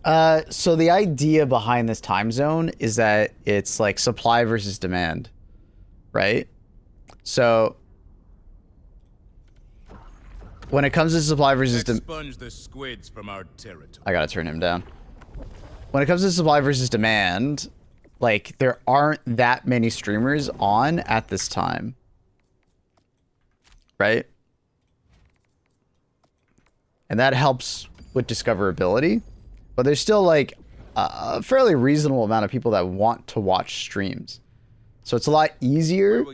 So the idea behind this time zone is that it's like supply versus demand, right? So when it comes to supply versus expunge the squids from our territory. I gotta turn him down. When it comes to supply versus demand, like there aren't that many streamers on at this time, right? And that helps with discoverability, but there's still like a fairly reasonable amount of people that want to watch streams. So it's a lot easier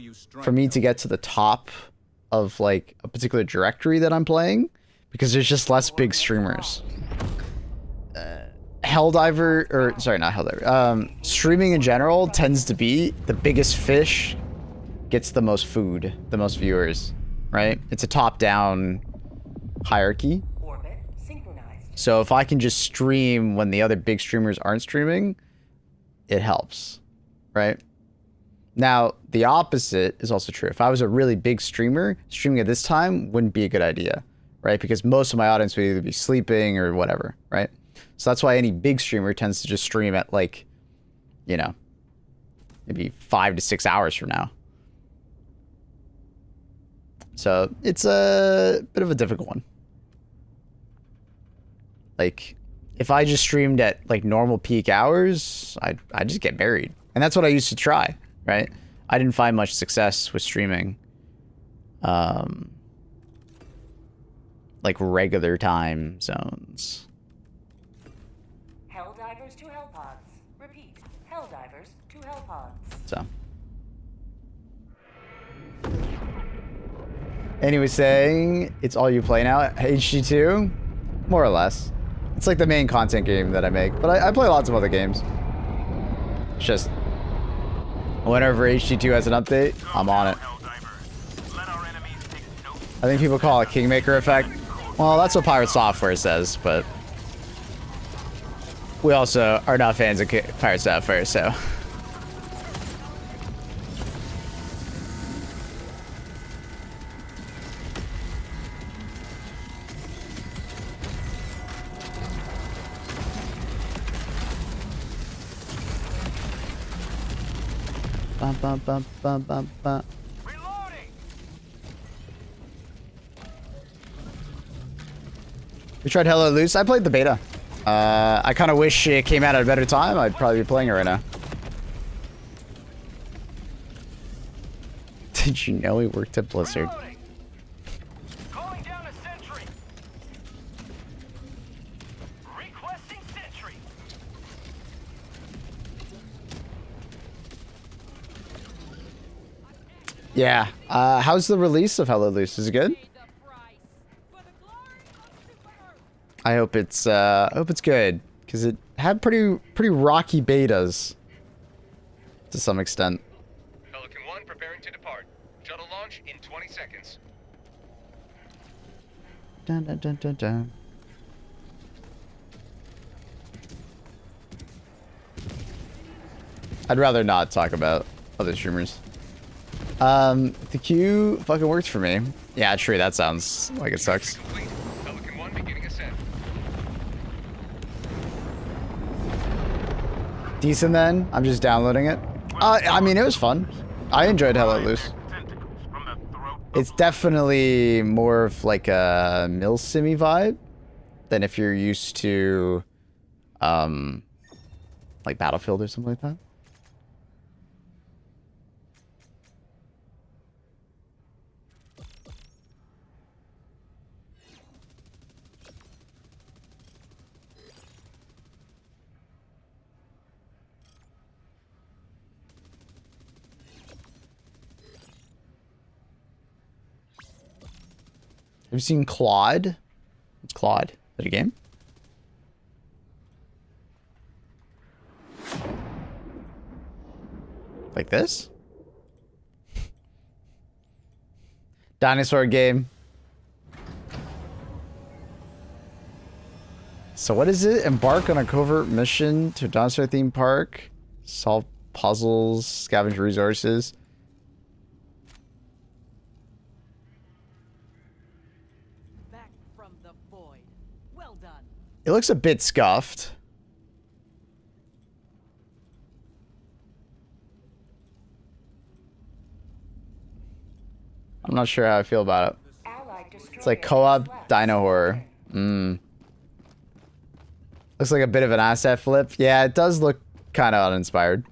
for me to get to the top of like a particular directory that I'm playing because there's just less big streamers. Helldiver, or sorry, not Helldiver. Streaming in general tends to be the biggest fish gets the most food, the most viewers, right? It's a top-down hierarchy. So if I can just stream when the other big streamers aren't streaming, it helps, right? Now, the opposite is also true. If I was a really big streamer, streaming at this time wouldn't be a good idea, right? Because most of my audience would either be sleeping or whatever, right? So that's why any big streamer tends to just stream at like, you know, maybe 5 to 6 hours from now. So it's a bit of a difficult one. Like, if I just streamed at like normal peak hours, I'd just get buried. And that's what I used to try, right? I didn't find much success with streaming. Like regular time zones. Helldivers to Hellpods. Repeat, Helldivers to Hellpods. So. Anyway, saying it's all you play now. HG2? More or less. It's like the main content game that I make, but I play lots of other games. It's just whenever HG2 has an update, I'm on it. I think people call it Kingmaker effect. Well, that's what Pirate Software says, but we also are not fans of Pirate Software, so. Bum, bum, bum, bum, bum, bum. We tried Hello Loose. I played the beta. I kind of wish it came out at a better time. I'd probably be playing it right now. Did you know he worked at Blizzard? Calling down a sentry. Requesting sentry. Yeah. How's the release of Hello Loose? Is it good? I hope it's good, because it had pretty rocky betas to some extent. Pelican 1 preparing to depart. Shuttle launch in 20 seconds. Dun, dun, dun, dun, dun. I'd rather not talk about other streamers. The queue fucking works for me. Yeah, true. That sounds like it sucks. Pelican 1 beginning ascent. Decent then. I'm just downloading it. I mean, it was fun. I enjoyed Hello Loose. It's definitely more of like a Milsim-y vibe than if you're used to, like Battlefield or something like that. Have you seen Claude? It's Claude. Is it a game? Like this? Dinosaur game. So what is it? Embark on a covert mission to a dinosaur theme park. Solve puzzles. Scavenge resources. It looks a bit scuffed. I'm not sure how I feel about it. Allied It's like destroyer co-op left. dino horror. Looks like a bit of an asset flip. Yeah, it does look kind of uninspired.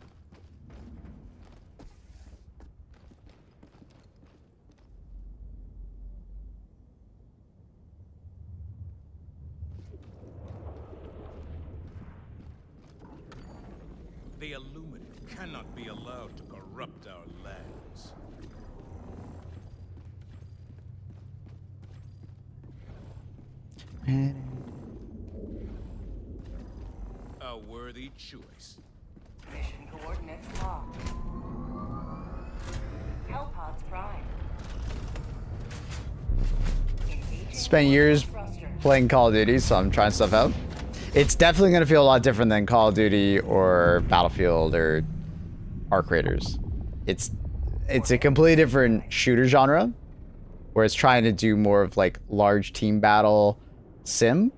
The Illuminate cannot be allowed to corrupt our lands. A worthy choice. Mission coordinates locked. Hellpods prime. Engaging Spent years thruster. playing Call of Duty, so I'm trying stuff out. It's definitely going to feel a lot different than Call of Duty or Battlefield or Arc Raiders. It's a completely different shooter genre, where it's trying to do more of like large team battle sim.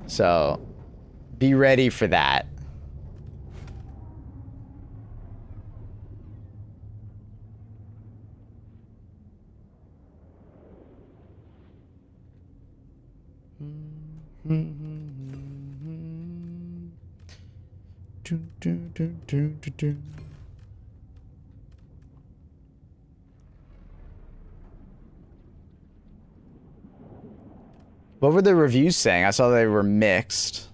So be ready for that. What were the reviews saying? I saw they were mixed.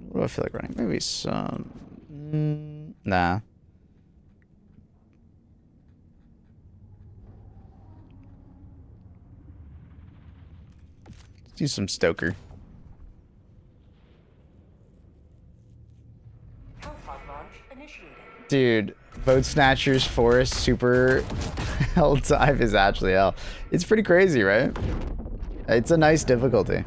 What do I feel like running? Maybe some... nah. Let's do some Stoker. Hellpod launch initiated. Dude, Boat Snatchers Forest Super Hell Dive is actually hell. It's pretty crazy, right? It's a nice difficulty.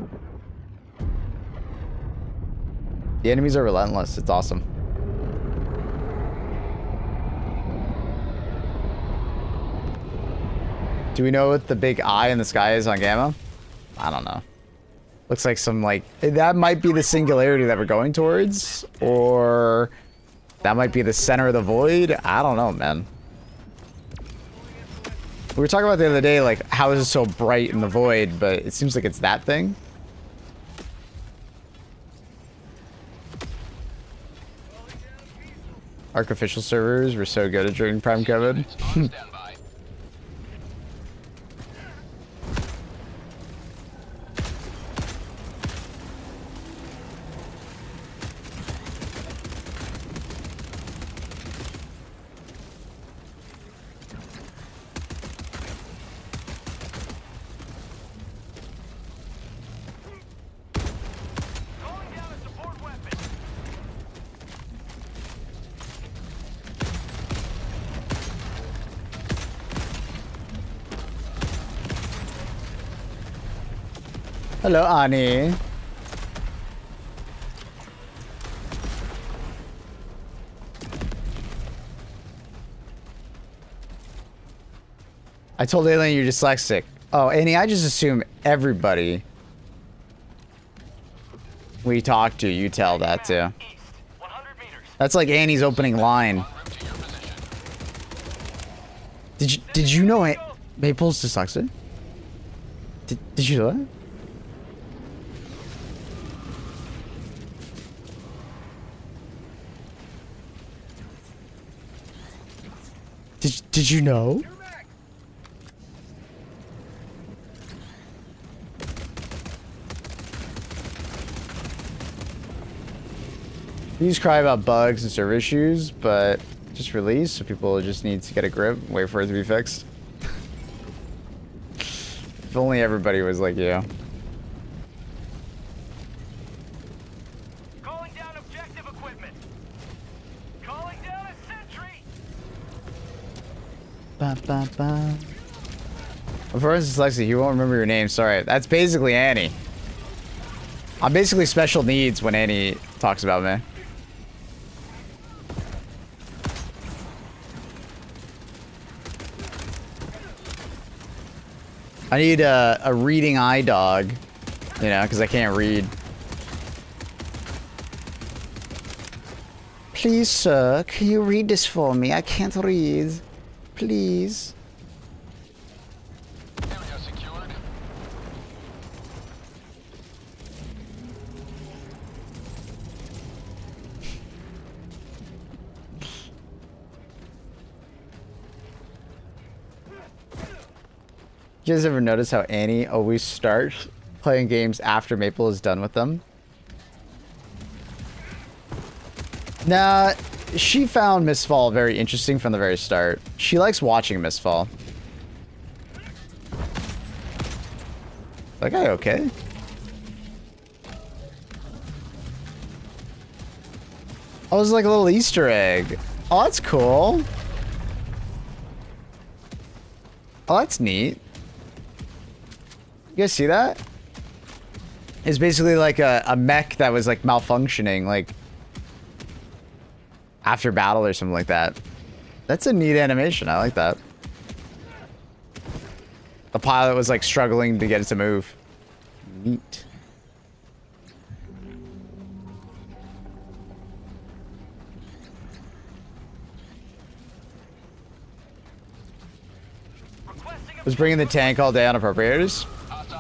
The enemies are relentless. It's awesome. Do we know what the big eye in the sky is on Gamma? I don't know. Looks like some, like... that might be the singularity that we're going towards. Or... that might be the center of the void. I don't know, man. We were talking about the other day, like, how is it so bright in the void, but it seems like it's that thing. Artificial servers were so good at during Prime COVID. Hello, Ani. I told Alien you're dyslexic. Oh, Annie, I just assume everybody we talk to, you tell that to. That's like Annie's opening line. Did you know Maple's dyslexic? Did you know that? Did you know? Please cry about bugs and server issues, but just release, so people just need to get a grip, wait for it to be fixed. If only everybody was like you. Calling down objective equipment. Calling down a sentry. Ba, ba, ba. Of course, dyslexic, you won't remember your name. Sorry. That's basically Annie. I'm basically special needs when Annie talks about me. I need a reading eye dog, you know, because I can't read. Please, sir, can you read this for me? I can't read. Please. Area secured. You guys ever notice how Annie always starts playing games after Maple is done with them? Nah, she found Mistfall very interesting from the very start. She likes watching Mistfall. That guy okay? Oh, it's like a little Easter egg. Oh, that's cool. Oh, that's neat. You guys see that? It's basically like a mech that was like malfunctioning, like after battle or something like that. That's a neat animation. I like that. The pilot was like struggling to get it to move. Neat. Was bringing the tank all day on appropriators.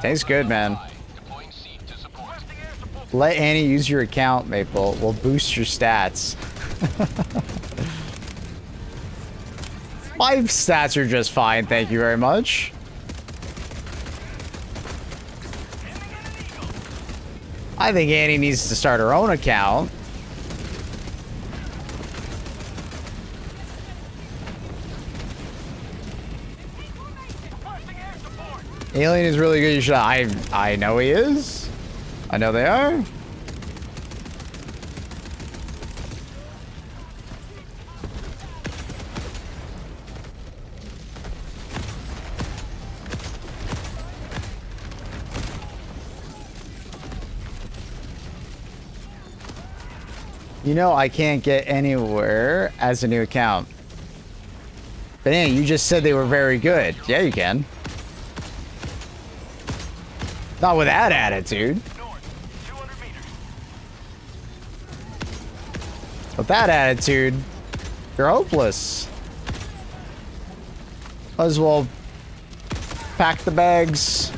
Tank's good, man. Let Annie use your account, Maple. We'll boost your stats. My stats are just fine, thank you very much. I think Annie needs to start her own account. Alien is really good. You should. I know he is. I know they are. You know I can't get anywhere as a new account. But yeah, you just said they were very good. Yeah, you can. Not with that attitude. With that attitude, you're hopeless. Might as well pack the bags.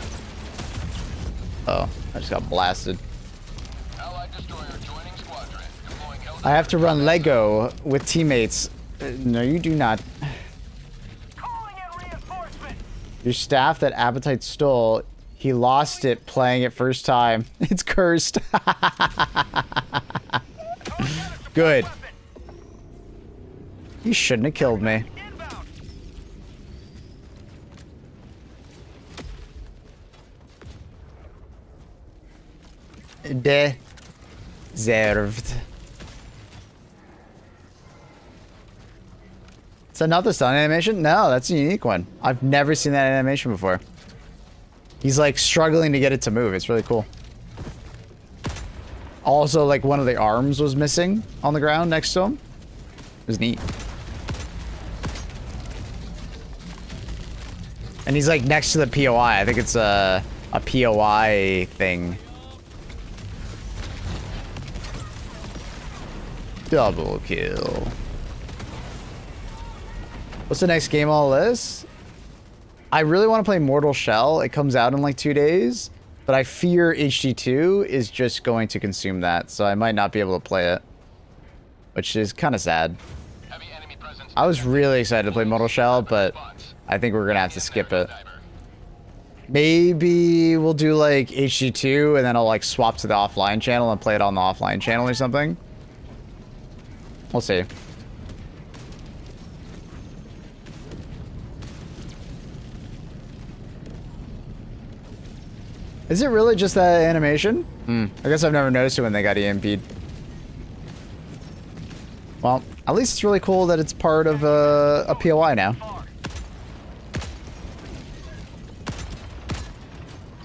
Oh, I just got blasted. I have to run Lego with teammates. No, you do not. Your staff that Appetite stole, he lost it playing it first time. It's cursed. Good. You shouldn't have killed me. Deserved. It's another stun animation? No, that's a unique one. I've never seen that animation before. He's like struggling to get it to move. It's really cool. Also, like one of the arms was missing on the ground next to him. It was neat. And he's like next to the POI. I think it's a POI thing. Double kill. What's the next game on the list? I really want to play Mortal Shell. It comes out in like 2 days, but I fear HD2 is just going to consume that, so I might not be able to play it, which is kind of sad. I was really excited to play Mortal Shell, but I think we're going to have to skip it. Maybe we'll do like HD2 and then I'll like swap to the offline channel and play it on the offline channel or something. We'll see. Is it really just that animation? I guess I've never noticed it when they got EMP'd. Well, at least it's really cool that it's part of a POI now.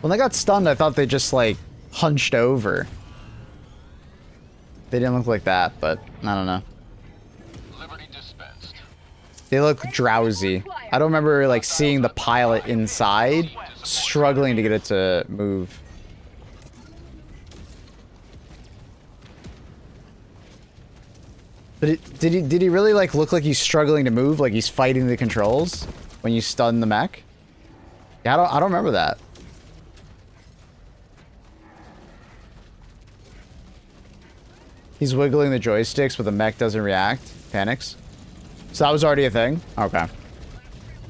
When they got stunned, I thought they just like hunched over. They didn't look like that, but I don't know. They look drowsy. I don't remember like seeing the pilot inside, struggling to get it to move. But did he really like look like he's struggling to move, like he's fighting the controls when you stun the mech? Yeah, I don't remember that. He's wiggling the joysticks, but the mech doesn't react. Panics. So that was already a thing? Okay.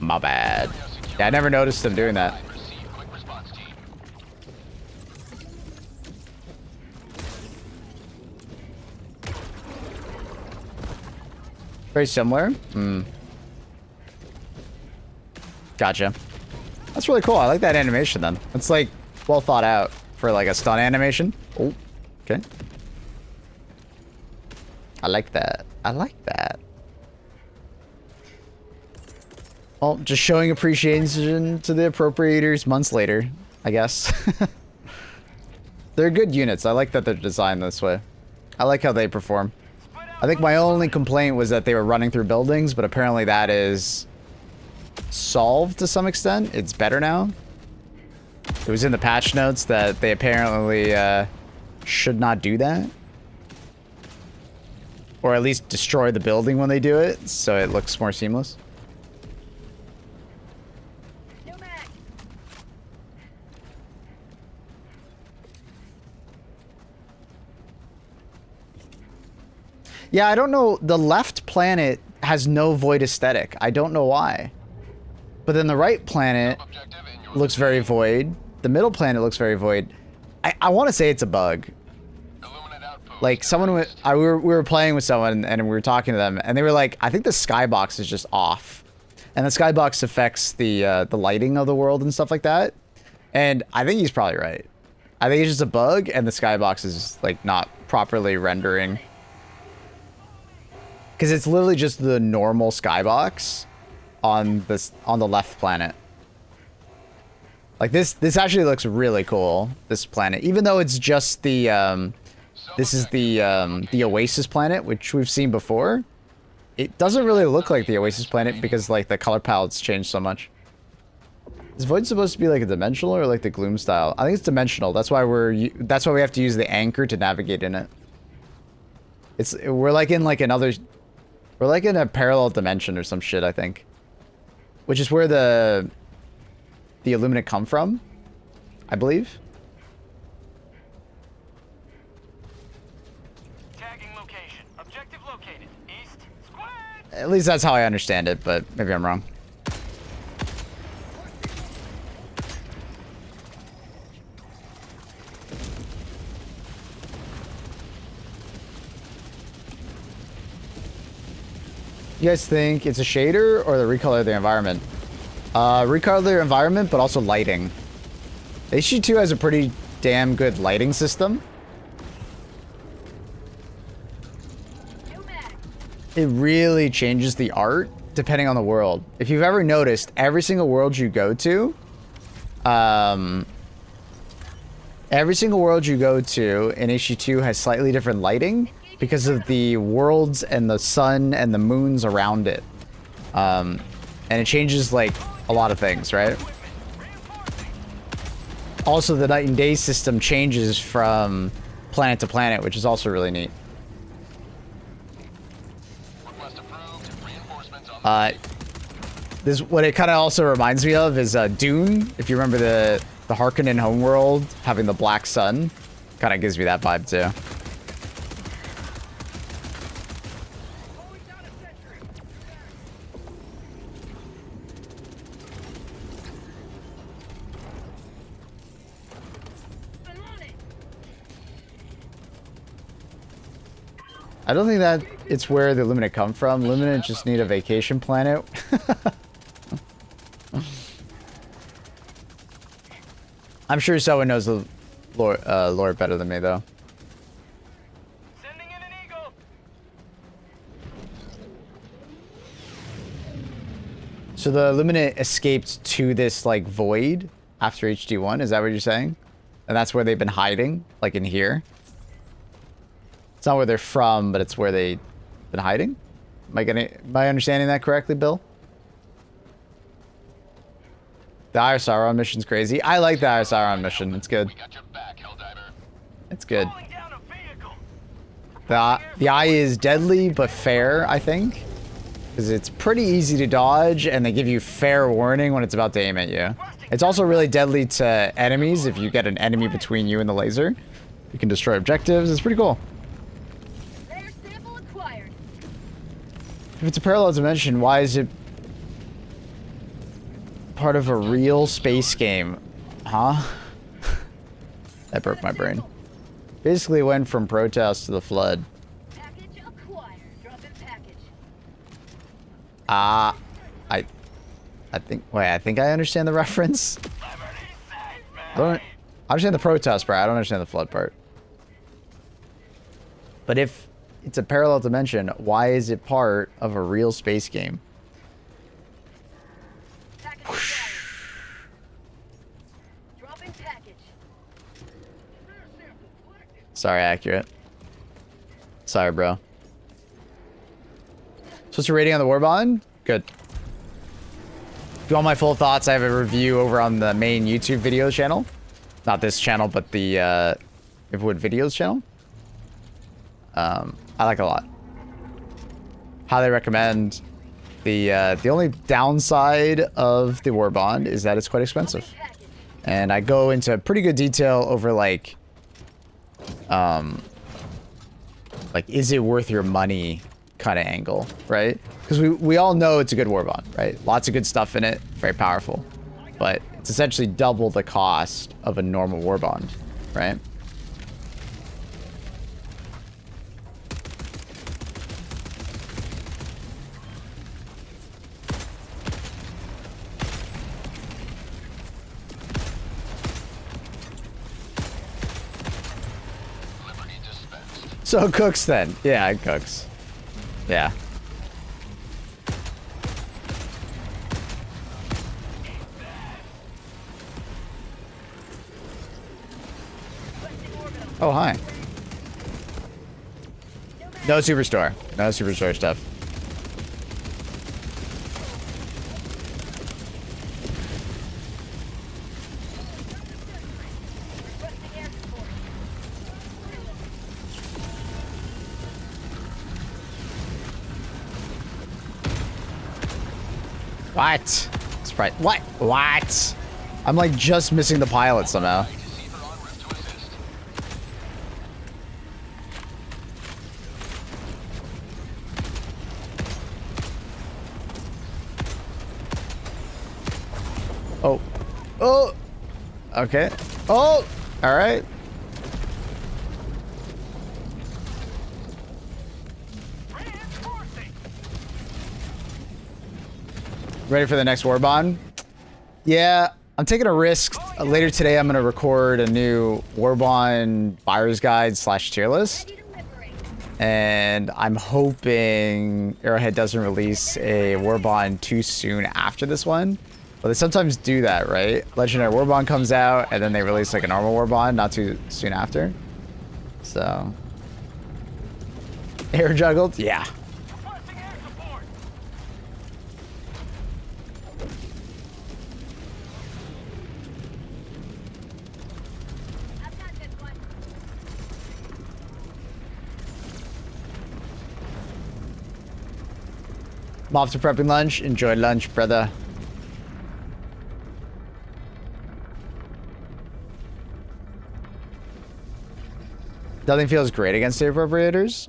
My bad. Yeah, I never noticed him doing that. Very similar? Hmm. Gotcha. That's really cool. I like that animation then. It's like well thought out for like a stun animation. Oh, okay. I like that. I like that. Well, just showing appreciation to the appropriators months later, I guess. They're good units. I like that they're designed this way. I like how they perform. I think my only complaint was that they were running through buildings, but apparently that is solved to some extent. It's better now. It was in the patch notes that they apparently should not do that. Or at least destroy the building when they do it, so it looks more seamless. Yeah, I don't know. The left planet has no void aesthetic. I don't know why. But then the right planet looks very void. The middle planet looks very void. I want to say it's a bug. Like someone, we were playing with someone and we were talking to them, and they were like, "I think the skybox is just off," and the skybox affects the lighting of the world and stuff like that. And I think he's probably right. I think it's just a bug, and the skybox is like not properly rendering. Because it's literally just the normal skybox on the left planet. Like this actually looks really cool. This planet, even though it's just the this is the Oasis planet, which we've seen before. It doesn't really look like the Oasis planet because like the color palettes changed so much. Is Void supposed to be like a dimensional or like the Gloom style? I think it's dimensional. That's why we have to use the anchor to navigate in it. We're like in like another. We're like in a parallel dimension or some shit, I think. Which is where the Illuminate come from, I believe. Tagging location. Objective located. East. Squad! At least that's how I understand it, but maybe I'm wrong. You guys think it's a shader or the recolor of the environment? Recolor of the environment, but also lighting. HG2 has a pretty damn good lighting system. It really changes the art depending on the world. If you've ever noticed, every single world you go to, in HG2 has slightly different lighting because of the worlds and the sun and the moons around it. And it changes like a lot of things, right? Also, the night and day system changes from planet to planet, which is also really neat. This what it kind of also reminds me of is Dune. If you remember the Harkonnen homeworld having the black sun, kind of gives me that vibe too. I don't think that it's where the Illuminate come from. Illuminate just need a vacation planet. I'm sure someone knows the lore better than me, though. Sending in an eagle. So the Illuminate escaped to this, like, void after HD1? Is that what you're saying? And that's where they've been hiding? Like, in here? It's not where they're from, but it's where they've been hiding? Am I understanding that correctly, Bill? The Eye of Sauron mission's crazy. I like the Eye of Sauron mission. It's good. We got your back, Helldiver. It's good. Calling down a vehicle. The eye is deadly but fair, I think. Because it's pretty easy to dodge, and they give you fair warning when it's about to aim at you. It's also really deadly to enemies if you get an enemy between you and the laser. You can destroy objectives. It's pretty cool. Rare sample acquired. If it's a parallel dimension, why is it part of a real space game? Huh? That broke my brain. Basically went from Protoss to the Flood. Package acquired. Drop in package. I think, wait, I think I understand the reference. I don't I understand the Protoss part. I don't understand the Flood part. But if it's a parallel dimension, why is it part of a real space game? Package acquired. Drop in package. Sorry, accurate. Sorry, bro. So what's your rating on the War Bond? Good. If you want my full thoughts, I have a review over on the main YouTube videos channel. Not this channel, but the Riverwood Videos channel. I like it a lot. Highly recommend. The only downside of the War Bond is that it's quite expensive. And I go into pretty good detail over like is it worth your money kind of angle, right? Because we all know it's a good War Bond, right? Lots of good stuff in it, very powerful. But it's essentially double the cost of a normal War Bond, right? So it cooks then. Yeah, it cooks. Yeah. Oh, hi. No Superstore. No Superstore stuff. What? Sprite. What? What? I'm like just missing the pilot somehow. Oh. Oh. Okay. Oh. All right. Ready for the next War Bond? Yeah, I'm taking a risk. Later today, I'm going to record a new War Bond buyer's guide / tier list. And I'm hoping Arrowhead doesn't release a War Bond too soon after this one. But they sometimes do that, right? Legendary War Bond comes out, and then they release like a normal War Bond not too soon after. So. Air juggled? Yeah. I'm off to prepping lunch. Enjoy lunch, brother. Nothing feels great against the appropriators.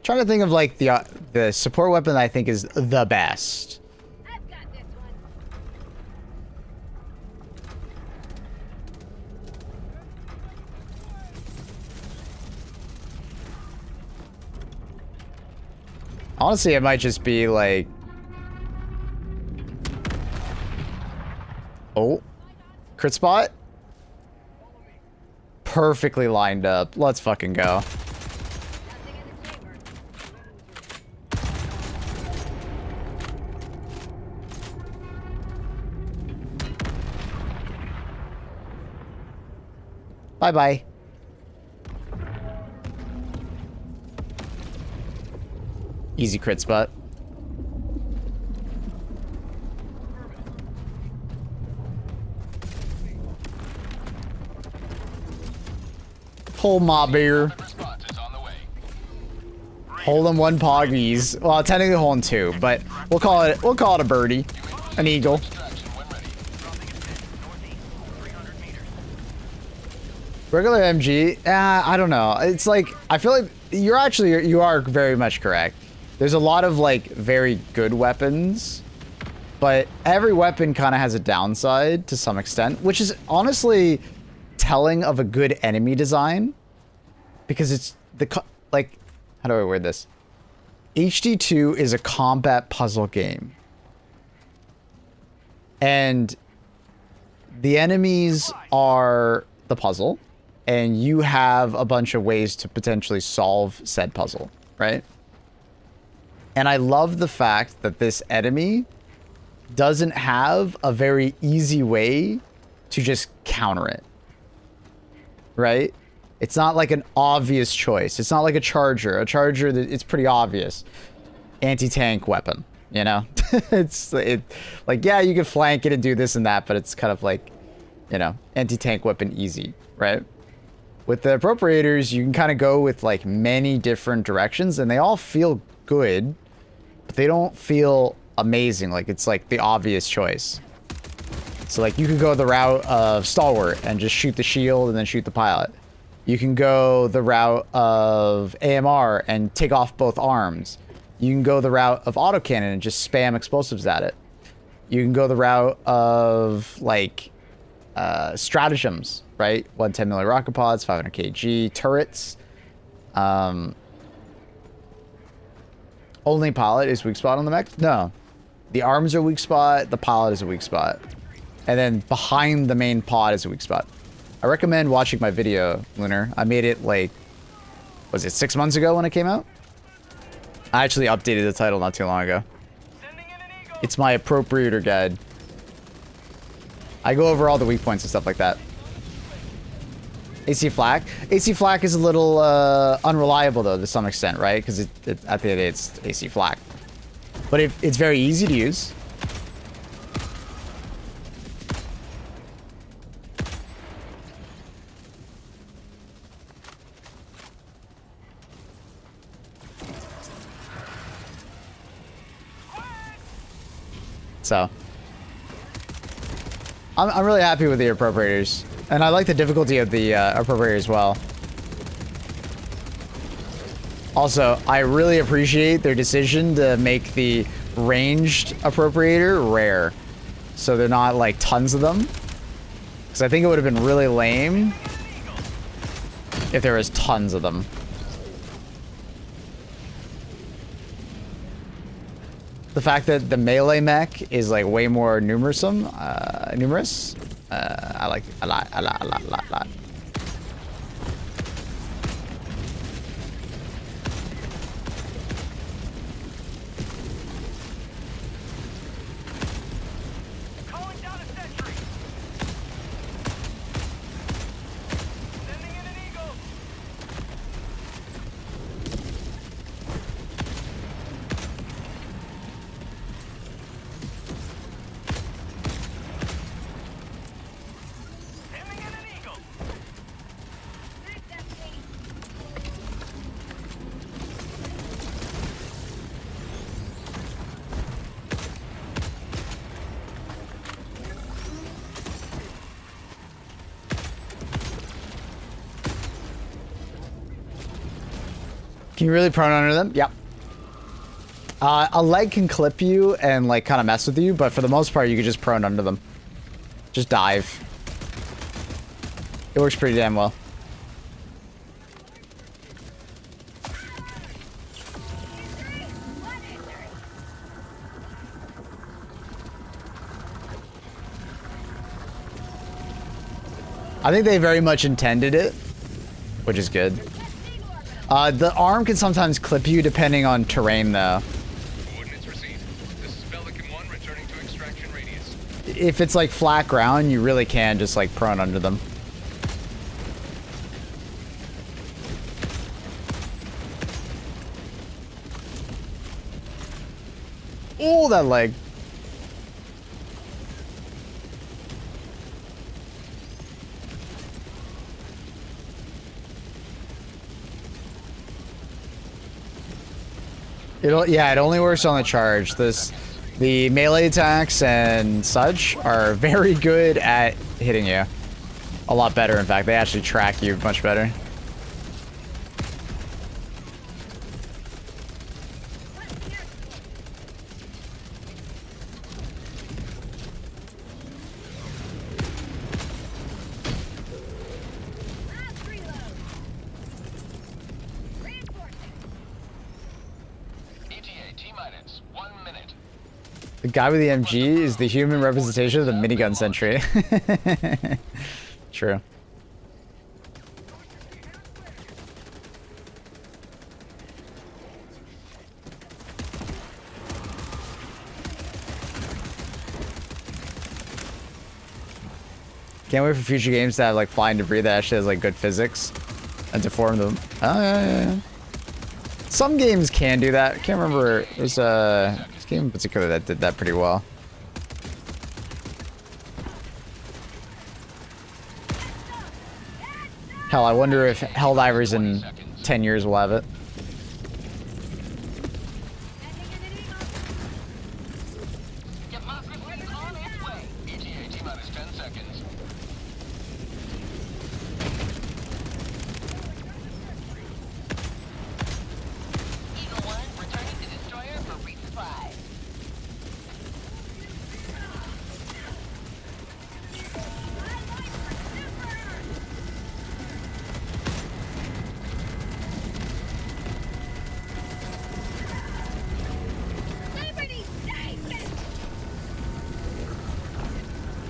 Trying to think of like the support weapon that I think is the best. I've got this one. Honestly, it might just be like... Oh. Crit spot? Perfectly lined up. Let's fucking go. Nothing in the chamber. Bye-bye. Easy crit spot. Hold my beer. Holding one poggies. Well, technically holding two, but we'll call it a birdie. An eagle. Regular MG, I don't know. It's like, I feel like you are very much correct. There's a lot of like very good weapons, but every weapon kind of has a downside to some extent, which is honestly telling of a good enemy design, because it's like, how do I word this? HD2 is a combat puzzle game, and the enemies are the puzzle. And you have a bunch of ways to potentially solve said puzzle, right? And I love the fact that this enemy doesn't have a very easy way to just counter it, right? It's not like an obvious choice. It's not like a charger. A charger, it's pretty obvious. Anti-tank weapon, you know? Like, yeah, you can flank it and do this and that, but it's kind of like, you know, anti-tank weapon easy, right? With the appropriators, you can kind of go with like many different directions, and they all feel good, but they don't feel amazing. Like it's like the obvious choice. So like you could go the route of stalwart and just shoot the shield and then shoot the pilot. You can go the route of AMR and take off both arms. You can go the route of autocannon and just spam explosives at it. You can go the route of like stratagems, right? 110 milli rocket pods, 500 kg turrets. Only pilot is weak spot on the mech? No. The arms are weak spot, the pilot is a weak spot. And then behind the main pod is a weak spot. I recommend watching my video, Lunar. I made it like, was it 6 months ago when it came out? I actually updated the title not too long ago. It's my appropriator guide. I go over all the weak points and stuff like that. AC flak. AC flak is a little unreliable though to some extent, right? Because at the end of the day, it's AC flak. But it's very easy to use. So I'm really happy with the appropriators, and I like the difficulty of the appropriator as well. Also, I really appreciate their decision to make the ranged appropriator rare, so they're not like tons of them. Because I think it would have been really lame if there was tons of them. The fact that the melee mech is like way more numerous, I like it a lot. Calling down a sentry. Sending in an eagle. Sending in an eagle. Can you really prone under them? Yep. A leg can clip you and like kind of mess with you, but for the most part, you can just prone under them. Just dive. It works pretty damn well. I think they very much intended it, which is good. The arm can sometimes clip you depending on terrain, though. Coordinates received. This is Pelican 1 returning to extraction radius. If it's like flat ground, you really can just like prone under them. Oh, that leg. Yeah, it only works on the charge. The melee attacks and such are very good at hitting you. A lot better, in fact. They actually track you much better. ETA T-minus 1 minute. The guy with the MG is the human representation of the minigun sentry. True. Can't wait for future games to have like flying debris that actually has like good physics and deform them. Oh yeah. Some games can do that. I can't remember. There's this game in particular that did that pretty well. Hell, I wonder if Helldivers in 10 years will have it. Democracy on its way. ETA T-minus 10 seconds. Eagle 1 returning to destroyer for resupply.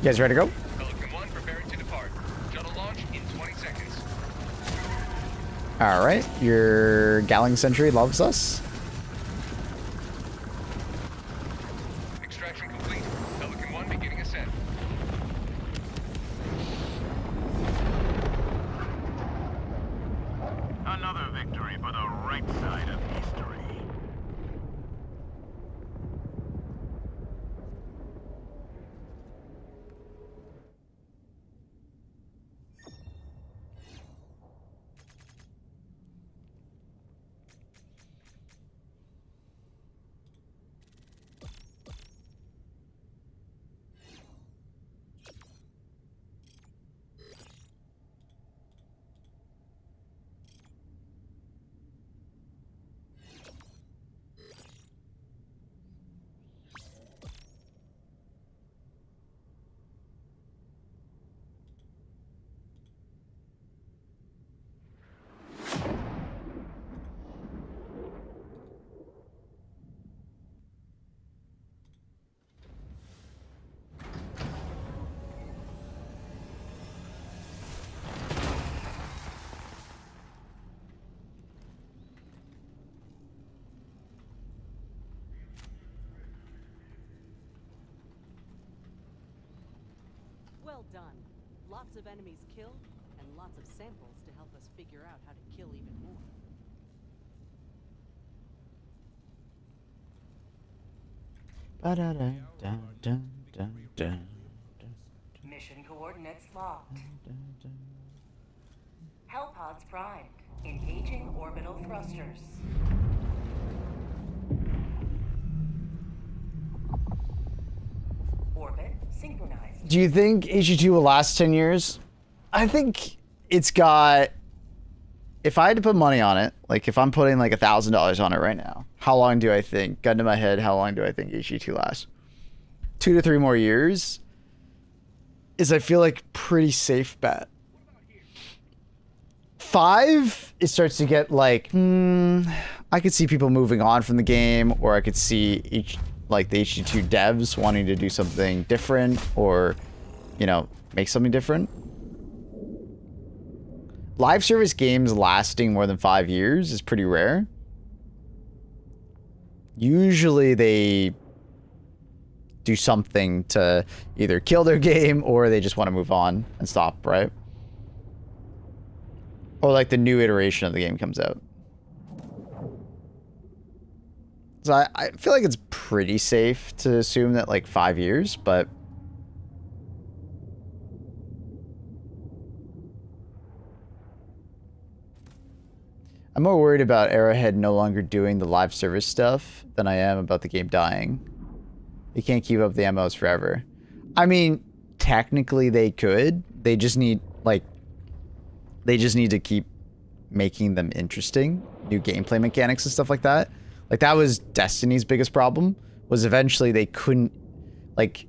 You guys ready to go? Pelican 1 preparing to depart. Shuttle launch in 20 seconds. All right, your Galling Sentry loves us. Extraction complete. Pelican 1 beginning ascent. Another victory for the right side of history. Well done. Lots of enemies killed, and lots of samples to help us figure out how to kill even more. Mission coordinates locked. Hellpods primed. Engaging orbital thrusters. Orbit synchronized. Do you think HE2 will last 10 years? I think it's got... If I had to put money on it, like if I'm putting like $1,000 on it right now, how long do I think, gun to my head, how long do I think HE2 lasts? 2 to 3 more years is, I feel like, pretty safe bet. 5, it starts to get like, I could see people moving on from the game, or I could see like the HE2 devs wanting to do something different, or, you know, make something different. Live service games lasting more than 5 years is pretty rare. Usually they do something to either kill their game or they just want to move on and stop, right? Or like the new iteration of the game comes out. So I feel like it's pretty safe to assume that like 5 years, but I'm more worried about Arrowhead no longer doing the live service stuff than I am about the game dying. They can't keep up the MMOs forever. I mean, technically they could. They just need to keep making them interesting, new gameplay mechanics and stuff like that. Like that was Destiny's biggest problem, was eventually they couldn't, like,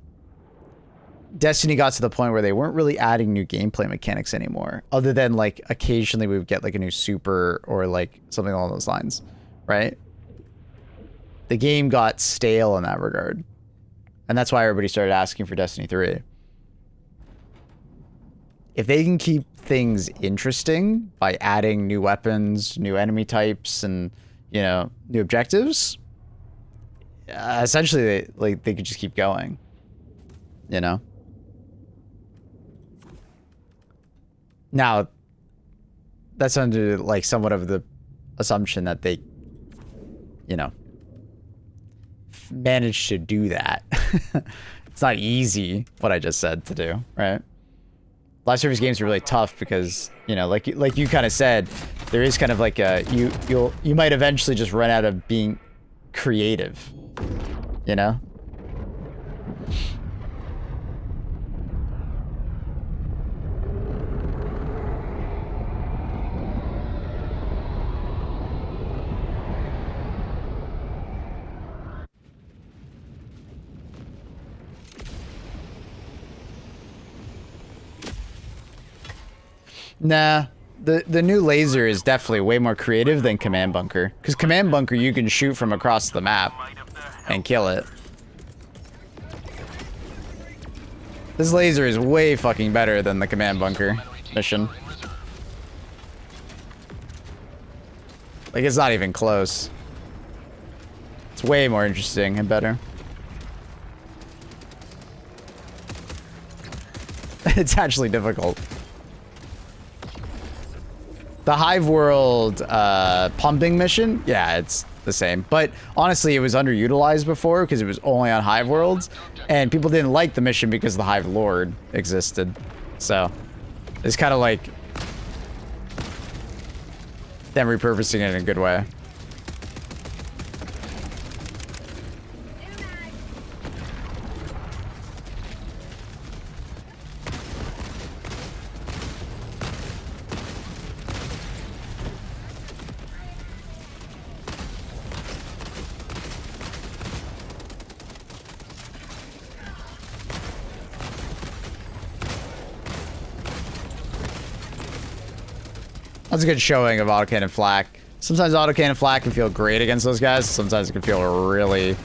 Destiny got to the point where they weren't really adding new gameplay mechanics anymore, other than like occasionally we would get like a new super or like something along those lines, right? The game got stale in that regard. And that's why everybody started asking for Destiny 3. If they can keep things interesting by adding new weapons, new enemy types, and, you know, new objectives, essentially they could just keep going, you know? Now, that's under like somewhat of the assumption that they, you know, managed to do that. It's not easy what I just said to do, right? Live service games are really tough because, you know, like you kind of said, there is kind of like a you might eventually just run out of being creative, you know? Nah, the new laser is definitely way more creative than Command Bunker. Because Command Bunker, you can shoot from across the map and kill it. This laser is way fucking better than the Command Bunker mission. Like, it's not even close. It's way more interesting and better. It's actually difficult. The Hive World pumping mission, yeah, it's the same. But honestly, it was underutilized before because it was only on Hive Worlds, and people didn't like the mission because the Hive Lord existed. So it's kind of like them repurposing it in a good way. That's a good showing of autocannon flak. Sometimes autocannon flak can feel great against those guys. Sometimes it can feel really,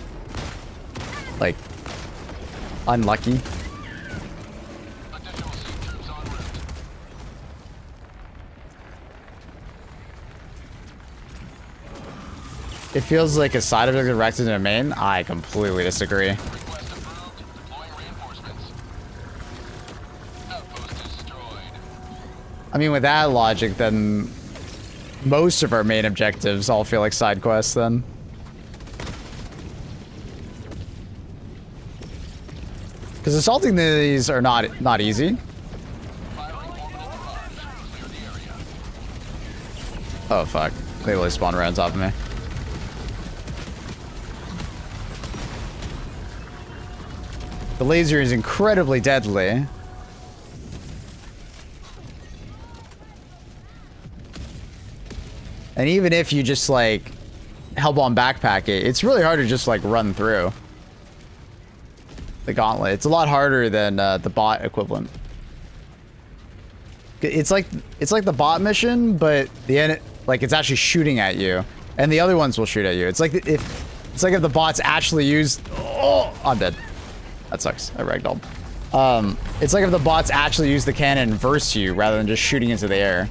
like, unlucky. It feels like a side object directed in a main. I completely disagree. I mean, with that logic, then most of our main objectives all feel like side quests, then. Because assaulting these are not easy. Oh, fuck. They really spawned right on top of me. The laser is incredibly deadly. And even if you just, like, Hellbomb backpack it, it's really hard to just, like, run through the gauntlet. It's a lot harder than the bot equivalent. It's like the bot mission, but the end, like, it's actually shooting at you, and the other ones will shoot at you. It's like if the bots actually use. Oh, I'm dead. That sucks. I ragdolled. It's like if the bots actually use the cannon versus you rather than just shooting into the air.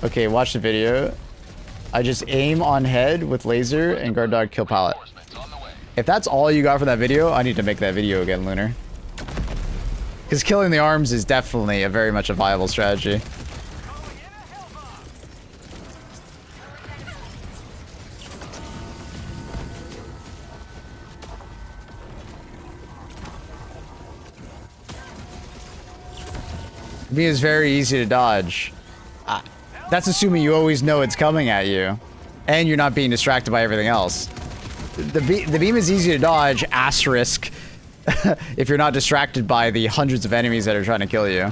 Okay, watch the video. I just aim on head with laser and guard dog kill pallet. If that's all you got for that video, I need to make that video again, Lunar. Because killing the arms is definitely a very much a viable strategy. Calling in a hell bomb. I mean, it's very easy to dodge. That's assuming you always know it's coming at you. And you're not being distracted by everything else. The beam is easy to dodge, asterisk, if you're not distracted by the hundreds of enemies that are trying to kill you.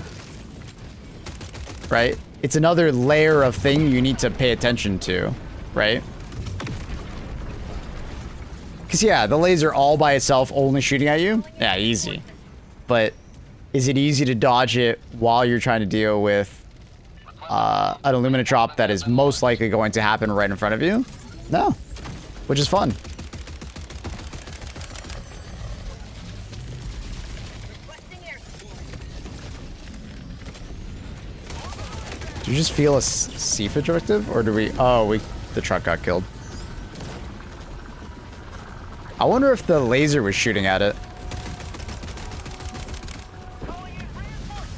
Right? It's another layer of thing you need to pay attention to, right? Because, yeah, the laser all by itself only shooting at you? Yeah, easy. But is it easy to dodge it while you're trying to deal with an Illumina drop that is most likely going to happen right in front of you? No. Which is fun. Do you just feel a Sifa directive? Or do we... Oh, the truck got killed. I wonder if the laser was shooting at it. Calling in reinforcements.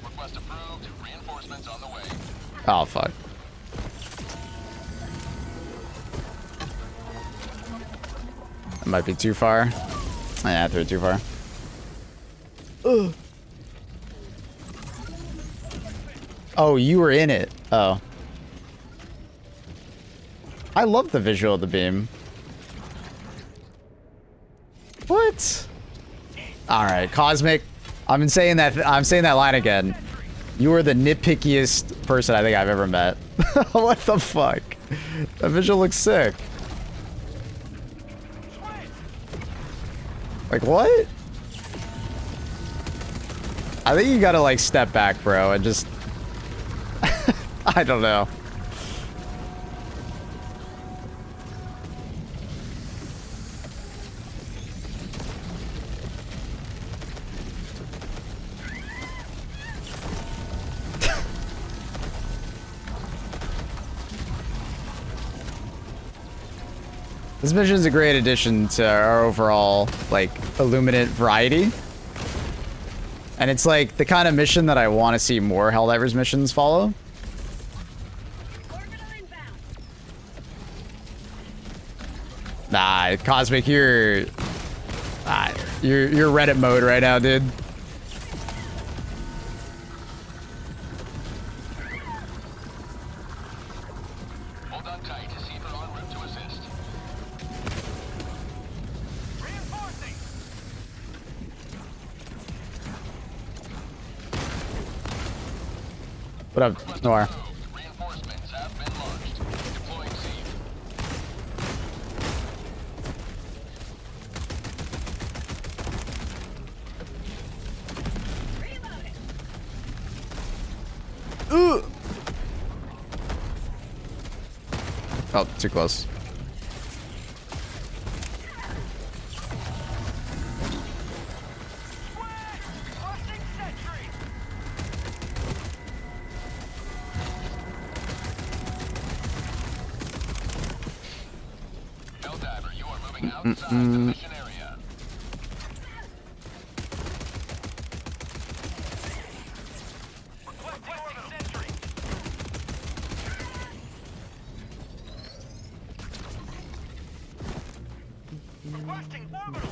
Request approved. Reinforcements on the way. Oh, fuck. That might be too far. Yeah, I threw it too far. Ugh. Oh, you were in it. Oh. I love the visual of the beam. What? Alright, Cosmic. I'm saying that line again. You are the nitpickiest person I think I've ever met. What the fuck? That visual looks sick. Like, what? I think you gotta, like, step back, bro, and just... I don't know. This mission is a great addition to our overall, like, Illuminate variety. And it's like the kind of mission that I want to see more Helldivers missions follow. Nah, Cosmic, you're Reddit mode right now, dude. Hold on tight. Receiver en route to assist. Reinforcing. What up, Noir? Reinforcements have been launched. Deploying seed. Ooh. Oh, too close. Busting sentry. Helldiver, you are moving outside the mission area. Requesting sentry. Requesting orbital.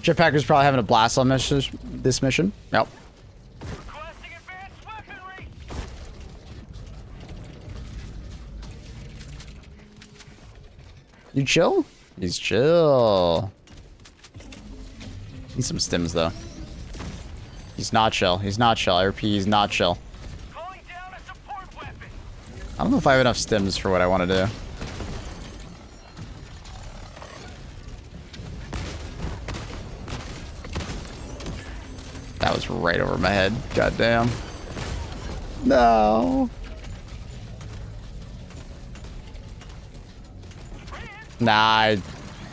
Jetpacker's probably having a blast on this mission. Yep. Requesting advanced weaponry. You chill? He's chill. Need some stims though. He's not chill. He's not chill. I repeat, he's not chill. Calling down a support weapon. I don't know if I have enough stims for what I want to do. That was right over my head. God damn. No. Nah, I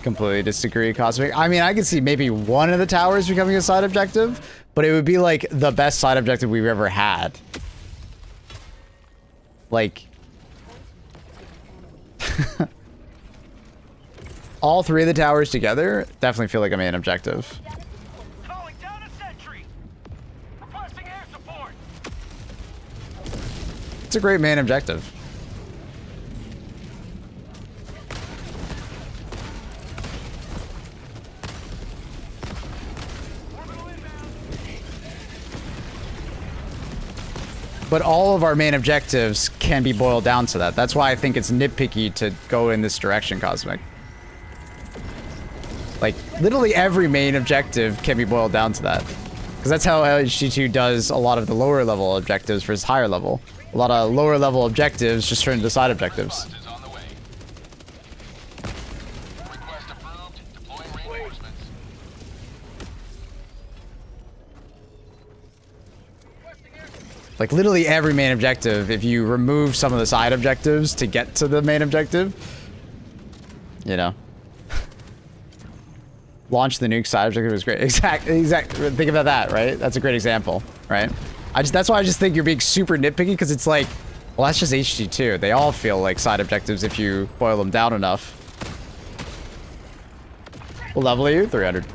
completely disagree, Cosmic. I mean, I could see maybe one of the towers becoming a side objective, but it would be like the best side objective we've ever had. Like... all three of the towers together definitely feel like a main objective. Calling down a sentry. Requesting air support. It's a great main objective. But all of our main objectives can be boiled down to that. That's why I think it's nitpicky to go in this direction, Cosmic. Like, literally every main objective can be boiled down to that. Because that's how LHD2 does a lot of the lower level objectives versus higher level. A lot of lower level objectives just turn into side objectives. Is on the way. Request approved. Deploying reinforcements. Like, literally every main objective, if you remove some of the side objectives to get to the main objective, you know. Launch the nuke side objective was great. Exactly. Think about that, right? That's a great example, right? That's why I just think you're being super nitpicky, because it's like, well, that's just HG2. They all feel like side objectives if you boil them down enough. What level are you? 300.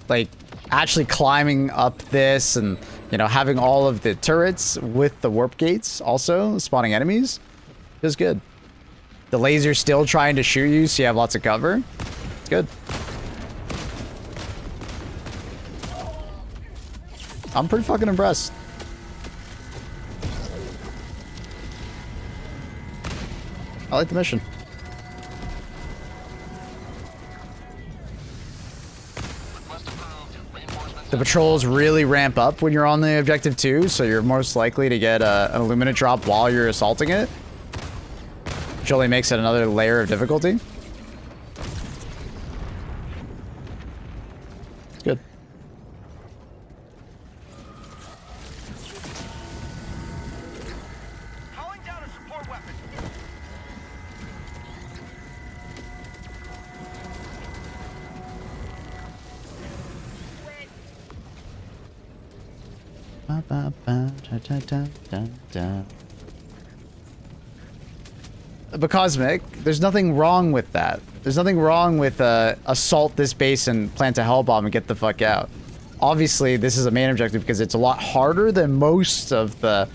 Like, actually climbing up this and, you know, having all of the turrets with the warp gates also spawning enemies is good. The laser's still trying to shoot you, so you have lots of cover. It's good. I'm pretty fucking impressed. I like the mission. The patrols really ramp up when you're on the objective too, so you're most likely to get an illuminate drop while you're assaulting it. Which only makes it another layer of difficulty. It's good. Calling down a support weapon. But Cosmic, there's nothing wrong with that. There's nothing wrong with assault this base and plant a hell bomb and get the fuck out. Obviously, this is a main objective because it's a lot harder than most of the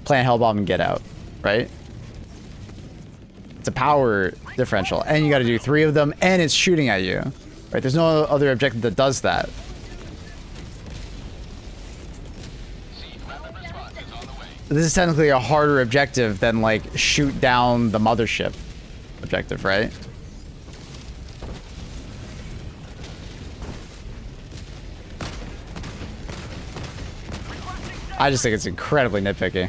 plant hell bomb and get out, right? It's a power differential, and you got to do 3 of them, and it's shooting at you, right? There's no other objective that does that. This is technically a harder objective than, like, shoot down the mothership objective, right? I just think it's incredibly nitpicky.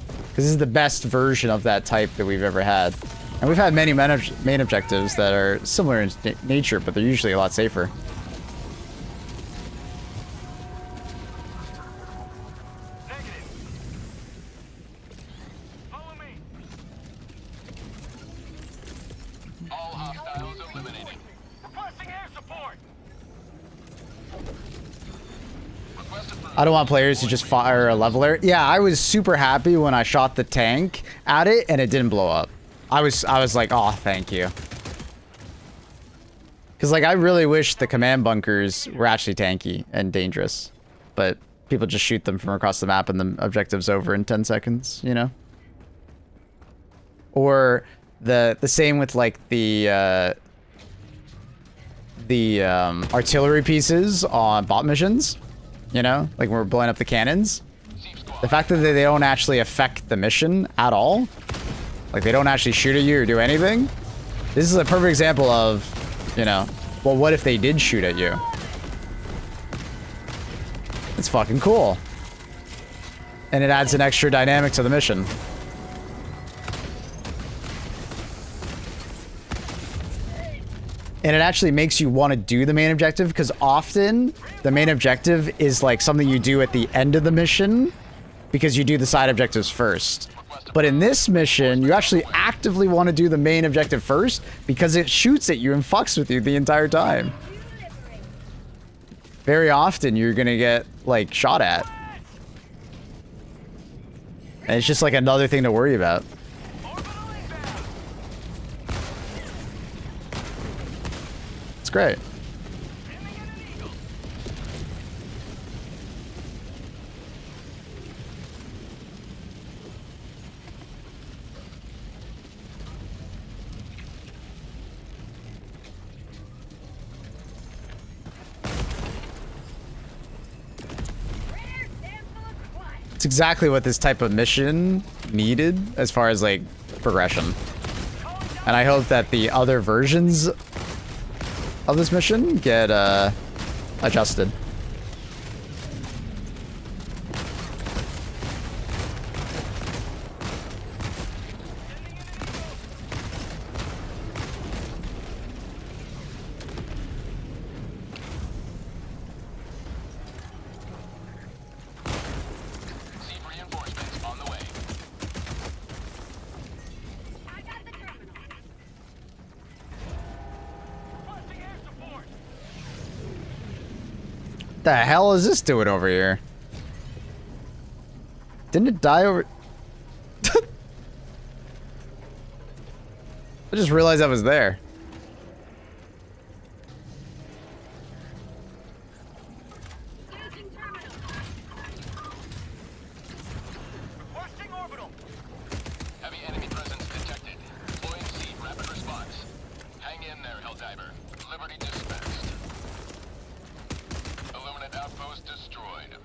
Because this is the best version of that type that we've ever had. And we've had many main objectives that are similar in nature, but they're usually a lot safer. I don't want players to just fire a leveler. Yeah, I was super happy when I shot the tank at it and it didn't blow up. I was like, oh, thank you. Because, like, I really wish the command bunkers were actually tanky and dangerous. But people just shoot them from across the map and the objective's over in 10 seconds, you know? Or the same with, like, the artillery pieces on bot missions. You know, like when we're blowing up the cannons. The fact that they don't actually affect the mission at all. Like, they don't actually shoot at you or do anything. This is a perfect example of, you know, well, what if they did shoot at you? It's fucking cool. And it adds an extra dynamic to the mission. And it actually makes you want to do the main objective, because often the main objective is like something you do at the end of the mission because you do the side objectives first. But in this mission, you actually actively want to do the main objective first because it shoots at you and fucks with you the entire time. Very often you're going to get, like, shot at. And it's just like another thing to worry about. Orbital inbound. It's great. Sending in an eagle. Rare sample acquired. It's exactly what this type of mission needed as far as like progression. And I hope that the other versions of this mission get adjusted. Receive reinforcements on the way. I got the terminal. Requesting air support. The hell is this doing over here? Didn't it die over? I just realized I was there. Using terminal. Requesting orbital. Heavy enemy presence detected. Deploying seed rapid response. Hang in there, Helldiver. Liberty dispatched. Illuminate outpost destroyed.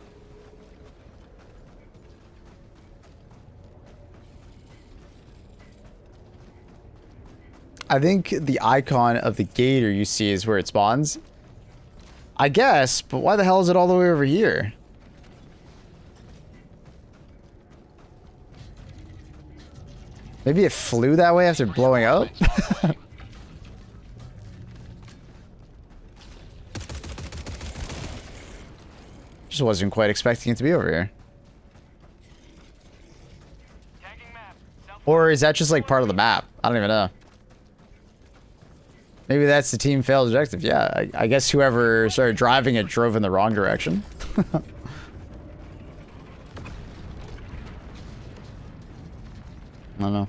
I think the icon of the gator you see is where it spawns. I guess, but why the hell is it all the way over here? Maybe it flew that way after blowing up? Just wasn't quite expecting it to be over here. Tagging map. South. Or is that just like part of the map? I don't even know. Maybe that's the team failed objective. Yeah, I guess whoever started driving it drove in the wrong direction. I don't know.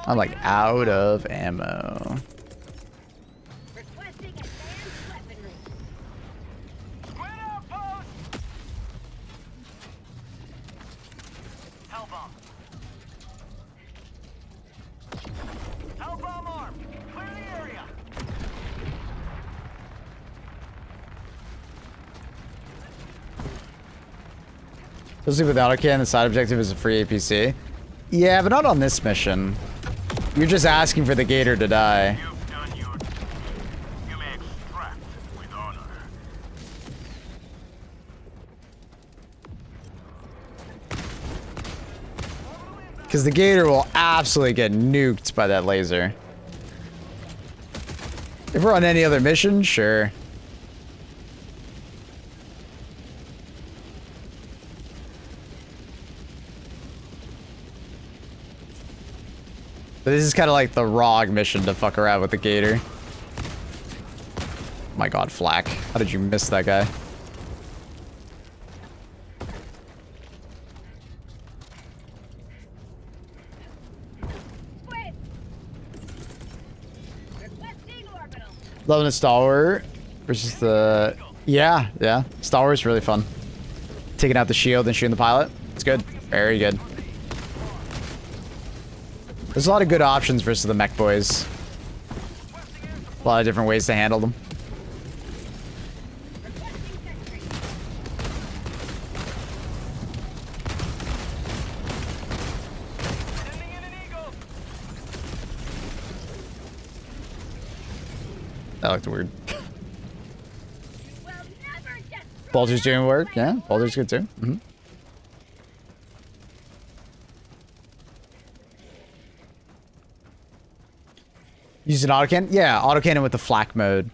I'm like out of ammo. Requesting advanced weaponry. Squid outpost. Hellbomb. Hellbomb armed. Clear the area. Especially with autocan, the side objective is a free APC. Yeah, but not on this mission. You're just asking for the gator to die. You've done your duty. You may extract with honor. Because the gator will absolutely get nuked by that laser. If we're on any other mission, sure. But this is kind of like the ROG mission to fuck around with the gator. Oh my god, Flak. How did you miss that guy? Squid. Requesting orbital. Loving a Stalwart versus the... Yeah. Stalwart's really fun. Taking out the shield and shooting the pilot. It's good. Very good. There's a lot of good options versus the mech boys. A lot of different ways to handle them. Requesting sentry. Sending in an eagle. That looked weird. You will never get Bolter's doing work. Yeah, Bolter's good too. Using autocannon? Yeah, autocannon with the flak mode.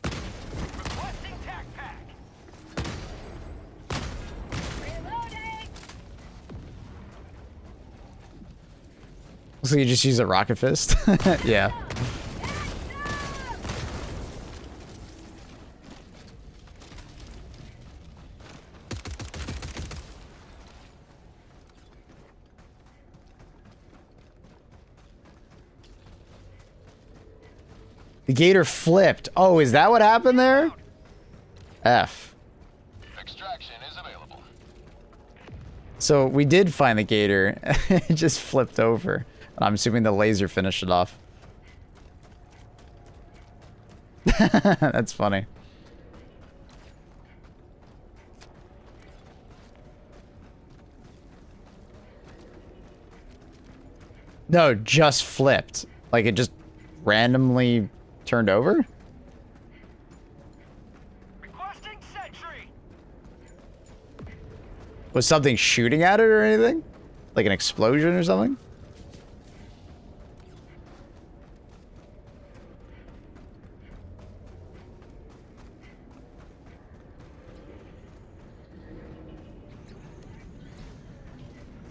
Requesting tac pack. reloading. So you just use a rocket fist? Yeah. The gator flipped. Oh, is that what happened there? F. Extraction is available. So we did find the gator. It just flipped over. I'm assuming the laser finished it off. That's funny. No, just flipped. Like it just randomly turned over? Requesting sentry. Was something shooting at it or anything? Like an explosion or something?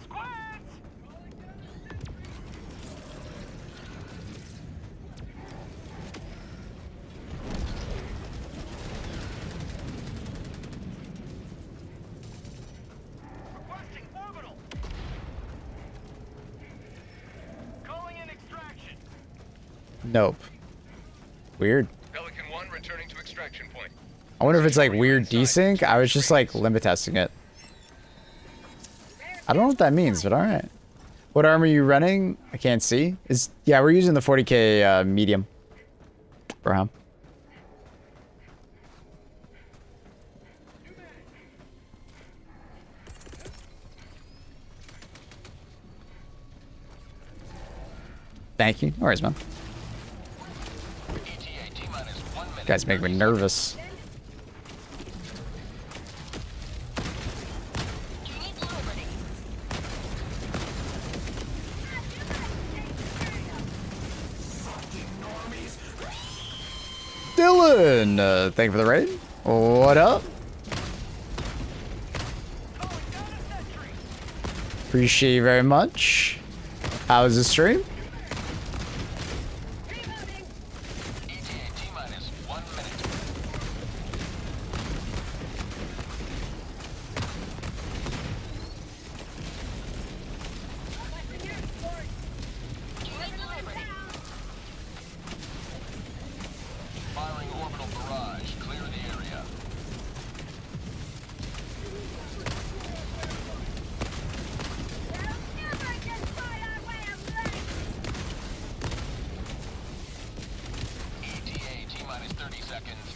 Squids. Requesting orbital. Calling in extraction. Nope. Weird. Pelican 1 returning to extraction point. I wonder if it's like weird desync. I was just like limit testing it. I don't know what that means, but alright. What arm are you running? I can't see. Yeah, we're using the 40k medium. Brown. Thank you. No worries, man. ETA T-minus 1 minute. Guys make me nervous. Dylan, thank you for the raid. What up? Calling down a sentry. Appreciate you very much. How was the stream? ETA T-minus 1 minute. Firing orbital barrage. Clear the area. ETA T-minus 30 seconds.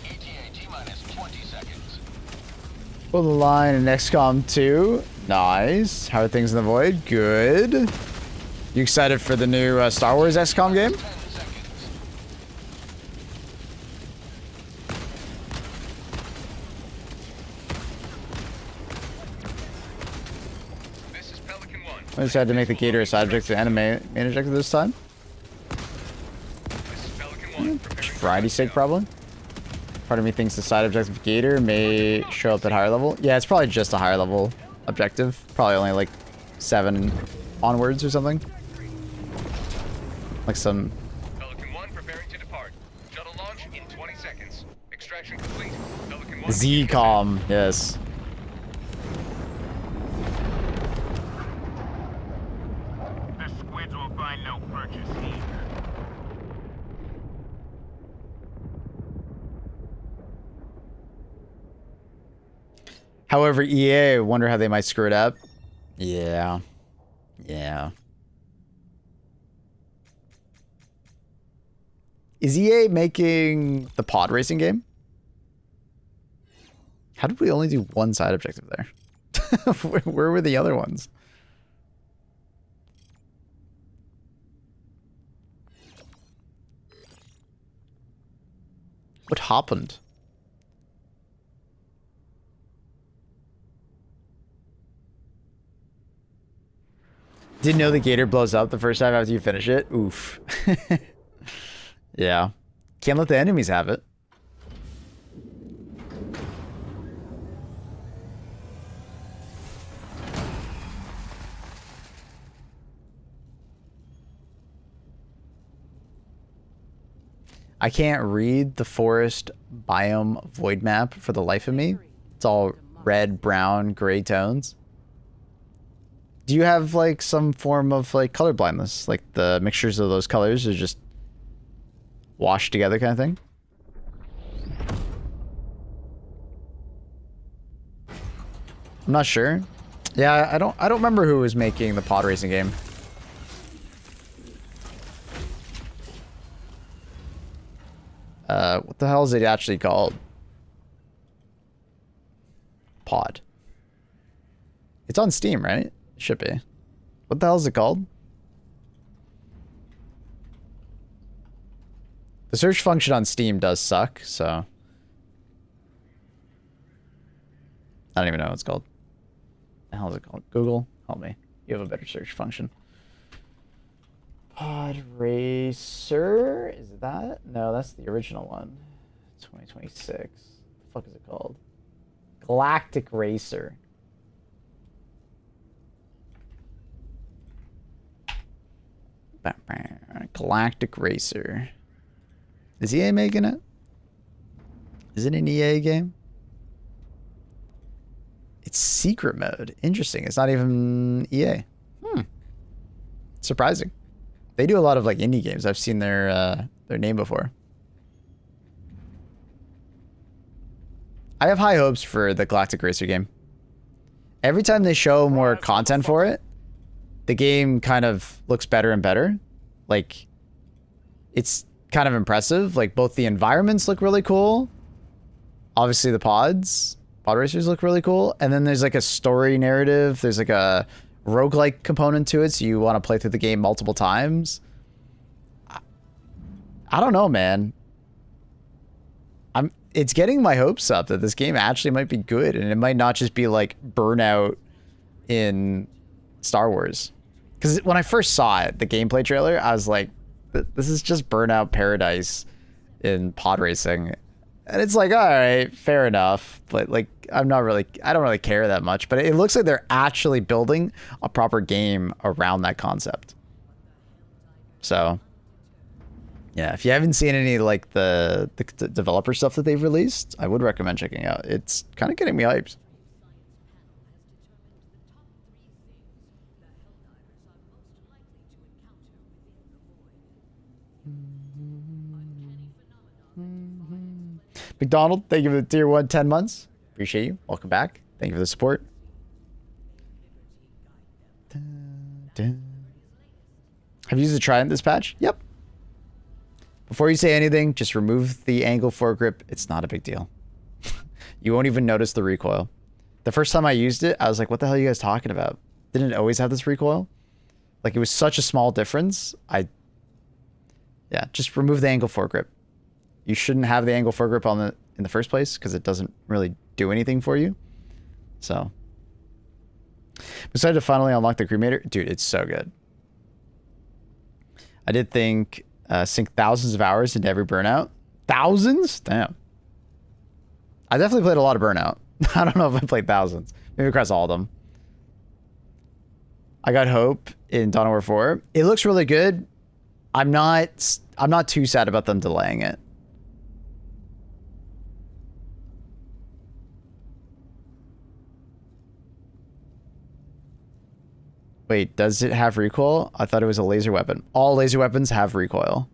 ETA T-minus 20 seconds. Pull the line in XCOM 2. Nice. How are things in the void? Good. You excited for the new Star Wars XCOM game? 10 seconds. This is Pelican 1. I decided to make the gator a side object to anime main objective this time. This is Pelican 1. Preparing for Variety's sake, probably. Part of me thinks the side objective gator may show up at higher level. Yeah, it's probably just a higher level objective. Probably only like 7 onwards or something. Like some... Pelican 1 preparing to depart. Shuttle launch in 20 seconds. Extraction complete. Pelican 1. Z-com, yes. The squids will find no purchase here. However, EA, I wonder how they might screw it up. Yeah. Yeah. Is EA making the pod racing game? How did we only do one side objective there? Where were the other ones? What happened? Didn't know the gator blows up the first time after you finish it. Oof. Yeah. Can't let the enemies have it. I can't read the forest biome void map for the life of me. It's all red, brown, gray tones. Do you have like some form of like color blindness? Like the mixtures of those colors are just washed together kind of thing? I'm not sure. Yeah, I don't remember who was making the pod racing game. What the hell is it actually called? Pod. It's on Steam, right? It should be. What the hell is it called? The search function on Steam does suck, so I don't even know what it's called. What the hell is it called? Google, help me. You have a better search function. Pod Racer? Is it that? No, that's the original one. 2026. What the fuck is it called? Galactic Racer. Galactic Racer. Is EA making it? Is it an EA game? It's secret mode. Interesting. It's not even EA. Surprising. They do a lot of like indie games. I've seen their name before. I have high hopes for the Galactic Racer game. Every time they show more content for it, the game kind of looks better and better. Like, it's kind of impressive. Like, both the environments look really cool. Obviously, the pod racers look really cool. And then there's like a story narrative. There's like a roguelike component to it, so you want to play through the game multiple times. I don't know, man. It's getting my hopes up that this game actually might be good, and it might not just be like Burnout in Star Wars. Because when I first saw it, the gameplay trailer, I was like, this is just Burnout Paradise in pod racing. And it's like, all right, fair enough. But like, I don't really care that much. But it looks like they're actually building a proper game around that concept. So, yeah, if you haven't seen any like the developer stuff that they've released, I would recommend checking out. It's kind of getting me hyped. McDonald, thank you for the tier 1 10 months. Appreciate you. Welcome back. Thank you for the support. Have you used the Trident this patch? Yep. Before you say anything, just remove the angle foregrip. It's not a big deal. You won't even notice the recoil. The first time I used it, I was like, what the hell are you guys talking about? Didn't it always have this recoil? Like, it was such a small difference. Yeah, just remove the angle foregrip. You shouldn't have the angle foregrip on in the first place because it doesn't really do anything for you. So, decided to finally unlock the cremator. Dude, it's so good. I did think sink thousands of hours into every Burnout. Thousands? Damn. I definitely played a lot of Burnout. I don't know if I played thousands. Maybe across all of them. I got hope in Dawn of War 4. It looks really good. I'm not too sad about them delaying it. Wait, does it have recoil? I thought it was a laser weapon. All laser weapons have recoil.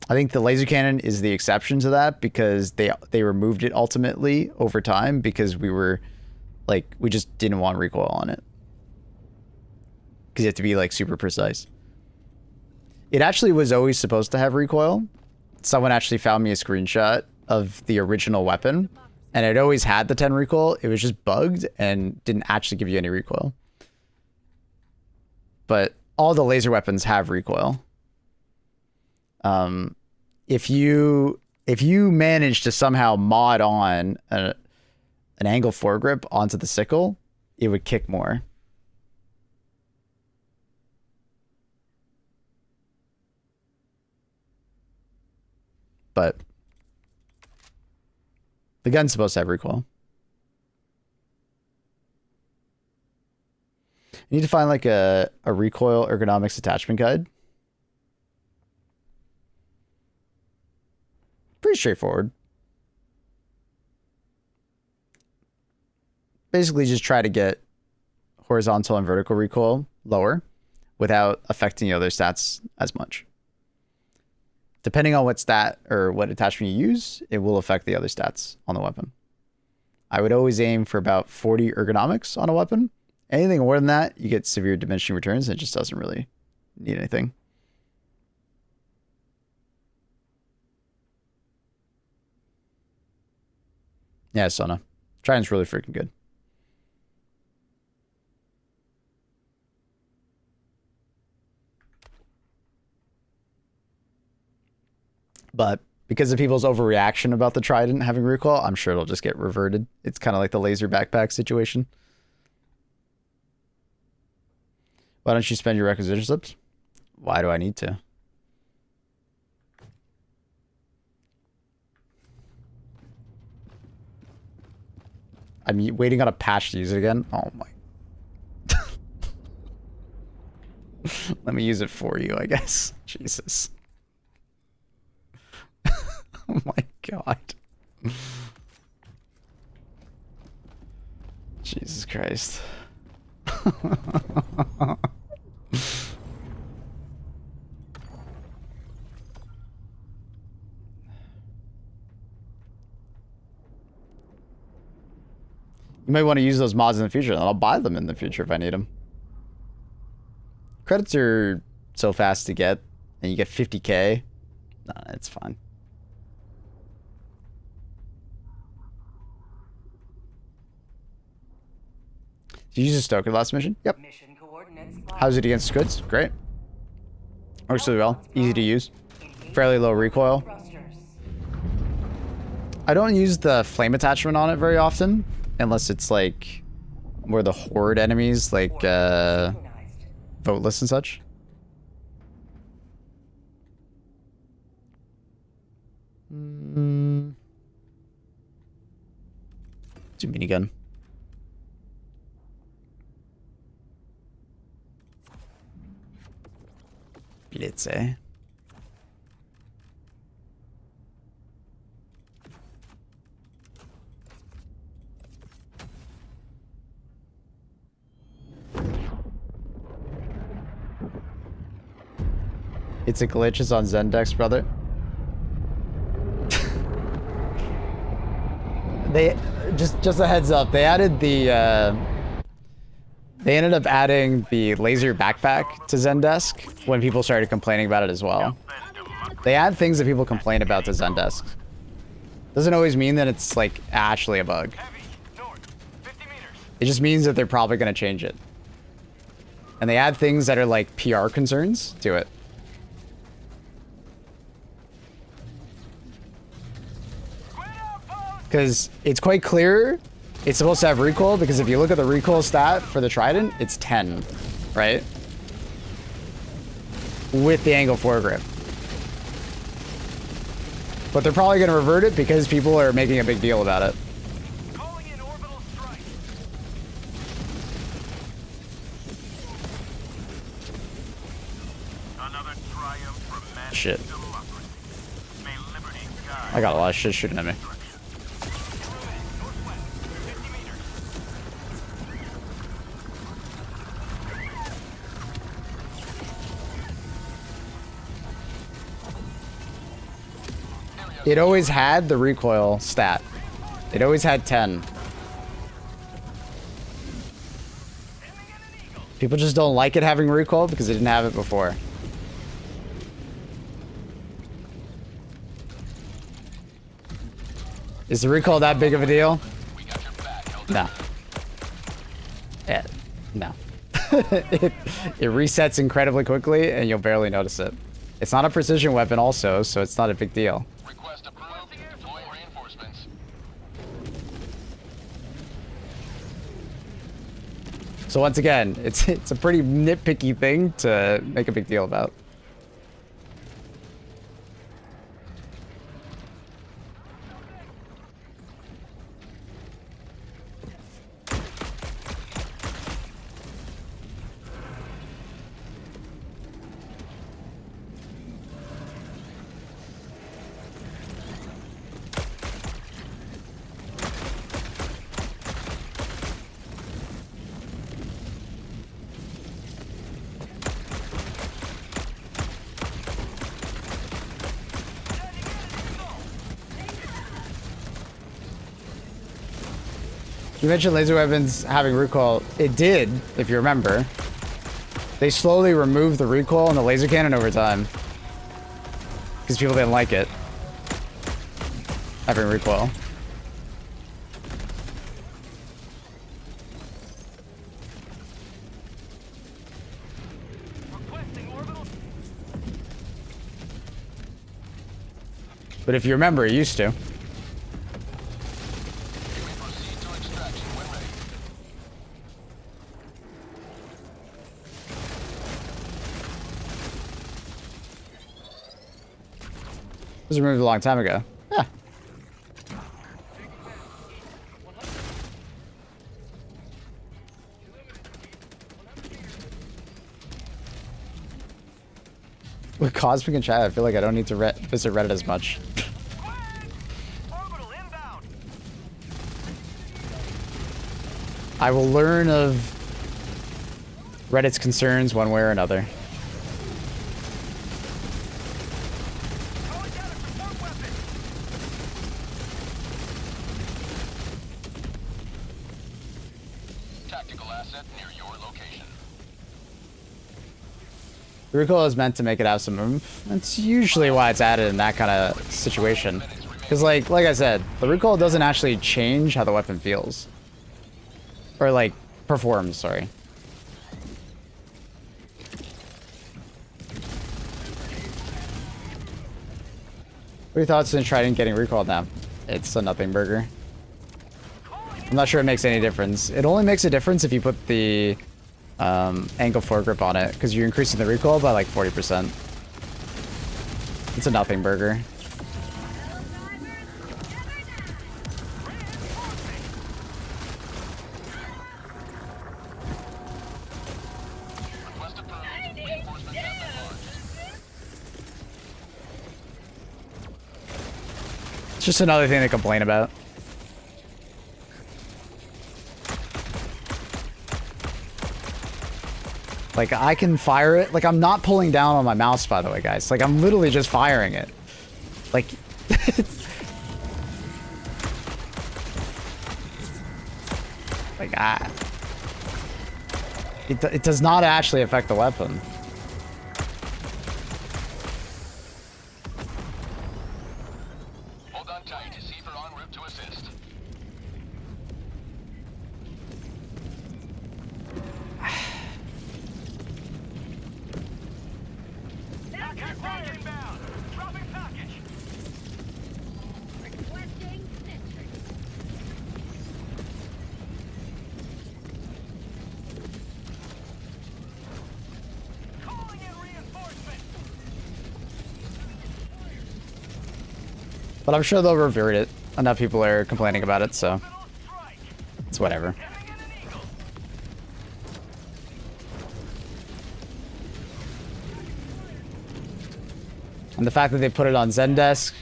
I think the laser cannon is the exception to that because they removed it ultimately over time because we just didn't want recoil on it. Because you have to be like super precise. It actually was always supposed to have recoil. Someone actually found me a screenshot of the original weapon. And it always had the 10 recoil. It was just bugged and didn't actually give you any recoil. But all the laser weapons have recoil. If you manage to somehow mod on an angle foregrip onto the sickle, it would kick more. But the gun's supposed to have recoil. You need to find like a recoil ergonomics attachment guide. Pretty straightforward. Basically just try to get horizontal and vertical recoil lower without affecting the other stats as much. Depending on what stat or what attachment you use, it will affect the other stats on the weapon. I would always aim for about 40 ergonomics on a weapon. Anything more than that, you get severe diminishing returns, and it just doesn't really need anything. Yeah, Sona. Trident's really freaking good. But because of people's overreaction about the Trident having recoil, I'm sure it'll just get reverted. It's kind of like the laser backpack situation. Why don't you spend your requisition slips? Why do I need to? I'm waiting on a patch to use it again. Oh my. Let me use it for you, I guess. Jesus. Oh my god. Jesus Christ. You might want to use those mods in the future, and I'll buy them in the future if I need them. Credits are so fast to get, and you get 50k. Nah, it's fine. Did you use a Stoker last mission? Yep. Mission coordinates. How's it against squids? Great. Works really well. Easy to use. Fairly low recoil. Thrusters. I don't use the flame attachment on it very often, unless it's like more the horde enemies, like Synchronized. voteless and such. Do minigun. Blitz, eh? It's a glitch. It's on Zendex, brother. They just a heads up. They added the they ended up adding the laser backpack to Zendesk when people started complaining about it as well. They add things that people complain about to Zendesk. Doesn't always mean that it's like actually a bug. Heavy, north, 50 meters. It just means that they're probably going to change it. And they add things that are like PR concerns to it. Because it's quite clear it's supposed to have recoil, because if you look at the recoil stat for the Trident, it's 10, right? With the angle foregrip. But they're probably going to revert it because people are making a big deal about it. Calling in orbital strike. Another triumph for man Shit. democracy. May liberty guide. I got a lot of shit shooting at me. Northwest, 50 meters. It always had the recoil stat. It always had 10. People just don't like it having recoil because they didn't have it before. Is the recoil that big of a deal? No. Yeah, no. it resets incredibly quickly and you'll barely notice it. It's not a precision weapon also, so it's not a big deal. Request approved. Deploying reinforcements. So once again, it's a pretty nitpicky thing to make a big deal about. You mentioned laser weapons having recoil. It did, if you remember. They slowly removed the recoil on the laser cannon over time. Because people didn't like it. Having recoil. Requesting orbital. But if you remember, it used to. We proceed to extraction when ready. It was removed a long time ago. Yeah. With Cosmic and chat, I feel like I don't need to visit Reddit as much. Orbital inbound. I will learn of Reddit's concerns one way or another. Calling down a support weapon. Tactical asset near your location. The recoil is meant to make it have some oomph. That's usually why it's added in that kind of situation. Because like I said, the recoil doesn't actually change how the weapon feels. Or like, performs, sorry. What are your thoughts on Trident getting recoiled now? It's a nothing burger. I'm not sure it makes any difference. It only makes a difference if you put the angle foregrip on it, because you're increasing the recoil by like 40%. It's a nothing burger. Request approved. Reinforcements have been launched. It's just another thing to complain about. Like, I can fire it. Like, I'm not pulling down on my mouse, by the way, guys. Like, I'm literally just firing it. Like... like, it does not actually affect the weapon. Hold on tight. Deceiver en route to assist. Attack inbound. Dropping package. Requesting sentry. Calling in reinforcement. But I'm sure they'll revert it. Enough people are complaining about it, so Orbital strike. it's whatever. Heading in an eagle. And the fact that they put it on Zendesk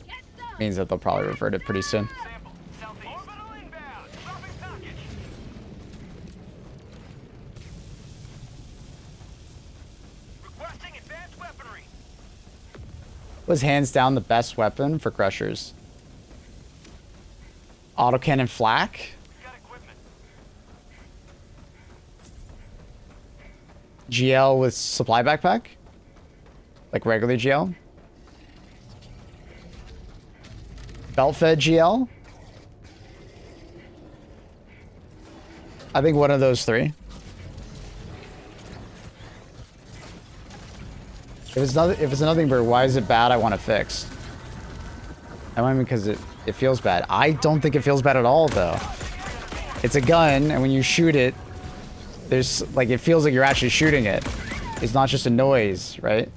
Get some. means that they'll probably revert it pretty soon. Sample. Southeast. Orbital inbound. Dropping package. Requesting advanced weaponry. Was hands down the best weapon for crushers. Autocannon flak, Got equipment. GL with supply backpack, like regular GL, belt fed GL. I think one of those three. If it's nothing but why is it bad, I want to fix. I mean, because it feels bad. I don't think it feels bad at all, though. It's a gun, and when you shoot it, there's, like, it feels like you're actually shooting it. It's not just a noise, right?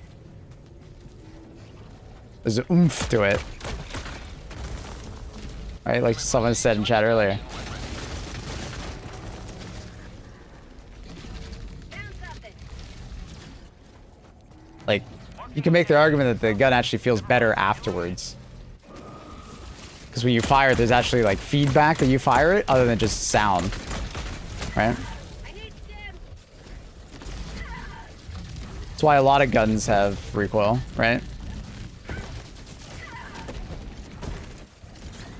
There's an oomph to it. Right, like someone said in chat earlier. Found something. Like, you can make the argument that the gun actually feels better afterwards. Because when you fire it, there's actually, like, feedback that you fire it, other than just sound. Right? I need stim. That's why a lot of guns have recoil, right?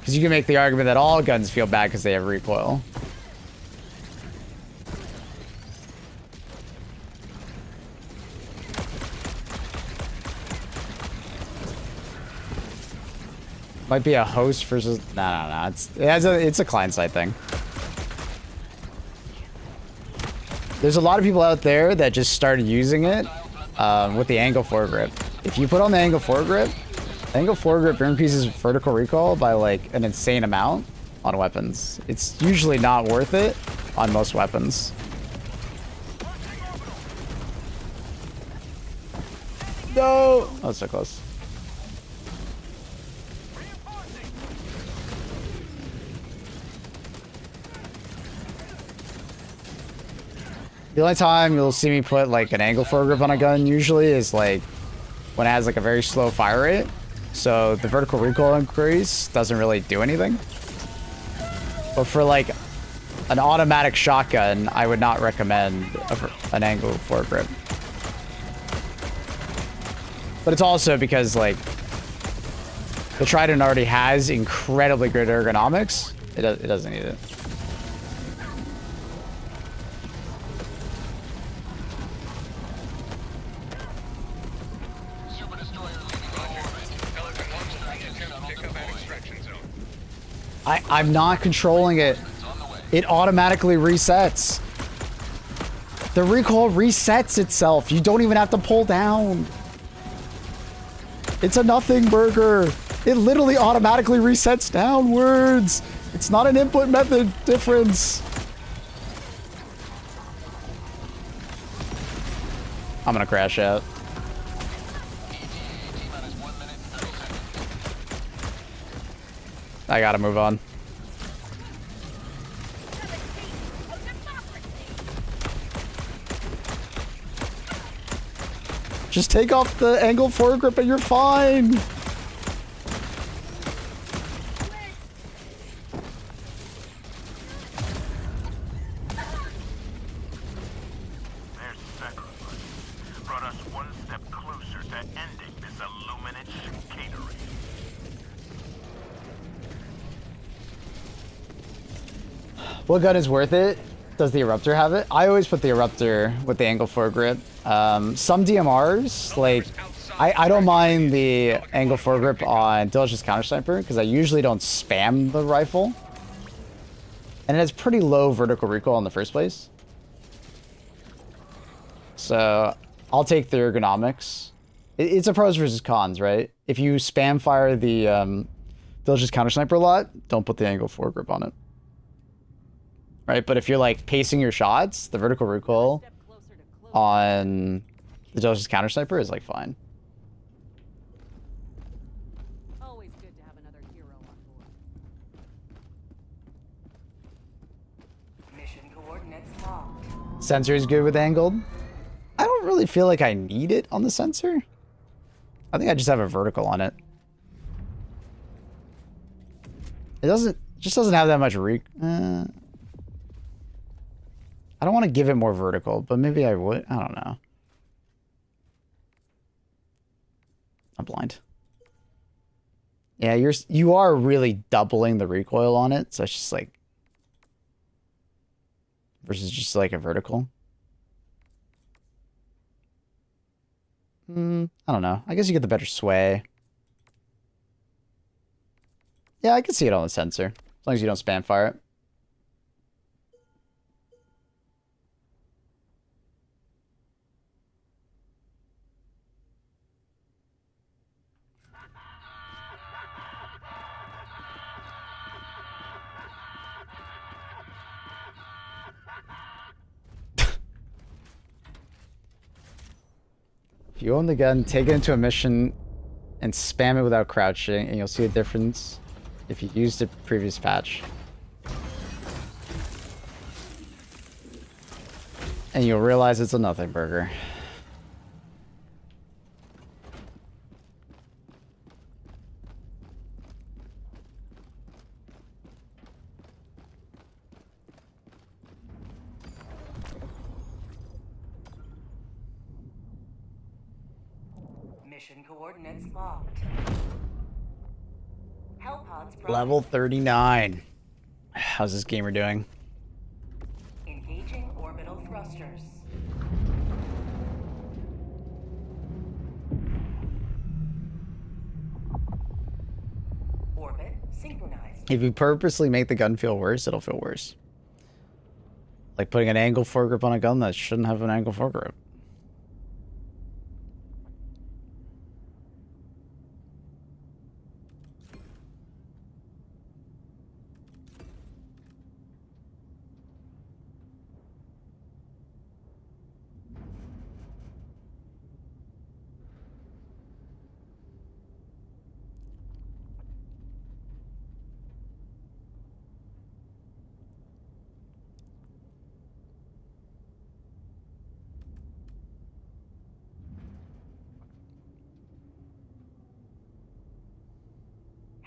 Because you can make the argument that all guns feel bad because they have recoil. Might be a host versus... No. It's a client-side thing. There's a lot of people out there that just started using it with the angle foregrip. If you put on the angle foregrip, angle foregrip increases vertical recoil by like an insane amount on weapons. It's usually not worth it on most weapons. No! Oh, so close. The only time you'll see me put like an angle foregrip on a gun usually is like when it has like a very slow fire rate. So the vertical recoil increase doesn't really do anything. But for like an automatic shotgun, I would not recommend an angle foregrip. But it's also because like the Trident already has incredibly good ergonomics. It doesn't need it. I'm not controlling it. It automatically resets. The recoil resets itself. You don't even have to pull down. It's a nothing burger. It literally automatically resets downwards. It's not an input method difference. I'm gonna crash out. I gotta move on. Just take off the angle foregrip and you're fine. Their sacrifice brought us one step closer to ending this illuminate chicanery. What gun is worth it? Does the Eruptor have it? I always put the Eruptor with the angle foregrip. Some DMRs, like, I don't mind the angle foregrip on Diligent's Counter Sniper because I usually don't spam the rifle. And it has pretty low vertical recoil in the first place. So I'll take the ergonomics. It's a pros versus cons, right? If you spam fire the Diligent's Counter Sniper a lot, don't put the angle foregrip on it. Right, but if you're like pacing your shots, the vertical recoil on the Diligent's Counter Sniper is like fine. Always good to have another hero on board. Mission coordinates locked. Sensor is good with angled. I don't really feel like I need it on the sensor. I think I just have a vertical on it. It just doesn't have that much I don't want to give it more vertical, but maybe I would. I don't know. I'm blind. Yeah, you are really doubling the recoil on it, so it's just like versus just like a vertical. I don't know. I guess you get the better sway. Yeah, I can see it on the sensor as long as you don't spam fire it. If you own the gun, take it into a mission and spam it without crouching, and you'll see a difference if you used the previous patch. And you'll realize it's a nothing burger. Mission coordinates locked. Hellpods Level 39. How's this gamer doing? engaging orbital thrusters. Orbit synchronized. If you purposely make the gun feel worse, it'll feel worse. Like putting an angle foregrip on a gun that shouldn't have an angle foregrip.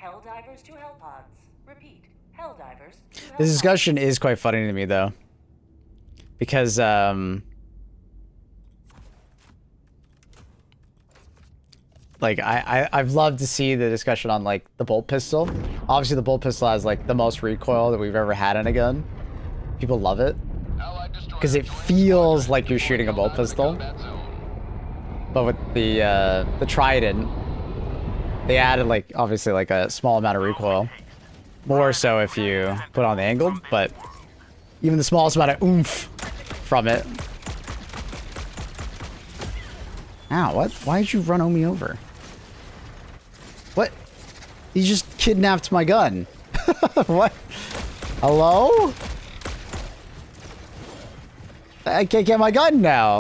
Helldivers to Hellpods. Repeat. Helldivers to Hellpods. This discussion is quite funny to me, though. Because, like, I've loved to see the discussion on, like, the bolt pistol. Obviously, the bolt pistol has, like, the most recoil that we've ever had in a gun. People love it. Because it feels like you're shooting a bolt pistol. But with the Trident, they added, like, obviously, like, a small amount of recoil. More so if you put on the angle, but even the smallest amount of oomph from it. Ow, what? Why did you run me over? What? You just kidnapped my gun. What? Hello? I can't get my gun now.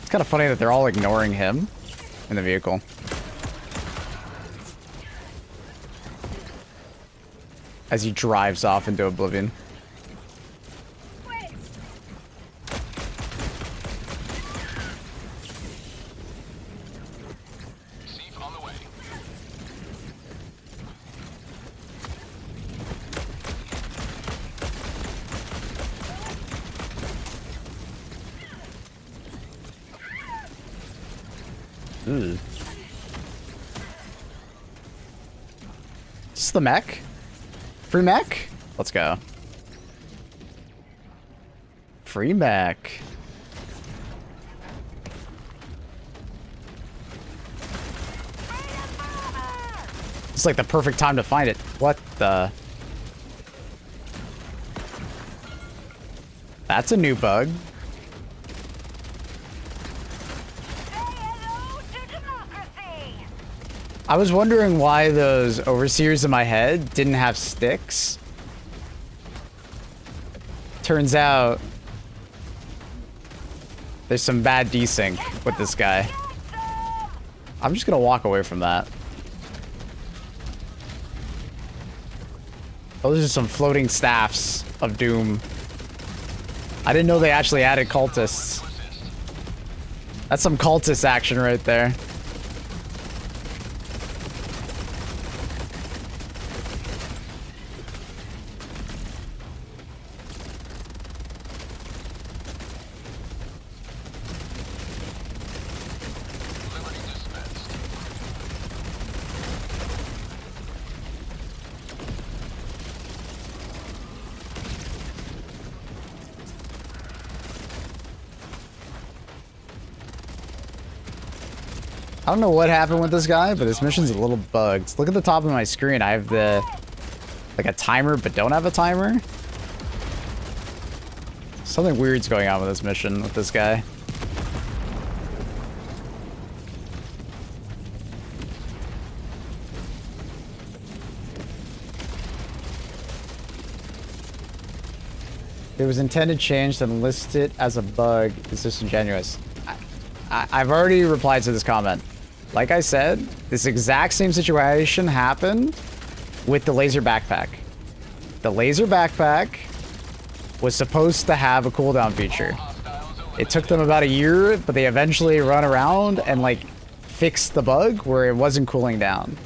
It's kind of funny that they're all ignoring him in the vehicle. As he drives off into oblivion. Seif on the way. Ooh. Is this the mech? Free mech? Let's go. Free mech. It's like the perfect time to find it. What the? That's a new bug. I was wondering why those overseers in my head didn't have sticks. Turns out there's some bad desync with this guy. I'm just gonna walk away from that. Those are some floating staffs of doom. I didn't know they actually added cultists. That's some cultist action right there. I don't know what happened with this guy, but this mission's a little bugged. Look at the top of my screen. I have the, like, a timer, but don't have a timer. Something weird's going on with this mission with this guy. It was intended change, then list it as a bug. It's disingenuous. I've already replied to this comment. Like I said, this exact same situation happened with the laser backpack. The laser backpack was supposed to have a cooldown feature. It took them about a year, but they eventually run around and, like, fixed the bug where it wasn't cooling down.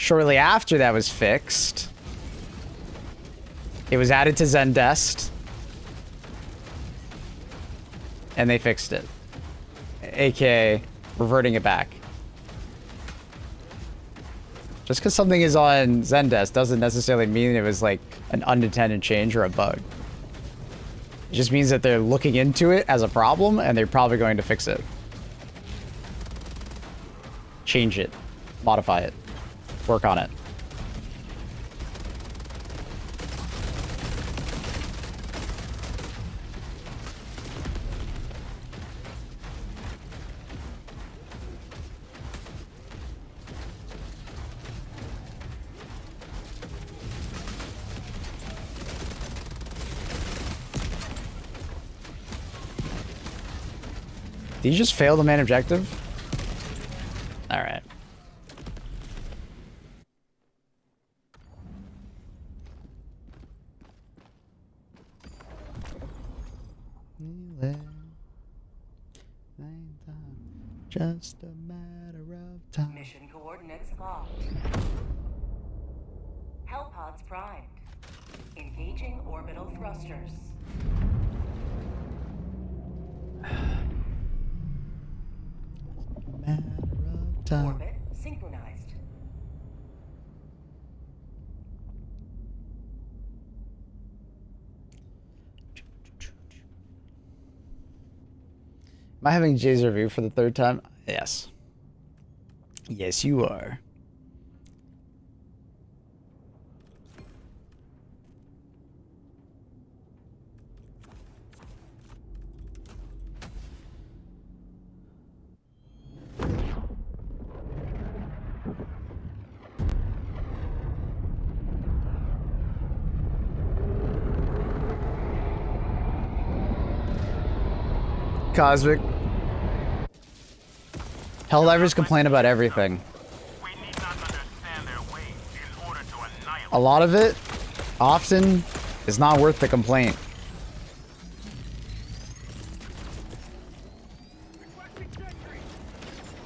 Shortly after that was fixed, it was added to Zendest, and they fixed it, aka reverting it back. Just because something is on Zendesk doesn't necessarily mean it was like an unintended change or a bug. It just means that they're looking into it as a problem and they're probably going to fix it. Change it. Modify it. Work on it. Did you just fail the main objective? Alright. Just a matter of time. Mission coordinates locked. Hell pods primed. Engaging orbital thrusters. Matter of time. Orbit synchronized. Am I having Jay's review for the third time? Yes. Yes, you are. Cosmic. Helldivers complain about everything. We need not understand their ways in order to annihilate. A lot of it, often, is not worth the complaint.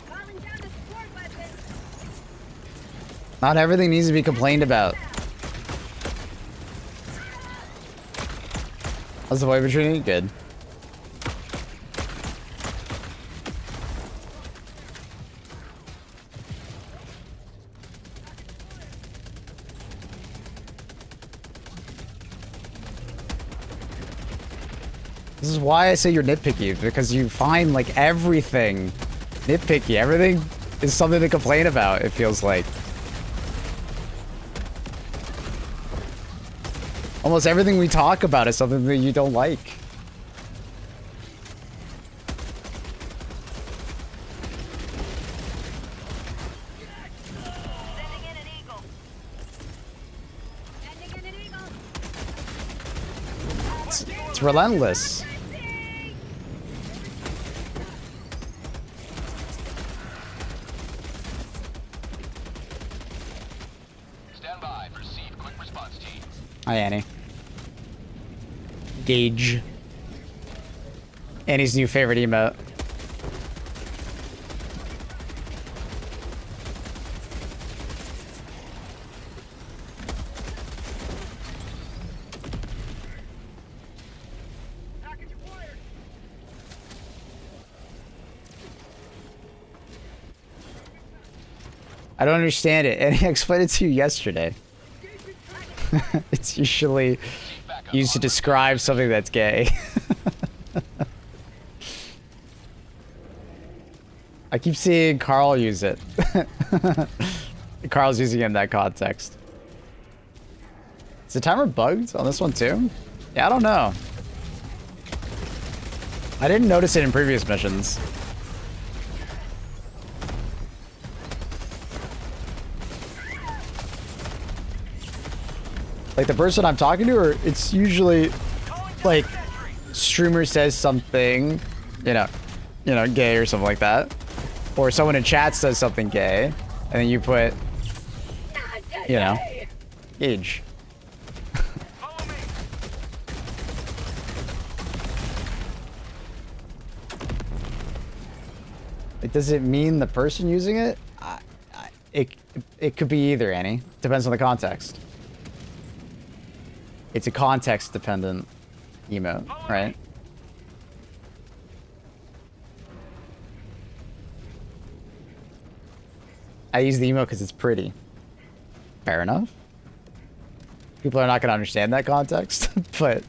Calling down the support weapon. Not everything needs to be complained about. How's the void treating? Good. This is why I say you're nitpicky, because you find like everything nitpicky. Everything is something to complain about, it feels like. Almost everything we talk about is something that you don't like. Sending in an eagle. Sending in an eagle. It's relentless. Stand by for Seed Quick Response Team. Hi, Annie. Gauge. Annie's new favorite emote. Package acquired. I don't understand it. Annie, I explained it to you yesterday. It's usually used to describe something that's gay. I keep seeing Carl use it. Carl's using it in that context. Is the timer bugged on this one too? Yeah, I don't know. I didn't notice it in previous missions. Like the person I'm talking to, or it's usually like streamer says something, you know, gay or something like that, or someone in chat says something gay, and then you put, you know, age. Follow me. Like, does it mean the person using it? It could be either, Annie. Depends on the context. It's a context-dependent emote, right? I use the emote because it's pretty. Fair enough. People are not going to understand that context, but...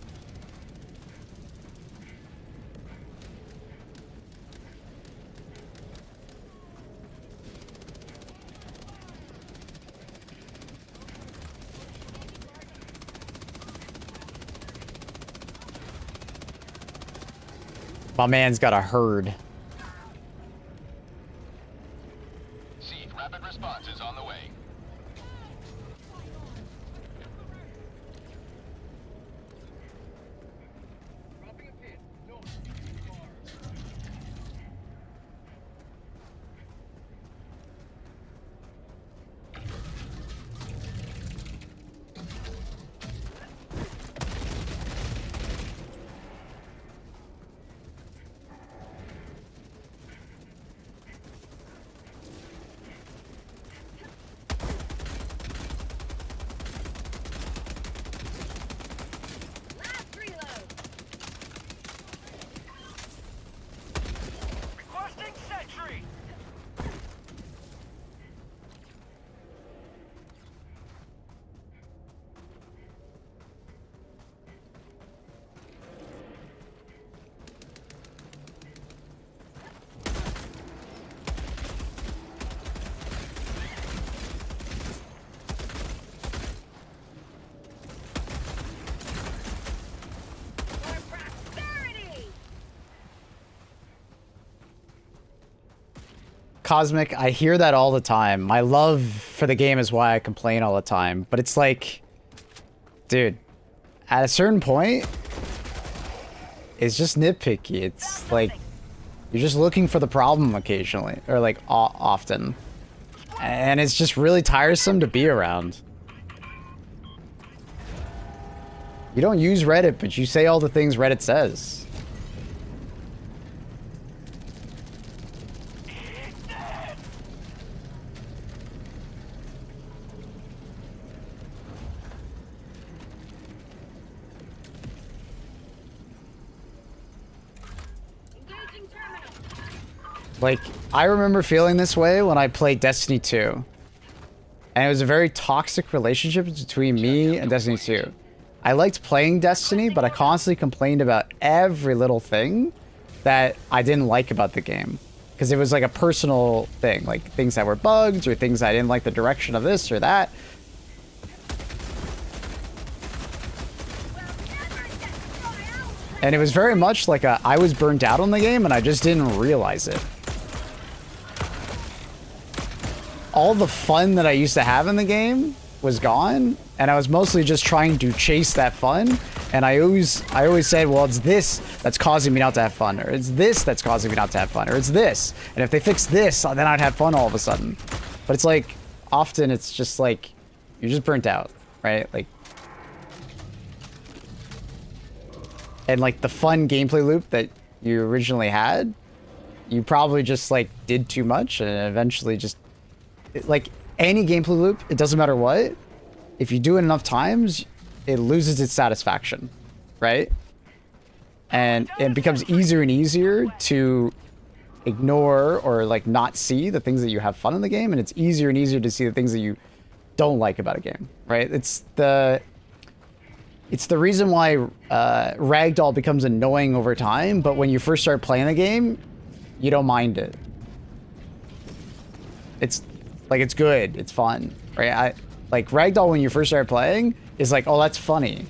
My man's got a herd. Seed rapid response is on the way. Last reload. Requesting sentry. For prosperity. Cosmic, I hear that all the time. My love for the game is why I complain all the time. But it's like, dude, at a certain point, it's just nitpicky. It's like, you're just looking for the problem occasionally, or like often. And it's just really tiresome to be around. You don't use Reddit, but you say all the things Reddit says. Engaging terminal. Like, I remember feeling this way when I played Destiny 2. And it was a very toxic relationship between me and Destiny 2. I liked playing Destiny, but I constantly complained about every little thing that I didn't like about the game. Because it was like a personal thing, like things that were bugs or things I didn't like the direction of this or that. And it was very much like I was burned out on the game and I just didn't realize it. All the fun that I used to have in the game was gone, and I was mostly just trying to chase that fun. And I always said, well, it's this that's causing me not to have fun, or it's this that's causing me not to have fun, or it's this. And if they fix this, then I'd have fun all of a sudden. But it's like, often it's just like, you're just burnt out, right? Like, and like the fun gameplay loop that you originally had, you probably just like did too much and eventually just, like any gameplay loop, it doesn't matter what, if you do it enough times, it loses its satisfaction, right? And it becomes easier and easier to ignore or like not see the things that you have fun in the game, and it's easier and easier to see the things that you don't like about a game, right? It's the reason why Ragdoll becomes annoying over time, but when you first start playing the game, you don't mind it. It's like, it's good, it's fun, right? Like Ragdoll when you first start playing is like, oh, that's funny.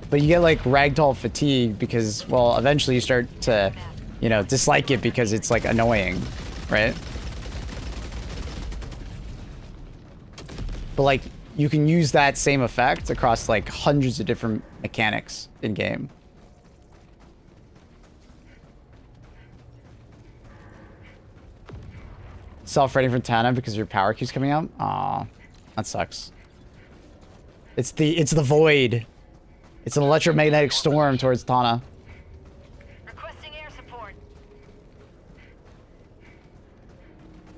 But you get like Ragdoll fatigue because, well, eventually you start to, you know, dislike it because it's like annoying, right? But like, you can use that same effect across like hundreds of different mechanics in game. Self-rating for Tana because your power keeps coming out? Aw, that sucks. It's the void. It's an electromagnetic storm towards Tana. Requesting air support.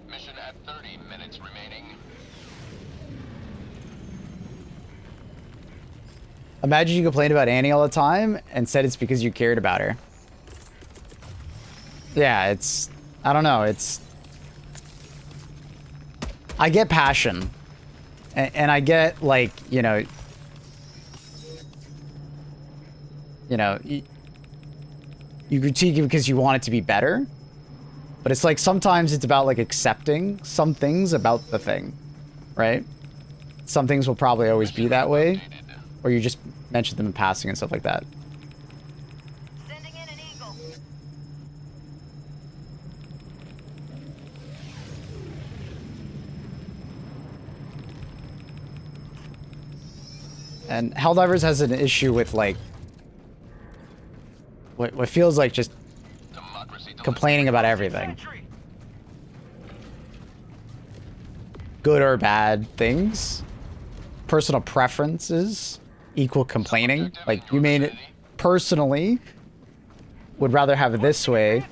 Mission at 30 minutes remaining. Imagine you complained about Annie all the time and said it's because you cared about her. Yeah, it's... I don't know, it's... I get passion. And I get, like, you know... You critique it because you want it to be better. But it's like, sometimes it's about, like, accepting some things about the thing. Right? Some things will probably always be that way. Or you just mention them in passing and stuff like that. Sending in an eagle. And Helldivers has an issue with, like, what feels like just complaining about everything. Sentry. Good or bad things. Personal preferences equal complaining. Like, you may personally would rather have it this way,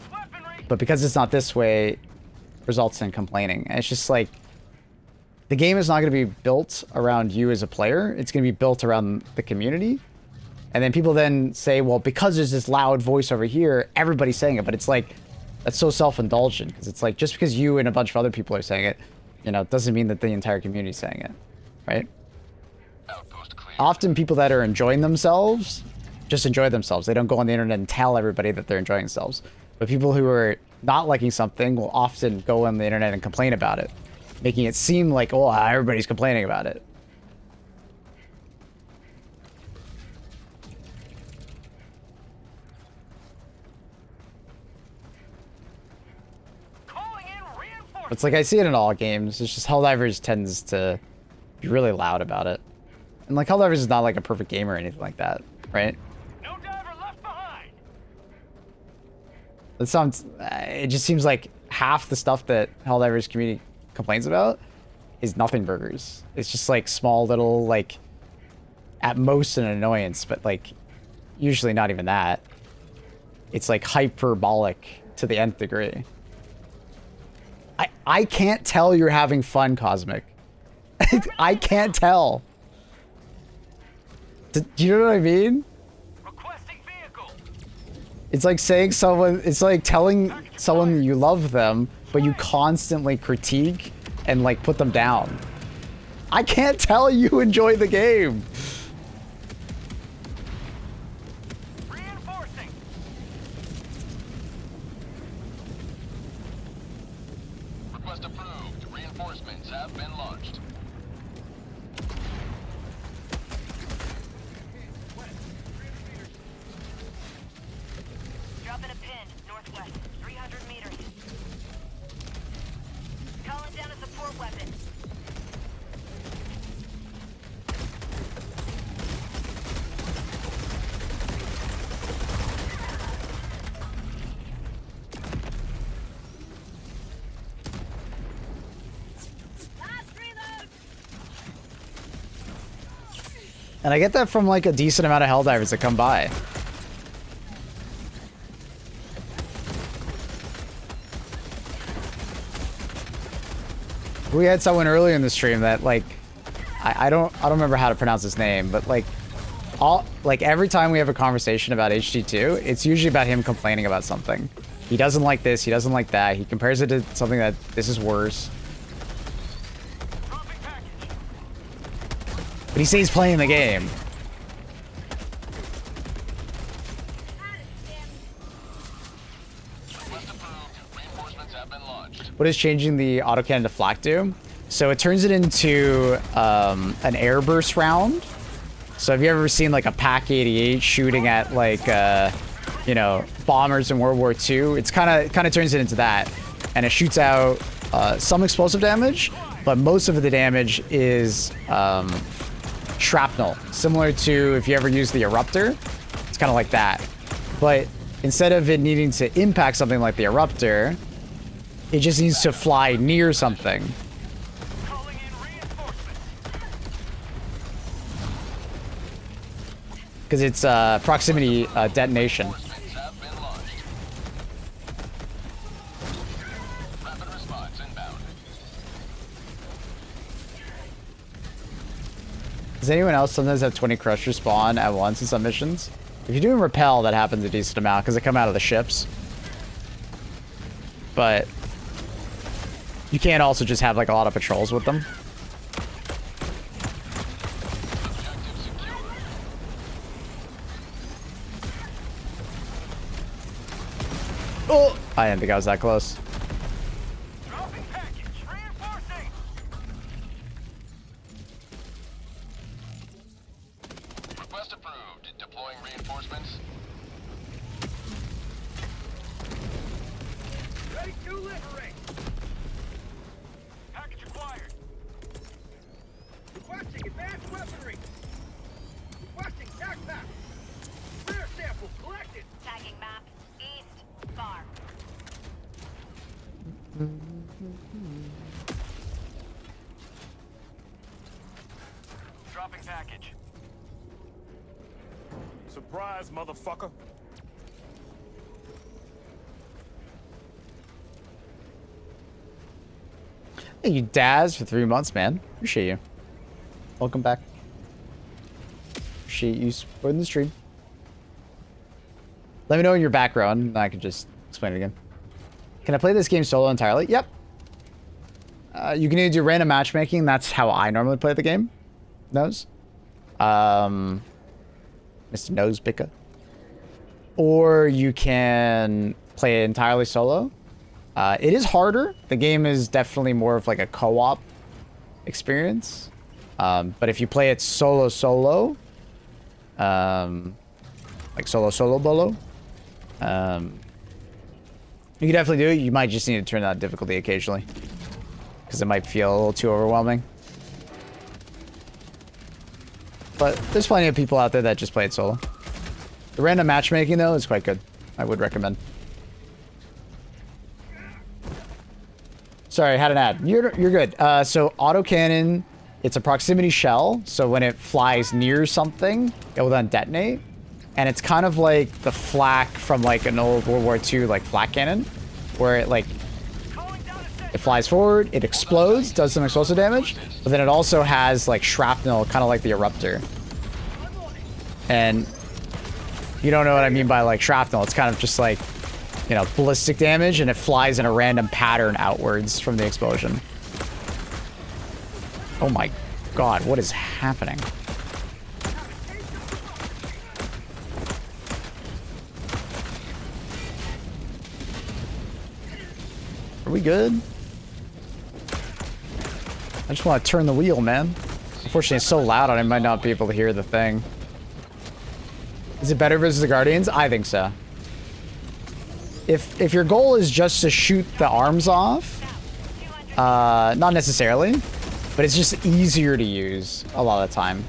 but because it's not this way, results in complaining. And it's just like, the game is not going to be built around you as a player. It's going to be built around the community. And then people then say, well, because there's this loud voice over here, everybody's saying it. But it's like, that's so self-indulgent. Because it's like, just because you and a bunch of other people are saying it, you know, doesn't mean that the entire community is saying it. Right? Often people that are enjoying themselves just enjoy themselves. They don't go on the internet and tell everybody that they're enjoying themselves. But people who are not liking something will often go on the internet and complain about it, making it seem like, oh, everybody's complaining about it. Calling in reinforcements. It's like, I see it in all games. It's just Helldivers tends to be really loud about it. And like, Helldivers is not like a perfect game or anything like that, right? No diver left behind. It sounds, it just seems like half the stuff that Helldivers community complains about is nothing burgers. It's just like small little, like, at most an annoyance, but like usually not even that. It's like hyperbolic to the nth degree. I can't tell you're having fun, Cosmic. I can't tell. Do you know what I mean? Requesting vehicle. It's like saying someone, it's like telling someone you love them, but you constantly critique and like put them down. I can't tell you enjoy the game. Reinforcing. Request approved. Reinforcements have been launched. Dropping a pin, northwest, 300 meters. Calling down a support weapon. Last reload! And I get that from like a decent amount of Helldivers that come by. We had someone earlier in the stream that like, I don't remember how to pronounce his name, but like every time we have a conversation about HD2, it's usually about him complaining about something. He doesn't like this, he doesn't like that. He compares it to something that this is worse. Dropping package. But he says he's playing the game. Request approved. Reinforcements have been launched. What is changing the autocannon to flak do? So it turns it into an air burst round. So have you ever seen like a Pak-88 shooting at like you know, bombers in World War II? It's kind of turns it into that, and it shoots out some explosive damage, but most of the damage is shrapnel, similar to if you ever use the Eruptor. It's kind of like that, but instead of it needing to impact something like the Eruptor, it just needs to fly near something. Calling in reinforcements. Because it's proximity detonation. Reinforcements have been launched. Rapid response inbound. Because anyone else sometimes have 20 crushers spawn at once in some missions? If you're doing repel, that happens a decent amount because they come out of the ships. But you can't also just have like a lot of patrols with them. Oh, I didn't think I was that close. Dropping package. Reinforcing. Request approved. Deploying reinforcements. Ready to liberate. Package acquired. Requesting advanced weaponry. Requesting backpack. Rare sample collected. Tagging map. East. Far. Dropping package. Surprise, motherfucker. Thank you, Daz, for 3 months, man. Appreciate you. Welcome back. Appreciate you supporting the stream. Let me know in your background, and I can just explain it again. Can I play this game solo entirely? Yep. You can either do random matchmaking. That's how I normally play the game. Nose. Mr. Nosepicker. Or you can play it entirely solo. It is harder. The game is definitely more of like a co-op experience. But if you play it solo, like solo bolo, you can definitely do it. You might just need to turn that difficulty occasionally, because it might feel a little too overwhelming. But there's plenty of people out there that just play it solo. The random matchmaking, though, is quite good. I would recommend. Sorry, I had an ad. You're good. So autocannon, it's a proximity shell. So when it flies near something, it will then detonate. And it's kind of like the flak from like an old World War II like flak cannon, where it like it flies forward, it explodes, does some explosive damage, but then it also has like shrapnel, kind of like the eruptor. And you don't know what I mean by like shrapnel. It's kind of just like, you know, ballistic damage, and it flies in a random pattern outwards from the explosion. Oh my god, what is happening? Are we good? I just want to turn the wheel, man. Unfortunately, it's so loud I might not be able to hear the thing. Is it better versus the Guardians? I think so. If your goal is just to shoot the arms off, not necessarily, but it's just easier to use a lot of the time.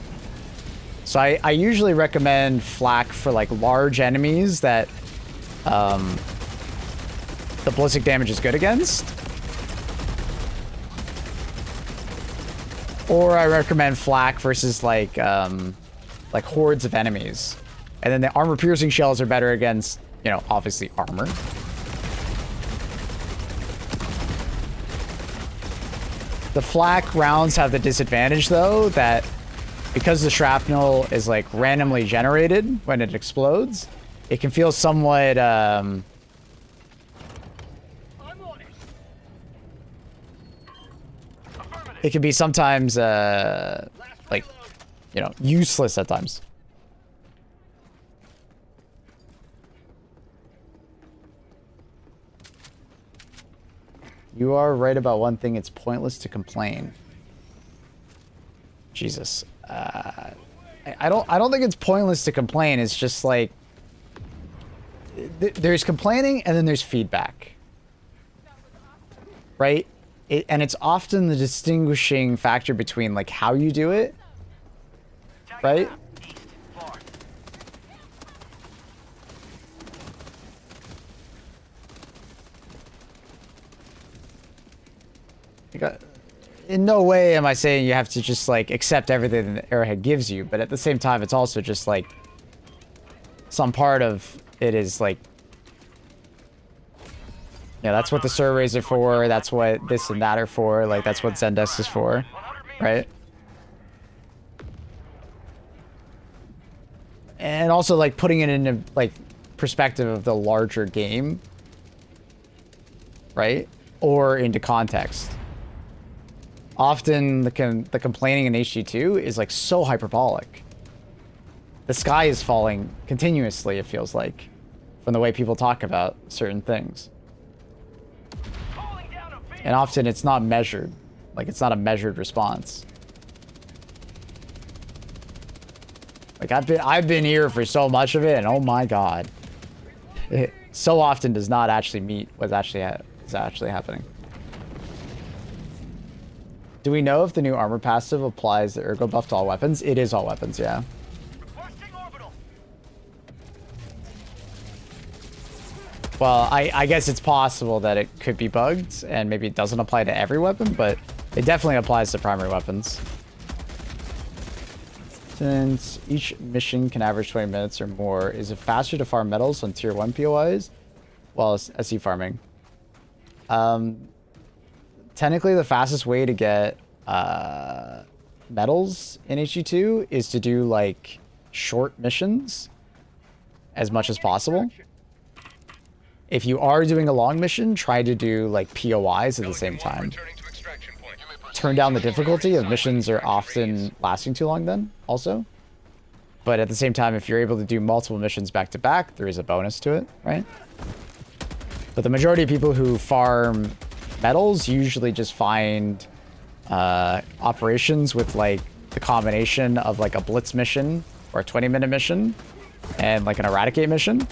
So I usually recommend flak for like large enemies that the ballistic damage is good against. Or I recommend flak versus like hordes of enemies. And then the armor piercing shells are better against, you know, obviously armor. The flak rounds have the disadvantage though that because the shrapnel is like randomly generated when it explodes, it can feel somewhat it can be sometimes like, you know, useless at times. You are right about one thing. It's pointless to complain. Jesus. I don't think it's pointless to complain. It's just like there's complaining and then there's feedback. Right? And it's often the distinguishing factor between like how you do it. Right? In no way am I saying you have to just like accept everything that Arrowhead gives you, but at the same time, it's also just like some part of it is like, yeah, that's what the surveys are for. That's what this and that are for. Like that's what Zendesk is for, right? and also like putting it into like perspective of the larger game, right? Or into context. Often the complaining in HG2 is like so hyperbolic. The sky is falling continuously, it feels like, from the way people talk about certain things. Calling down a vehicle. And often it's not measured. Like, it's not a measured response. Like, I've been here for so much of it, and oh my god. It so often does not actually meet what's actually is actually happening. Do we know if the new armor passive applies the ergo buff to all weapons? It is all weapons, yeah. Requesting orbital. Well, I guess it's possible that it could be bugged, and maybe it doesn't apply to every weapon, but it definitely applies to primary weapons. Since each mission can average 20 minutes or more, is it faster to farm metals on tier 1 POIs while SE farming? Technically, the fastest way to get metals in HG2 is to do like short missions as much as possible. If you are doing a long mission, try to do like POIs at the same time. Returning to extraction point. Turn down the difficulty if missions are often lasting too long then, also. But at the same time, if you're able to do multiple missions back to back, there is a bonus to it, right? But the majority of people who farm metals usually just find operations with like the combination of like a blitz mission or a 20-minute mission and like an eradicate mission.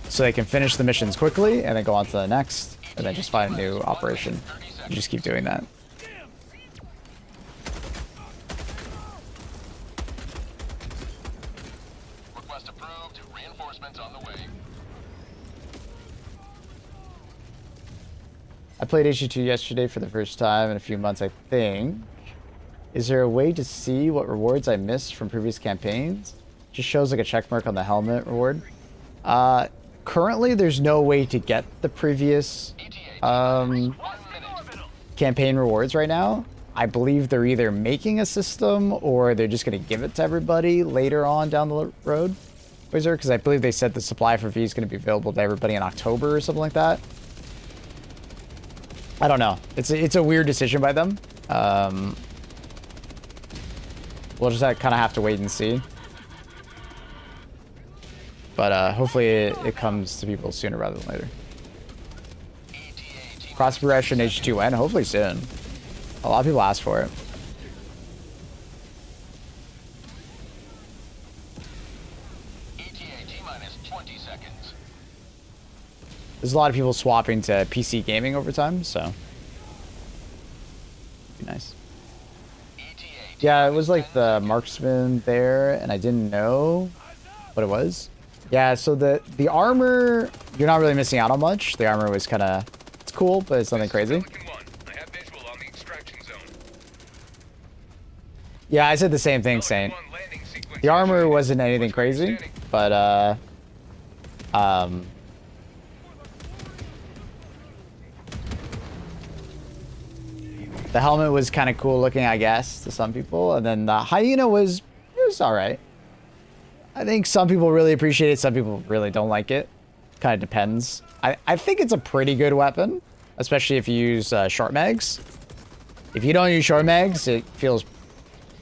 So they can finish the missions quickly and then go on to the next and then just find a new operation. You just keep doing that. Request approved. Reinforcements on the way. I played HG2 yesterday for the first time in a few months, I think. Is there a way to see what rewards I missed from previous campaigns? Just shows like a check mark on the helmet reward. Currently, there's no way to get the previous campaign rewards right now. I believe they're either making a system or they're just going to give it to everybody later on down the road. Wizard, because I believe they said the supply for V is going to be available to everybody in October or something like that. I don't know. It's a weird decision by them. We'll just kind of have to wait and see. But hopefully it comes to people sooner rather than later. Cross progression H2N, hopefully soon. A lot of people ask for it. ETA T-minus 20 seconds. There's a lot of people swapping to PC gaming over time, so be nice. Yeah, it was like the marksman there, and I didn't know what it was. Yeah, so the armor, you're not really missing out on much. The armor was kind of, it's cool, but it's nothing crazy. I have visual on the extraction zone. Yeah, I said the same thing, Saint. The armor wasn't anything crazy, but the helmet was kind of cool looking, I guess, to some people, and then the hyena was all right. I think some people really appreciate it, some people really don't like it. Kind of depends. I think it's a pretty good weapon, especially if you use short mags. If you don't use short mags, it feels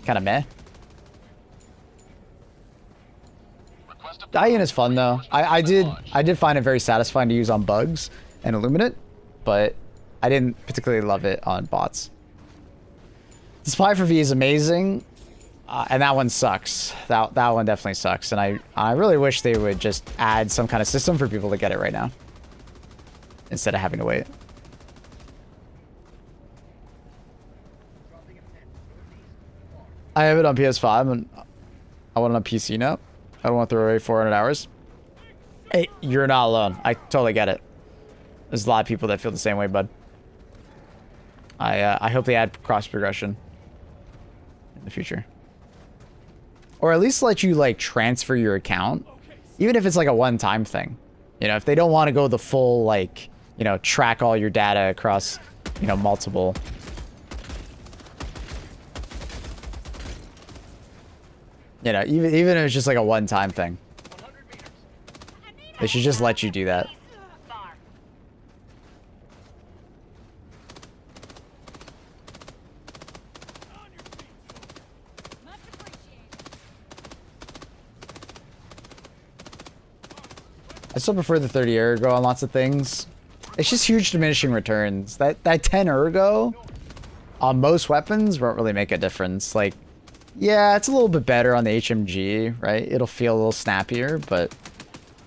kind of meh. The hyena is fun though. I did find it very satisfying to use on bugs and illuminate, but I didn't particularly love it on bots. The supply for V is amazing. And that one sucks. That one definitely sucks. And I really wish they would just add some kind of system for people to get it right now, instead of having to wait. I have it on PS5 and I want it on PC now. I don't want to throw away 400 hours. Hey, you're not alone. I totally get it. There's a lot of people that feel the same way, bud. I hope they add cross progression in the future. Or at least let you like transfer your account, even if it's like a one-time thing. You know, if they don't want to go the full like, you know, track all your data across, you know, multiple. You know, even if it's just like a one-time thing. They should just let you do that. Far. I still prefer the 30 ergo on lots of things. It's just huge diminishing returns. That 10 ergo on most weapons won't really make a difference. Like, yeah, it's a little bit better on the HMG, right? It'll feel a little snappier, but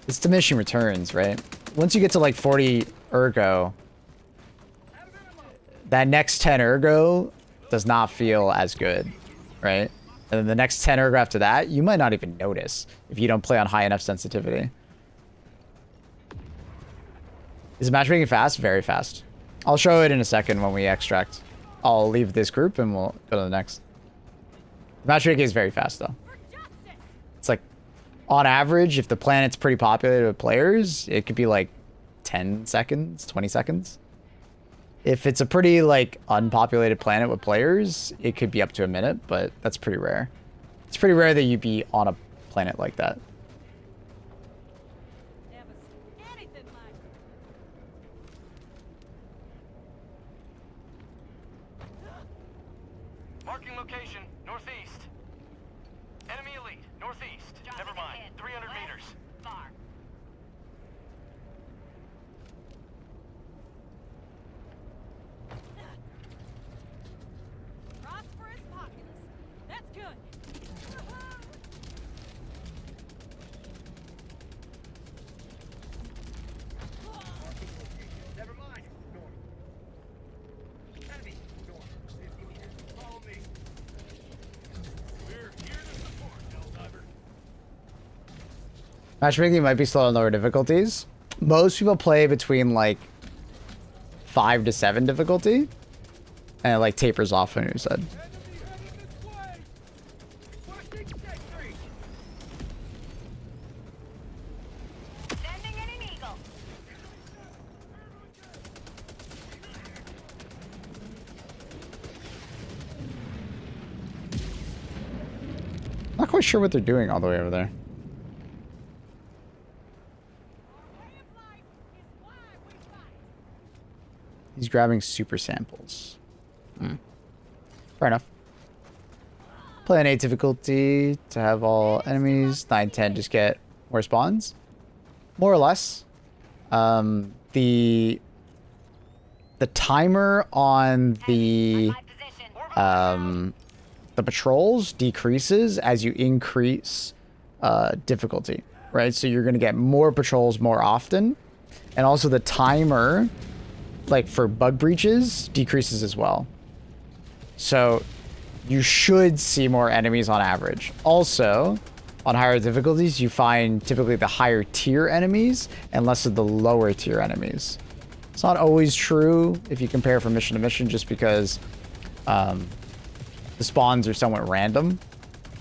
it's diminishing returns, right? Once you get to like 40 ergo, that next 10 ergo does not feel as good, right? And then the next 10 ergo after that, you might not even notice if you don't play on high enough sensitivity. Is matchmaking fast? Very fast. I'll show it in a second when we extract. I'll leave this group and we'll go to the next. Matchmaking is very fast though. It's like, on average, if the planet's pretty populated with players, it could be like 10 seconds, 20 seconds. If it's a pretty like unpopulated planet with players, it could be up to a minute, but that's pretty rare. It's pretty rare that you'd be on a planet like that. Marking location, northeast. Enemy elite, northeast. Dropping Never mind, a hit. 300 West, meters. Far. Prosperous populace. That's good. Never mind, north. Enemy, north. 50 meters. Follow me. We're here to support, Helldiver. Matchmaking might be slow on lower difficulties. Most people play between like 5 to 7 difficulty. And it like tapers off on your side. Enemy headed this way! Pushing sentry! Sending in an eagle. Not quite sure what they're doing all the way over there. He's grabbing super samples. Fair enough. Play on 8 difficulty to have all enemies. 9, 10 just get more spawns. More or less. The timer on the My position. the patrols decreases as you increase difficulty, right? So you're going to get more patrols more often. And also the timer, like for bug breaches, decreases as well. So you should see more enemies on average. Also, on higher difficulties, you find typically the higher tier enemies and less of the lower tier enemies. It's not always true if you compare from mission to mission, just because the spawns are somewhat random.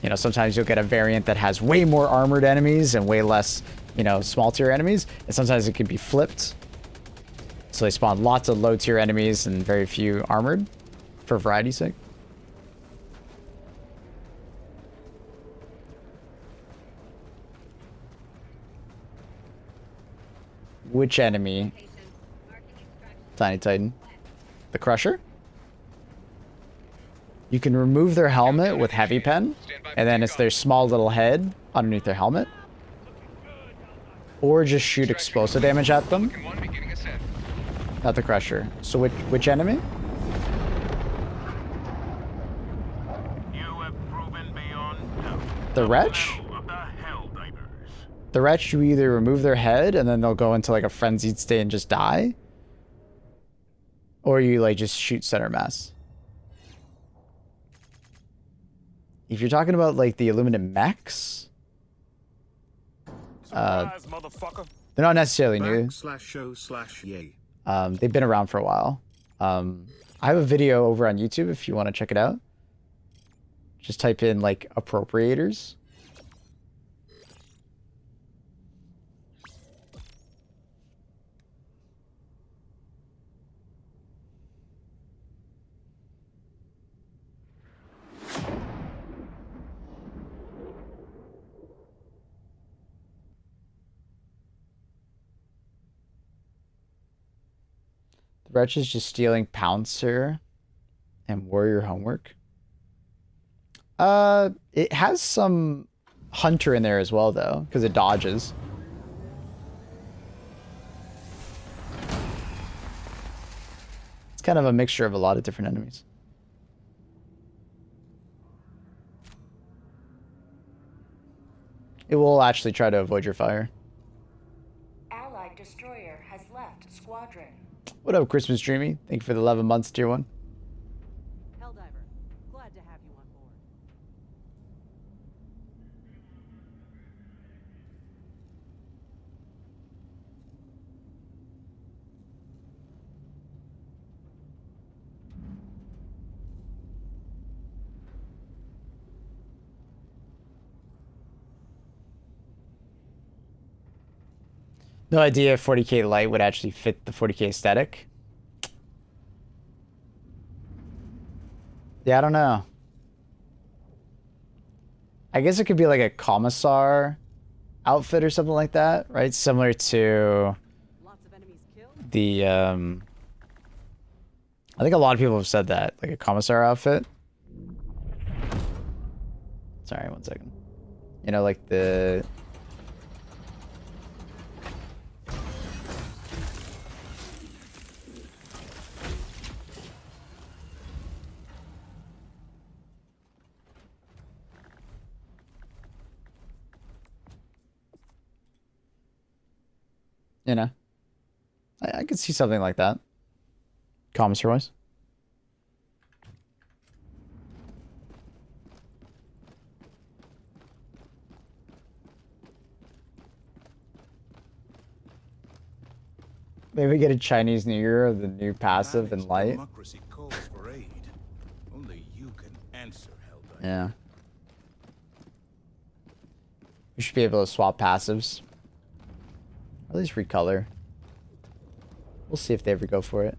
You know, sometimes you'll get a variant that has way more armored enemies and way less, you know, small tier enemies. And sometimes it can be flipped. So they spawn lots of low tier enemies and very few armored for variety's sake. Which enemy? Tiny Titan. The Crusher? You can remove their helmet with Heavy Pen, and then it's their small little head underneath their helmet. Or just shoot explosive damage at them. Not the Crusher. So which enemy? You have proven beyond doubt The Wretch? mettle of the Helldivers. The Wretch, you either remove their head and then they'll go into like a frenzied state and just die. Or you like just shoot center mass. If you're talking about like the Illuminate mechs, Surprise, motherfucker. they're not necessarily new. /show/yay. They've been around for a while. I have a video over on YouTube if you want to check it out. Just type in like appropriators. The Wretch is just stealing Pouncer and Warrior homework. It has some Hunter in there as well, though, because it dodges. It's kind of a mixture of a lot of different enemies. It will actually try to avoid your fire. Allied destroyer has left squadron. What up, Christmas Dreamy? Thank you for the 11 months, tier 1. Helldiver, glad to have you on board. No idea if 40k light would actually fit the 40k aesthetic. Yeah, I don't know. I guess it could be like a commissar outfit or something like that, right? Similar to Lots of enemies killed. the I think a lot of people have said that, like a commissar outfit. Sorry, one second. You know, like the you know, I could see something like that. Commissar wise. Maybe get a Chinese New Year of the new passive and light. Democracy calls for aid. Only you can answer, Helldiver. Yeah. We should be able to swap passives. Or at least recolor. We'll see if they ever go for it.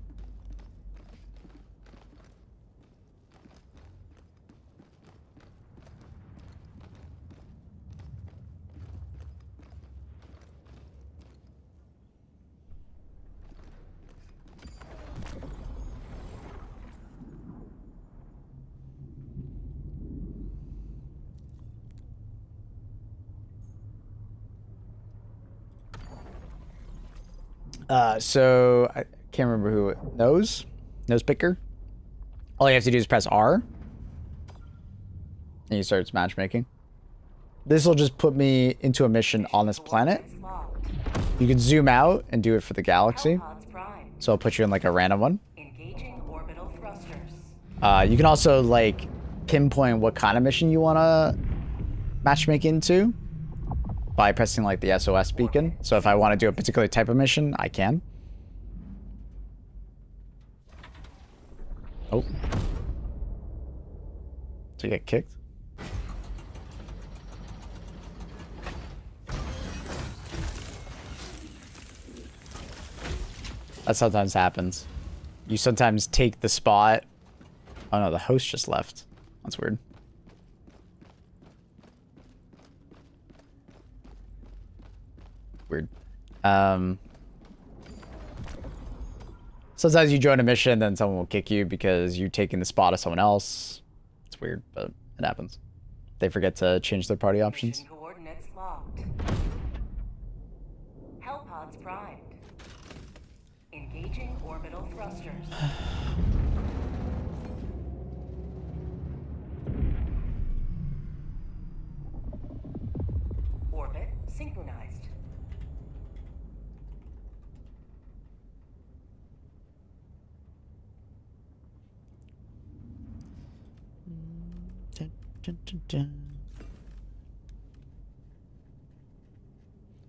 So I can't remember who it nose picker. All you have to do is press R, and you start matchmaking. This will just put me into a mission on this planet. Coordinates locked. You can zoom out and do it for the galaxy, Hellpods primed. so I'll put you in like a random one. Engaging orbital thrusters. You can also like pinpoint what kind of mission you want to matchmake into by pressing like the SOS beacon. So if I want to do a particular type of mission, I can. Oh. So you get kicked? That sometimes happens. You sometimes take the spot. Oh no, the host just left. That's weird. Weird. Sometimes you join a mission, then someone will kick you because you're taking the spot of someone else. It's weird, but it happens. They forget to change their party options. Mission coordinates locked. Hellpods primed. Engaging orbital thrusters. Orbit synchronized.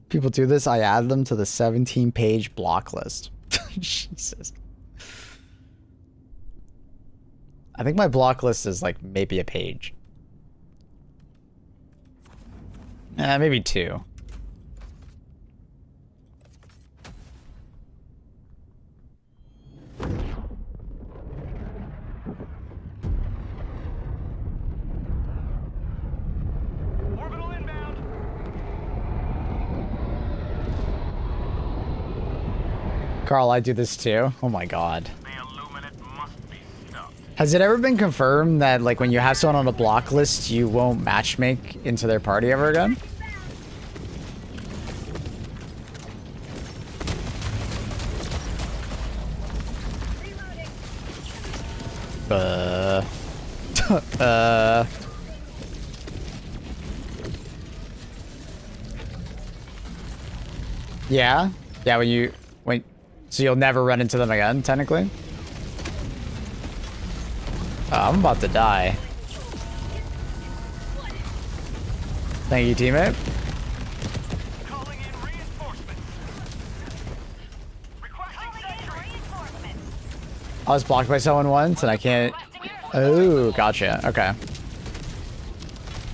People do this, I add them to the 17-page block list. Jesus. I think my block list is like maybe a page. Maybe 2. Orbital inbound. Carl, I do this too. Oh my god. The Illuminate must be stopped. Has it ever been confirmed that, like, when you have someone on a block list, you won't matchmake into their party ever again? Yeah? Yeah, so you'll never run into them again, technically? Oh, I'm about to die. Thank you, teammate. Calling in reinforcements. Requesting sentry. I was blocked by someone once and I can't... Oh, gotcha. Okay.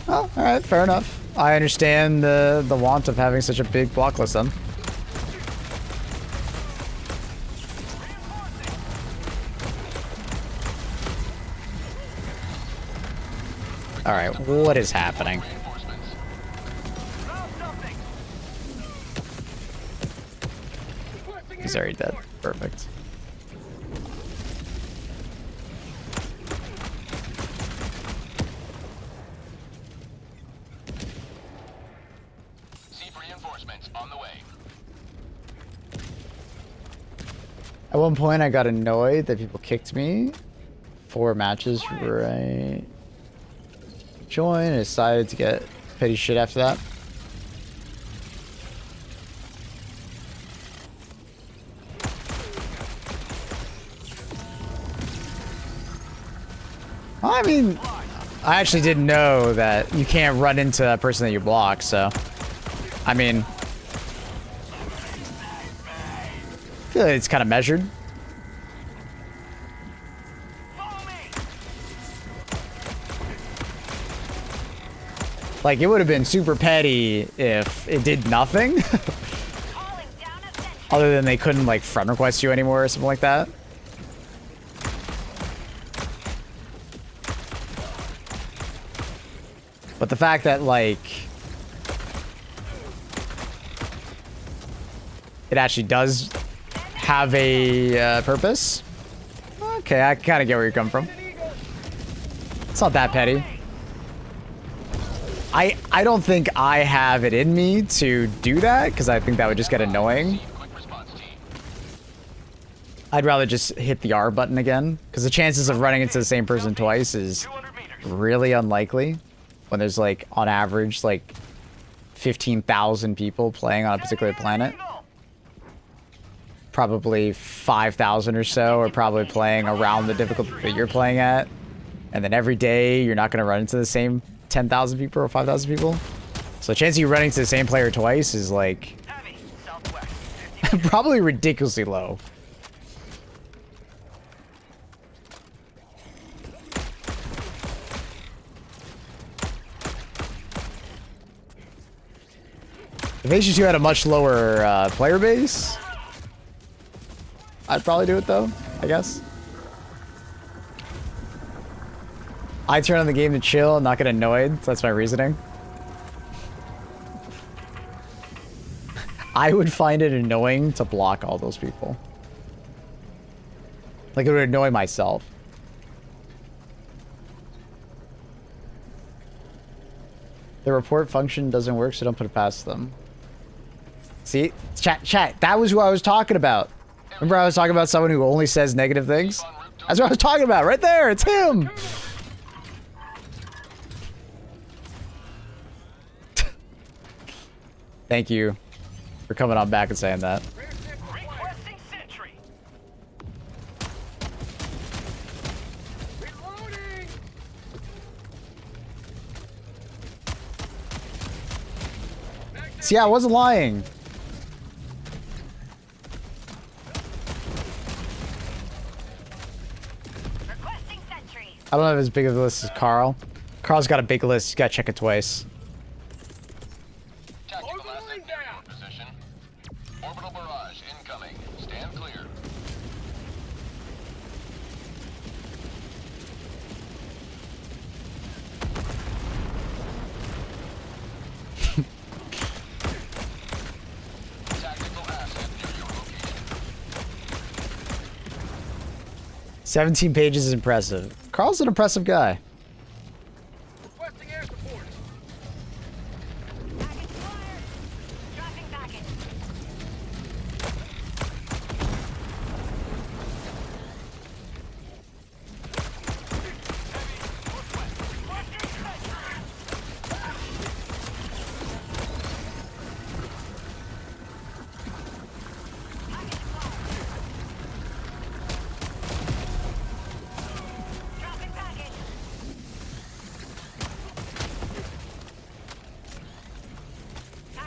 Oh, alright, fair enough. I understand the want of having such a big block list then. Alright, what is happening? He's already dead. Perfect. Reinforcements on the way. At one point, I got annoyed that people kicked me 4 matches right. Join and decided to get petty shit after that. I mean, I actually didn't know that you can't run into a person that you block, so I mean, I feel like it's kind of measured. Like, it would have been super petty if it did nothing. Other than they couldn't, like, friend request you anymore or something like that. But the fact that, like, it actually does have a purpose. Okay, I kind of get where you're coming from. It's not that petty. I don't think I have it in me to do that, because I think that would just get annoying. I'd rather just hit the R button again, because the chances of running into the same person twice is really unlikely. When there's, like, on average, like, 15,000 people playing on a particular planet. Probably 5,000 or so are probably playing around the difficulty that you're playing at. And then every day, you're not going to run into the same 10,000 people or 5,000 people. So the chance of you running into the same player twice is, like, probably ridiculously low. If HG2 had a much lower player base, I'd probably do it though, I guess. I turn on the game to chill, not get annoyed, so that's my reasoning. I would find it annoying to block all those people. Like, it would annoy myself. The report function doesn't work, so don't put it past them. See? Chat, that was who I was talking about. Remember I was talking about someone who only says negative things? That's what I was talking about, right there, it's him! Thank you for coming on back and saying that. Requesting sentry. Reloading. See, I wasn't lying. Requesting sentry. I don't have as big of a list as Carl. Carl's got a big list, you gotta check it twice. Tactical asset near your position. Orbital barrage incoming. Stand clear. Tactical asset near your location. 17 pages is impressive. Carl's an impressive guy. Requesting air support. Package acquired. Dropping package. Dropping package. Package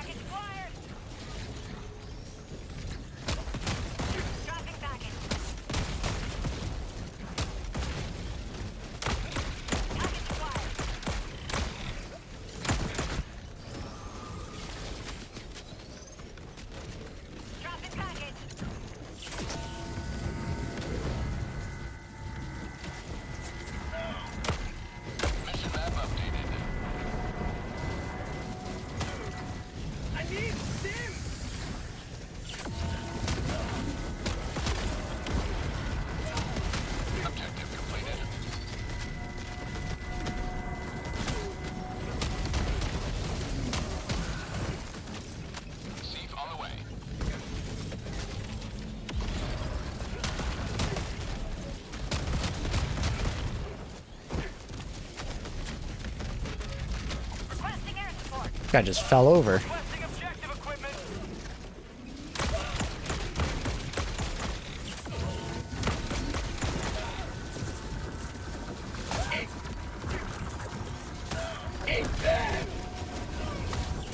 acquired. Dropping package. Package acquired. Dropping package. Mission map updated. I need stim. Objective completed. Seif on the way. Requesting air support. Guy just fell over. Requesting objective equipment.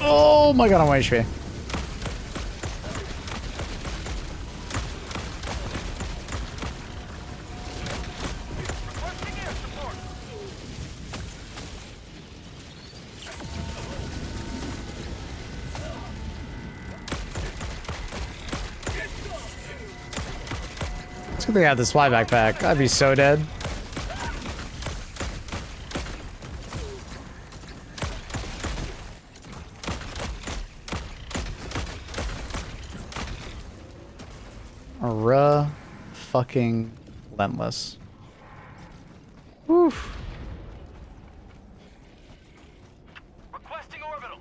Oh my god, I'm on HP. Requesting air support. It's good they have this fly backpack. I'd be so dead. Fucking relentless. Oof. Requesting orbital.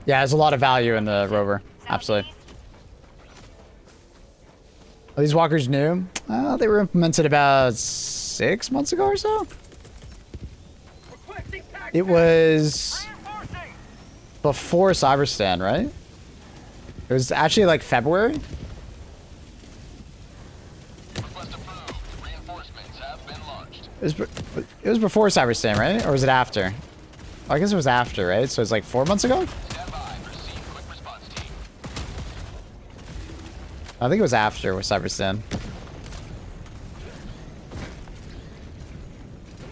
Yeah, there's a lot of value in the rover. Absolutely. Are these walkers new? They were implemented about 6 months ago or so. Requesting pack. It was Reinforcing. before Cyberstan, right? It was actually like February. Request approved. Reinforcements have been launched. It was before Cyberstan, right? Or was it after? Oh, I guess it was after, right? So it's like 4 months ago? Stand by for Seif quick response team. I think it was after with Cyberstan.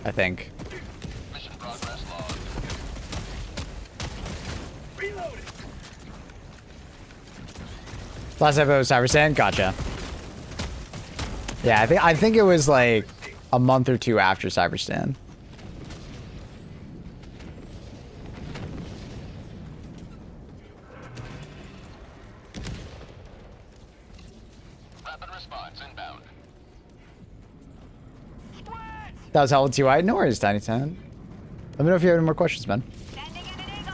I think. Mission progress log. Reloading. Last episode was Cyberstan? Gotcha. Yeah, I think it was like a month or two after Cyberstan. Rapid response inbound. That was held to I. No worries, Tiny Ten. Let me know if you have any more questions, man. Sending in an eagle.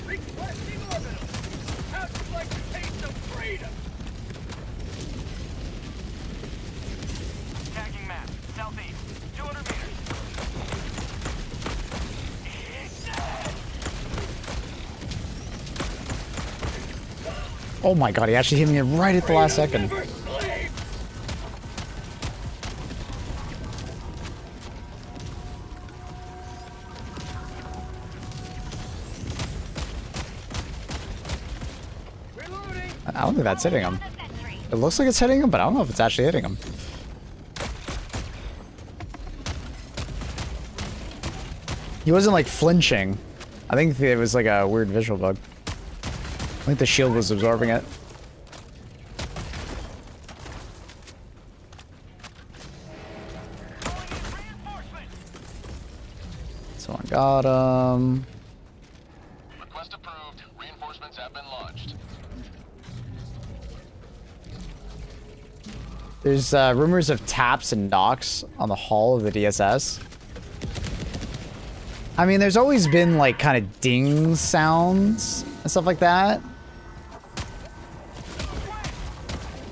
Requesting orbital. How'd you like to taste of freedom? Tagging map. Southeast. 200 meters. Oh my god, he actually hit me right at the last second. Never sleep. Reloading. I don't think that's hitting him. The sentry. It looks like it's hitting him, but I don't know if it's actually hitting him. He wasn't like flinching. I think it was like a weird visual bug. I think the shield was absorbing it. Calling in reinforcement. Someone got him. Request approved. There's rumors of taps and knocks on the hull of the DSS. I mean, there's always been like kind of ding sounds and stuff like that.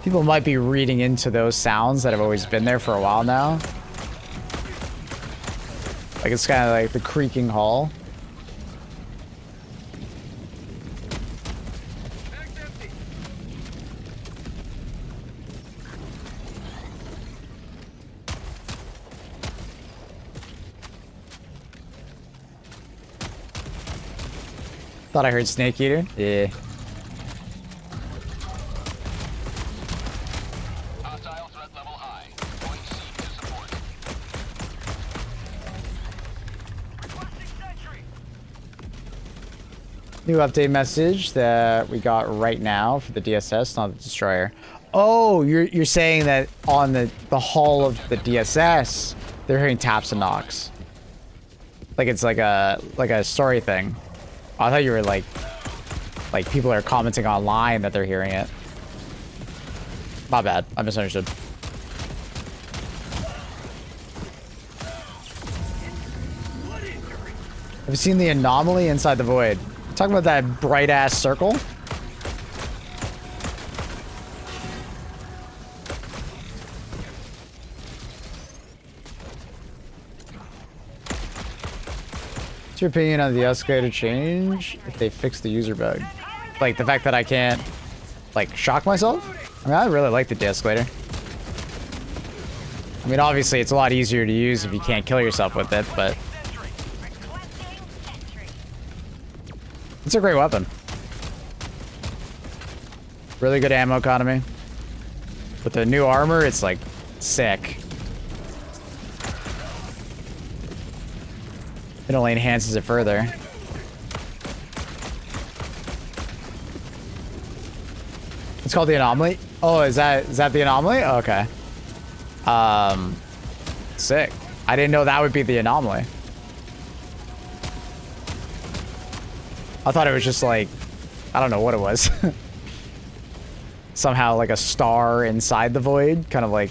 People might be reading into those sounds that have always been there for a while now. Like it's kind of like the creaking hull. Thought I heard Snake Eater. Yeah. Hostile threat level high. Point C to support. Requesting sentry. New update message that we got right now for the DSS, not the destroyer. Oh, you're saying that on the hull of the DSS, they're hearing taps and knocks. Like it's like a story thing. I thought you were like people are commenting online that they're hearing it. My bad. I misunderstood. Have you seen the anomaly inside the void? Talking about that bright ass circle? What's your opinion on the escalator change if they fix the user bug? Like the fact that I can't like shock myself? I mean, I really like the de-escalator. I mean, obviously it's a lot easier to use if you can't kill yourself with it, but it's a great weapon. Really good ammo economy. With the new armor, it's like sick. It only enhances it further. It's called the anomaly. Oh, is that the anomaly? Oh, okay. Sick. I didn't know that would be the anomaly. I thought it was just like, I don't know what it was. Somehow like a star inside the void, kind of like.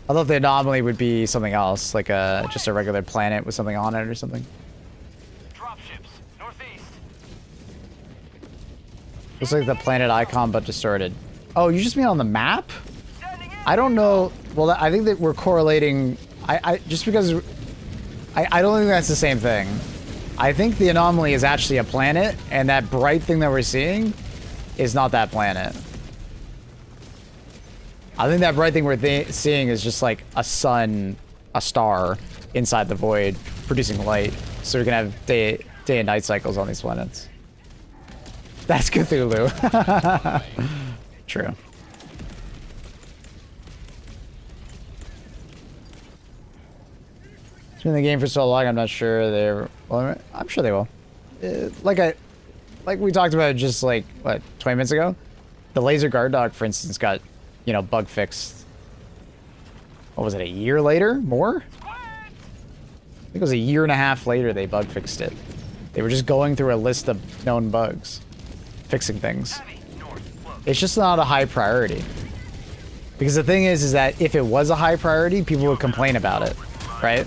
I thought the anomaly would be something else, like just a regular planet with something on it or something. Dropships, northeast. Looks like the planet icon, but distorted. Oh, you just mean on the map? I don't know. Well, I think that we're correlating. Just because I don't think that's the same thing. I think the anomaly is actually a planet, and that bright thing that we're seeing is not that planet. I think that bright thing we're seeing is just like a sun, a star inside the void producing light. So we can have day and night cycles on these planets. That's Cthulhu. True. It's been in the game for so long, I'm not sure they're... Well, I'm sure they will. Like we talked about just like, what, 20 minutes ago? The laser guard dog, for instance, got, you know, bug fixed. What was it, a year later? More? I think it was a year and a half later they bug fixed it. They were just going through a list of known bugs. Fixing things. It's just not a high priority. Because the thing is that if it was a high priority, people would complain about it, right?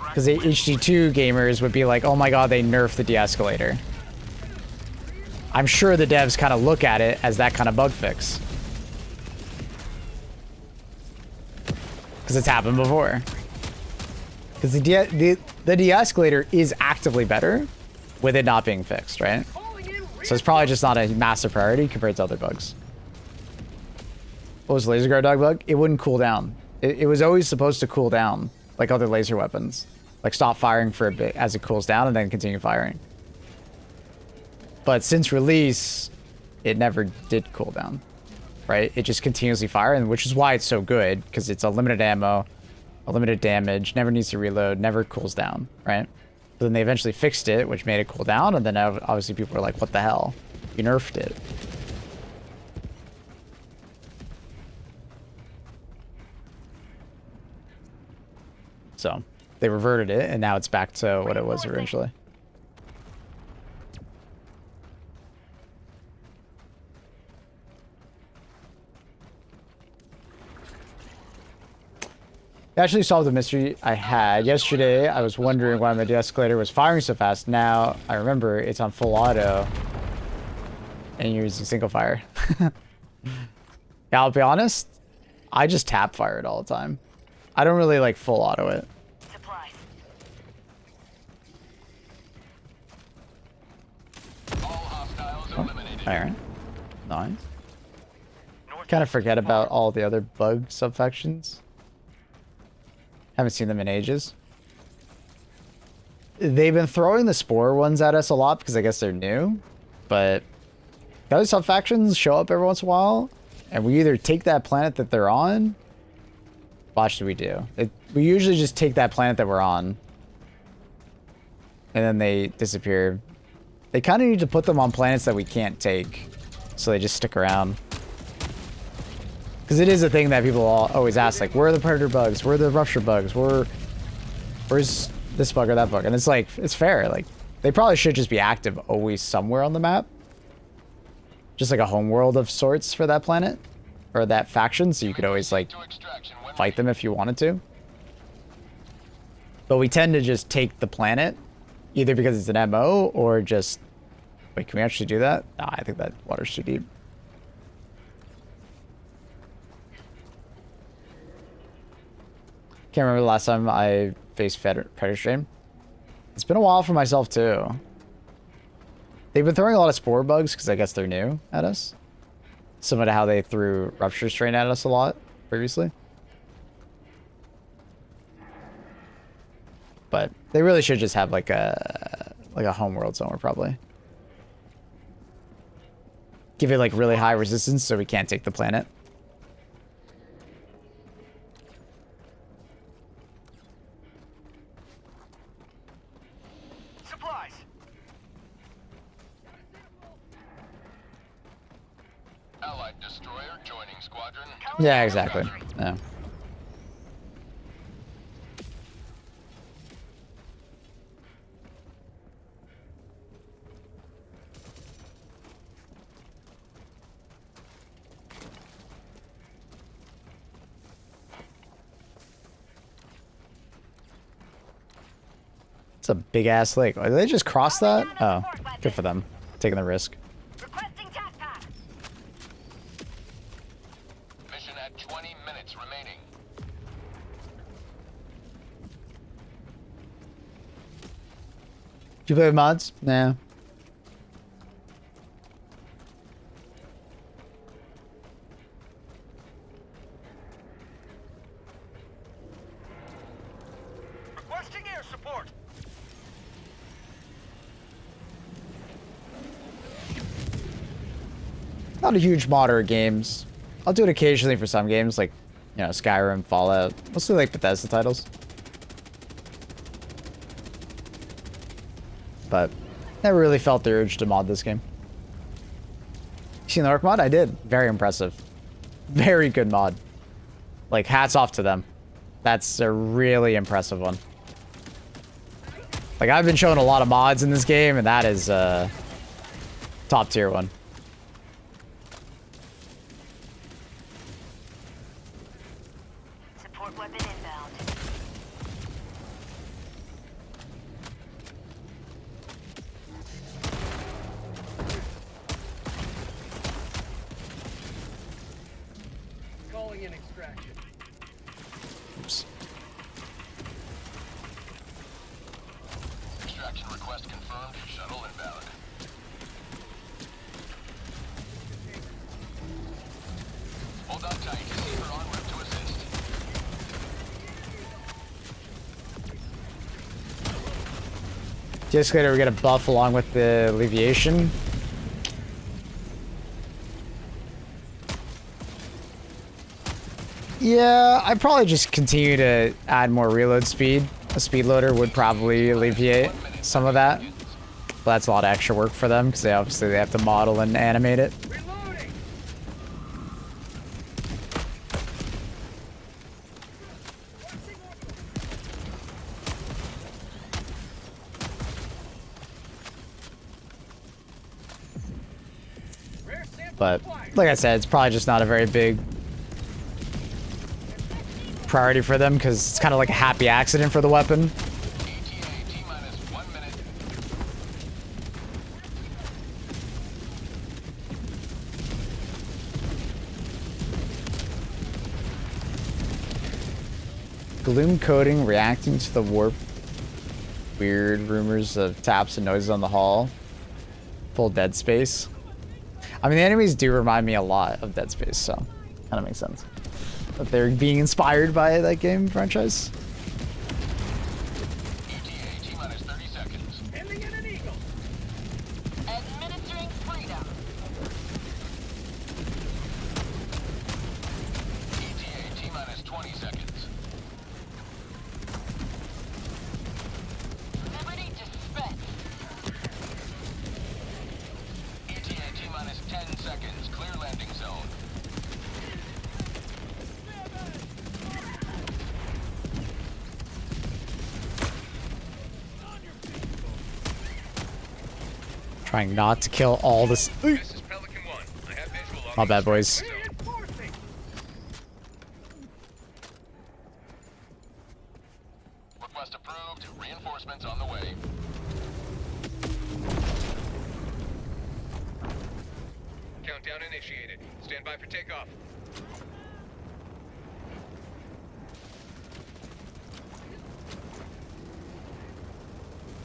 Because the HD2 gamers would be like, oh my god, they nerfed the de-escalator. I'm sure the devs kind of look at it as that kind of bug fix. Because it's happened before. Because the de-escalator is actively better with it not being fixed, right? So it's probably just not a massive priority compared to other bugs. What was the laser guard dog bug? It wouldn't cool down. It was always supposed to cool down, like other laser weapons. Like stop firing for a bit as it cools down and then continue firing. But since release, it never did cool down, right? It just continuously fired, which is why it's so good, because it's a limited ammo, a limited damage, never needs to reload, never cools down, right? But then they eventually fixed it, which made it cool down, and then obviously people were like, what the hell? You nerfed it. So they reverted it, and now it's back to what it was originally. It actually solved the mystery I had. Yesterday, I was wondering why my de-escalator was firing so fast. Now, I remember it's on full auto. And you're using single fire. Yeah, I'll be honest. I just tap fire it all the time. I don't really like full auto it. Supplies. All hostiles eliminated. Alright. Nice. Kind of forget about all the other bug subfactions. Haven't seen them in ages. They've been throwing the spore ones at us a lot because I guess they're new. But the other subfactions show up every once in a while. And we either take that planet that they're on. Watch what we do. We usually just take that planet that we're on. And then they disappear. They kind of need to put them on planets that we can't take. So they just stick around. Because it is a thing that people always ask, like, where are the predator bugs? Where are the rupture bugs? Where's this bug or that bug? And it's like, it's fair. Like, they probably should just be active always somewhere on the map. Just like a home world of sorts for that planet. Or that faction, so you could always, like, fight them if you wanted to. But we tend to just take the planet, either because it's an MO, or just... Wait, can we actually do that? Nah, I think that water's too deep. Can't remember the last time I faced predator strain. It's been a while for myself too. They've been throwing a lot of spore bugs because I guess they're new at us. Similar to how they threw rupture strain at us a lot previously. But they really should just have like a homeworld somewhere probably. Give it like really high resistance so we can't take the planet. Supplies. Allied destroyer joining squadron. Yeah, exactly. Yeah. It's a big ass lake. Did they just cross that? Oh, good for them. Taking the risk. Requesting jackpot. Mission at 20 minutes remaining. Do you play with mods? Nah. Requesting air support. Not a huge modder of games. I'll do it occasionally for some games, like, you know, Skyrim, Fallout. Mostly like Bethesda titles. But never really felt the urge to mod this game. You seen the Orc mod? I did. Very impressive. Very good mod. Like, hats off to them. That's a really impressive one. Like, I've been showing a lot of mods in this game, and that is top tier one. Support weapon inbound. Calling in extraction. Oops. Extraction request confirmed. Shuttle inbound. Hold on tight. Receiver en route to assist. Just later we get a buff along with the alleviation. Yeah, I'd probably just continue to add more reload speed. A speed loader would probably alleviate some of that. But that's a lot of extra work for them because they obviously have to model and animate it. Reloading. Rare sample But acquired. like I said, it's probably just not a very big priority for them because it's kind of like a happy accident for the weapon. ETA T-minus 1 minute. Gloom coding reacting to the warp. Weird rumors of taps and noises on the hall. Full Dead Space. I mean, the enemies do remind me a lot of Dead Space, so kind of makes sense that they're being inspired by that game franchise. ETA T-minus 30 seconds. Ending in an eagle. Administering freedom. ETA T-minus 20 seconds. Liberty dispensed. ETA T-minus 10 seconds. Clear landing zone. Trying not to kill all this. This is Pelican 1. I have visual on My the bad, boys. Reinforcing. Request approved. Reinforcements on the way. Countdown initiated. Stand by for takeoff.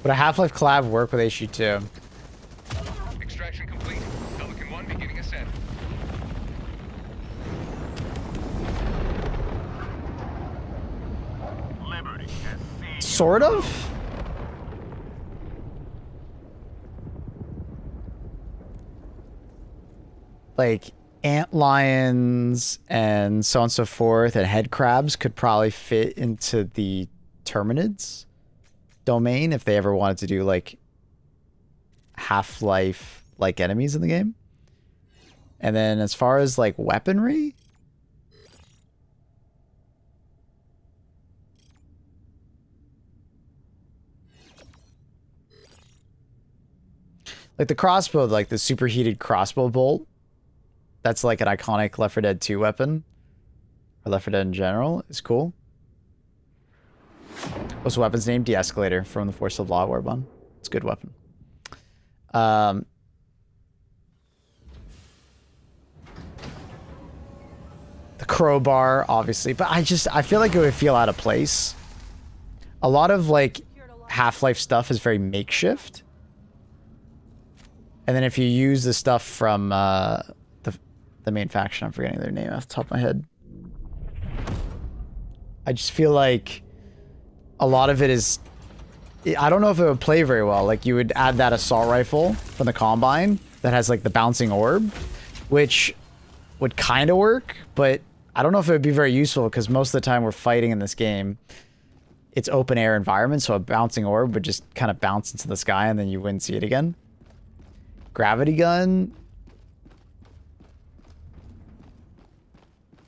Would a Half-Life collab work with HG2? Extraction complete. Pelican 1 beginning ascent. Liberty has seized. Sort of? Like ant lions and so on and so forth and head crabs could probably fit into the Terminids domain if they ever wanted to do like Half-Life like enemies in the game. And then as far as like weaponry, like the crossbow, like the superheated crossbow bolt, that's like an iconic Left 4 Dead 2 weapon, or Left 4 Dead in general, is cool. What's the weapon's name? De-escalator from the Force of Law Warbond. It's a good weapon. The crowbar, obviously, but I feel like it would feel out of place. A lot of like Half-Life stuff is very makeshift. And then if you use the stuff from the main faction, I'm forgetting their name off the top of my head. I just feel like a lot of it is, I don't know if it would play very well. Like you would add that assault rifle from the Combine that has like the bouncing orb, which would kind of work, but I don't know if it would be very useful because most of the time we're fighting in this game, it's open air environment, so a bouncing orb would just kind of bounce into the sky and then you wouldn't see it again. Gravity gun,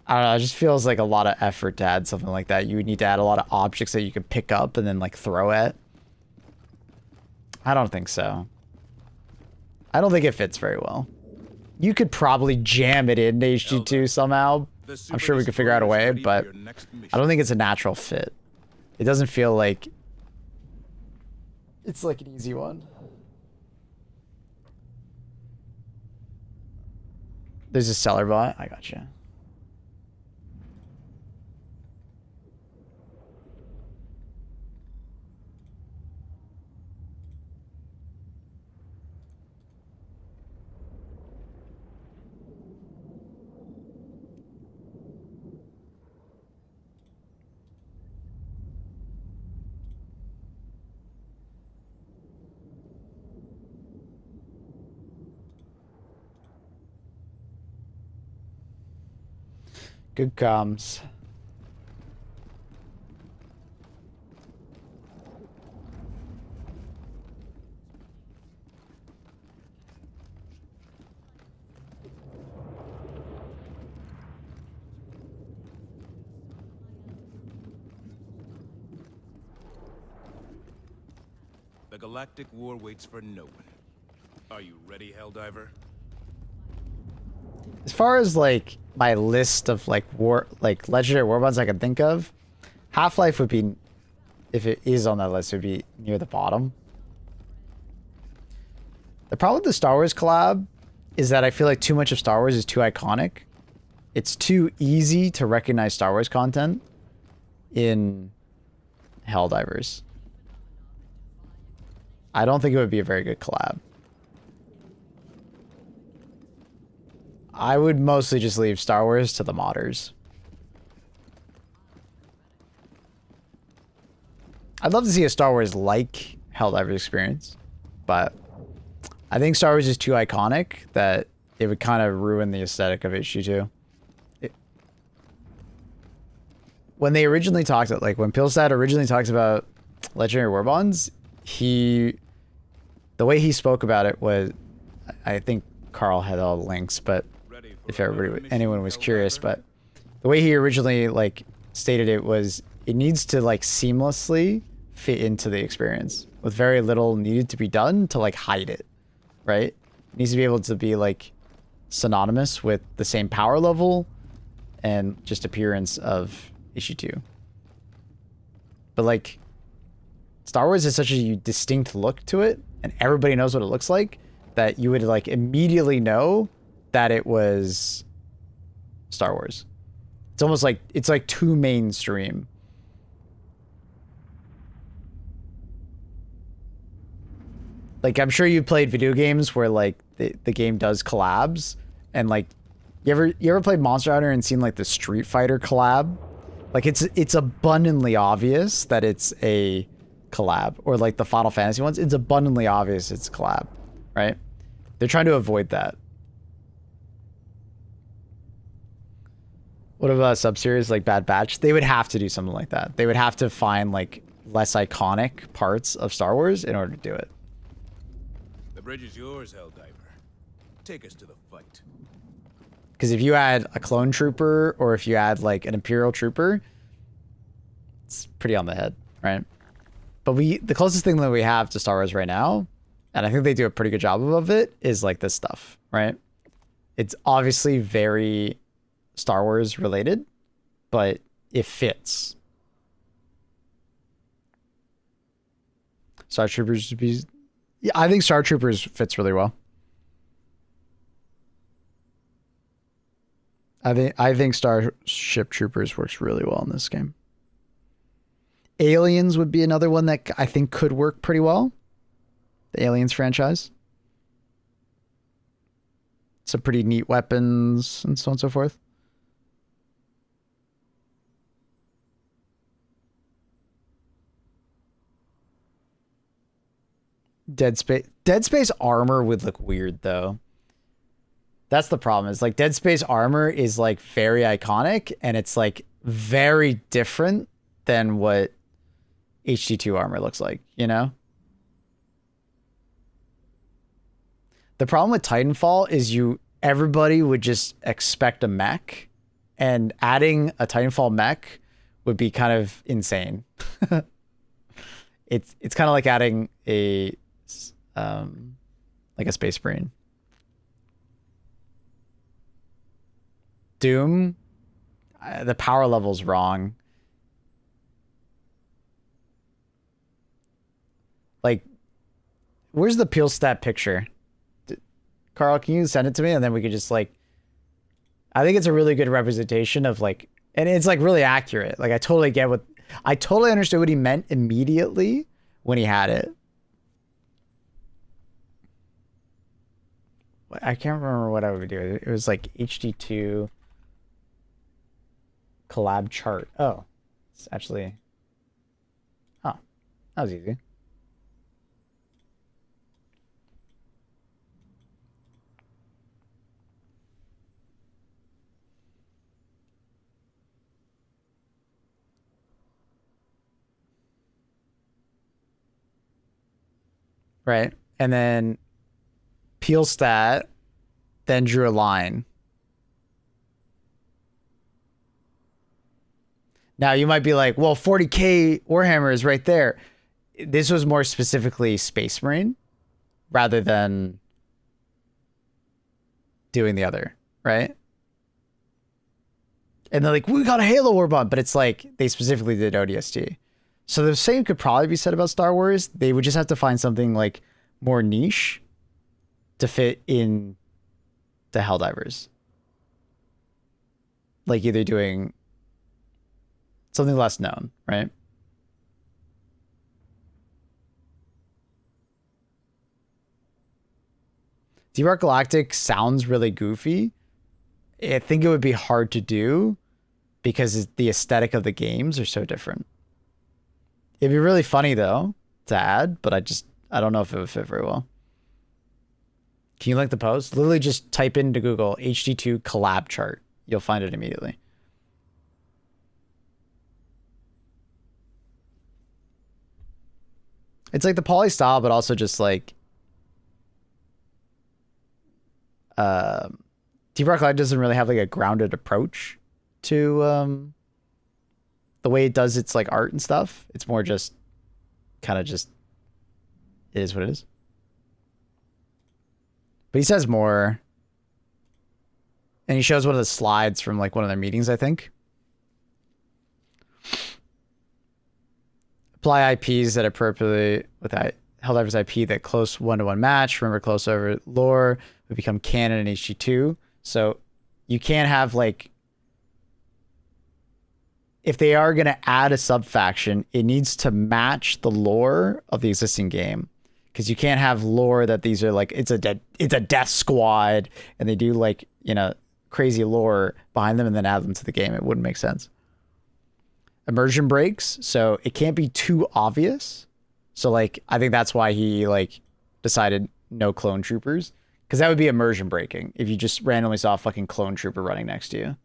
I don't know, it just feels like a lot of effort to add something like that. You would need to add a lot of objects that you could pick up and then like throw at. I don't think so. I don't think it fits very well. You could probably jam it into HG2 somehow. I'm sure we could figure out a way, but I don't think it's a natural fit. It doesn't feel like it's like an easy one. There's a seller bot. I gotcha. Good comms. The galactic war waits for no one. Are you ready, Helldiver? As far as like my list of like legendary warbonds I can think of, Half-Life would be, if it is on that list, it would be near the bottom. The problem with the Star Wars collab is that I feel like too much of Star Wars is too iconic. It's too easy to recognize Star Wars content in Helldivers. I don't think it would be a very good collab. I would mostly just leave Star Wars to the modders. I'd love to see a Star Wars like Helldivers experience, but I think Star Wars is too iconic that it would kind of ruin the aesthetic of HG2. When they originally talked, like when Pilstad originally talks about Legendary Warbonds, the way he spoke about it was, I think Carl had all the links, but if anyone was curious, but the way he originally like stated it was, it needs to like seamlessly fit into the experience with very little needed to be done to like hide it, right? It needs to be able to be like synonymous with the same power level and just appearance of issue 2. But like Star Wars is such a distinct look to it, and everybody knows what it looks like, that you would like immediately know that it was Star Wars. It's almost like it's like too mainstream. Like, I'm sure you played video games where like the game does collabs, and like you ever played Monster Hunter and seen like the Street Fighter collab? Like it's abundantly obvious that it's a collab, or like the Final Fantasy ones, it's abundantly obvious it's a collab, right? They're trying to avoid that. What about a sub-series like Bad Batch? They would have to do something like that. They would have to find like less iconic parts of Star Wars in order to do it. The bridge is yours, Helldiver. Take us to the fight. Because if you add a clone trooper, or if you add like an Imperial trooper, it's pretty on the head, right? But the closest thing that we have to Star Wars right now, and I think they do a pretty good job of it, is like this stuff, right? It's obviously very Star Wars related, but it fits. Star Troopers would be... Yeah, I think Star Troopers fits really well. I think Starship Troopers works really well in this game. Aliens would be another one that I think could work pretty well. The Aliens franchise. Some pretty neat weapons and so on and so forth. Dead Space armor would look weird though. That's the problem. Is like Dead Space armor is like very iconic, and it's like very different than what HG2 armor looks like, you know? The problem with Titanfall is everybody would just expect a mech, and adding a Titanfall mech would be kind of insane. It's kind of like adding a like a Space Marine. Doom, the power level's wrong. Like, where's the peel stat picture? Carl, can you send it to me, and then we could just like, I think it's a really good representation of like, and it's like really accurate. Like I totally understood what he meant immediately when he had it. I can't remember what I would do. It was like HD2 collab chart. Oh, it's actually, huh, that was easy. Right. And then peel stat, then drew a line. Now you might be like, well, 40k Warhammer is right there. This was more specifically Space Marine rather than doing the other, right? And they're like, we got a Halo Warband, but it's like they specifically did ODST. So the same could probably be said about Star Wars. They would just have to find something like more niche to fit in the Helldivers. Like either doing something less known, right? Deep Rock Galactic sounds really goofy. I think it would be hard to do because the aesthetic of the games are so different. It'd be really funny though to add, but I don't know if it would fit very well. Can you link the post? Literally just type into Google HD2 collab chart. You'll find it immediately. It's like the poly style, but also just like Deep Rock Galactic doesn't really have like a grounded approach to the way it does its like art and stuff. It's more just kind of just it is what it is. But he says more. And he shows one of the slides from like one of their meetings, I think. Apply IPs that appropriately with Helldivers IP that close one-to-one match. Remember, close over lore would become canon in HG2. So you can't have like, if they are going to add a sub-faction, it needs to match the lore of the existing game. Because you can't have lore that these are like, it's a death squad and they do like, you know, crazy lore behind them and then add them to the game. It wouldn't make sense. Immersion breaks, so it can't be too obvious. So like, I think that's why he like decided no clone troopers, because that would be immersion breaking if you just randomly saw a fucking clone trooper running next to you.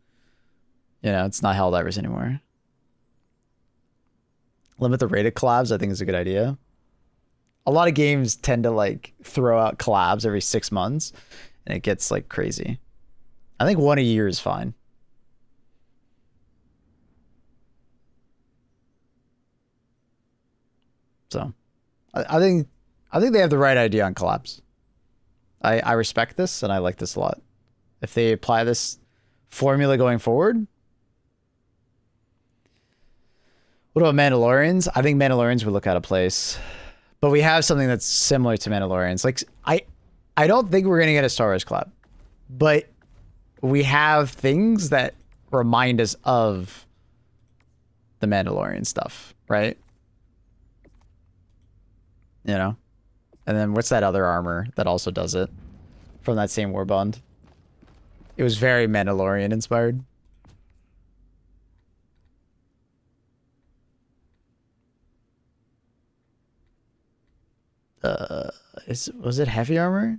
You know, it's not Helldivers anymore. Limit the rated collabs, I think is a good idea. A lot of games tend to like throw out collabs every 6 months and it gets like crazy. I think one a year is fine. So I think they have the right idea on collabs. I respect this and I like this a lot. If they apply this formula going forward. What about Mandalorians? I think Mandalorians would look out of place. But we have something that's similar to Mandalorians. Like I don't think we're gonna get a Star Wars collab. But we have things that remind us of the Mandalorian stuff, right? You know? And then what's that other armor that also does it from that same warband? It was very Mandalorian inspired. Was it heavy armor?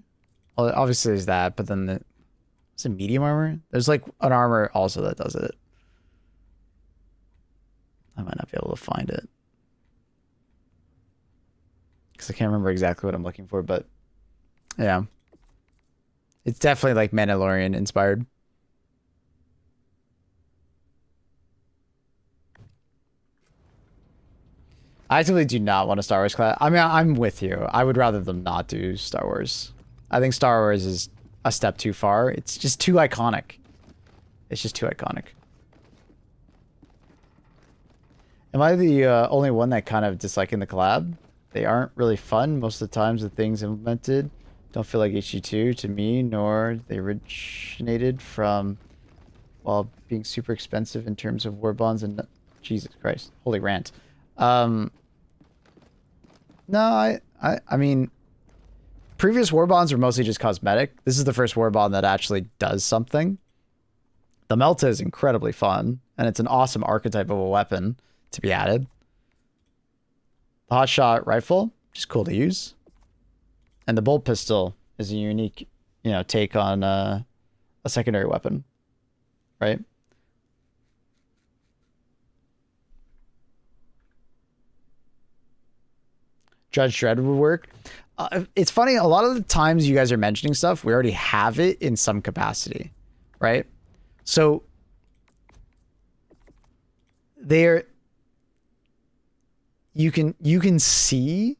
Well, obviously there's that, but then is it medium armor? There's like an armor also that does it. I might not be able to find it because I can't remember exactly what I'm looking for, but yeah, it's definitely like Mandalorian inspired. I actively do not want a Star Wars collab. I mean, I'm with you. I would rather them not do Star Wars. I think Star Wars is a step too far. It's just too iconic. It's just too iconic. Am I the only one that kind of disliking the collab? They aren't really fun. Most of the times the things implemented don't feel like HG2 to me, nor they originated from, well, being super expensive in terms of war bonds and... Jesus Christ. Holy rant. No, I mean, previous war bonds were mostly just cosmetic. This is the first war bond that actually does something. The Melta is incredibly fun, and it's an awesome archetype of a weapon to be added. The hotshot rifle, just cool to use. And the bolt pistol is a unique, you know, take on a secondary weapon, right? Judge Dredd would work. It's funny, a lot of the times you guys are mentioning stuff, we already have it in some capacity, right? So you can see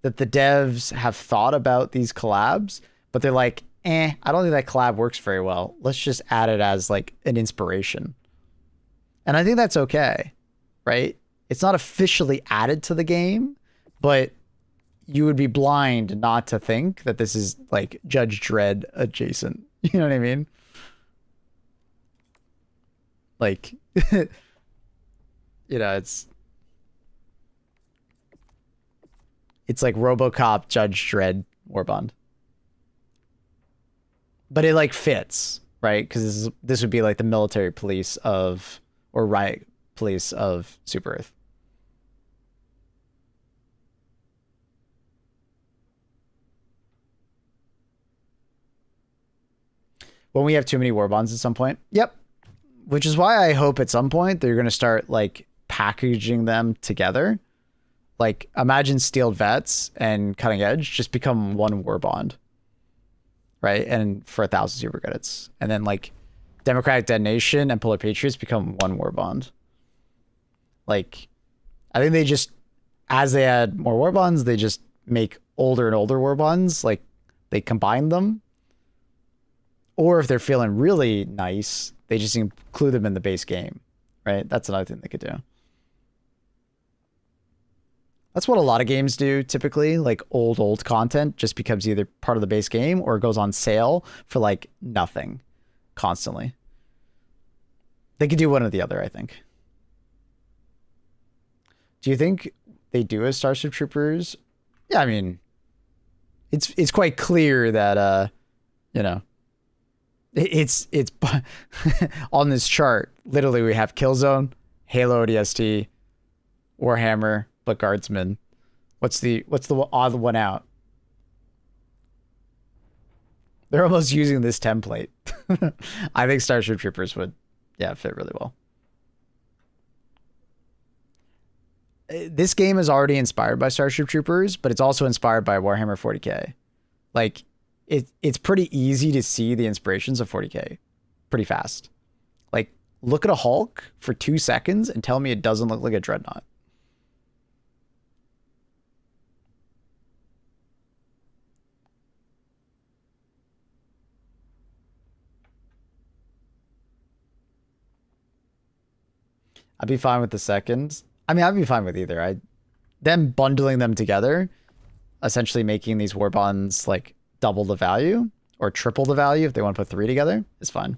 that the devs have thought about these collabs, but they're like, I don't think that collab works very well. Let's just add it as like an inspiration, And I think that's okay, right? It's not officially added to the game, but you would be blind not to think that this is like Judge Dredd adjacent. You know what I mean? Like, you know, it's like RoboCop, Judge Dredd, Warbond. But it like fits, right? Because this would be like the military police of, or riot police of Super Earth. When we have too many Warbonds at some point. Yep. Which is why I hope at some point they're going to start like packaging them together. Like imagine Steeled Vets and Cutting Edge just become one Warbond. Right? And for 1,000 super credits. And then like Democratic Detonation and Polar Patriots become one Warbond. Like, I think they just, as they add more Warbonds, they just make older and older Warbonds. Like, they combine them. Or if they're feeling really nice, they just include them in the base game. Right? That's another thing they could do. That's what a lot of games do typically. Like old content just becomes either part of the base game or it goes on sale for like nothing constantly. They could do one or the other, I think. Do you think they do as Starship Troopers? Yeah, I mean, it's quite clear that you know, it's on this chart. Literally, we have Killzone, Halo ODST, Warhammer, but Guardsman. What's the odd one out? They're almost using this template. I think Starship Troopers would, yeah, fit really well. This game is already inspired by Starship Troopers, but it's also inspired by Warhammer 40k. Like, it's pretty easy to see the inspirations of 40k pretty fast. Like, look at a Hulk for 2 seconds and tell me it doesn't look like a Dreadnought. I'd be fine with the second. I mean, I'd be fine with either. Them bundling them together, essentially making these Warbonds like double the value or triple the value if they want to put 3 together, is fine.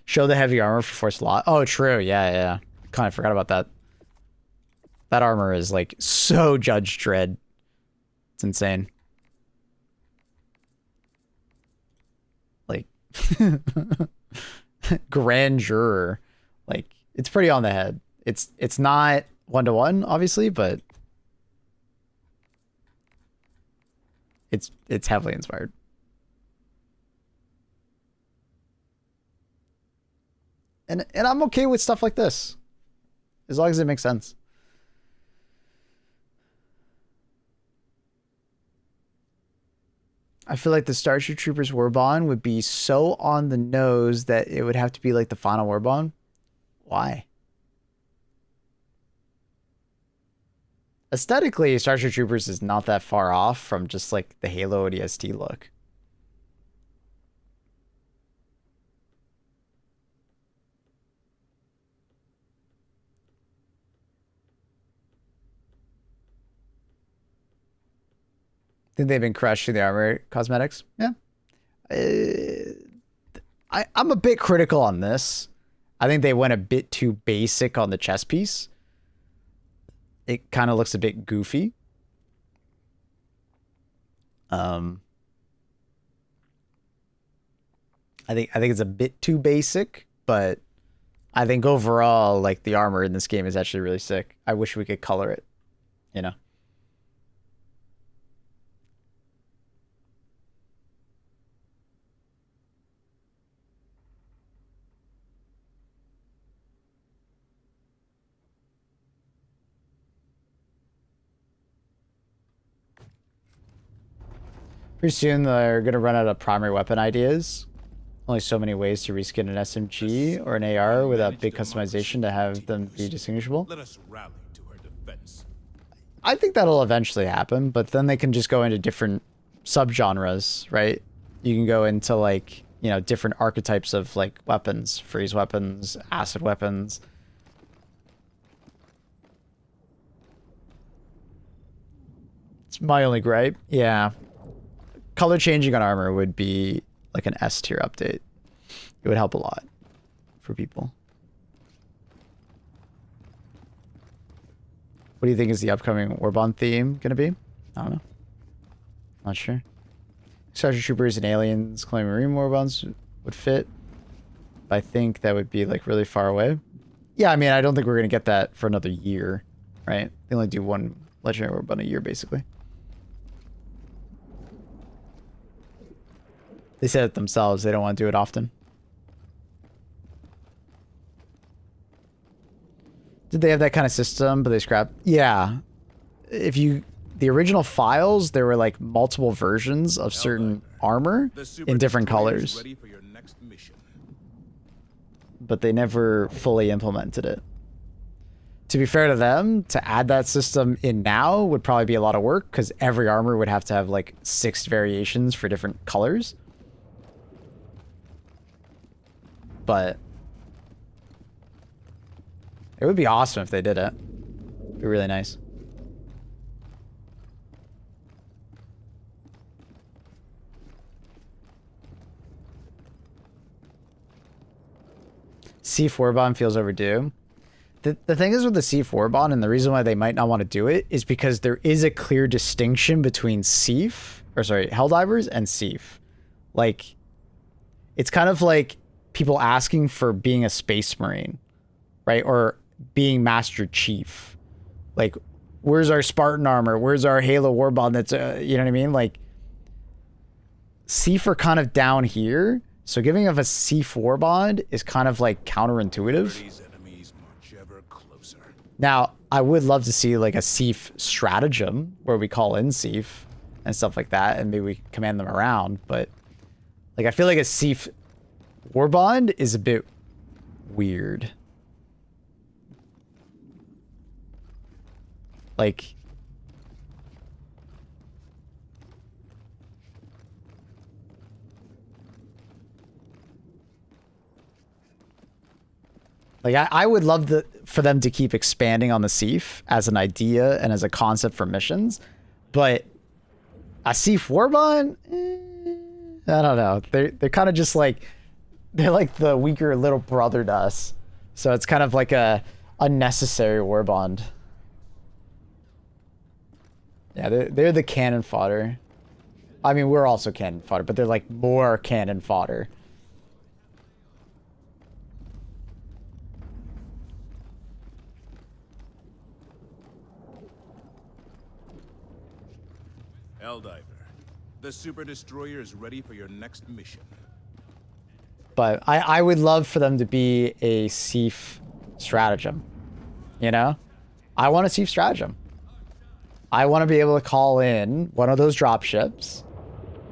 Show the heavy armor for Force Lot. Oh, true. Yeah. Kind of forgot about that. That armor is like so Judge Dredd. It's insane. Like grandeur. Like it's pretty on the head. It's not 1-to-1, obviously, but it's heavily inspired. And I'm okay with stuff like this, as long as it makes sense. I feel like the Starship Troopers Warbond would be so on the nose that it would have to be like the final Warbond. Why? Aesthetically, Starship Troopers is not that far off from just like the Halo ODST look. Think they've been crushing the armor cosmetics? Yeah. I'm a bit critical on this. I think they went a bit too basic on the chest piece. It kind of looks a bit goofy. I think it's a bit too basic, but I think overall, like, the armor in this game is actually really sick. I wish we could color it, you know? Pretty soon they're going to run out of primary weapon ideas. Only so many ways to reskin an SMG or an AR without big customization to have them be distinguishable. Let us rally to her defense. I think that'll eventually happen, but then they can just go into different subgenres, right? You can go into like, you know, different archetypes of like weapons, freeze weapons, acid weapons. It's my only gripe. Yeah. Color changing on armor would be like an S tier update. It would help a lot for people. What do you think is the upcoming Warbond theme going to be? I don't know. Not sure. Starship Troopers and Aliens claiming Marine Warbonds would fit. I think that would be like really far away. Yeah, I mean, I don't think we're going to get that for another year, right? They only do one Legendary Warbond a year, basically. They said it themselves. They don't want to do it often. Did they have that kind of system, but they scrapped? Yeah. If you... The original files, there were like multiple versions of certain armor in different colors. Ready for your next mission. But they never fully implemented it. To be fair to them, to add that system in now would probably be a lot of work because every armor would have to have like 6 variations for different colors. But it would be awesome if they did it. It'd be really nice. C4 bond feels overdue. The thing is with the C4 bond, and the reason why they might not want to do it is because there is a clear distinction between Helldivers and Thief. Like, it's kind of like people asking for being a Space Marine, right? Or being Master Chief. Like, where's our Spartan armor? Where's our Halo Warbond? That's, you know what I mean? Like, Thief are kind of down here. So giving of a C4 bond is kind of like counterintuitive. Now, I would love to see like a Thief stratagem where we call in Thief and stuff like that, and maybe we command them around. But like, I feel like a Thief Warbond is a bit weird. Like, I would love for them to keep expanding on the Thief as an idea and as a concept for missions, but a Thief Warbond, I don't know. They're kind of just like, they're like the weaker little brother to us, so it's kind of like a unnecessary Warbond. Yeah, they're the cannon fodder. I mean, we're also cannon fodder, but they're like more cannon fodder. Helldiver, the Super Destroyer is ready for your next mission. But I would love for them to be a Thief stratagem. You know? I want a Thief stratagem. I want to be able to call in one of those dropships,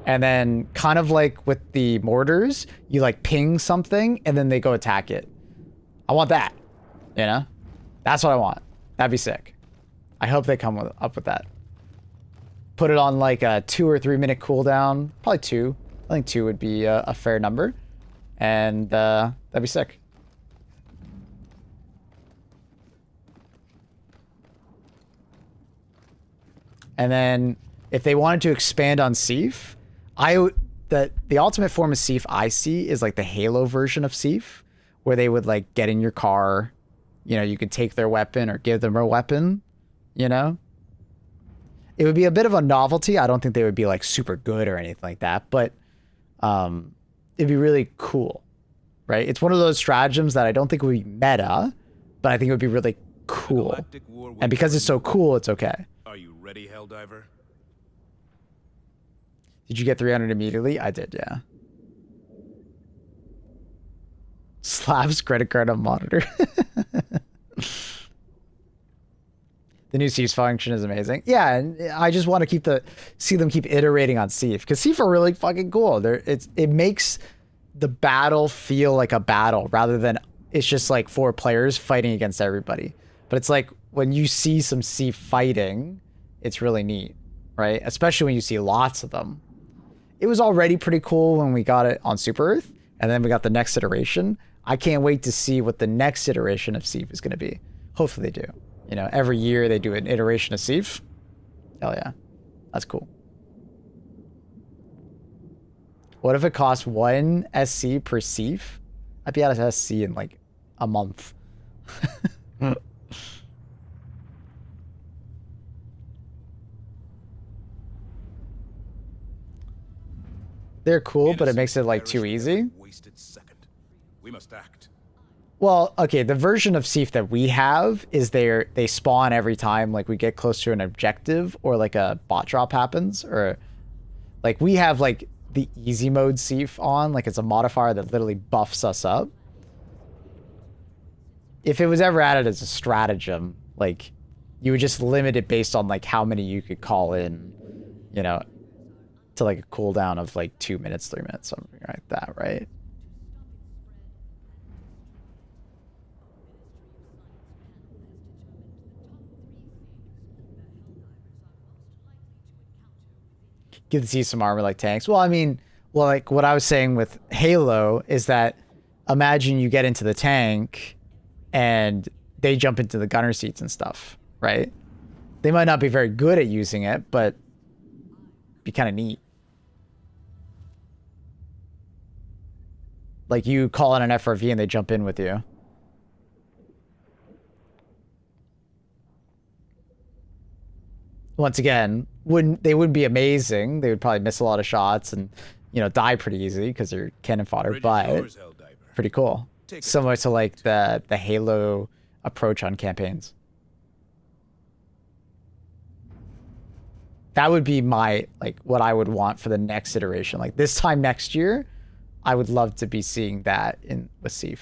and then kind of like with the mortars, you like ping something and then they go attack it. I want that. You know? That's what I want. That'd be sick. I hope they come up with that. Put it on like a 2 or 3 minute cooldown. Probably 2. I think 2 would be a fair number. And that'd be sick. And then if they wanted to expand on Thief, the ultimate form of Thief I see is like the Halo version of Thief, where they would like get in your car, you know, you could take their weapon or give them a weapon, you know? It would be a bit of a novelty. I don't think they would be like super good or anything like that, but it'd be really cool, right? It's one of those stratagems that I don't think would be meta, but I think it would be really cool. And because it's so cool, it's okay. Are you ready, Helldiver? Did you get 300 immediately? I did, yeah. Slab's credit card on monitor. The new Thief's function is amazing. Yeah, and I just want to see them keep iterating on Thief, because Thief are really fucking cool. It makes the battle feel like a battle rather than it's just like 4 players fighting against everybody. But it's like when you see some Thief fighting, it's really neat, right? Especially when you see lots of them. it was already pretty cool when we got it on Super Earth, and then we got the next iteration. I can't wait to see what the next iteration of Seif is going to be. Hopefully they do. You know, every year they do an iteration of Seif. Hell yeah. That's cool. What if it costs 1 SC per Seif? I'd be out of SC in like a month. They're cool, but it makes it like too easy. Wasted second. We must act. Well, okay, the version of Seif that we have is they spawn every time like we get close to an objective or like a bot drop happens, or like we have like the easy mode Seif on, like it's a modifier that literally buffs us up. If it was ever added as a stratagem, like you would just limit it based on like how many you could call in, you know, to like a cooldown of like 2 minutes, 3 minutes, something like that, right? Get to see some armor like tanks. Well, I mean, well, like what I was saying with Halo is that imagine you get into the tank and they jump into the gunner seats and stuff, right? They might not be very good at using it, but be kind of neat. Like you call in an FRV and they jump in with you. Once again, they wouldn't be amazing. They would probably miss a lot of shots and, you know, die pretty easy because they're cannon fodder, but pretty cool. Similar to like the Halo approach on campaigns. That would be my, like, what I would want for the next iteration. Like this time next year, I would love to be seeing that in with Seif.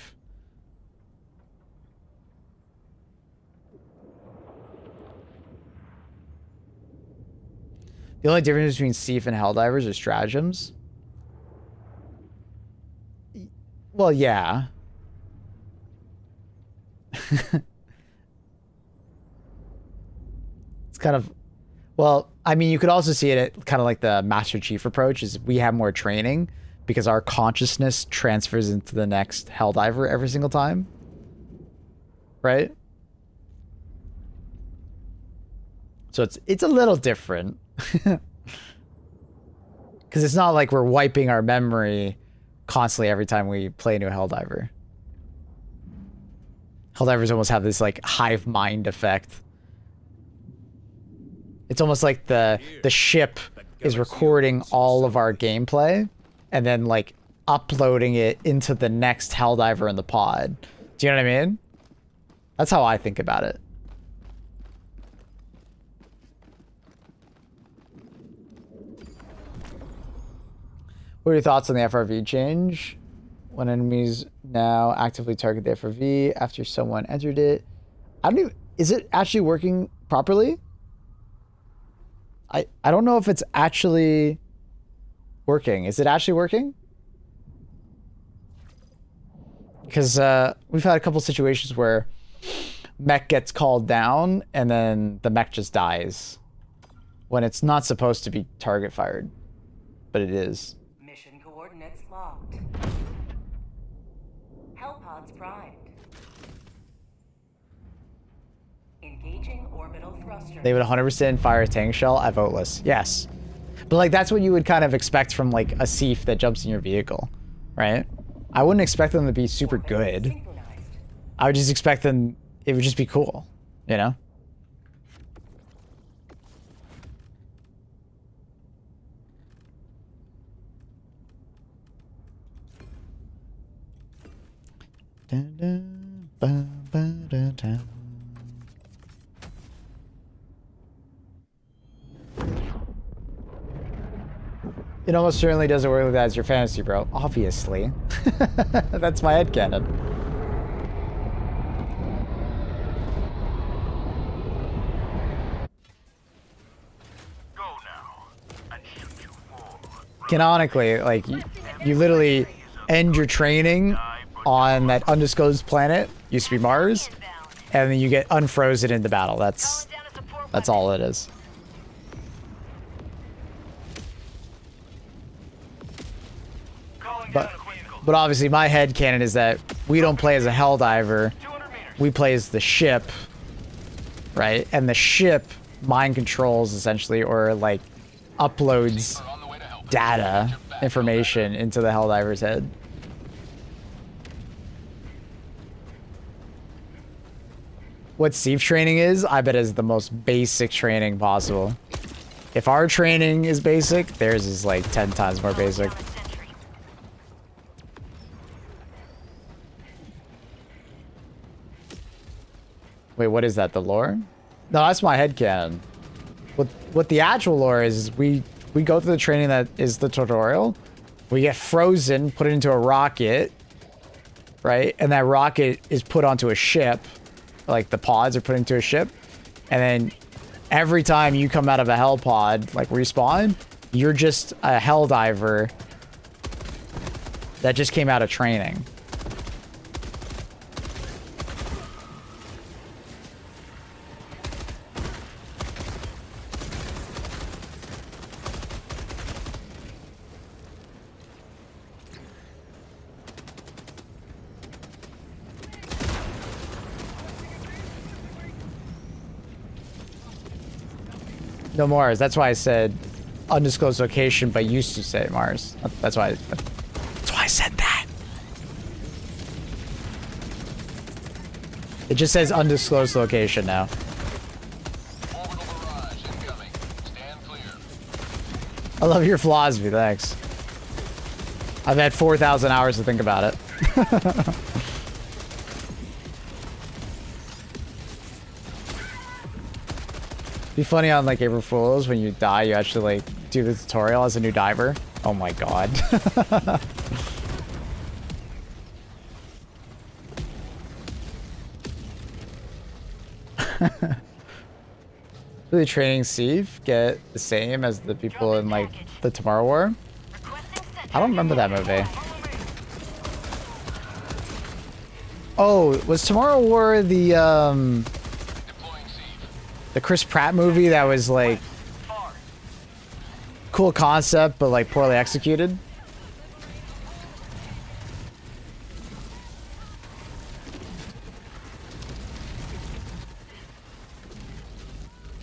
The only difference between Seif and Helldivers are stratagems. Well, yeah. It's kind of, well, I mean, you could also see it kind of like the Master Chief approach is we have more training because our consciousness transfers into the next Helldiver every single time. Right? So it's a little different. Because it's not like we're wiping our memory constantly every time we play a new Helldiver. Helldivers almost have this like hive mind effect. It's almost like the ship is recording all of our gameplay and then like uploading it into the next Helldiver in the pod. Do you know what I mean? That's how I think about it. What are your thoughts on the FRV change? When enemies now actively target the FRV after someone entered it. I don't even, is it actually working properly? I don't know if it's actually working. Is it actually working? Because we've had a couple situations where mech gets called down and then the mech just dies when it's not supposed to be target fired, but it is. Mission coordinates locked. Hellpods primed. Engaging orbital thrusters. They would 100% fire a tank shell at voteless. Yes. But like that's what you would kind of expect from like a Seif that jumps in your vehicle, right? I wouldn't expect them to be super good. I would just expect them, it would just be cool, you know? Dun, dun, ba, ba, dun, dun. It almost certainly doesn't work like that as your fantasy, bro. Obviously. That's my headcanon. Go now and shoot you all. Canonically, like, you literally end your training on that undisclosed planet, used to be Mars, and then you get unfrozen into battle. That's all it is. But obviously my headcanon is that we don't play as a Helldiver. 200 meters. We play as the ship, right? And the ship mind controls essentially, or like uploads We're on the way to help. data, information into the Helldiver's head. What Steve training is, I bet is the most basic training possible. If our training is basic, theirs is like 10 times more basic. Down a sentry. Wait, what is that? The lore? No, that's my headcanon. What the actual lore is we go through the training that is the tutorial. We get frozen, put it into a rocket, right? And that rocket is put onto a ship. Like the pods are put into a ship. And then every time you come out of a hell pod, like respawn, you're just a Helldiver that just came out of training. No, Mars. That's why I said undisclosed location, but used to say Mars. That's why I said that. It just says undisclosed location now. Orbital barrage incoming. Stand clear. I love your philosophy. Thanks. I've had 4,000 hours to think about it. Be funny on like April Fools when you die, you actually like do the tutorial as a new diver. Oh my god. Really training Steve get the same as the people in like the Tomorrow War? Requesting sentry. I don't remember that movie. Oh, was Tomorrow War the Deploying Seed. the Chris Pratt movie that was like Far. cool concept but like poorly executed?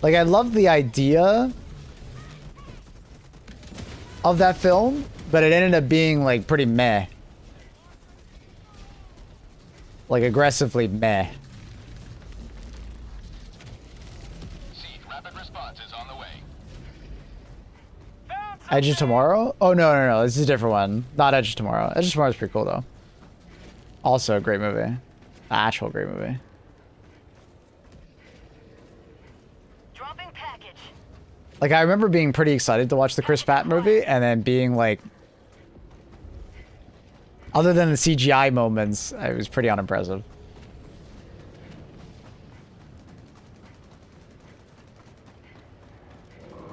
Like I love the idea of that film, but it ended up being like pretty meh. Like aggressively meh. Seed rapid response is on the way. Edge of Tomorrow? Oh no, this is a different one. Not Edge of Tomorrow. Edge of Tomorrow is pretty cool though. Also a great movie. Actual great movie. Dropping package. Like I remember being pretty excited to watch the Chris Pratt movie and then being like, other than the CGI moments, it was pretty unimpressive.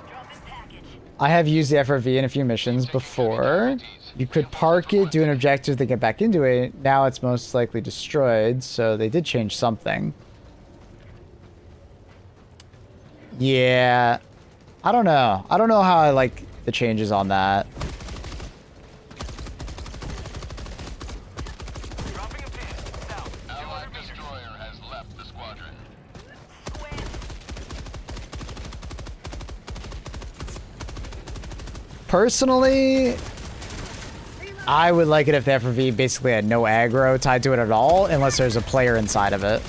Dropping package. I have used the FRV in a few missions before. You could park it, do an objective, then get back into it. Now it's most likely destroyed, so they did change something. Yeah. I don't know. I don't know how I like the changes on that. Dropping a pin. South. Allied destroyer has left the squadron. Personally, I would like it if the FRV basically had no aggro tied to it at all, unless there's a player inside of it.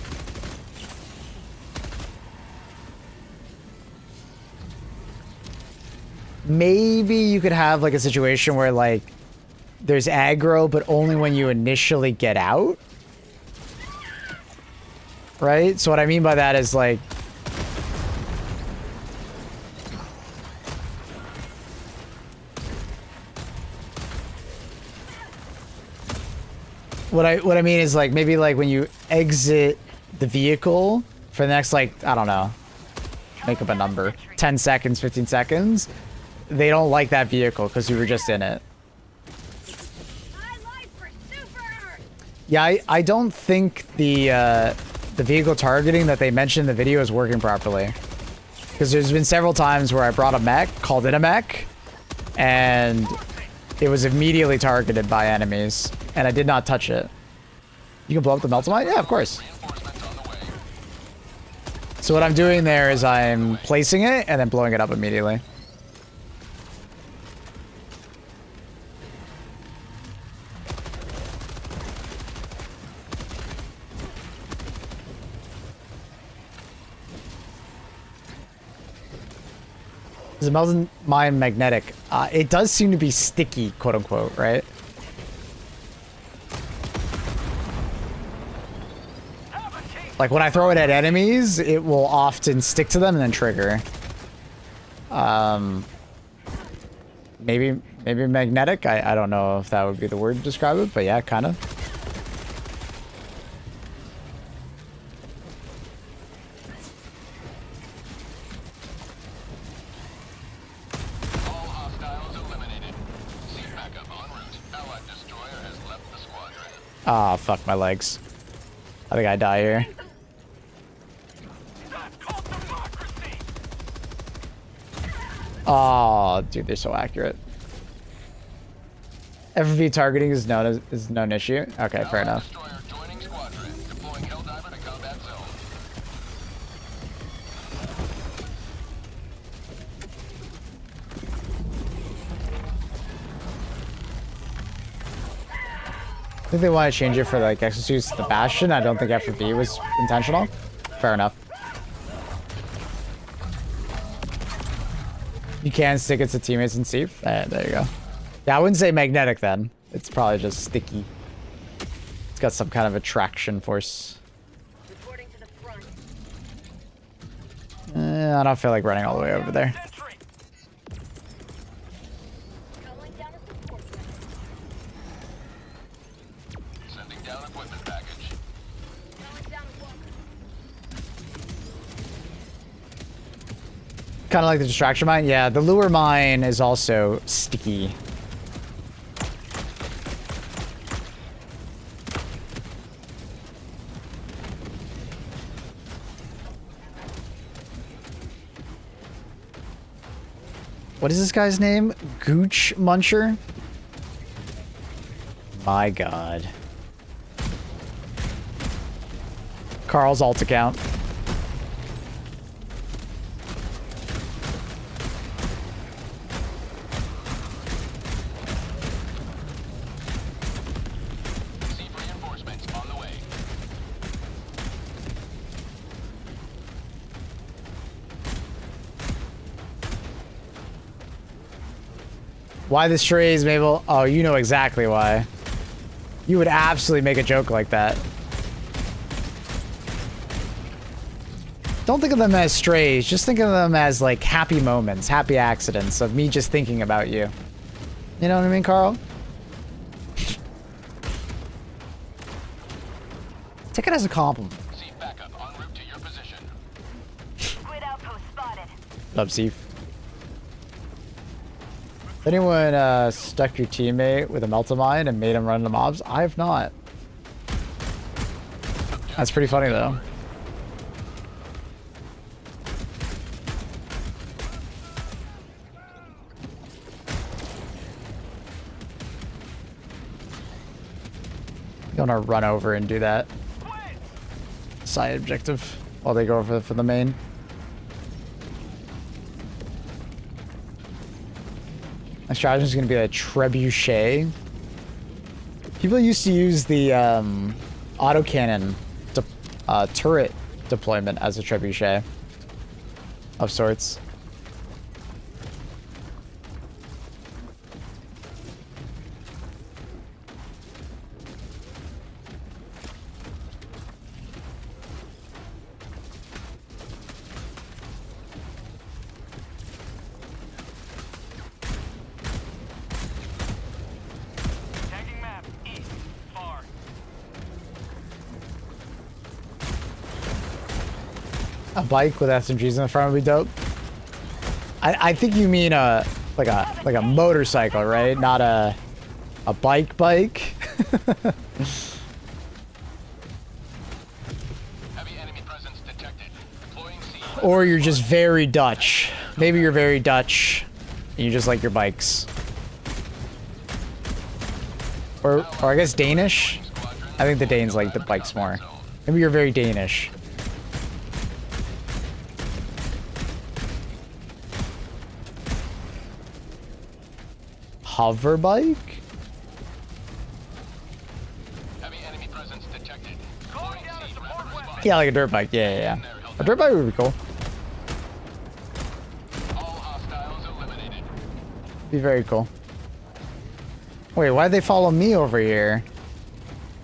Maybe you could have like a situation where like there's aggro, but only when you initially get out. Right? So what I mean by that is like, what I mean is like maybe like when you exit the vehicle for the next like, I don't know, make up a number, 10 seconds, 15 seconds, they don't like that vehicle because you were just in it. Yeah, I don't think the vehicle targeting that they mentioned in the video is working properly. Because there's been several times where I brought a mech, called it a mech, and it was immediately targeted by enemies, and I did not touch it. You can blow up the Meltamite? Yeah, of course. So what I'm doing there is I'm placing it and then blowing it up immediately. Is the Meltamite magnetic? It does seem to be sticky, quote unquote, right? Like when I throw it at enemies, it will often stick to them and then trigger. Maybe magnetic. I don't know if that would be the word to describe it, but yeah, kind of. All hostiles eliminated. Seat backup en route. Allied destroyer has left the squadron. Ah, fuck my legs. I think I die here. That's called democracy! Oh, dude, they're so accurate. FV targeting is known as known issue. Okay, fair Allied enough. destroyer joining squadron. Deploying Helldiver to combat zone. I think they want to change it for like exosuits to the Bastion. I don't think FV was intentional. Fair enough. You can stick it to teammates and see. There you go. Yeah, I wouldn't say magnetic then. It's probably just sticky. It's got some kind of attraction force. Reporting to the front. I don't feel like running all the way over there. Sentry! Calling down a support weapon. Sending down equipment package. Calling down a walker. Kind of like the distraction mine. Yeah, the lure mine is also sticky. What is this guy's name? Gooch Muncher? My god. Carl's alt account. Seat reinforcements on the way. Why the strays, Mabel? Oh, you know exactly why. You would absolutely make a joke like that. Don't think of them as strays. Just think of them as like happy moments, happy accidents of me just thinking about you. You know what I mean, Carl? Take it as a compliment. Seat backup en route to your position. Squid outpost spotted. Love Steve. Anyone stuck your teammate with a Meltamine and made him run the mobs? I have not. That's pretty funny though. You want to run over and do that side objective while they go for the main. My strategy is going to be a trebuchet. People used to use the autocannon turret deployment as a trebuchet of sorts. Tagging map. East. Far. A bike with SMGs in the front would be dope. I think you mean like a motorcycle, right? Not a bike. Heavy enemy presence detected. Deploying seat. Or you're just very Dutch. Maybe you're very Dutch and you just like your bikes. Or I guess Danish. I think the Danes like the bikes more. Maybe you're very Danish. Hover bike? Heavy enemy presence detected. Deploying seed rapid response. Yeah, like a dirt bike. Yeah, yeah, yeah. A dirt bike would be cool. All hostiles eliminated. Be very cool. Wait, why'd they follow me over here?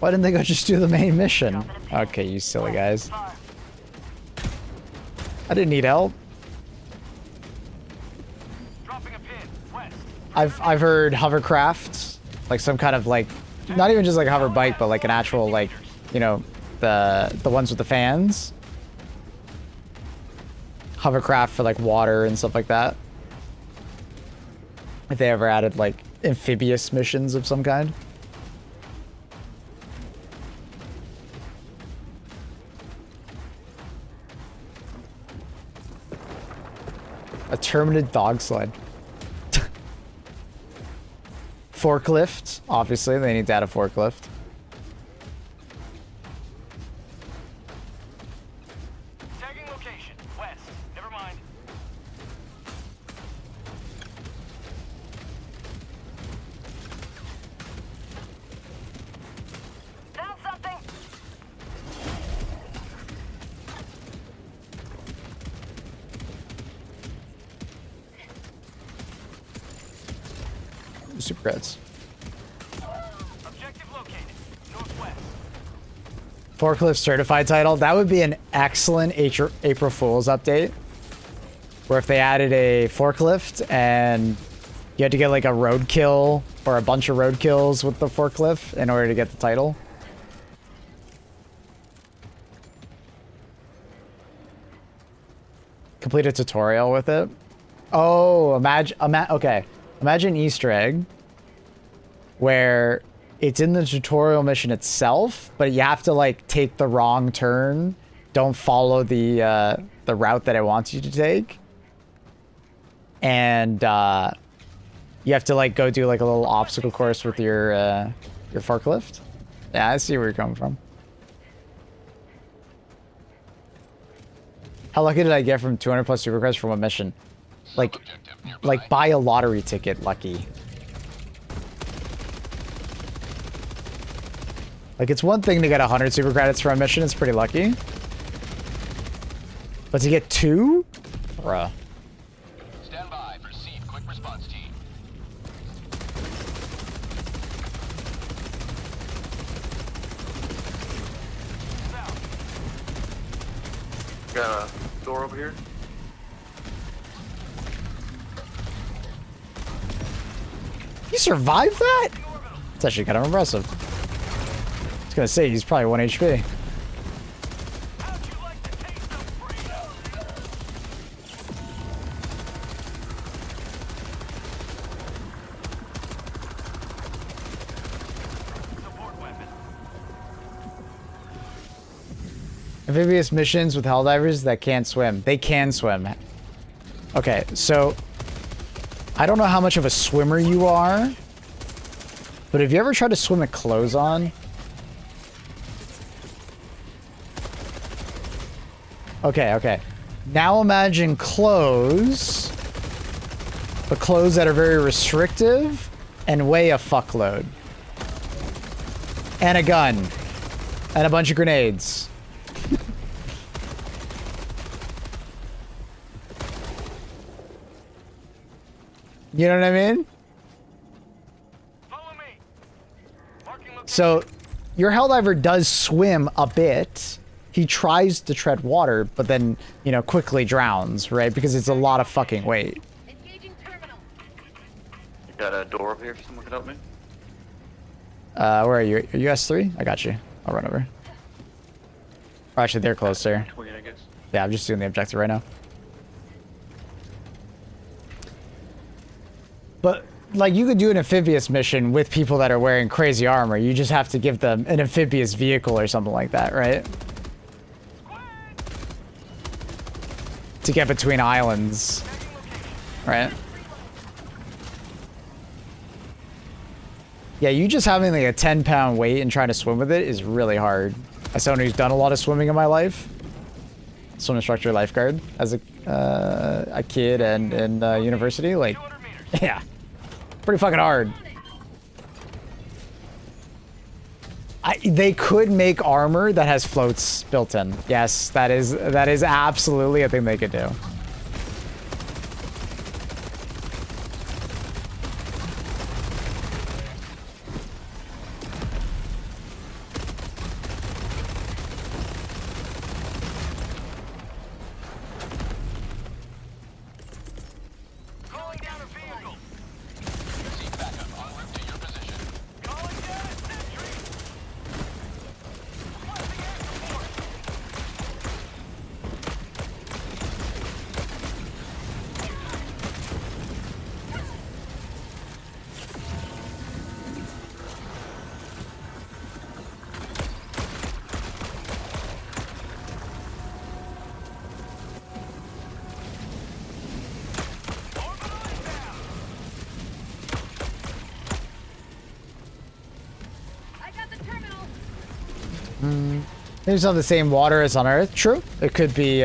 Why didn't they go just do the main mission? Okay, you silly guys. I didn't need help. Dropping a pin. West. I've heard hovercraft, like some kind of like, not even just like a hover bike, but like an actual like, you know, the ones with the fans. Hovercraft for like water and stuff like that. If they ever added like amphibious missions of some kind. A terminated dog sled. Forklift. Obviously, they need to add a forklift. Tagging location. West. Never mind. Found something. Super Reds. Objective located. Northwest. Forklift certified title. That would be an excellent April Fool's update. Where if they added a forklift and you had to get like a roadkill or a bunch of roadkills with the forklift in order to get the title. Complete a tutorial with it. Oh, okay. Imagine Easter egg where it's in the tutorial mission itself, but you have to like take the wrong turn. Don't follow the route that it wants you to take. And you have to like go do like a little obstacle course with your forklift. Yeah, I see where you're coming from. How lucky did I get from 200 plus super credits from a mission? Like buy a lottery ticket lucky. Like it's one thing to get 100 super credits for a mission, it's pretty lucky. But to get 2? Bruh. Stand by for seed quick response team. Got a door over here. You survived that? It's actually kind of impressive. I was gonna say he's probably 1 HP. How'd you like the taste of freedom? Support weapon. Amphibious missions with Helldivers that can't swim. They can swim. Okay, so I don't know how much of a swimmer you are, but have you ever tried to swim with clothes on? Okay, okay. Now imagine clothes, but clothes that are very restrictive and weigh a fuckload. And a gun. And a bunch of grenades. You know what I mean? Follow me. Marking location. So, your Helldiver does swim a bit. He tries to tread water, but then, you know, quickly drowns, right? Because it's a lot of fucking weight. Engaging terminal. You got a door over here if someone can help me? Where are you? Are you S3? I got you. I'll run over. Or actually, they're closer. Between, I guess. Yeah, I'm just doing the objective right now. But, like, you could do an amphibious mission with people that are wearing crazy armor. You just have to give them an amphibious vehicle or something like that, right? To get between islands. Right? Yeah, you just having like a 10-pound weight and trying to swim with it is really hard. As someone who's done a lot of swimming in my life, swim instructor, lifeguard, as a kid and in university, like, yeah, pretty fucking hard. They could make armor that has floats built in. Yes, that is absolutely a thing they could do. Calling down a vehicle. Seek backup en route to your position. Calling down a sentry. Requesting air support. Orbital inbound. I got the terminal. It's not the same water as on Earth. True. It could be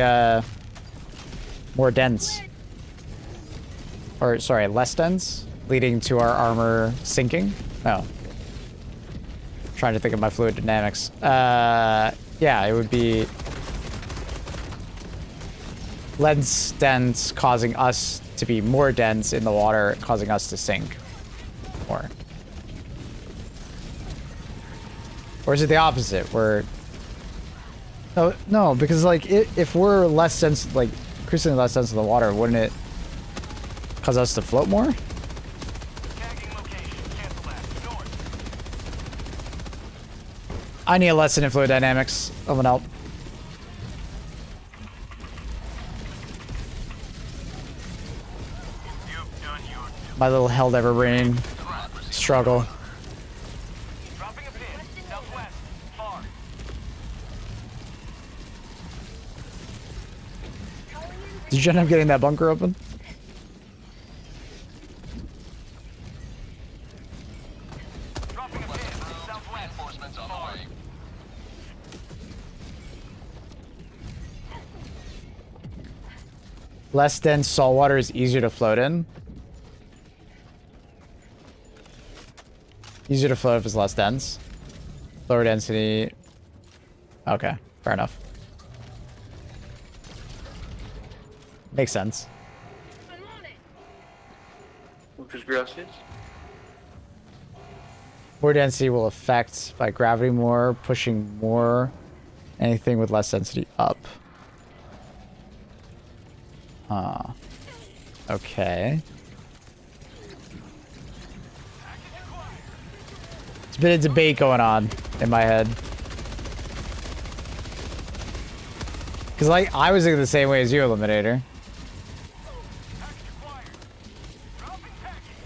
more dense. Or, sorry, less dense, leading to our armor sinking. Oh. Trying to think of my fluid dynamics. Yeah, it would be less dense, causing us to be more dense in the water, causing us to sink more. Or is it the opposite, where... No, because, like, if we're less dense, like, increasingly less dense in the water, wouldn't it cause us to float more? Tagging location. Cancel that. North. I need a lesson in fluid dynamics. I'm gonna help. You've done your My little Helldiver brain struggle. Dropping a pin. Southwest. Far. Did you end up getting that bunker open? Dropping a pin. Southwest. Reinforcements on the way. Less dense saltwater is easier to float in. Easier to float if it's less dense. Lower density. Okay, fair enough. Makes sense. Muchas gracias. More density will affect by gravity more, pushing more anything with less density up. Huh. Okay. There's a bit of debate going on in my head. Because, like, I was thinking the same way as you, Eliminator. Package acquired. Dropping package.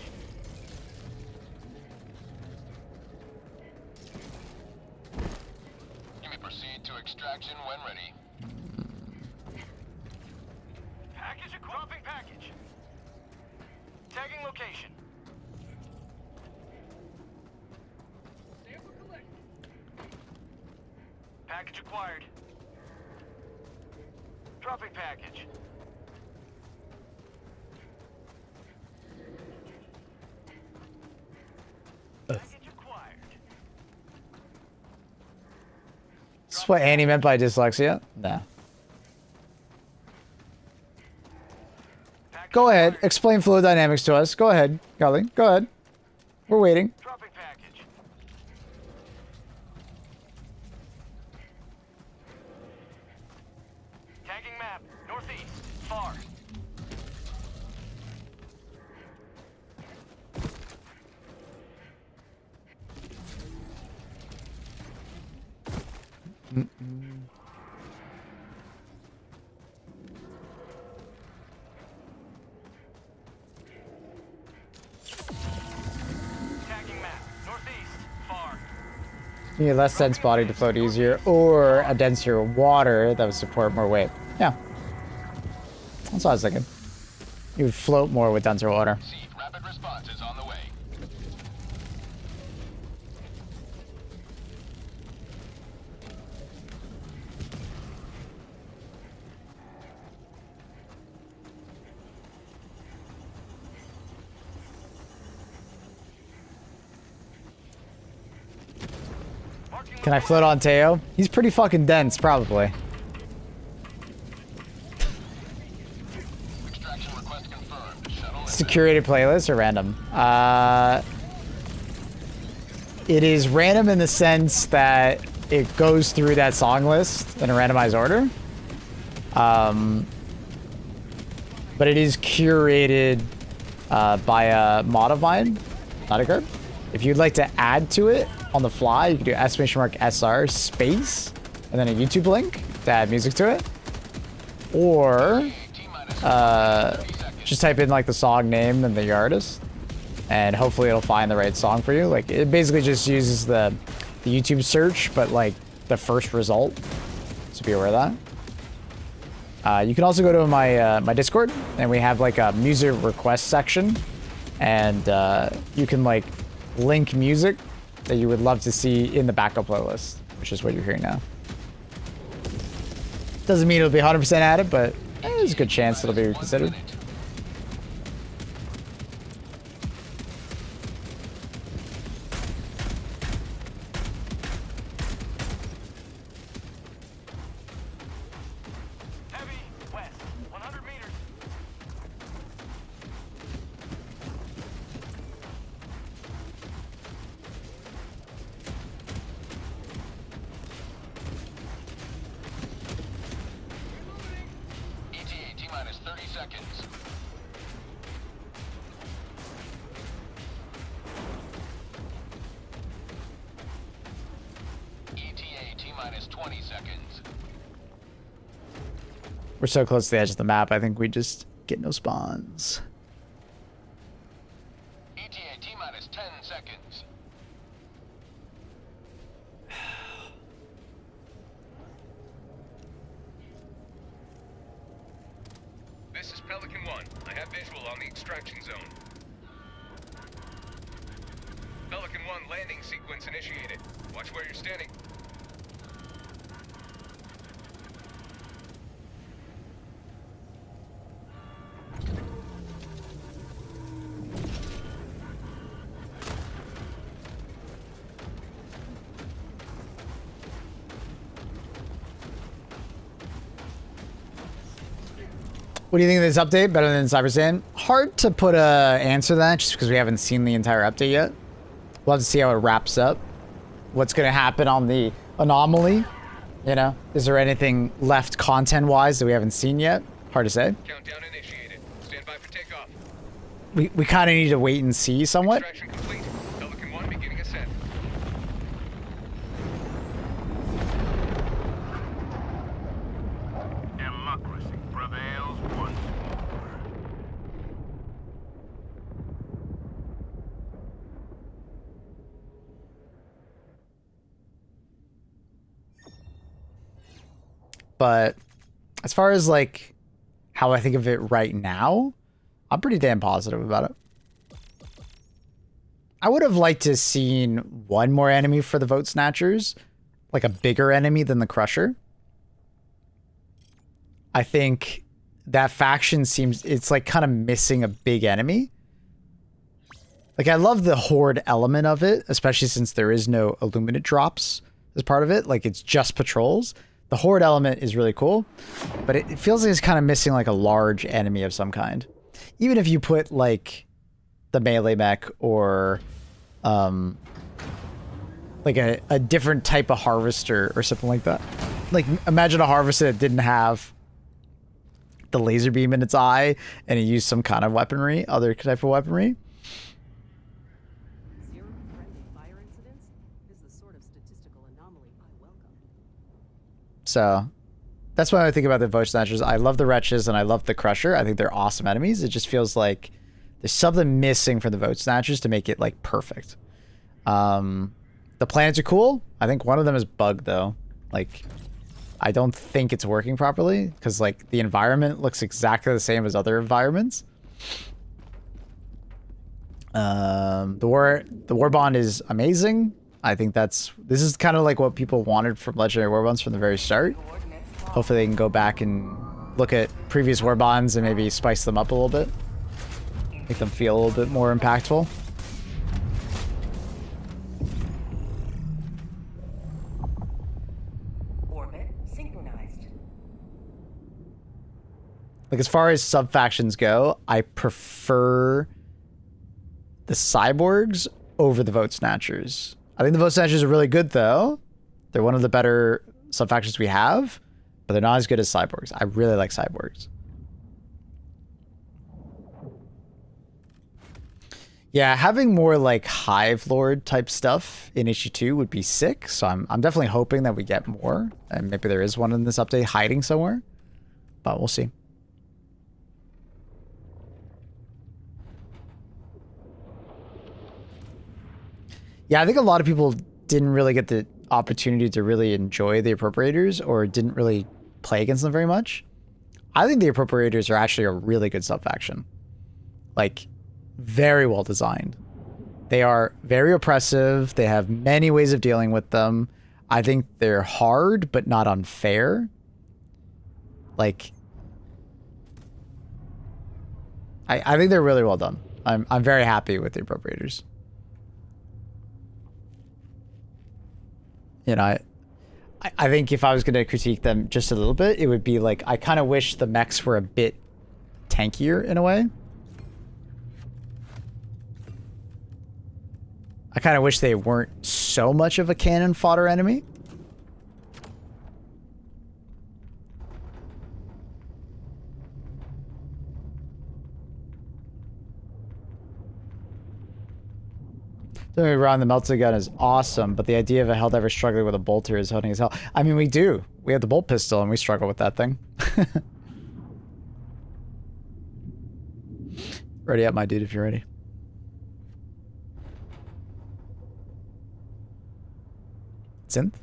You may proceed to extraction when ready. Package acquired. Dropping package. Tagging location. Package acquired. Dropping package. Package acquired. This is what Annie meant by dyslexia? No. Package Go ahead. acquired. Explain fluid dynamics to us. Go ahead, Gully. Go ahead. We're waiting. Dropping package. Tagging map. Northeast. Far. Tagging map. Northeast. Far. You need a less dense body to float easier, or a denser water that would support more weight. Yeah. That's what I was thinking. You would float more with denser water. Seed rapid response is on the way. Can I float on Teo? He's pretty fucking dense, probably. Extraction request confirmed. Shuttle It's a curated playlist or random? It is random in the sense that it goes through that song list in a randomized order. But it is curated by a mod of mine, not a card. If you'd like to add to it on the fly, you can do !SR space and then a YouTube link to add music to it. Or just type in like the song name and the artist, and hopefully it'll find the right song for you. Like it basically just uses the YouTube search, but like the first result. So be aware of that. You can also go to my my Discord, and we have like a music request section, and you can like link music that you would love to see in the backup playlist, which is what you're hearing now. Doesn't mean it'll be 100% added, but there's a good chance it'll be considered. Heavy, west, 100 meters. ETA T-minus 30 seconds. ETA T-minus 20 seconds. We're so close to the edge of the map, I think we just get no spawns. ETA T-minus 10 seconds. This is Pelican 1. I have visual on the extraction zone. Pelican 1 landing sequence initiated. Watch where you're standing. What do you think of this update? Better than Cyber Saiyan? Hard to put a answer to that just because we haven't seen the entire update yet. We'll have to see how it wraps up. What's going to happen on the anomaly? You know, is there anything left content-wise that we haven't seen yet? Hard to say. Countdown initiated. Stand by for takeoff. We kind of need to wait and see somewhat. Extraction complete. Pelican 1 beginning ascent. Democracy prevails once more. But as far as like how I think of it right now, I'm pretty damn positive about it. I would have liked to have seen one more enemy for the Vote Snatchers, like a bigger enemy than the Crusher. I think that faction seems, it's like kind of missing a big enemy. Like I love the Horde element of it, especially since there is no Illuminate drops as part of it. Like it's just patrols. The Horde element is really cool, but it feels like it's kind of missing like a large enemy of some kind. Even if you put like the melee mech or like a different type of harvester or something like that. Like imagine a harvester that didn't have the laser beam in its eye and it used some kind of weaponry, other type of weaponry. Zero friendly fire incidents is the sort of statistical anomaly I welcome. So that's what I think about the Vote Snatchers. I love the Wretches and I love the Crusher. I think they're awesome enemies. It just feels like there's something missing for the Vote Snatchers to make it like perfect. The planets are cool. I think one of them is bugged though. Like I don't think it's working properly because like the environment looks exactly the same as other environments. The war bond is amazing. I think this is kind of like what people wanted from Legendary War Bonds from the very start. Hopefully they can go back and look at previous war bonds and maybe spice them up a little bit. Make them feel a little bit more impactful. Like, as far as sub-factions go, I prefer the cyborgs over the vote snatchers. I think the vote snatchers are really good, though. They're one of the better sub-factions we have, but they're not as good as cyborgs. I really like cyborgs. Yeah, having more like Hive Lord type stuff in issue 2 would be sick. So I'm definitely hoping that we get more, and maybe there is one in this update hiding somewhere, but we'll see. Yeah, I think a lot of people didn't really get the opportunity to really enjoy the Appropriators, or didn't really play against them very much. I think the Appropriators are actually a really good sub-faction. Like, very well designed. They are very oppressive. They have many ways of dealing with them. I think they're hard, but not unfair. Like, I think they're really well done. I'm very happy with the Appropriators. You know, I think if I was going to critique them just a little bit, it would be like, I kind of wish the mechs were a bit tankier in a way. I kind of wish they weren't so much of a cannon fodder enemy. Don't get me wrong, the melted gun is awesome, but the idea of a Helldiver struggling with a bolter is holding as hell. I mean, we do. We have the bolt pistol and we struggle with that thing. Ready up, my dude, if you're ready. Synth?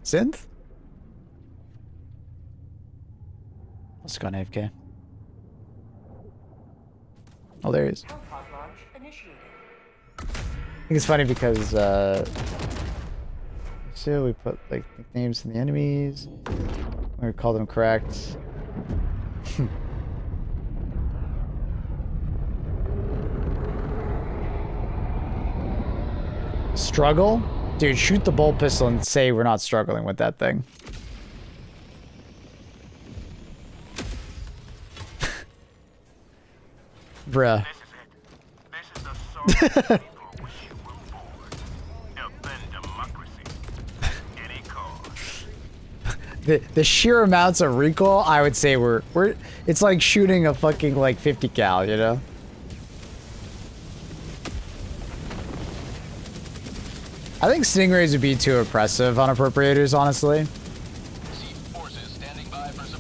Synth? Let's go on AFK. Oh, there he is. I think it's funny because, so we put, like, nicknames in the enemies. We call them correct. Struggle? Dude, shoot the bolt pistol and say we're not struggling with that thing. Bruh. This is the sort for which you were born. Defend democracy. Any cause. The sheer amounts of recoil, I would say we're it's like shooting a fucking like 50 cal, you know? I think Stingrays would be too oppressive on Appropriators, honestly.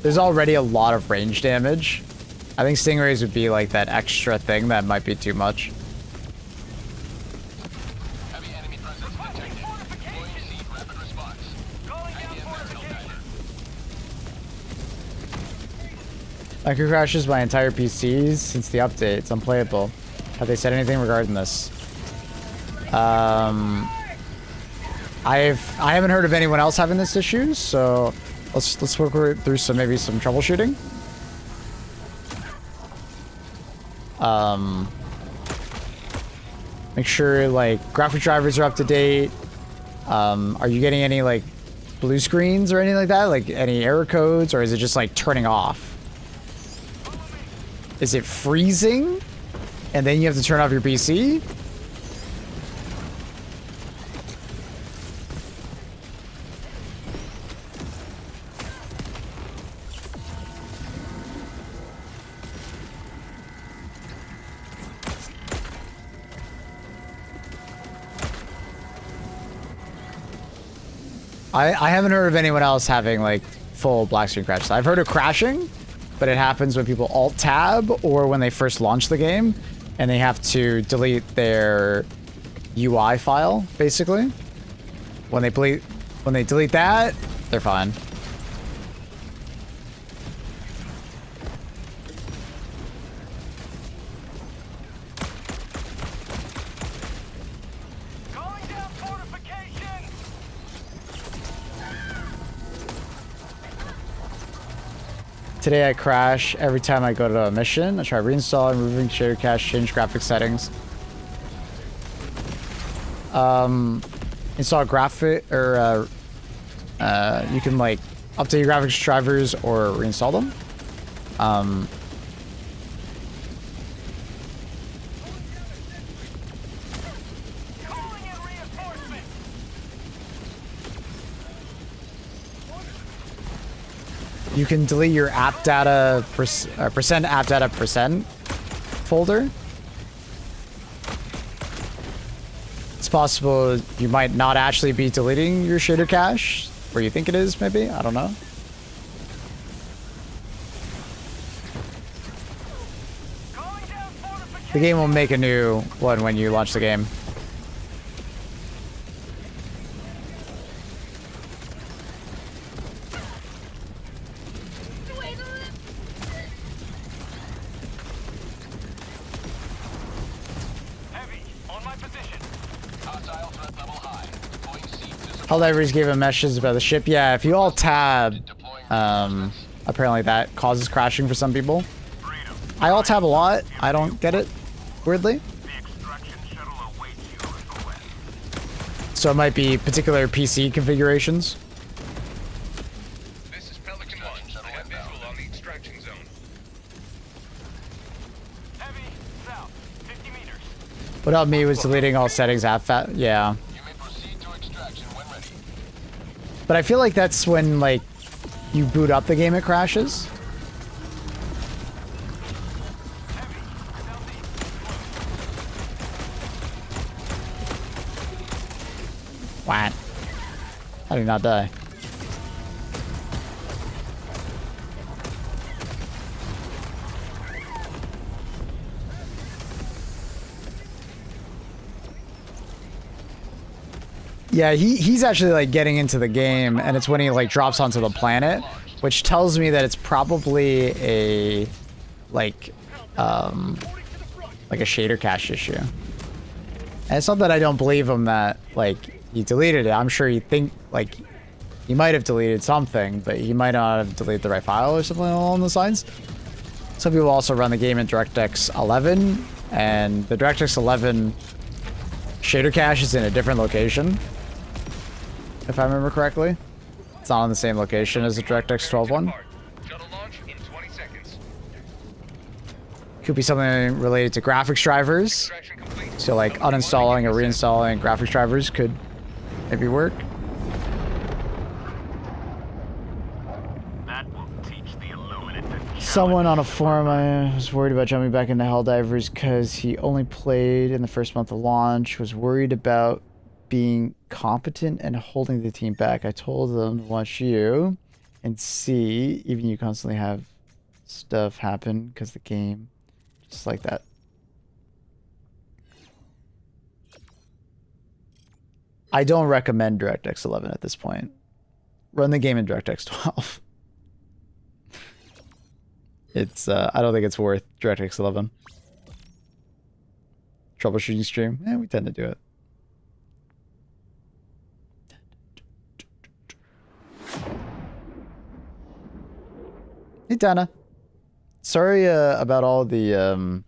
There's already a lot of range damage. I think Stingrays would be like that extra thing that might be too much. Heavy enemy presence detected. Deploying seed rapid response. Hang in there, Helldiver. Anchor crashes my entire PCs since the update. It's unplayable. Have they said anything regarding this? I haven't heard of anyone else having this issue, so let's work through maybe some troubleshooting. Make sure like graphic drivers are up to date. Are you getting any like blue screens or anything like that? Like any error codes, or is it just like turning off? Is it freezing and then you have to turn off your PC? I haven't heard of anyone else having like full black screen crashes. I've heard of crashing, but it happens when people alt tab or when they first launch the game and they have to delete their UI file, basically. When they delete that, they're fine. Today I crash every time I go to a mission. I try reinstalling, removing shared cache, change graphic settings. Install graphic or You can like update your graphics drivers or reinstall them. Calling in reinforcements. You can delete your app data percent app data percent folder. It's possible you might not actually be deleting your shader cache where you think it is, maybe. I don't know. Calling down fortifications. The game will make a new one when you launch the game. Heavy on my position. Hostile threat level high. Deploying seat to Helldivers gave a message about the ship. Yeah, if you all tab, deploying apparently that causes crashing for some people. I all tab a lot. I don't get it, weirdly. The extraction shuttle awaits your request. So it might be particular PC configurations. This is Pelican 1. I have visual on the extraction zone. Heavy south. 50 meters. What helped me was deleting all settings app fat. Yeah. You may proceed to extraction when ready. But I feel like that's when, like, you boot up the game, it crashes. What? I did not die. Yeah, he's actually like getting into the game, and it's when he like drops onto the planet, which tells me that it's probably a like a shader cache issue. And it's not that I don't believe him that like he deleted it. I'm sure he he might have deleted something, but he might not have deleted the right file or something along those lines. Some people also run the game in DirectX 11, and the DirectX 11 shader cache is in a different location, if I remember correctly. It's not on the same location as the DirectX 12 one. Shuttle launch in 20 seconds. Could be something related to graphics drivers. Extraction complete. So like uninstalling or reinstalling graphics drivers could maybe work. That will teach the Illuminate to Someone on a forum I was worried about jumping back into Helldivers because he only played in the first month of launch, was worried about being competent and holding the team back. I told them to watch you and see, even you constantly have stuff happen because the game, just like that. I don't recommend DirectX 11 at this point. Run the game in DirectX 12. It's I don't think it's worth DirectX 11. Troubleshooting stream? Yeah, we tend to do it. Hey Dana. Sorry about all the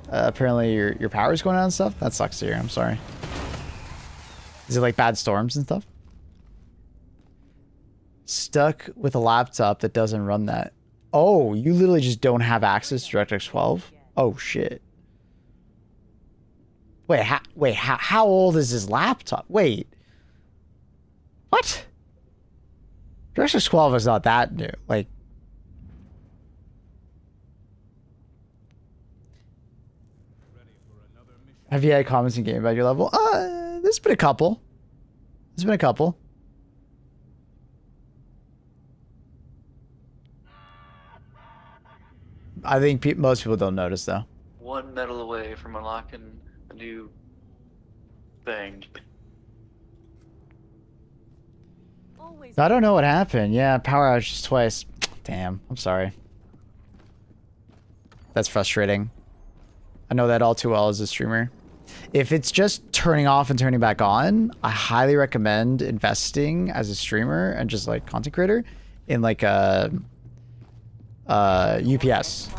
apparently your power's going out and stuff. That sucks to hear. I'm sorry. Is it like bad storms and stuff? Stuck with a laptop that doesn't run that. Oh, you literally just don't have access to DirectX 12? Oh shit. Wait, how old is this laptop? Wait. What? DirectX 12 is not that new. Like, have you had comments in game about your level? There's been a couple. There's been a couple. I think most people don't notice though. One medal away from unlocking a new thing. Always I don't know what happened. Yeah, power outages twice. Damn, I'm sorry. That's frustrating. I know that all too well as a streamer. If it's just turning off and turning back on, I highly recommend investing as a streamer and just like content creator in like a UPS.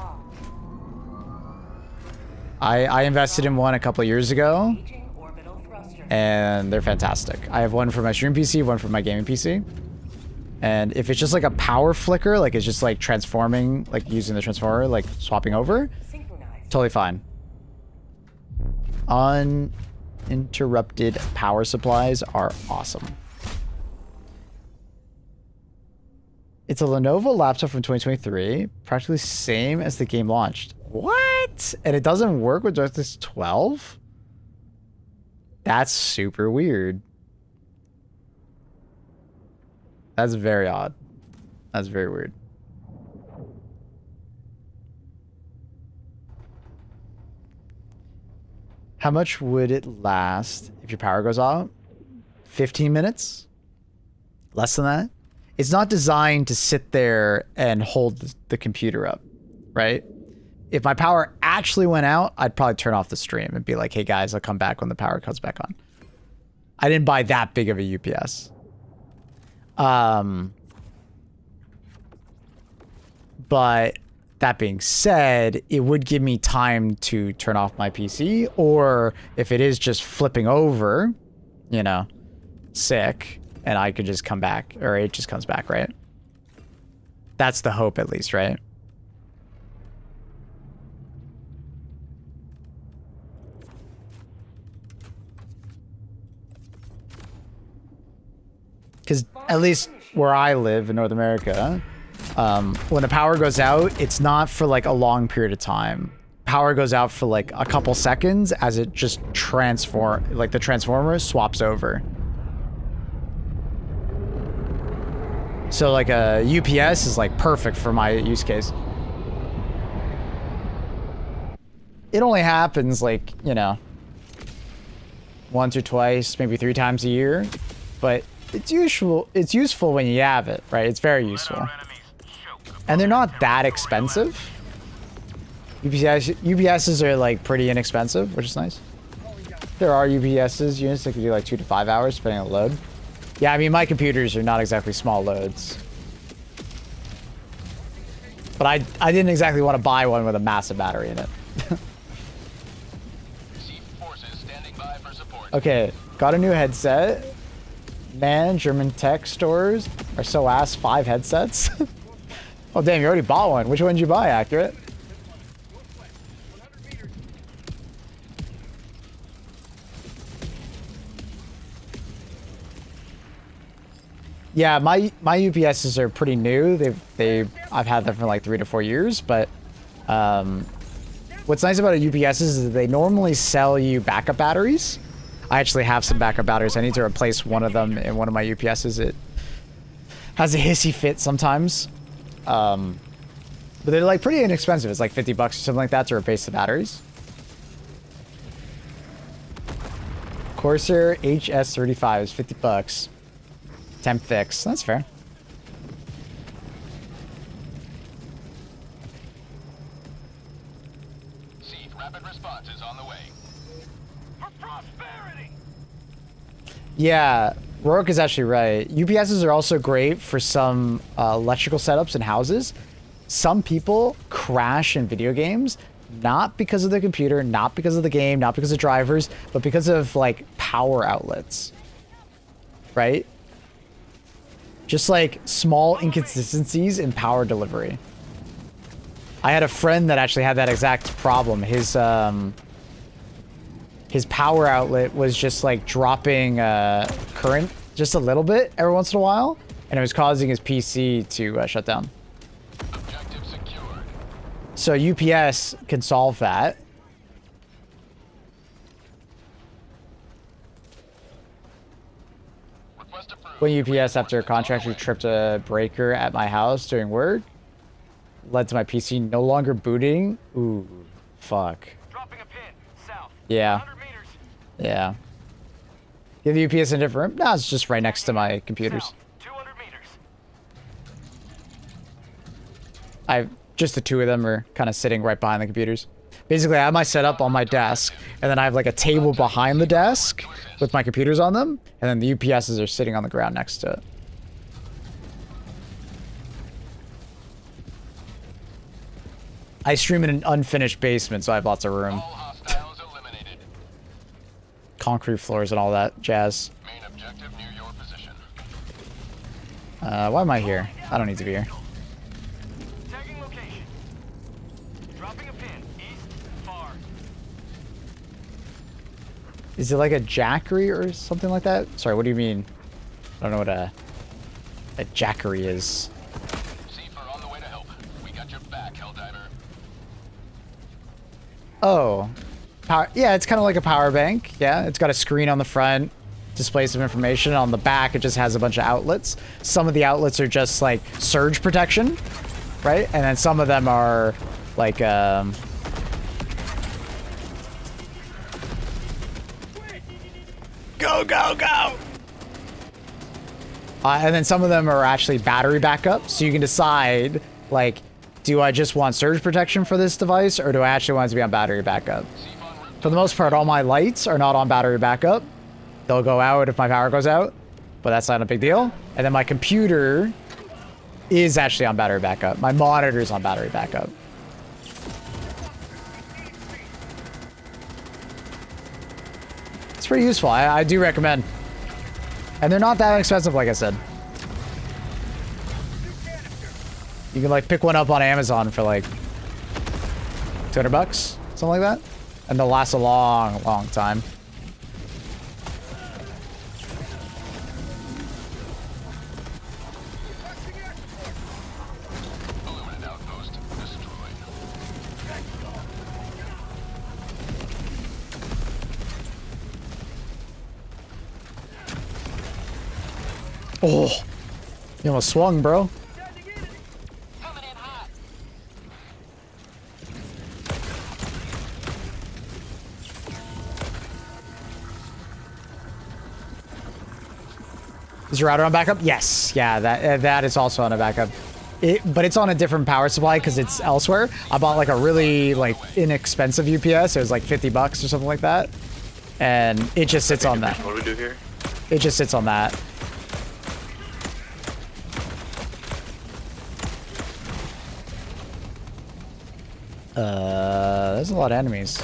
I invested in one a couple years ago. Engaging orbital thrusters. and they're fantastic. I have one for my stream PC, one for my gaming PC. And if it's just like a power flicker, like it's just like transforming, like using the transformer, like swapping over, totally fine. Uninterrupted power supplies are awesome. It's a Lenovo laptop from 2023, practically same as the game launched. What? And it doesn't work with DirectX 12? That's super weird. That's very odd. That's very weird. How much would it last if your power goes out? 15 minutes? Less than that? It's not designed to sit there and hold the computer up, right? If my power actually went out, I'd probably turn off the stream and be like, hey guys, I'll come back when the power comes back on. I didn't buy that big of a UPS. But that being said, it would give me time to turn off my PC, or if it is just flipping over, you know, sick, and I could just come back, or it just comes back, right? That's the hope, at least, right? Because at least where I live in North America, when the power goes out, it's not for like a long period of time. Power goes out for like a couple seconds as it just like the transformer swaps over. So like a UPS is like perfect for my use case. It only happens like, you know, once or twice, maybe 3 times a year, but it's useful when you have it, right? It's very useful. And they're not that expensive. UPSs are like pretty inexpensive, which is nice. There are UPSs units that can do like 2 to 5 hours depending on the load. Yeah, I mean, my computers are not exactly small loads. But I didn't exactly want to buy one with a massive battery in it. Okay, got a new headset. Man, German tech stores are so ass 5 headsets. Oh, damn, you already bought one. Which one did you buy, Accurate? Yeah, my UPSs are pretty new. I've had them for like 3 to 4 years, but what's nice about a UPS is that they normally sell you backup batteries. I actually have some backup batteries. I need to replace one of them in one of my UPSs. It has a hissy fit sometimes. But they're like pretty inexpensive. It's like 50 bucks or something like that to replace the batteries. Corsair HS35 is 50 bucks. Temp fix. That's fair. Seed rapid response is on the way. For prosperity! Yeah, Rourke is actually right. UPSs are also great for some electrical setups in houses. Some people crash in video games, not because of the computer, not because of the game, not because of drivers, but because of like power outlets. Right? Just like small inconsistencies in power delivery. I had a friend that actually had that exact problem. His power outlet was just like dropping current just a little bit every once in a while, and it was causing his PC to shut down. Objective secured. So UPS can solve that. Request approved. When UPS, after a contractor tripped a breaker at my house during work, led to my PC no longer booting. Ooh, fuck. Dropping a pin, south. Yeah. 100 meters. Yeah. You have the UPS in a different room? No, it's just right next to my computers. South, 200 meters. Just the two of them are kind of sitting right behind the computers. Basically, I have my setup on my desk, and then I have like a table behind the desk with my computers on them, and then the UPSs are sitting on the ground next to it. I stream in an unfinished basement, so I have lots of room. All hostiles eliminated. concrete floors and all that jazz. Main objective near your position. Why am I here? I don't need to be here. Tagging location. Dropping a pin. East. Far. Is it like a jackery or something like that? Sorry, what do you mean? I don't know what a jackery is. Seafer on the way to help. We got your back, Helldiver. Oh. Power, yeah, it's kind of like a power bank. Yeah, it's got a screen on the front, displays some information. On the back, it just has a bunch of outlets. Some of the outlets are just like surge protection, right? And then some of them are like, go, go, go! And then some of them are actually battery backup. So you can decide, like, do I just want surge protection for this device, or do I actually want it to be on battery backup? For the most part, all my lights are not on battery backup. They'll go out if my power goes out, but that's not a big deal. And then my computer is actually on battery backup. My monitor's on battery backup. It's pretty useful. I do recommend. And they're not that expensive, like I said. You can like pick one up on Amazon for like 200 bucks, something like that. And they'll last a long, long time. Illuminate outpost destroyed. Oh, you almost swung, bro. Coming in hot. Is your router on backup? Yes. Yeah, that is also on a backup. But it's on a different power supply because it's elsewhere. I bought like a really like inexpensive UPS. It was like 50 bucks or something like that. And it just sits on that. What do we do here? It just sits on that. There's a lot of enemies.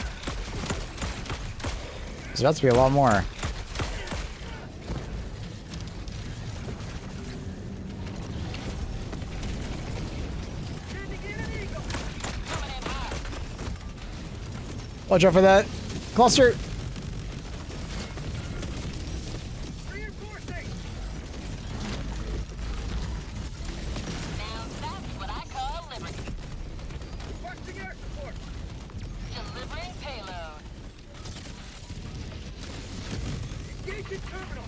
There's about to be a lot more. Watch out for that cluster. Reinforcing. Now that's what I call liberty. Requesting air support. Delivering payload. Engaging terminal.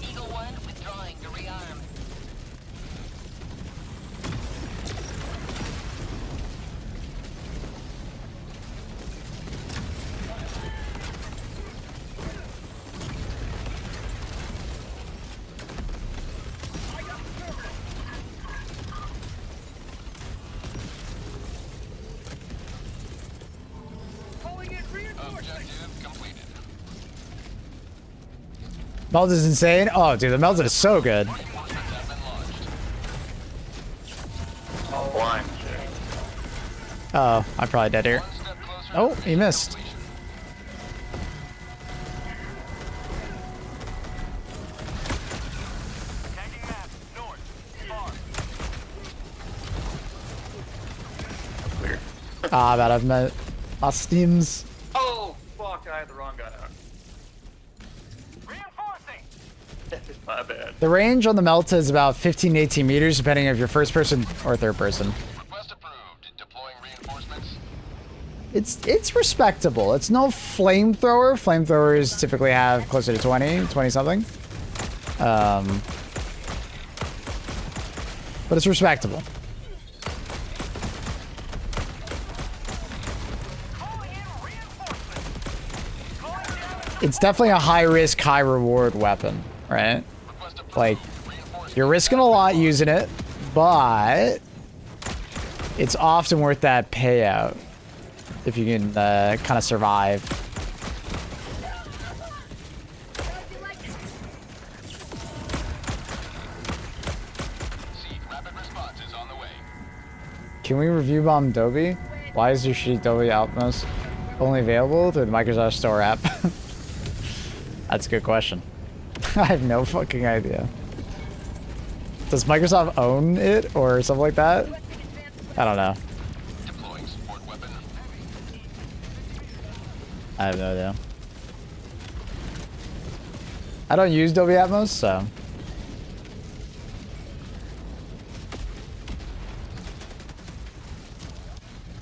Eagle 1 withdrawing to rearm. Calling in reinforcing. Objective completed. Meld is insane. Oh, dude, the melted is so good. Reinforcements have been launched. Oh, blind. Oh, I'm probably dead here. One step closer Oh, to he missed. completion. Tagging map. North. Far. Ah, but I've met my steams. Oh, fuck, I had the wrong guy out. Reinforcing. My bad. The range on the Melta is about 15 to 18 meters, depending if you're first person or third person. Request approved. Deploying reinforcements. It's respectable. It's no flamethrower. Flamethrowers typically have closer to 20 something. But it's respectable. Calling in reinforcements. Calling down. It's definitely a high risk, high reward weapon, right? Request approved. Like, Reinforcements. you're risking a lot using it, but it's often worth that payout if you can kind of survive. Seek rapid response is on the way. Can we review bomb Dobie? Why is your shitty Dolby Atmos only available through the Microsoft Store app? That's a good question. I have no fucking idea. Does Microsoft own it or something like that? I don't know. Deploying support weapon. I have no idea. I don't use Dolby Atmos, so.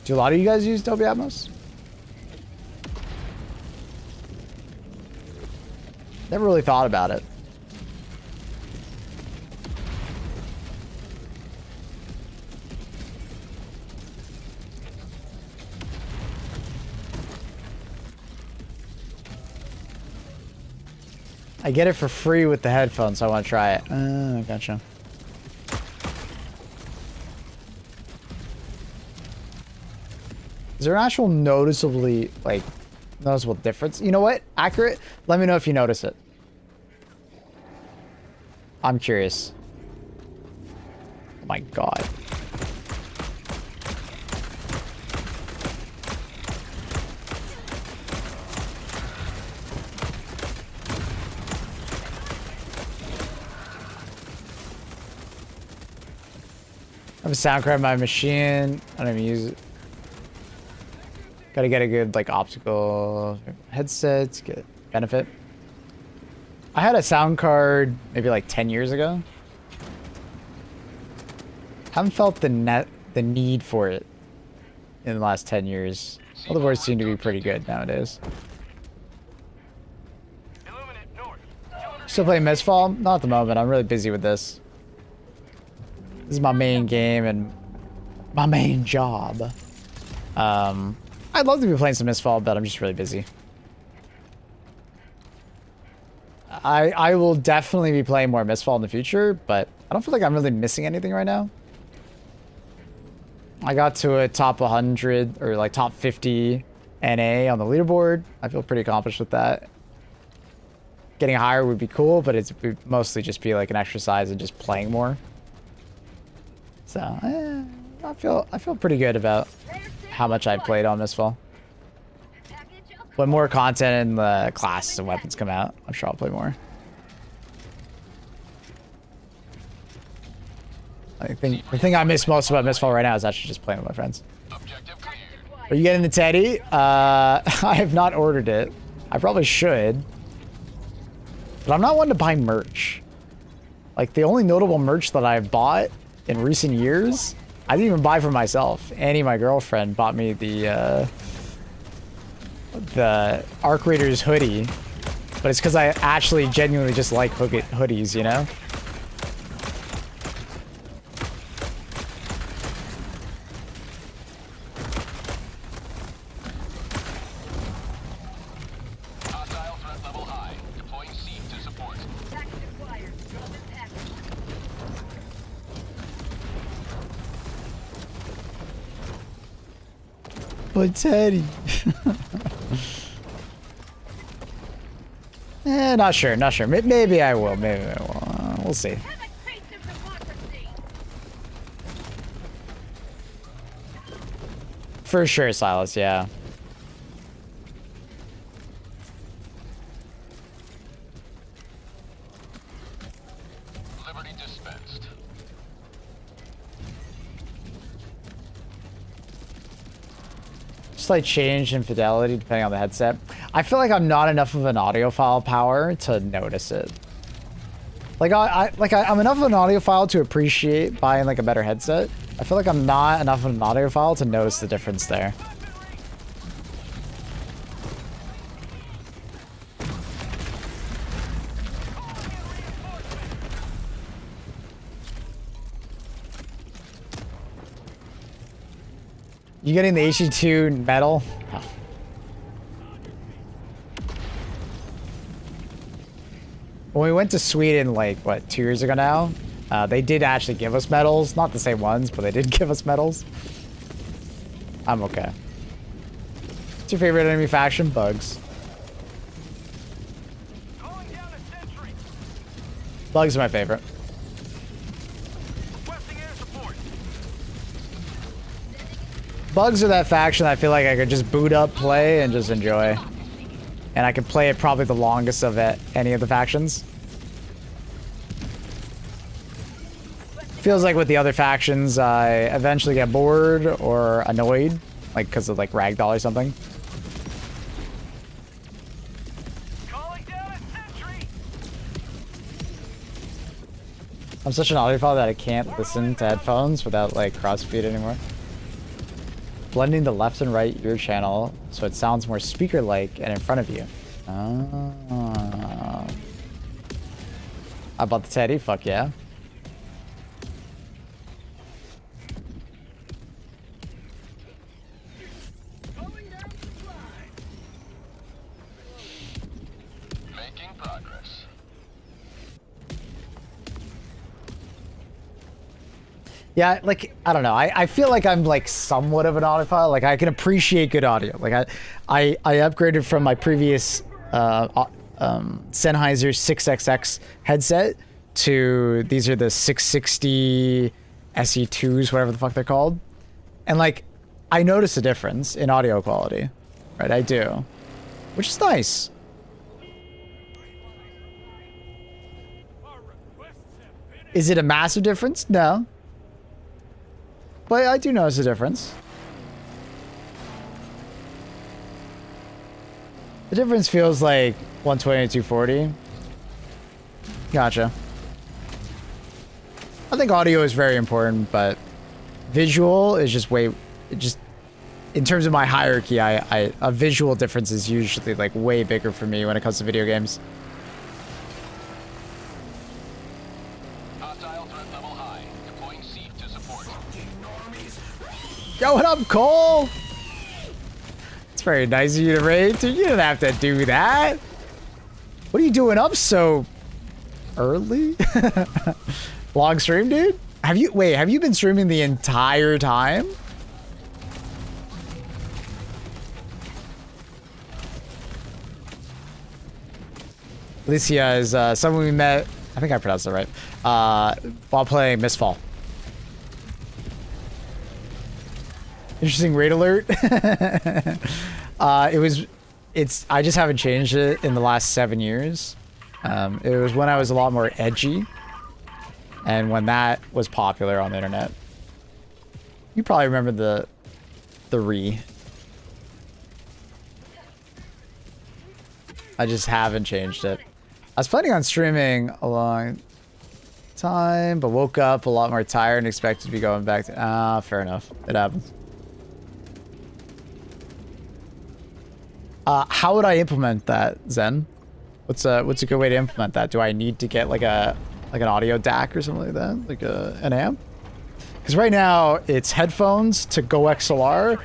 Do a lot of you guys use Dolby Atmos? Never really thought about it. I get it for free with the headphones, so I want to try it. Gotcha. Is there an actual noticeable difference? You know what? Accurate? Let me know if you notice it. I'm curious. Oh my god. I have a sound card in my machine. I don't even use it. Gotta get a good like optical headset to get benefit. I had a sound card maybe like 10 years ago. Haven't felt the need for it in the last 10 years. All the boards seem to be pretty good nowadays. Still playing Mistfall? Not at the moment. I'm really busy with this. This is my main game and my main job. I'd love to be playing some Mistfall, but I'm just really busy. I will definitely be playing more Mistfall in the future, but I don't feel like I'm really missing anything right now. I got to a top 100 or like top 50 NA on the leaderboard. I feel pretty accomplished with that. Getting higher would be cool, but it would mostly just be like an exercise in just playing more. So I feel pretty good about how much I played on Mistfall. When more content and the classes and weapons come out, I'm sure I'll play more. I think the thing I miss most about Mistfall right now is actually just playing with my friends. Are you getting the Teddy? I have not ordered it. I probably should. But I'm not one to buy merch. Like, the only notable merch that I've bought in recent years, I didn't even buy for myself. Annie, my girlfriend, bought me the Arc Raiders hoodie. But it's because I actually genuinely just like hoodies, you know? But Teddy. Not sure, not sure. Maybe I will, maybe I will. We'll see. For sure, Silas, yeah. Slight change in fidelity depending on the headset. I feel like I'm not enough of an audiophile power to notice it. Like I'm enough of an audiophile to appreciate buying like a better headset. I feel like I'm not enough of an audiophile to notice the difference there. You getting the HE2 medal? Oh. When we went to Sweden, like, what, 2 years ago now? They did actually give us medals. Not the same ones, but they did give us medals. I'm okay. What's your favorite enemy faction? Bugs. Bugs are my favorite. Bugs are that faction I feel like I could just boot up, play, and just enjoy. And I could play it probably the longest of any of the factions. Feels like with the other factions, I eventually get bored or annoyed, like because of like ragdoll or something. Calling down a sentry. I'm such an audiophile that I can't listen to headphones without like crossfeed anymore. Blending the left and right ear channel so it sounds more speaker-like and in front of you. Oh. I bought the Teddy, fuck yeah. Making progress. Yeah, like, I don't know. I feel like I'm like somewhat of an audiophile. Like I can appreciate good audio. Like I upgraded from my previous Sennheiser 6XX headset to these are the 660 SE2s, whatever the fuck they're called. And like I notice a difference in audio quality. Right, I do. Which is nice. Is it a massive difference? No. But I do notice a difference. The difference feels like 120 to 240. Gotcha. I think audio is very important, but visual is just in terms of my hierarchy, a visual difference is usually like way bigger for me when it comes to video games. Yo, what up, Cole? It's very nice of you to raid. Dude, you didn't have to do that. What are you doing up so early? Long stream, dude? Have you been streaming the entire time? Alicia is someone we met, I think I pronounced it right, while playing Mistfall. Interesting raid alert. I just haven't changed it in the last 7 years. It was when I was a lot more edgy. And when that was popular on the internet. You probably remember the re. I just haven't changed it. I was planning on streaming a long time, but woke up a lot more tired and expected to be going back to... fair enough. It happens. How would I implement that, Zen? What's a good way to implement that? Do I need to get like an audio DAC or something like that? Like an amp? Because right now it's headphones to Go XLR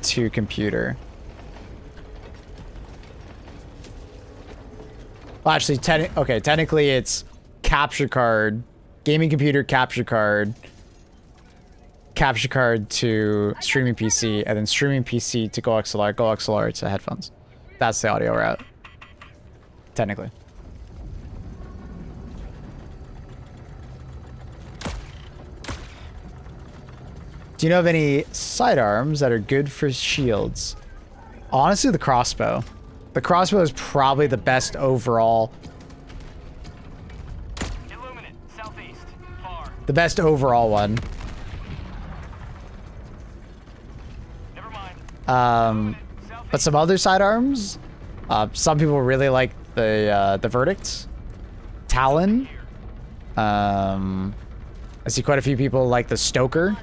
to computer. Well, actually, technically it's capture card, gaming computer capture card to streaming PC, and then streaming PC to Go XLR to headphones. That's the audio route. Technically. Do you know of any sidearms that are good for shields? Honestly, the crossbow. The crossbow is probably the best overall. Illuminate, southeast, far. The best overall one. Never mind. But some other sidearms, some people really like the Verdict, Talon. I see quite a few people like the Stoker.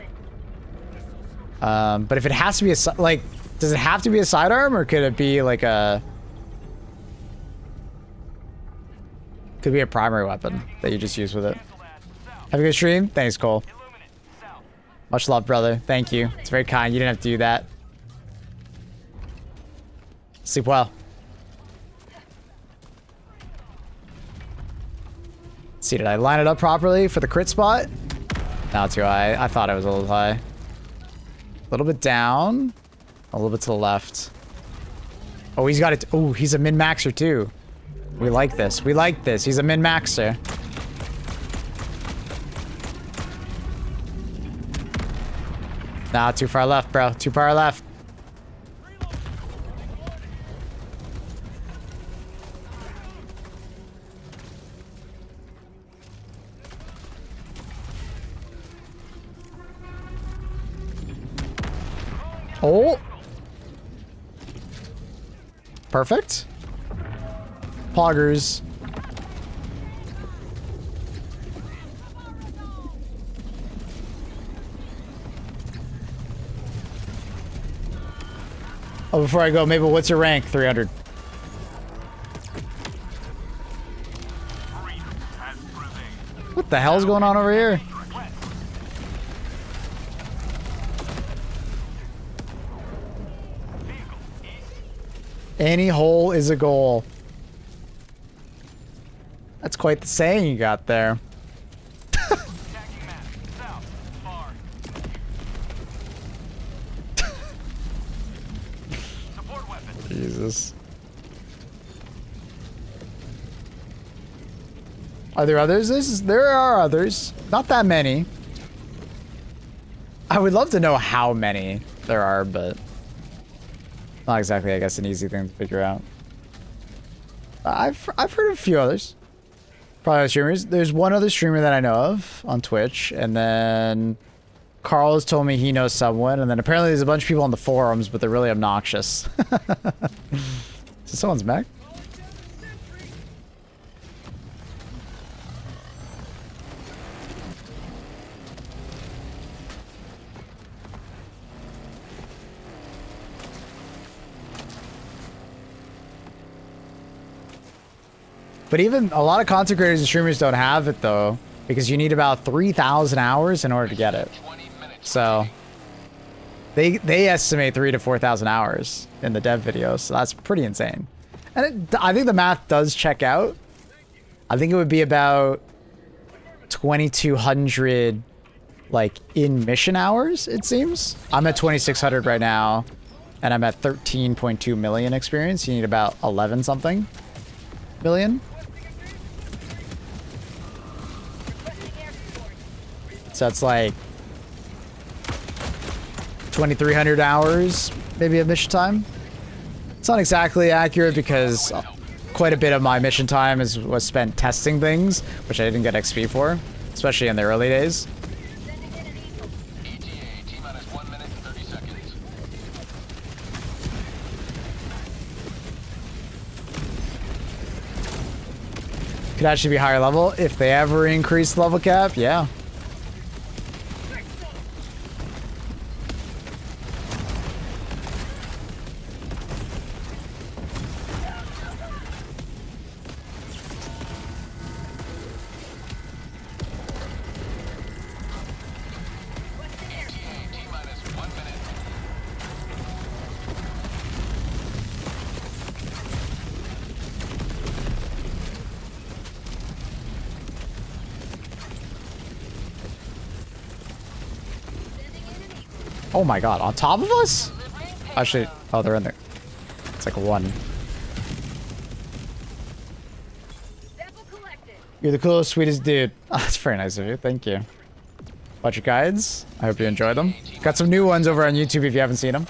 But if it has to be does it have to be a sidearm, or could it be like could be a primary weapon that you just use with it? Have a good stream. Thanks, Cole. Much love, brother. Thank you. It's very kind. You didn't have to do that. Sleep well. Let's see, did I line it up properly for the crit spot? Not too high. I thought it was a little high. A little bit down. A little bit to the left. Oh, he's got it. Oh, he's a min-maxer too. We like this. We like this. He's a min-maxer. Nah, too far left, bro. Too far left. Oh. Perfect. Poggers. Oh, before I go, Mabel, what's your rank? 300. What the hell's going on over here? Any hole is a goal. That's quite the saying you got there. Jesus. Are there others? There are others. Not that many. I would love to know how many there are, but not exactly, I guess, an easy thing to figure out. I've heard of a few others. Probably other streamers. There's one other streamer that I know of on Twitch, and then Carl has told me he knows someone, and then apparently there's a bunch of people on the forums, but they're really obnoxious. So someone's back. But even a lot of content creators and streamers don't have it though, because you need about 3,000 hours in order to get it. So they estimate 3,000 to 4,000 hours in the dev videos, so that's pretty insane. And I think the math does check out. I think it would be about 2,200 like in mission hours, it seems. I'm at 2,600 right now, and I'm at 13.2 million experience. You need about 11 something million. So it's like 2,300 hours, maybe of mission time. It's not exactly accurate because quite a bit of my mission time was spent testing things, which I didn't get XP for, especially in the early days. Could actually be higher level if they ever increase level cap, yeah. Oh my god, on top of us? Actually, oh, they're in there. It's like one. You're the coolest, sweetest dude. Oh, that's very nice of you. Thank you. Watch your guides. I hope you enjoy them. Got some new ones over on YouTube if you haven't seen them.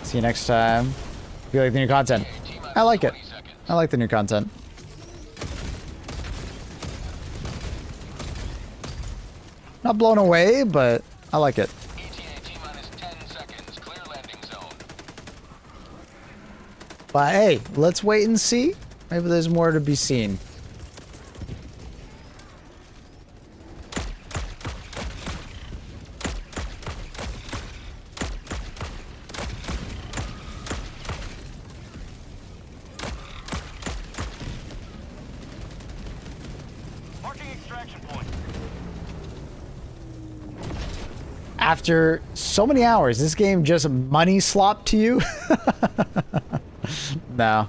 See you next time. You like the new content? I like it. I like the new content. Not blown away, but I like it. But hey, let's wait and see. Maybe there's more to be seen. After so many hours, this game just money slopped to you? No.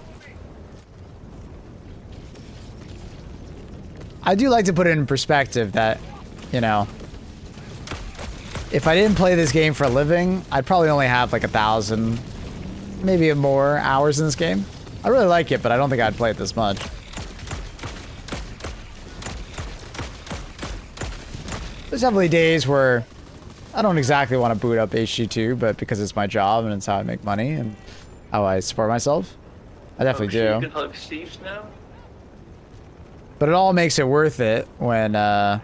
I do like to put it in perspective that, you know, if I didn't play this game for a living, I'd probably only have like 1,000, maybe more hours in this game. I really like it, but I don't think I'd play it this much. There's definitely days where I don't exactly want to boot up HG2, but because it's my job and it's how I make money and how I support myself, I definitely You do. can hug Steve's now? But it all makes it worth it when, it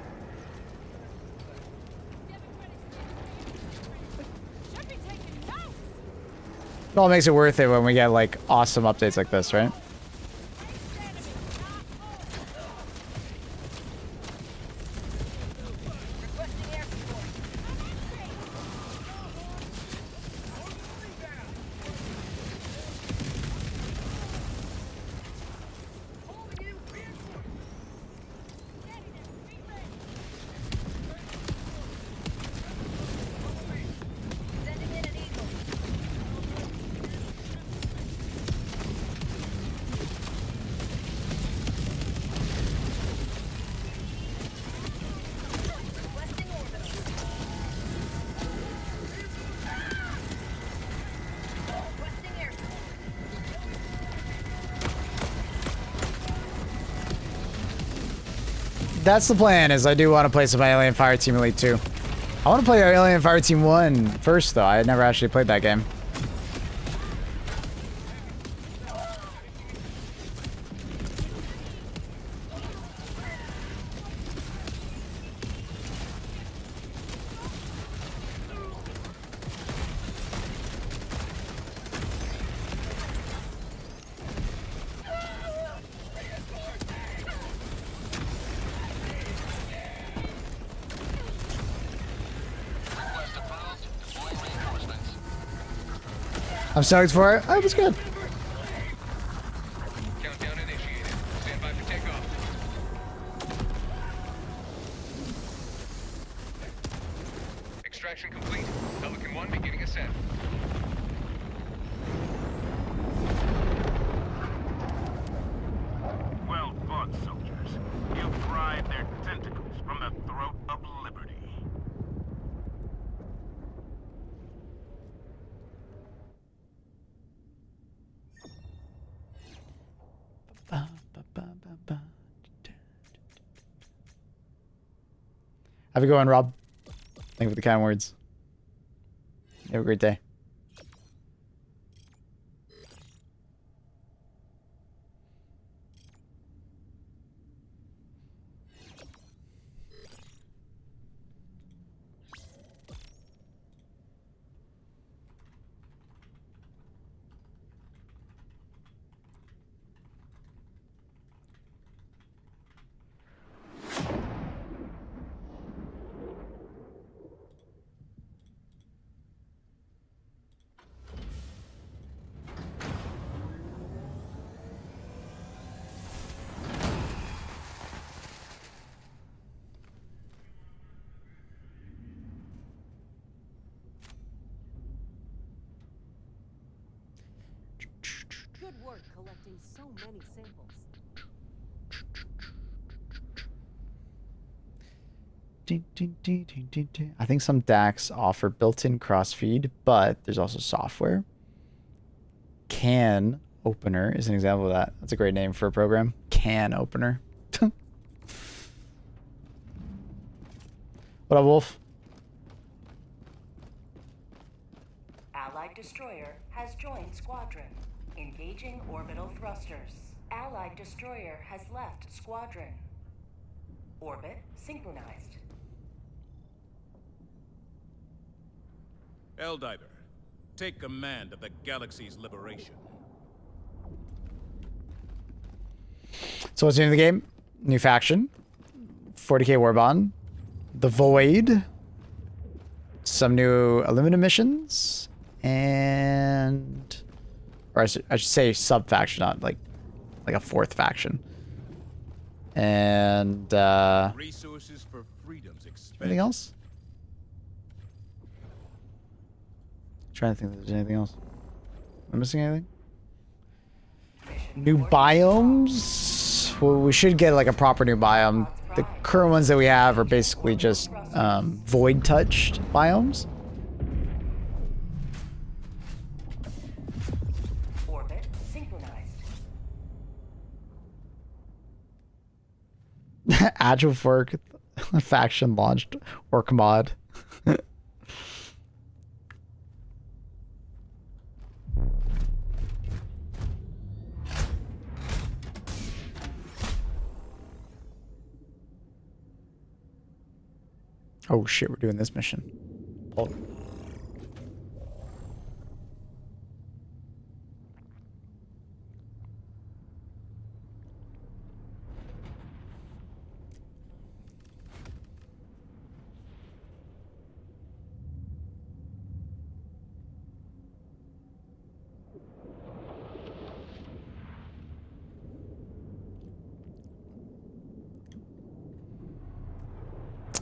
all makes it worth it when we get, like, awesome updates like this, right? That's the plan, is I do want to play some Alien Fireteam Elite 2. I want to play Alien Fireteam 1 first, though. I had never actually played that game. I'm stoked for it. Oh, it was good. Countdown initiated. Stand by for takeoff. Extraction complete. Pelican 1 beginning ascent. Well fought, soldiers. You pried their tentacles from the throat of liberty. Have a good one, Rob. Thank you for the kind words. Have a great day. Good work collecting so many samples. I think some DACs offer built-in cross-feed, but there's also software. Can Opener is an example of that. That's a great name for a program. Can Opener. What up, Wolf? Allied destroyer has joined squadron. Engaging orbital thrusters. Allied destroyer has left squadron. Orbit synchronized. HELLDIVER, take command of the galaxy's liberation. So what's new in the game? New faction. 40k Warbond. The Void. Some new Illumina missions. And... Or I should say sub-faction, not like a fourth faction. And, Resources for freedom's expansion. anything else? Trying to think if there's anything else. Am I missing anything? New biomes? Well, we should get like a proper new biome. The current ones that we have are basically just void touched biomes. Orbit synchronized. Agile fork. Faction launched orc mod. Oh shit, we're doing this mission. Oh.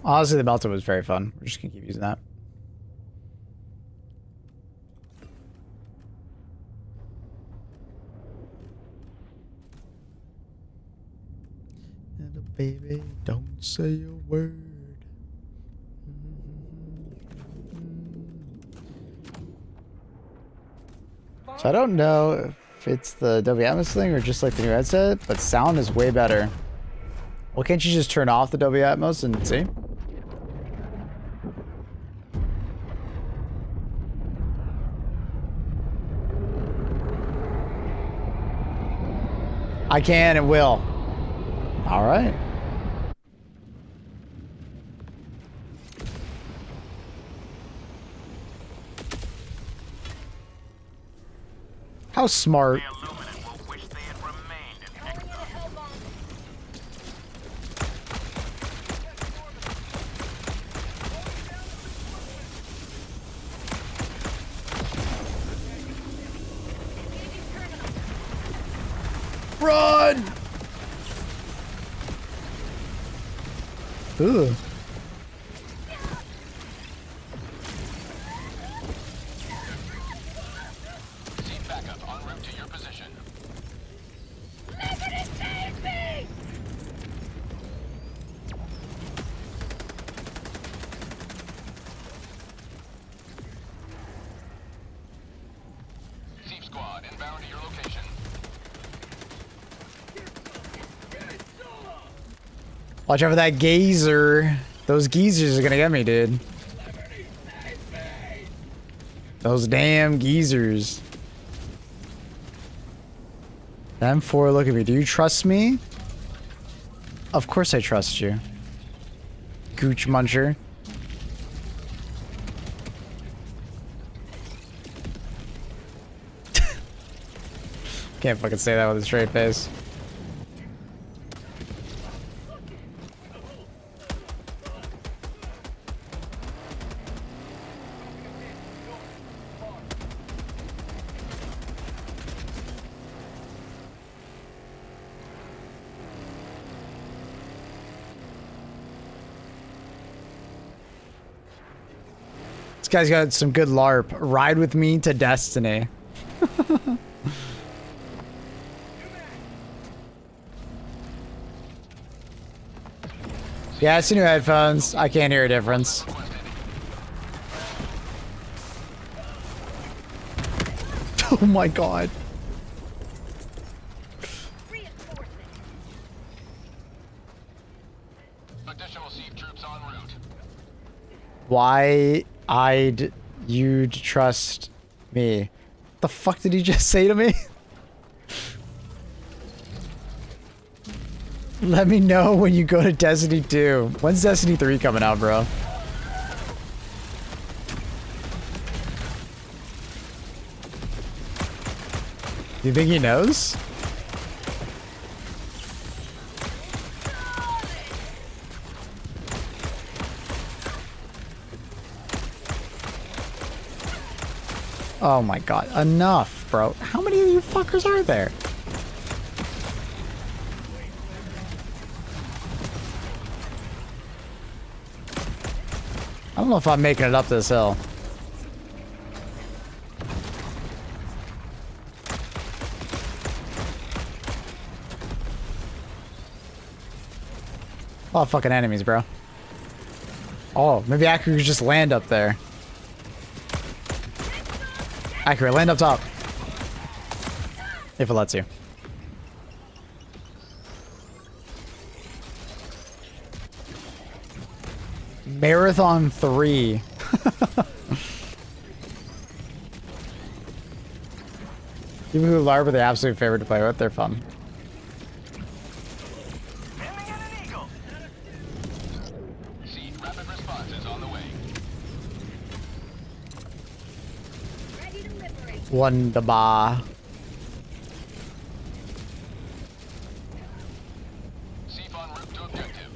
Honestly, the melter was very fun. We're just gonna keep using that. And baby, don't say a word. So I don't know if it's the W Atmos thing or just like the new headset, but sound is way better. Well, can't you just turn off the W Atmos and see? I can and will. All right. How smart. The Illuminate will wish they had remained in exile. Run! Ugh. Seat backup en route to your position. Thief squad inbound to your location. Watch out for that gazer. Those geezers are gonna get me, dude. Those damn geezers. Them four, look at me. Do you trust me? Of course I trust you. Gooch muncher. Can't fucking say that with a straight face. This guy's got some good LARP. Ride with me to destiny. Yeah, it's new headphones. I can't hear a difference. Oh my god. Additional Thief troops en route. Why I'd you trust me? The fuck did he just say to me? Let me know when you go to Destiny 2. When's Destiny 3 coming out, bro? Do you think he knows? Oh my god, enough, bro. How many of you fuckers are there? I don't know if I'm making it up this hill. A lot of fucking enemies, bro. Oh, maybe Akira could just land up there. Akira, land up top. If it lets you. Marathon 3. People who LARP are the absolute favorite to play with. They're fun. Aiming at an eagle. Seed rapid response is on the way. Wonderbar. Seed en route to objective.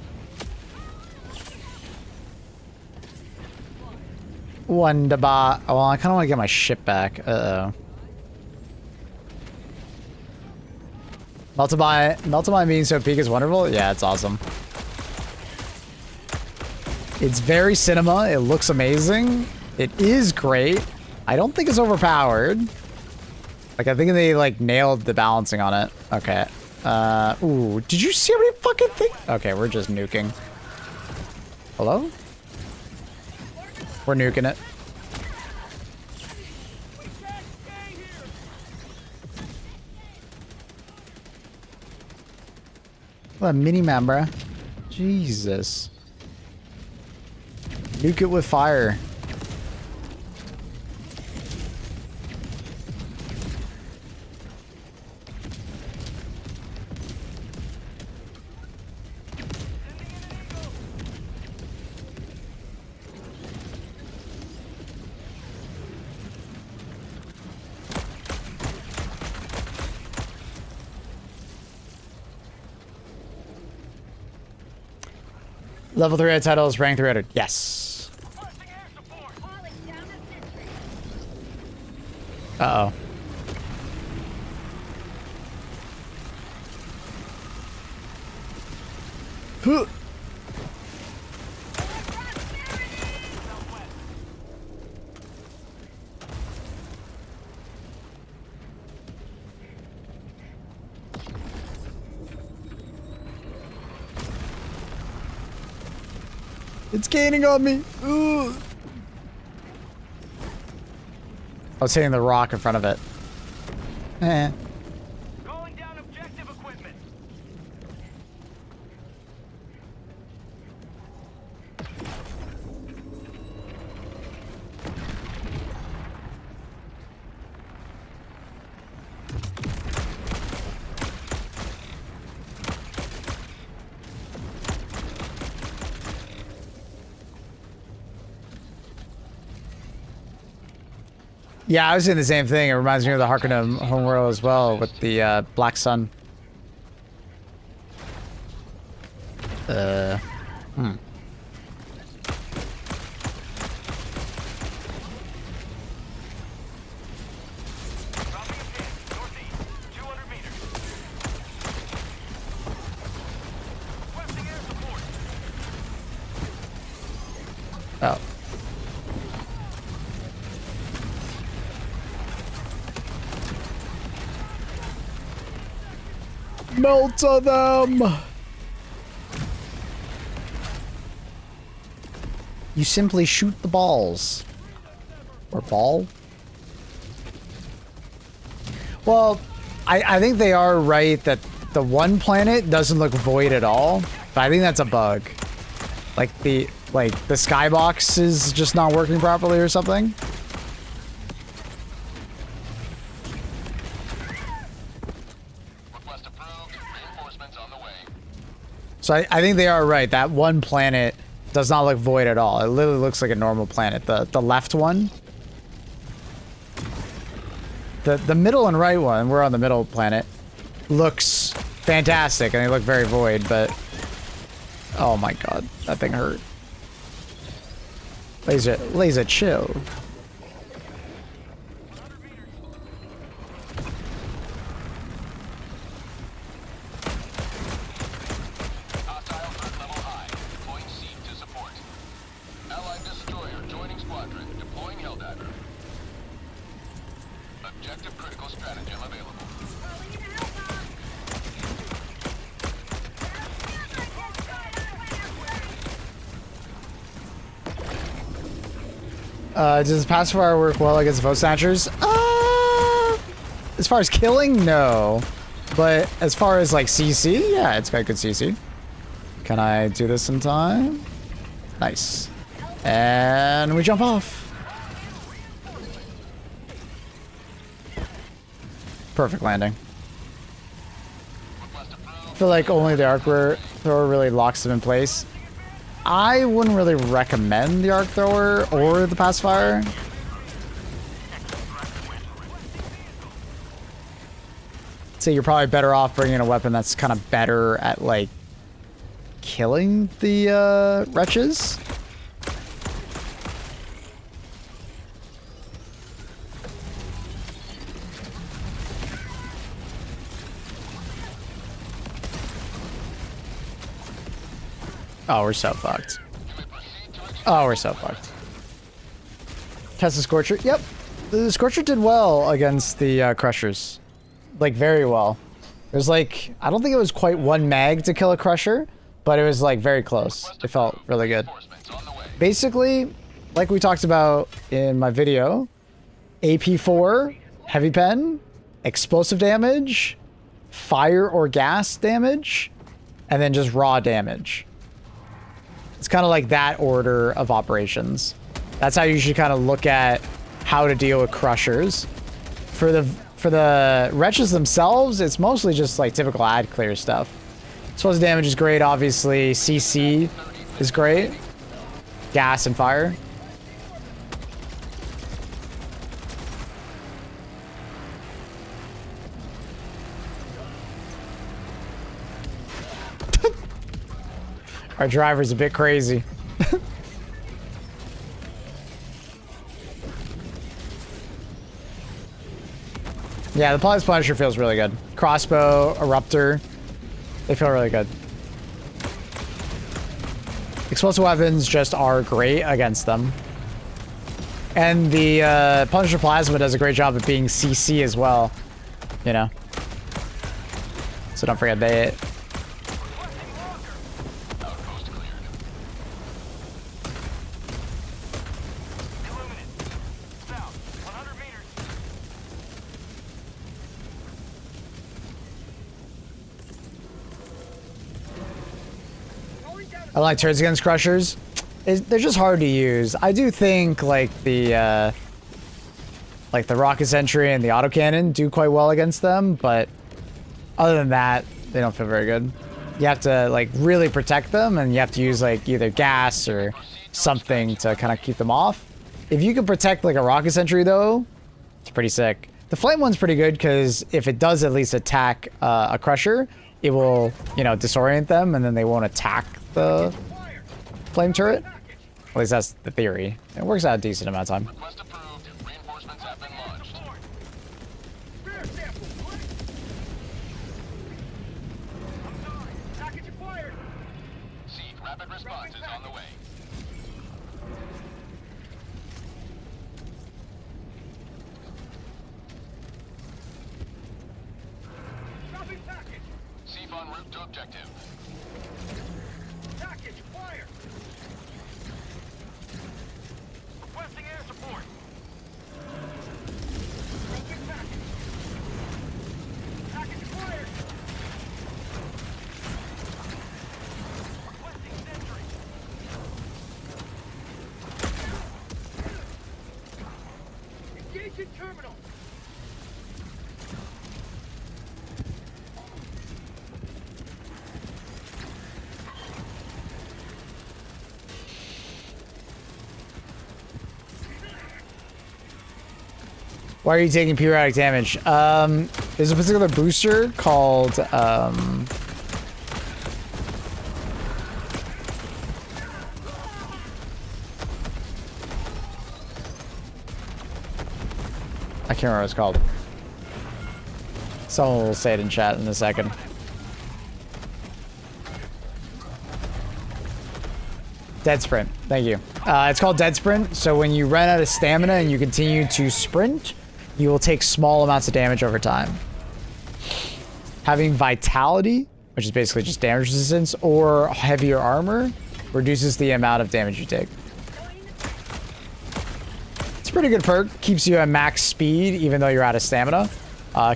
Wonderbar. Oh, well, I kind of want to get my ship back. Uh-oh. Multiply means so peak is wonderful? Yeah, it's awesome. It's very cinema. It looks amazing. It is great. I don't think it's overpowered. Like, I think they, like, nailed the balancing on it. Okay. Ooh. Did you see how many fucking things? Okay, we're just nuking. Hello? We're nuking it. What a mini-map, bruh. Jesus. Nuke it with fire. Level 3 titles, rank 300. Yes. Uh-oh. Huh. It's gaining on me. Ooh. I was hitting the rock in front of it. Eh. Calling down objective equipment. Yeah, I was doing the same thing. It reminds me of the Harkonnen homeworld as well with the Black Sun. Hmm. Dropping a pin. Northeast. 200 meters. Requesting air support. Oh. Melter them! You simply shoot the balls. Or ball? Well, I think they are right that the one planet doesn't look void at all. But I think that's a bug. Like the skybox is just not working properly or something. So I think they are right. That one planet does not look void at all. It literally looks like a normal planet. The left one. The middle and right one, we're on the middle planet, looks fantastic and they look very void, but oh my god, that thing hurt. Laser chill. Does passive fire work well against vote snatchers? As far as killing, no. But as far as like CC, yeah, it's got good CC. Can I do this in time? Nice. And we jump off. Perfect landing. I feel like only the arc thrower really locks them in place. I wouldn't really recommend the arc thrower or the pacifier. I'd say you're probably better off bringing a weapon that's kind of better at like killing the wretches. Oh, we're so fucked. Oh, we're so fucked. Test the Scorcher. Yep. The Scorcher did well against the Crushers. Like, very well. There's like, I don't think it was quite one mag to kill a Crusher, but it was like very close. It felt really good. Basically, like we talked about in my video, AP4, heavy pen, explosive damage, fire or gas damage, and then just raw damage. It's kind of like that order of operations. That's how you should kind of look at how to deal with Crushers. For the wretches themselves, it's mostly just like typical ad clear stuff. Explosive damage is great, obviously. CC is great. Gas and fire. Our driver's a bit crazy. Yeah, the Pulse Punisher feels really good. Crossbow, Eruptor, they feel really good. Explosive weapons just are great against them. And the Punisher Plasma does a great job of being CC as well, you know. So don't forget that. I like turrets against Crushers. They're just hard to use. I do think like the rocket sentry and the autocannon do quite well against them, but other than that, they don't feel very good. You have to like really protect them, and you have to use like either gas or something to kind of keep them off. If you can protect like a rocket sentry though, it's pretty sick. The flame one's pretty good because if it does at least attack a Crusher, it will, you know, disorient them, and then they won't attack the flame turret. At least that's the theory. It works out a decent amount of time. Request approved. Reinforcements have been launched. See, rapid response is on the way. Seif en route to objective. Package, fire! Requesting air support. Broken package. Package fired. Requesting sentry. Engaging terminal. Why are you taking periodic damage? There's a particular booster called I can't remember what it's called. Someone will say it in chat in a second. Dead sprint. Thank you. It's called dead sprint. So when you run out of stamina and you continue to sprint, you will take small amounts of damage over time. Having vitality, which is basically just damage resistance, or heavier armor, reduces the amount of damage you take. It's a pretty good perk. Keeps you at max speed even though you're out of stamina.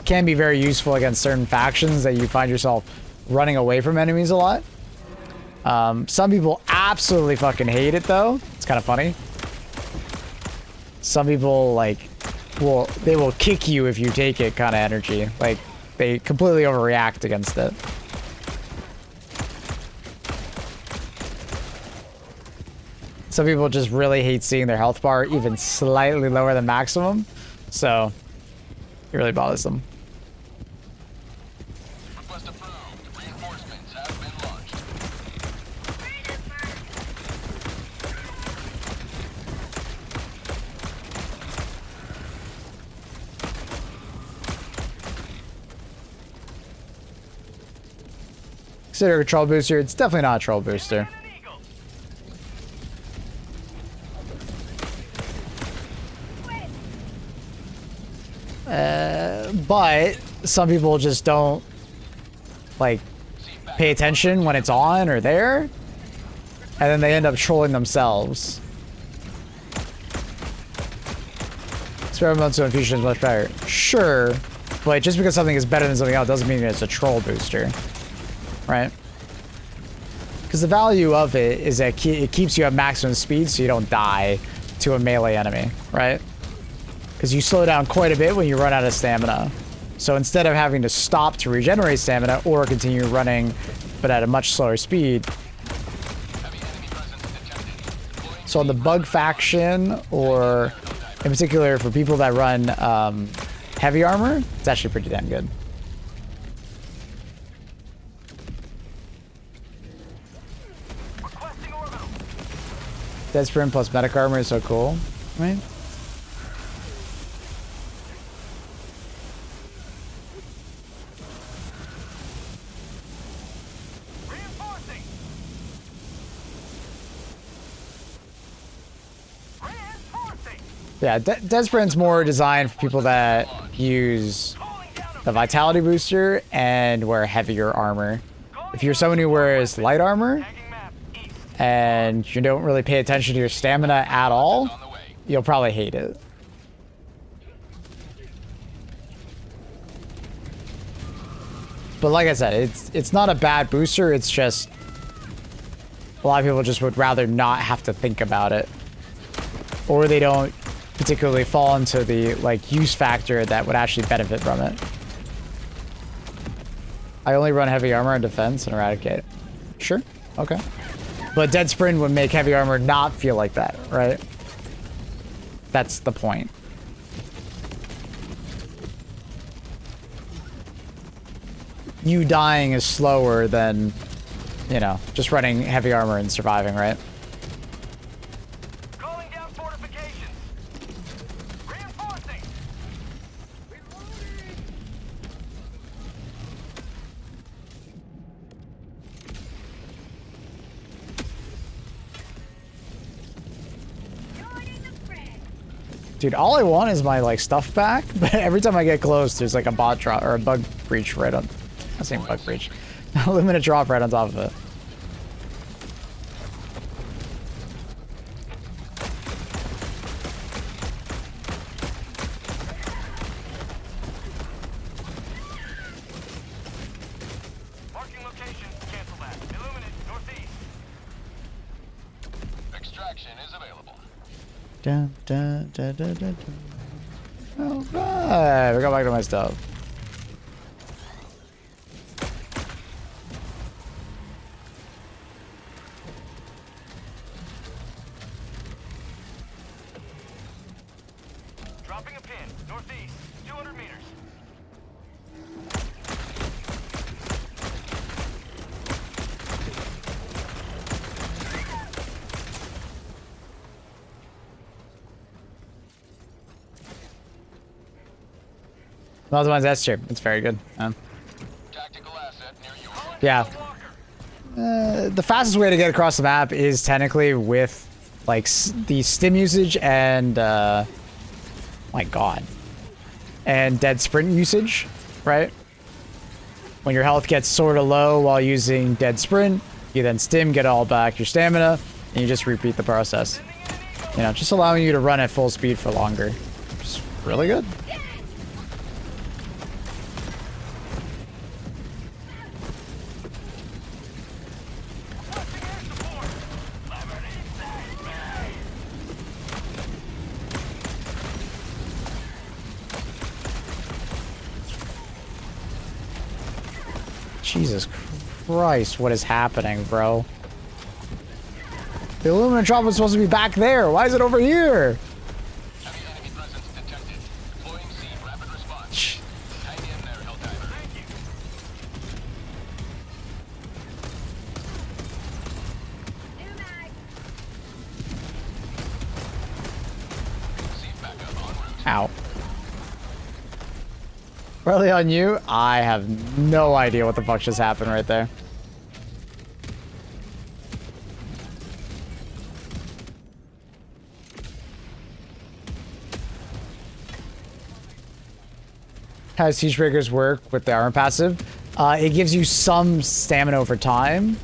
Can be very useful against certain factions that you find yourself running away from enemies a lot. Some people absolutely fucking hate it though. It's kind of funny. Some people like they will kick you if you take it kind of energy. Like they completely overreact against it. Some people just really hate seeing their health bar even slightly lower than maximum. So it really bothers them. Request approved. Reinforcements have been launched. Consider a control booster. It's definitely not a troll booster. But some people just don't like pay attention when it's on or there, and then they end up trolling themselves. Experimental infusion is much better. Sure, but just because something is better than something else doesn't mean it's a troll booster, right? Because the value of it is that it keeps you at maximum speed so you don't die to a melee enemy, right? Because you slow down quite a bit when you run out of stamina. So instead of having to stop to regenerate stamina or continue running but at a much slower speed. So on the bug faction, or in particular for people that run heavy armor, it's actually pretty damn good. Dead Sprint plus medic armor is so cool, right? Yeah, Dead Sprint's more designed for people that use the Vitality Booster and wear heavier armor. If you're someone who wears light armor and you don't really pay attention to your stamina at all, you'll probably hate it. But like I said, it's not a bad booster, it's just a lot of people just would rather not have to think about it. Or they don't particularly fall into the like use factor that would actually benefit from it. I only run heavy armor and defense and eradicate. Sure, okay. But Dead Sprint would make heavy armor not feel like that, right? That's the point. You dying is slower than, you know, just running heavy armor and surviving, right? Calling down fortifications. Reinforcing. Dude, all I want is my like stuff back, but every time I get close, there's like a bot drop or a bug breach right on. I say bug breach. A limited drop right on top of it. Marking location. Cancel that. Illuminate northeast. Extraction is available. Dun, dun, dun, dun, dun, dun. All right, we go back to my stuff. Dropping a pin. Northeast. 200 meters. Another one's S tier. It's very good. Tactical asset near you. Yeah. The fastest way to get across the map is technically with like the stim usage and my god, and dead sprint usage, right? When your health gets sort of low while using dead sprint, you then stim, get all back your stamina, and you just repeat the process. You know, just allowing you to run at full speed for longer. Just really good. Jesus Christ, what is happening, bro? The aluminum drop was supposed to be back there. Why is it over here? Heavy enemy presence detected. Deploying C. Rapid response. Hang in there, Helldiver. Thank you. Seat backup en route. Ow. Really on you? I have no idea what the fuck just happened right there. How siege breakers work with the armor passive? It gives you some stamina over time,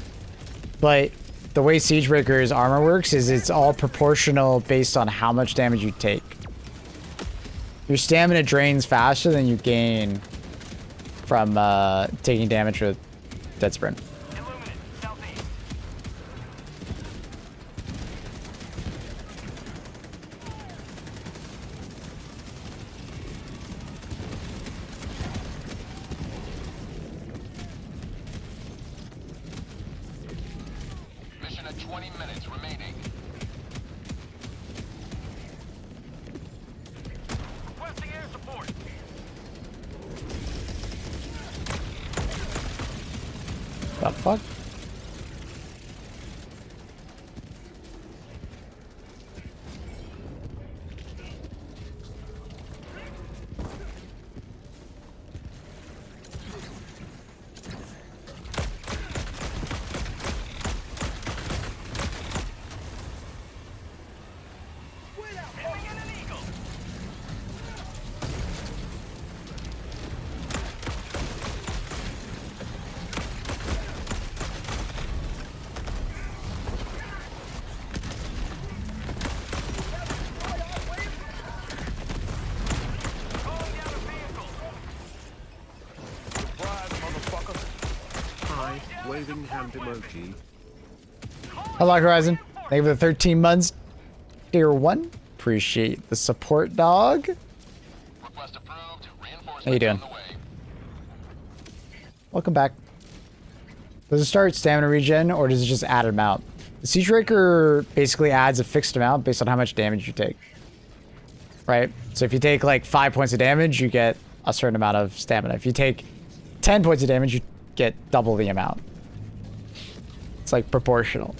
but the way siege breakers armor works is it's all proportional based on how much damage you take. Your stamina drains faster than you gain from taking damage with dead sprint. Illuminate, southeast. Mission at 20 minutes remaining. Requesting air support. The fuck? Aiming at an eagle. Calling down a vehicle. Surprise, motherfucker. Hi, waving hand emoji. Hello, Horizon. Thank you for the 13 months. Tier 1. Appreciate the support, dog. Request approved. Reinforcements How you doing? on the way. Welcome back. Does it start stamina regen, or does it just add an amount? The Siege Breaker basically adds a fixed amount based on how much damage you take. Right? So if you take like 5 points of damage, you get a certain amount of stamina. If you take 10 points of damage, you get double the amount. It's like proportional.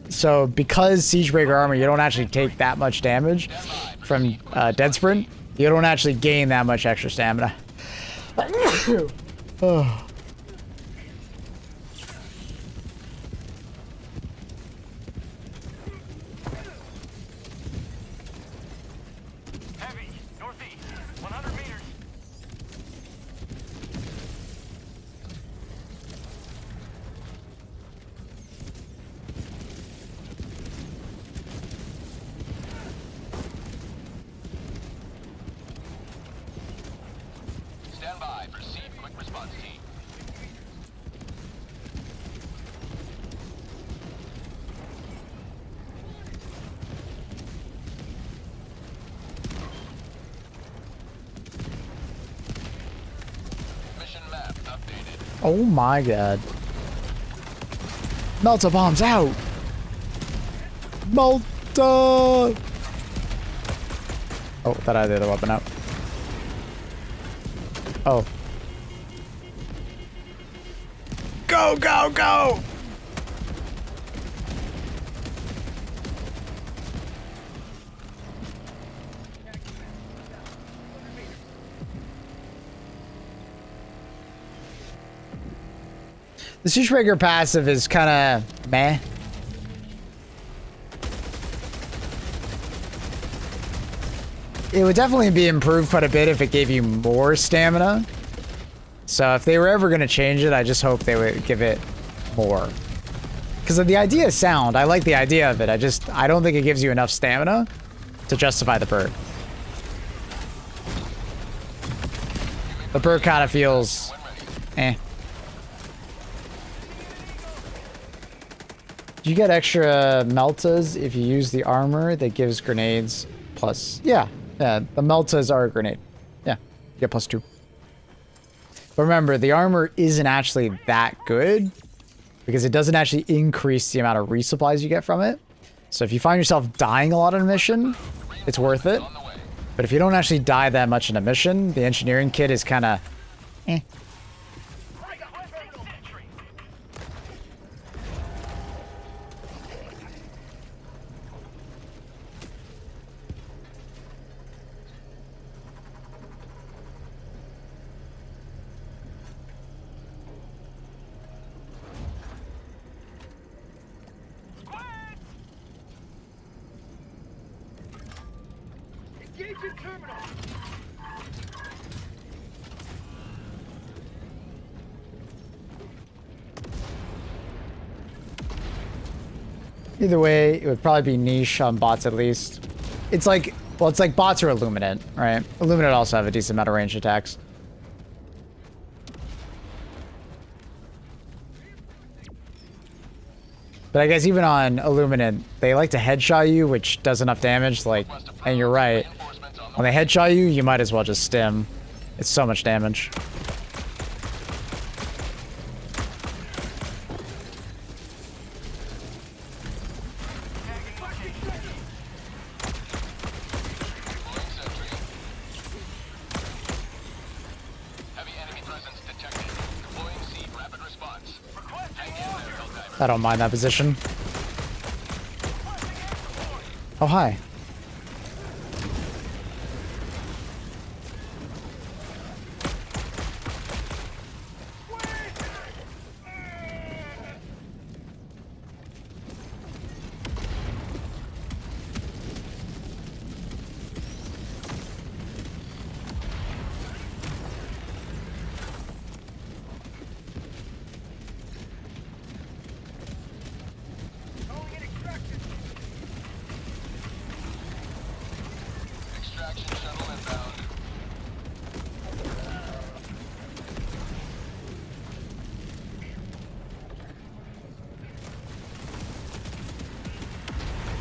So because Siege Breaker armor, you don't actually take that much damage from dead sprint, you don't actually gain that much extra stamina. Oh. Heavy, northeast, 100 meters. Stand by for seed quick response team. Mission map updated. Oh my god. Melta bombs out! Melta! Oh, thought I had the other weapon out. Oh. Go, go, go! The Siege Breaker passive is kind of meh. It would definitely be improved quite a bit if it gave you more stamina. So if they were ever going to change it, I just hope they would give it more. Because the idea is sound. I like the idea of it. I don't think it gives you enough stamina to justify the perk. The perk kind of feels eh. Do you get extra meltas if you use the armor that gives grenades plus? Yeah, the meltas are a grenade. Yeah, you get +2. But remember, the armor isn't actually that good because it doesn't actually increase the amount of resupplies you get from it. So if you find yourself dying a lot on a mission, it's worth it. But if you don't actually die that much in a mission, the engineering kit is kind of eh. Either way, it would probably be niche on bots at least. It's like, well, it's like bots or Illuminate, right? Illuminate also have a decent amount of range attacks. But I guess even on Illuminate, they like to headshot you, which does enough damage, like, and you're right. When they headshot you, you might as well just stim. It's so much damage. I don't mind that position. Oh, hi.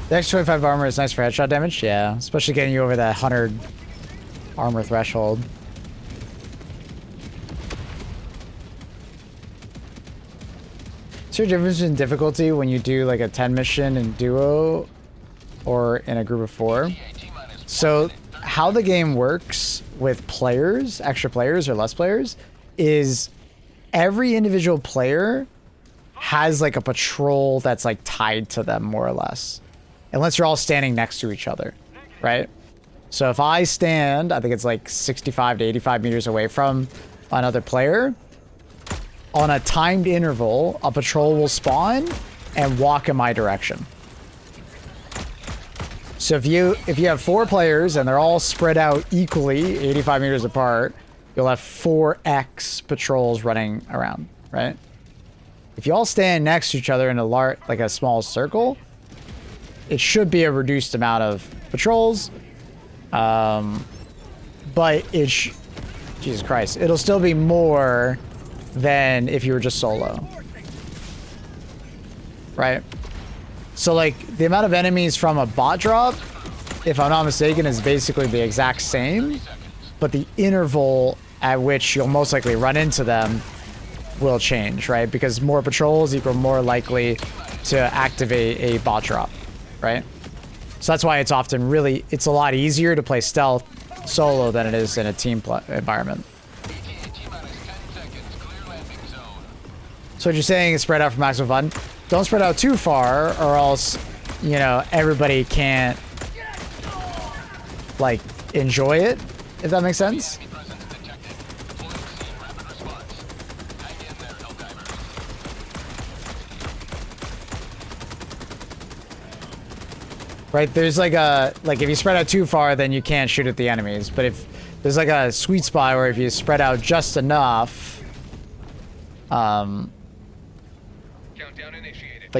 The extra 25 armor is nice for headshot damage, yeah. Especially getting you over that 100 armor threshold. Is there a difference in difficulty when you do like a 10 mission in duo or in a group of 4? So how the game works with players, extra players or less players, is every individual player has like a patrol that's like tied to them more or less. Unless you're all standing next to each other, right? So if I stand, I think it's like 65 to 85 meters away from another player, on a timed interval, a patrol will spawn and walk in my direction. So if you have 4 players and they're all spread out equally, 85 meters apart, you'll have 4x patrols running around, right? If you all stand next to each other in a small circle, it should be a reduced amount of patrols, but Jesus Christ, it'll still be more than if you were just solo, right? So like the amount of enemies from a bot drop, if I'm not mistaken, is basically the exact same, but the interval at which you'll most likely run into them will change, right? Because more patrols equal more likely to activate a bot drop. Right? So that's why it's often it's a lot easier to play stealth solo than it is in a team environment. So what you're saying is spread out for maximum fun. Don't spread out too far or else, you know, everybody can't like enjoy it, if that makes sense. Right, there's like if you spread out too far, then you can't shoot at the enemies. But if there's like a sweet spot where if you spread out just enough, like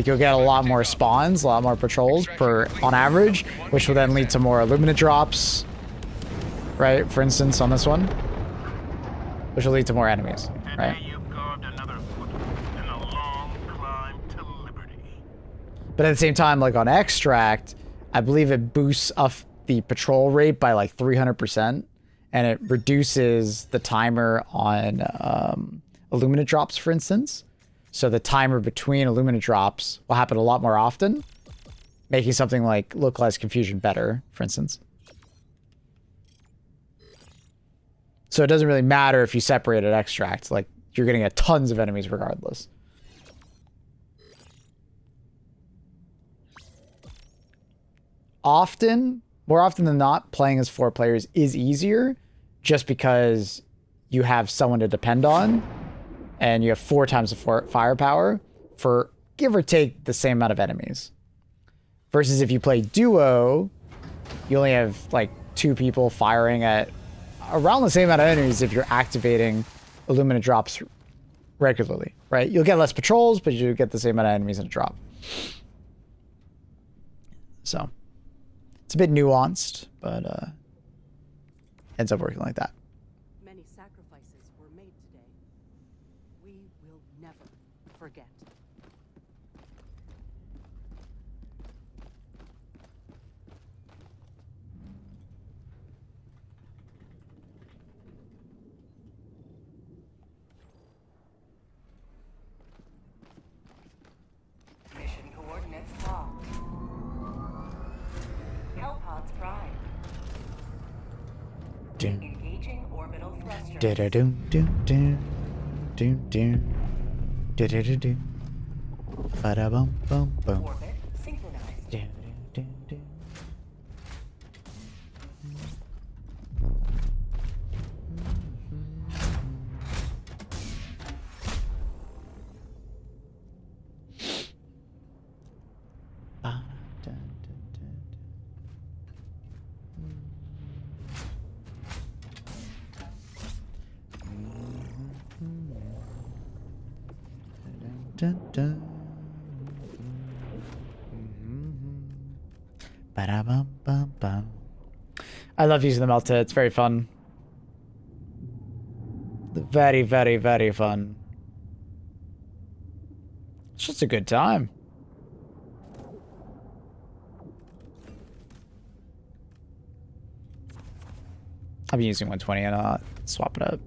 you'll get a lot more spawns, a lot more patrols on average, which will then lead to more Illuminate drops, right? For instance, on this one, which will lead to more enemies, right? But at the same time, like on Extract, I believe it boosts up the patrol rate by like 300%. and it reduces the timer on illuminate drops, for instance. So the timer between illuminate drops will happen a lot more often, making something like localized confusion better, for instance. So it doesn't really matter if you separate at extract. Like, you're getting tons of enemies regardless. More often than not, playing as 4 players is easier just because you have someone to depend on and you have 4 times the firepower for give or take the same amount of enemies. Versus if you play duo, you only have like 2 people firing at around the same amount of enemies if you're activating illuminate drops regularly, right? You'll get less patrols, but you'll get the same amount of enemies in a drop. So it's a bit nuanced, but ends up working like that. Many sacrifices were made today. We will never forget. Mission coordinates locked. Hellpods prime. Engaging orbital thrusters. Orbit synchronized. I love using the Melta. It's very fun. Very, very, very fun. It's just a good time. I've been using 120 and I'll swap it up.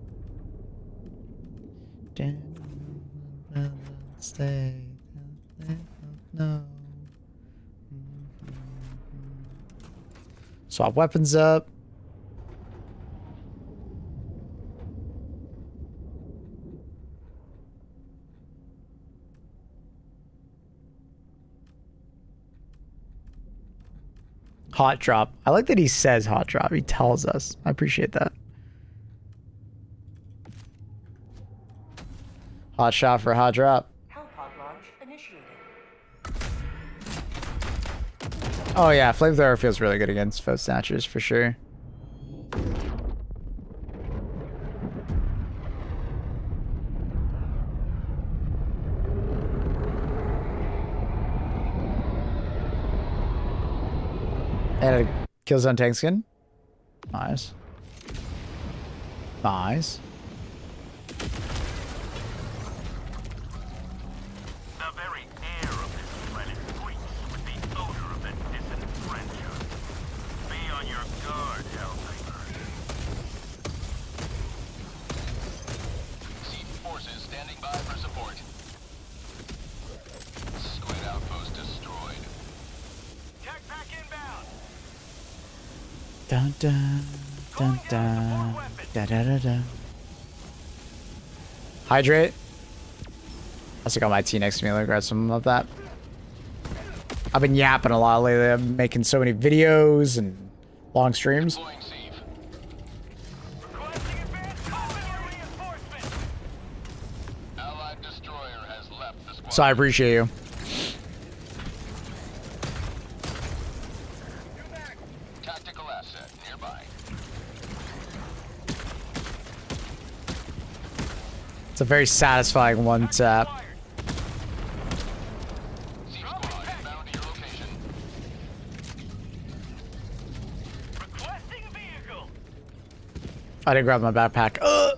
Stay. No. Swap weapons up. Hot drop. I like that he says hot drop. He tells us. I appreciate that. Hot shot for a hot drop. Hellpod launch initiated. Oh yeah, flamethrower feels really good against foe snatchers for sure. And a kill zone tank skin. Nice. Nice. The very air of this planet reeks with the odor of the disenfranchised. Be on your guard, Helldiver. See forces standing by for support. Squid outpost destroyed. Tech pack inbound. Dun dun dun dun da da da da. Hydrate. I still got my tea next to me. Let me grab some of that. I've been yapping a lot lately. I'm making so many videos and long streams. Deploying Sieve. Requesting advanced combat reinforcement. Allied destroyer has left the squad. So I appreciate you. Tactical asset nearby. It's a very satisfying one tap. Sieve squad inbound to your location. Requesting vehicle. I didn't grab my backpack. I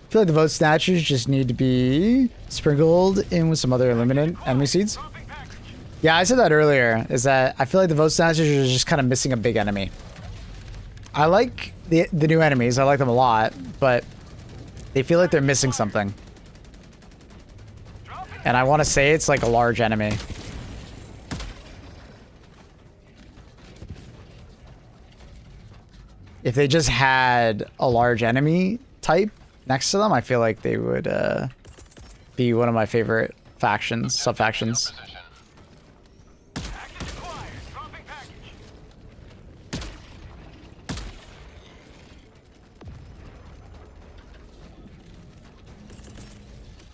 feel like the vote snatchers just need to be sprinkled in with some other illuminant enemy seeds. Dropping package. Yeah, I said that earlier, is that I feel like the vote snatchers are just kind of missing a big enemy. I like the new enemies. I like them a lot, but they feel like they're missing something. And I want to say it's like a large enemy. If they just had a large enemy type next to them, I feel like they would be one of my favorite factions, sub-factions. Package acquired. Dropping package.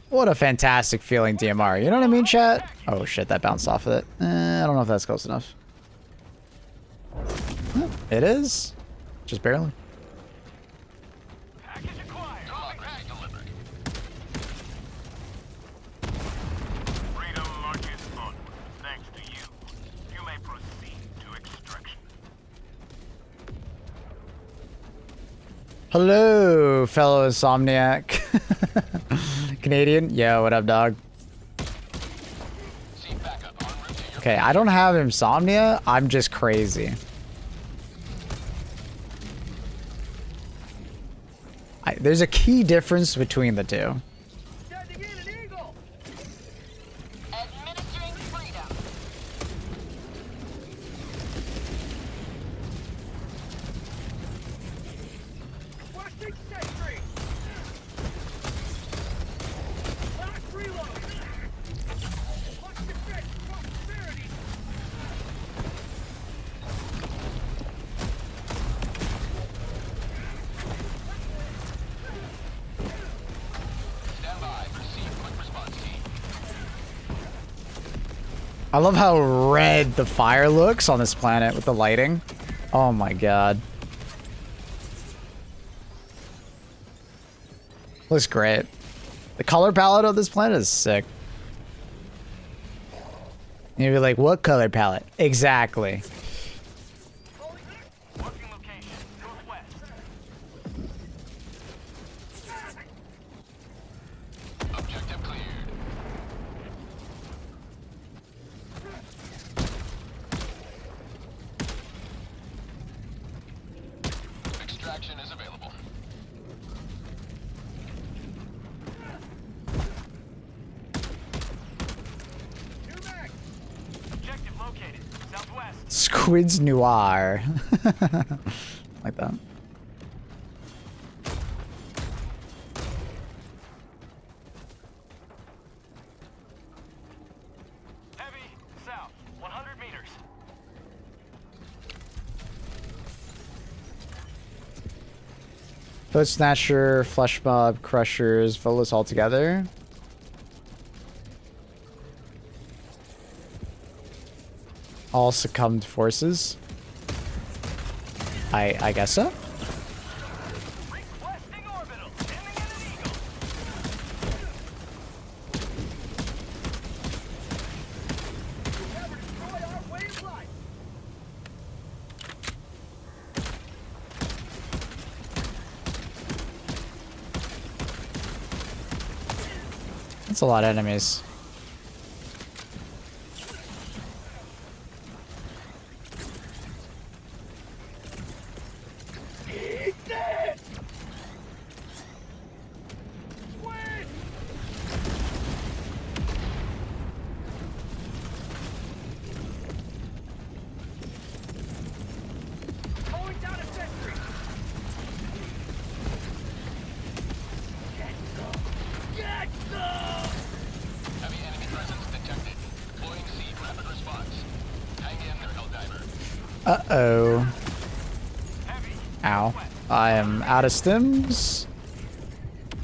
What a fantastic feeling, DMR. You know what I mean, chat? Oh shit, that bounced off of it. I don't know if that's close enough. It is. Just barely. Package acquired. Dropping package delivered. Freedom marches onward. Thanks to you. You may proceed to extraction. Hello, fellow Insomniac. Canadian? Yo, what up, dog? Okay, I don't have insomnia. I'm just crazy. There's a key difference between the two. Sending in an eagle. Administering freedom. Watching sentry. Last reload. Watch the fence. Prosperity. Stand by. Proceed. Quick response team. I love how red the fire looks on this planet with the lighting. Oh my god. Looks great. The color palette of this planet is sick. You'd be like, what color palette? Exactly. Marking location. Northwest. Objective cleared. Extraction is available. New mag. Objective located. Southwest. Squids Noir. Like that. Heavy. South. 100 meters. Foot Snatcher, Flesh Mob, Crushers, Volus all together. All succumbed forces. I guess so. Requesting orbital. Sending in an eagle. Never destroy our way of life. That's a lot of enemies. Going down a sentry. Get some! Heavy enemy presence detected. Deploying seed rapid response. Hang in there, Helldiver. Uh-oh. Heavy. Ow. I am out of stims.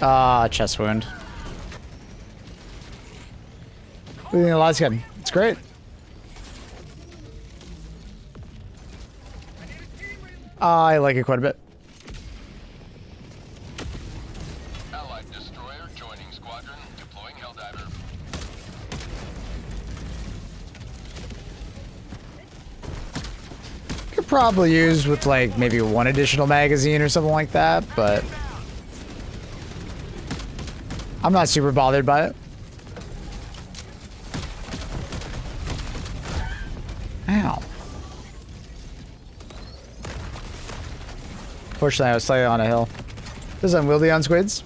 Ah, chest wound. Breathing a lot skin. It's great. I like it quite a bit. Allied destroyer joining squadron. Deploying Helldiver. Could probably use with like maybe one additional magazine or something like that, but I'm not super bothered by it. Ow. Fortunately, I was slightly on a hill. This is unwieldy on squids.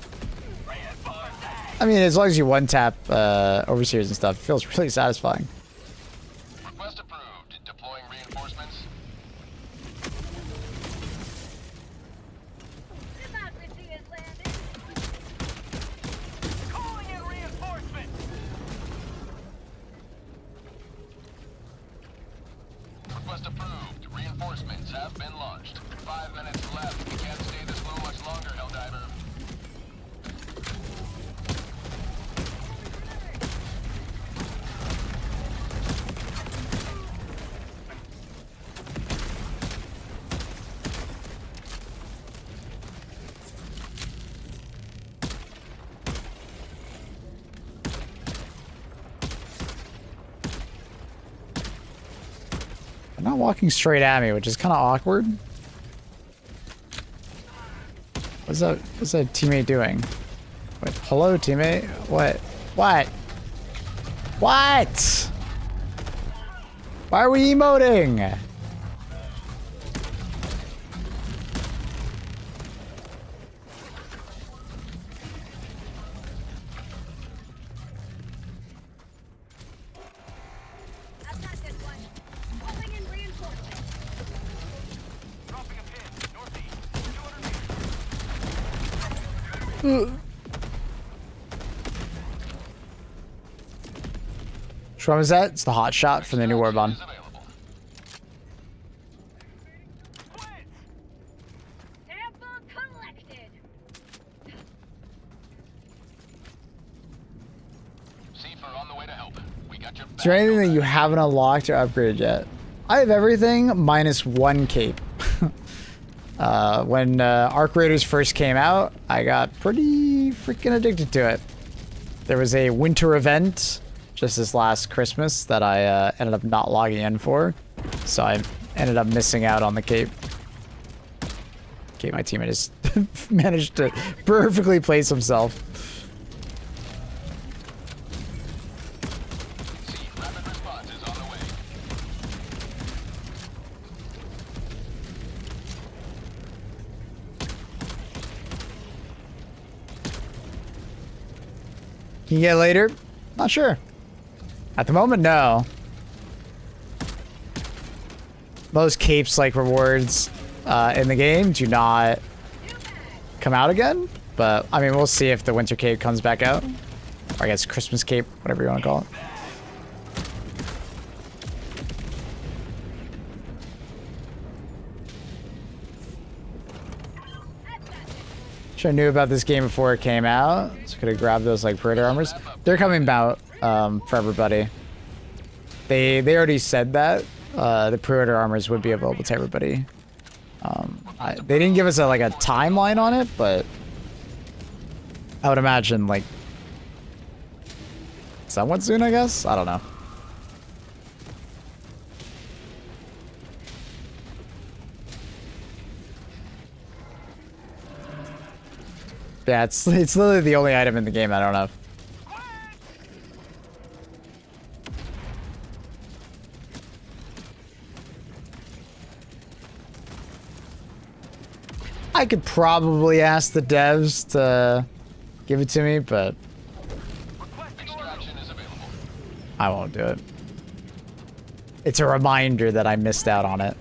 I mean, as long as you one-tap overseers and stuff, it feels really satisfying. Request approved. Deploying reinforcements. Democracy has landed. Calling in reinforcements. Request approved. Reinforcements have been launched. 5 minutes left. We can't stay this low much longer, Helldiver. They're not walking straight at me, which is kind of awkward. What's that teammate doing? Wait, hello, teammate? What? What? What? Why are we emoting? I've got this one. Calling in reinforcements. Dropping a pin. Northeast. 200 meters. Which one was that? It's the hot shot from the new war bomb. Is available. Squids! Sample collected. Seafer on the way to help. We got your back. Is there anything that you haven't unlocked or upgraded yet? I have everything minus one cape. When Arc Raiders first came out, I got pretty freaking addicted to it. There was a winter event just this last Christmas that I ended up not logging in for, so I ended up missing out on the cape. Okay, my teammate has managed to perfectly place himself. See, rapid response is on the way. Can you get later? Not sure. At the moment, no. Most capes like rewards in the game do not come out again, but I mean, we'll see if the winter cape comes back out. Or I guess Christmas cape, whatever you want to call it. Wish I knew about this game before it came out, so could have grabbed those like Predator armors. They're coming out for everybody. They already said that the Predator armors would be available to everybody. They didn't give us a timeline on it, but I would imagine like somewhat soon, I guess. I don't know. Yeah, it's literally the only item in the game I don't have. I could probably ask the devs to give it to me, but Extraction is available. I won't do it. It's a reminder that I missed out on it.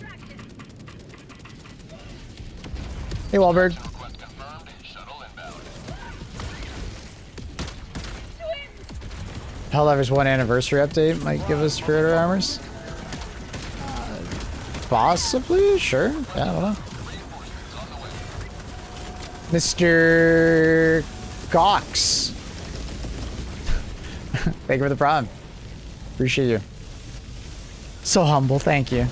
Hey, Wahlberg. Request confirmed. Shuttle inbound. Helldivers 1 anniversary update might give us Predator armors. Possibly, sure. Yeah, I don't know. Mr. Cox. Thank you for the prime. Appreciate you. So humble, thank you.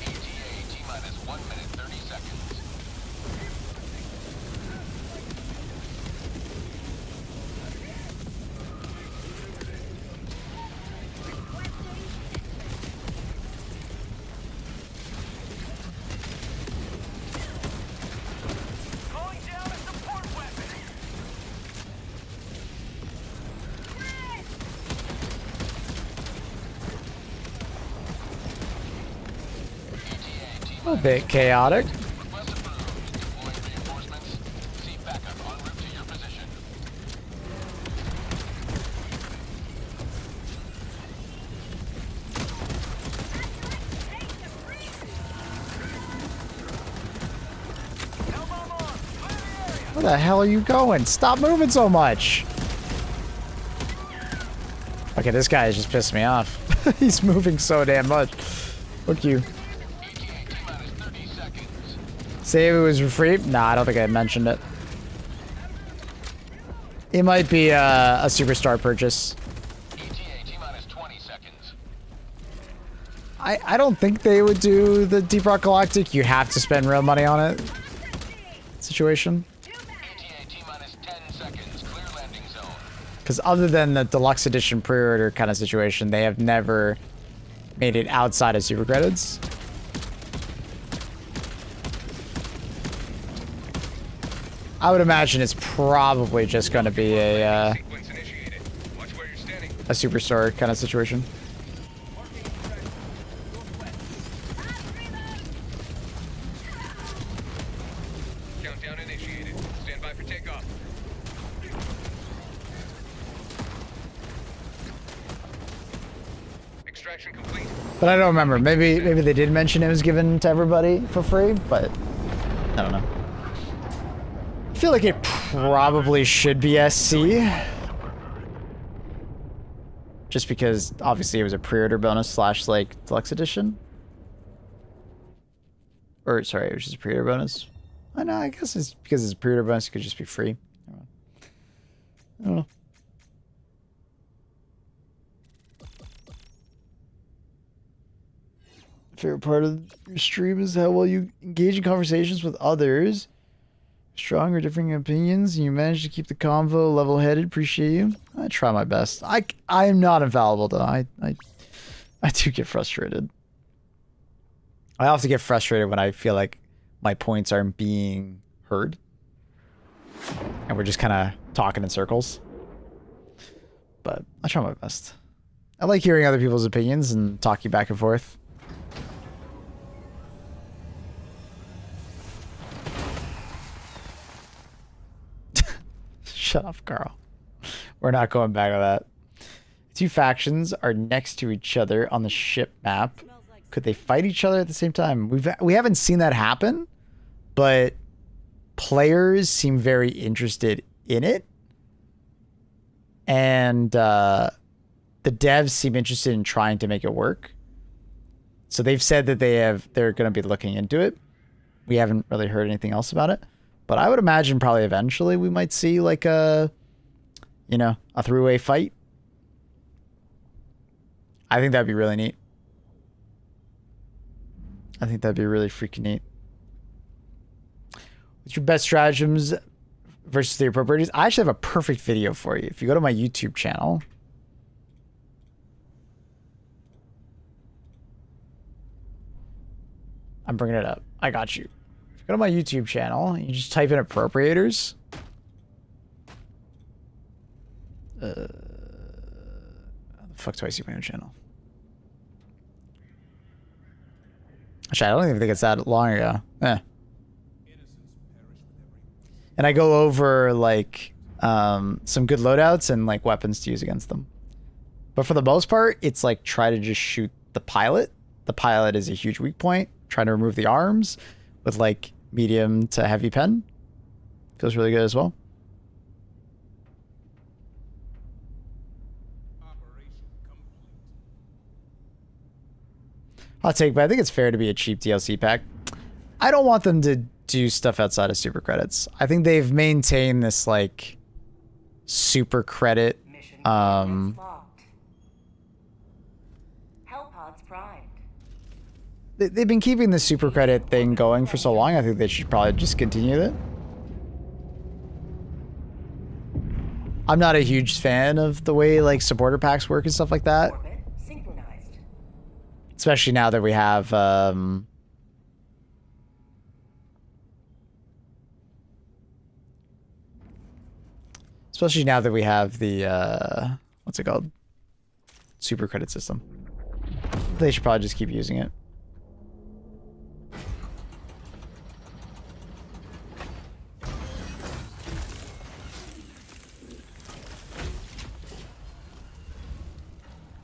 ETA T-minus 1 minute 30 seconds. Calling down a support weapon. A bit chaotic. Request approved. Deploying reinforcements. See backup en route to your position. Where the hell are you going? Stop moving so much. Okay, this guy is just pissing me off. He's moving so damn much. Fuck you. Say if it was for free? Nah, I don't think I mentioned it. It might be a superstar purchase. I don't think they would do the Deep Rock Galactic. You have to spend real money on it. Situation. Because other than the deluxe edition pre-order kind of situation, they have never made it outside of super credits. I would imagine it's probably just going to be a superstar kind of situation. Countdown initiated. Stand by for takeoff. Extraction complete. But I don't remember. Maybe they did mention it was given to everybody for free, but I don't know. I feel like it probably should be SC. Just because obviously it was a pre-order bonus / like deluxe edition. Or sorry, it was just a pre-order bonus. I know, I guess it's because it's a pre-order bonus, it could just be free. I don't know. Favorite part of your stream is how well you engage in conversations with others. Strong or differing opinions, and you manage to keep the convo level-headed. Appreciate you. I try my best. I am not infallible though. I do get frustrated. I often get frustrated when I feel like my points aren't being heard, and we're just kind of talking in circles. But I try my best. I like hearing other people's opinions and talking back and forth. Shut up, Carl. We're not going back on that. Two factions are next to each other on the ship map. Could they fight each other at the same time? We haven't seen that happen, but players seem very interested in it. And the devs seem interested in trying to make it work. So they've said that they're going to be looking into it. We haven't really heard anything else about it. But I would imagine probably eventually we might see like a three-way fight. I think that'd be really neat. I think that'd be really freaking neat. What's your best stratagems versus the appropriators? I actually have a perfect video for you. If you go to my YouTube channel. I'm bringing it up. I got you. Go to my YouTube channel. You just type in appropriators. How the fuck do I see my own channel? Actually, I don't even think it's that long ago. And I go over like some good loadouts and like weapons to use against them. But for the most part, it's like try to just shoot the pilot. The pilot is a huge weak point. Trying to remove the arms with like medium to heavy pen. Feels really good as well. Hot take, but I think it's fair to be a cheap DLC pack. I don't want them to do stuff outside of super credits. I think they've maintained this like super credit Hellpods primed. They've been keeping the super credit thing going for so long. I think they should probably just continue it. I'm not a huge fan of the way like supporter packs work and stuff like that. Orbit synchronized. Especially now that we have the what's it called? Super credit system. They should probably just keep using it.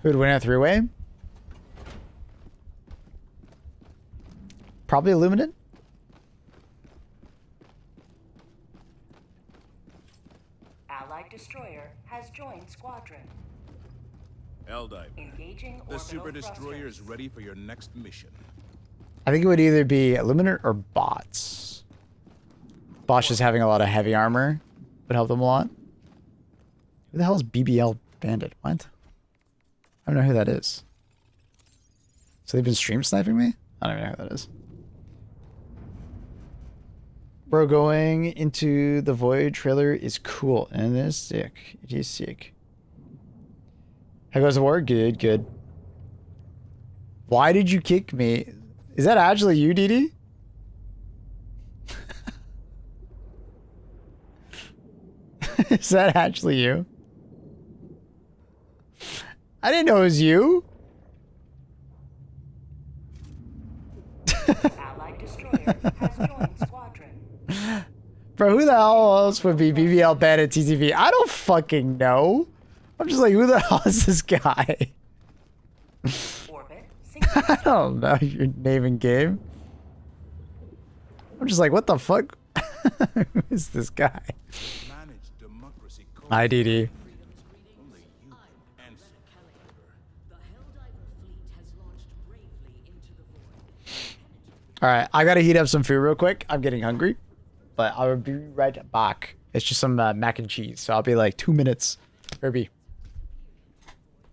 Who'd win a three-way? Probably Illuminate. Allied destroyer has joined squadron. Helldiver, Engaging the orbital super destroyer is thrusters. ready for your next mission. I think it would either be Illuminate or bots. Bots just having a lot of heavy armor would help them a lot. Who the hell is BBL Bandit? What? I don't know who that is. So they've been stream sniping me? I don't even know who that is. Bro, going into the Void trailer is cool and it is sick. It is sick. How goes the war? Good, good. Why did you kick me? Is that actually you, Didi? Is that actually you? I didn't know it was you. Allied destroyer has joined squadron. Bro, who the hell else would be BBL Bandit TCV? I don't fucking know. I'm just like, who the hell is this guy? Orbit I don't know your name and game. I'm just like, what the fuck? Who is this guy? Manage democracy. Hi, DD. Only you can answer. All right, I gotta heat up some food real quick. I'm getting hungry, but I will be right back. It's just some mac and cheese, so I'll be like 2 minutes. Herbie.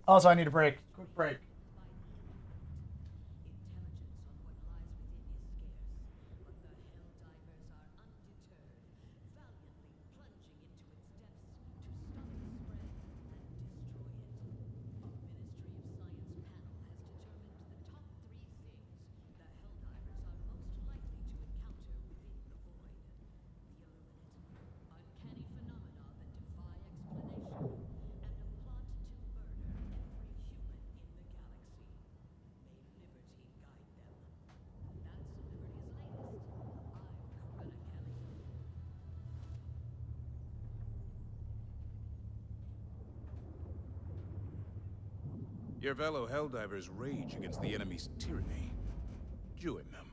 Also, I need a break. Quick break. Your fellow Helldivers rage against the enemy's tyranny. Join them.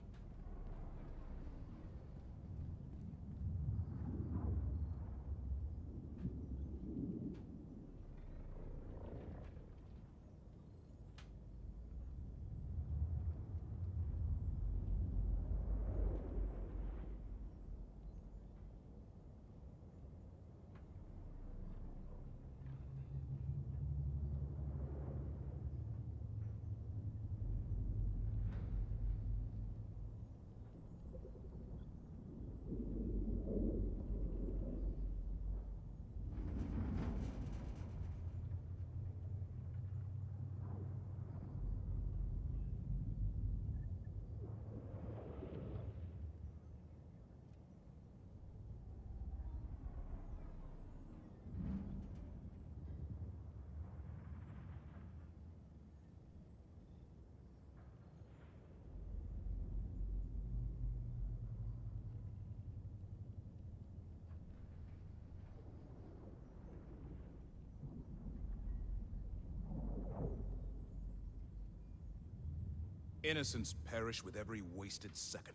Innocents perish with every wasted second.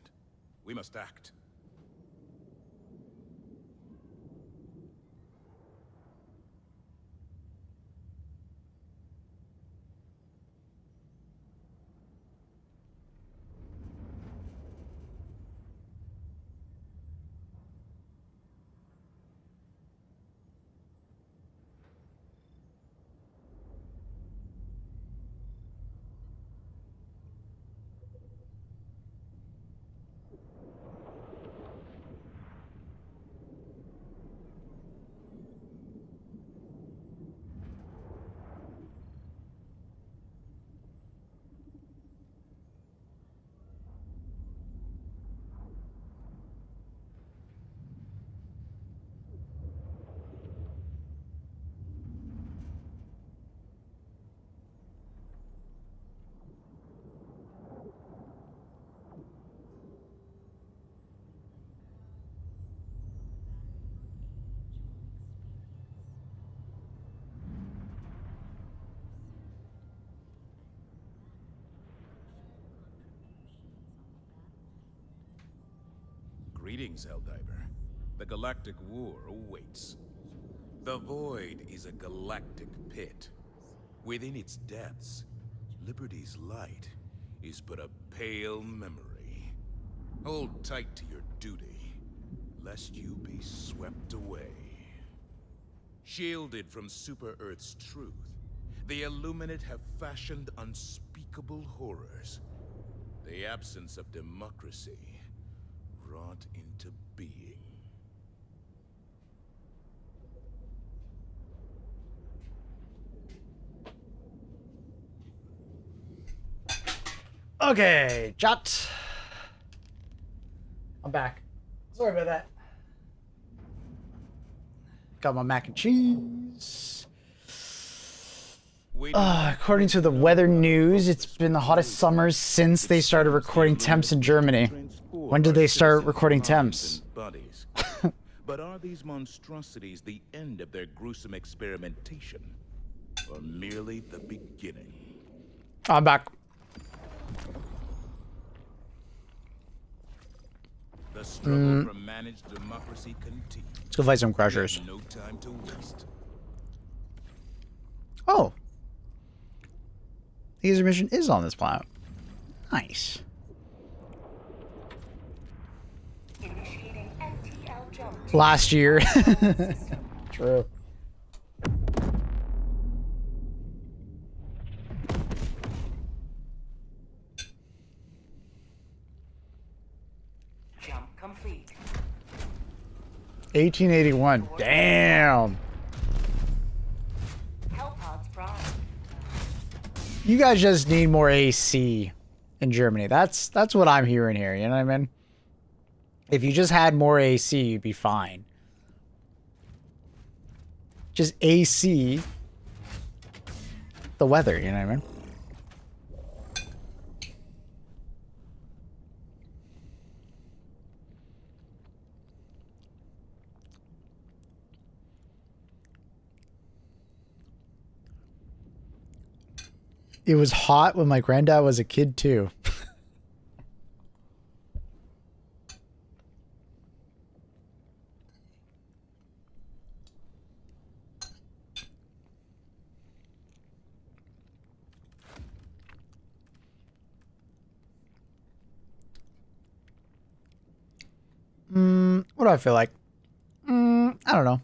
We must act. Greetings, Helldiver. The Galactic War awaits. The Void is a galactic pit. Within its depths, Liberty's light is but a pale memory. Hold tight to your duty, lest you be swept away. Shielded from Super Earth's truth, the Illuminate have fashioned unspeakable horrors. The absence of democracy wrought into being. Okay, Jot. I'm back. Sorry about that. Got my mac and cheese. According to the weather news, it's been the hottest summer since they started recording temps in Germany. When did they start recording temps? But are these monstrosities the end of their gruesome experimentation, or merely the beginning? I'm back. The struggle for managed democracy continues. Let's go fight some crushers. No time to waste. Oh. The user mission is on this planet. Nice. Initiating FTL jump. Last year. True. Jump complete. 1881. Damn. Hellpods prime. You guys just need more AC in Germany. That's what I'm hearing here. You know what I mean? If you just had more AC, you'd be fine. Just AC the weather. You know what I mean? It was hot when my granddad was a kid too. What do I feel like? I don't know.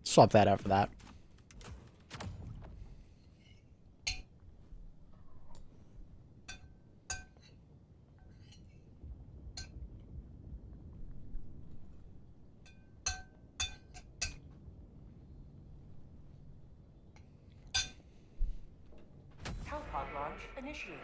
Swap that out for that. Hellpod launch initiated.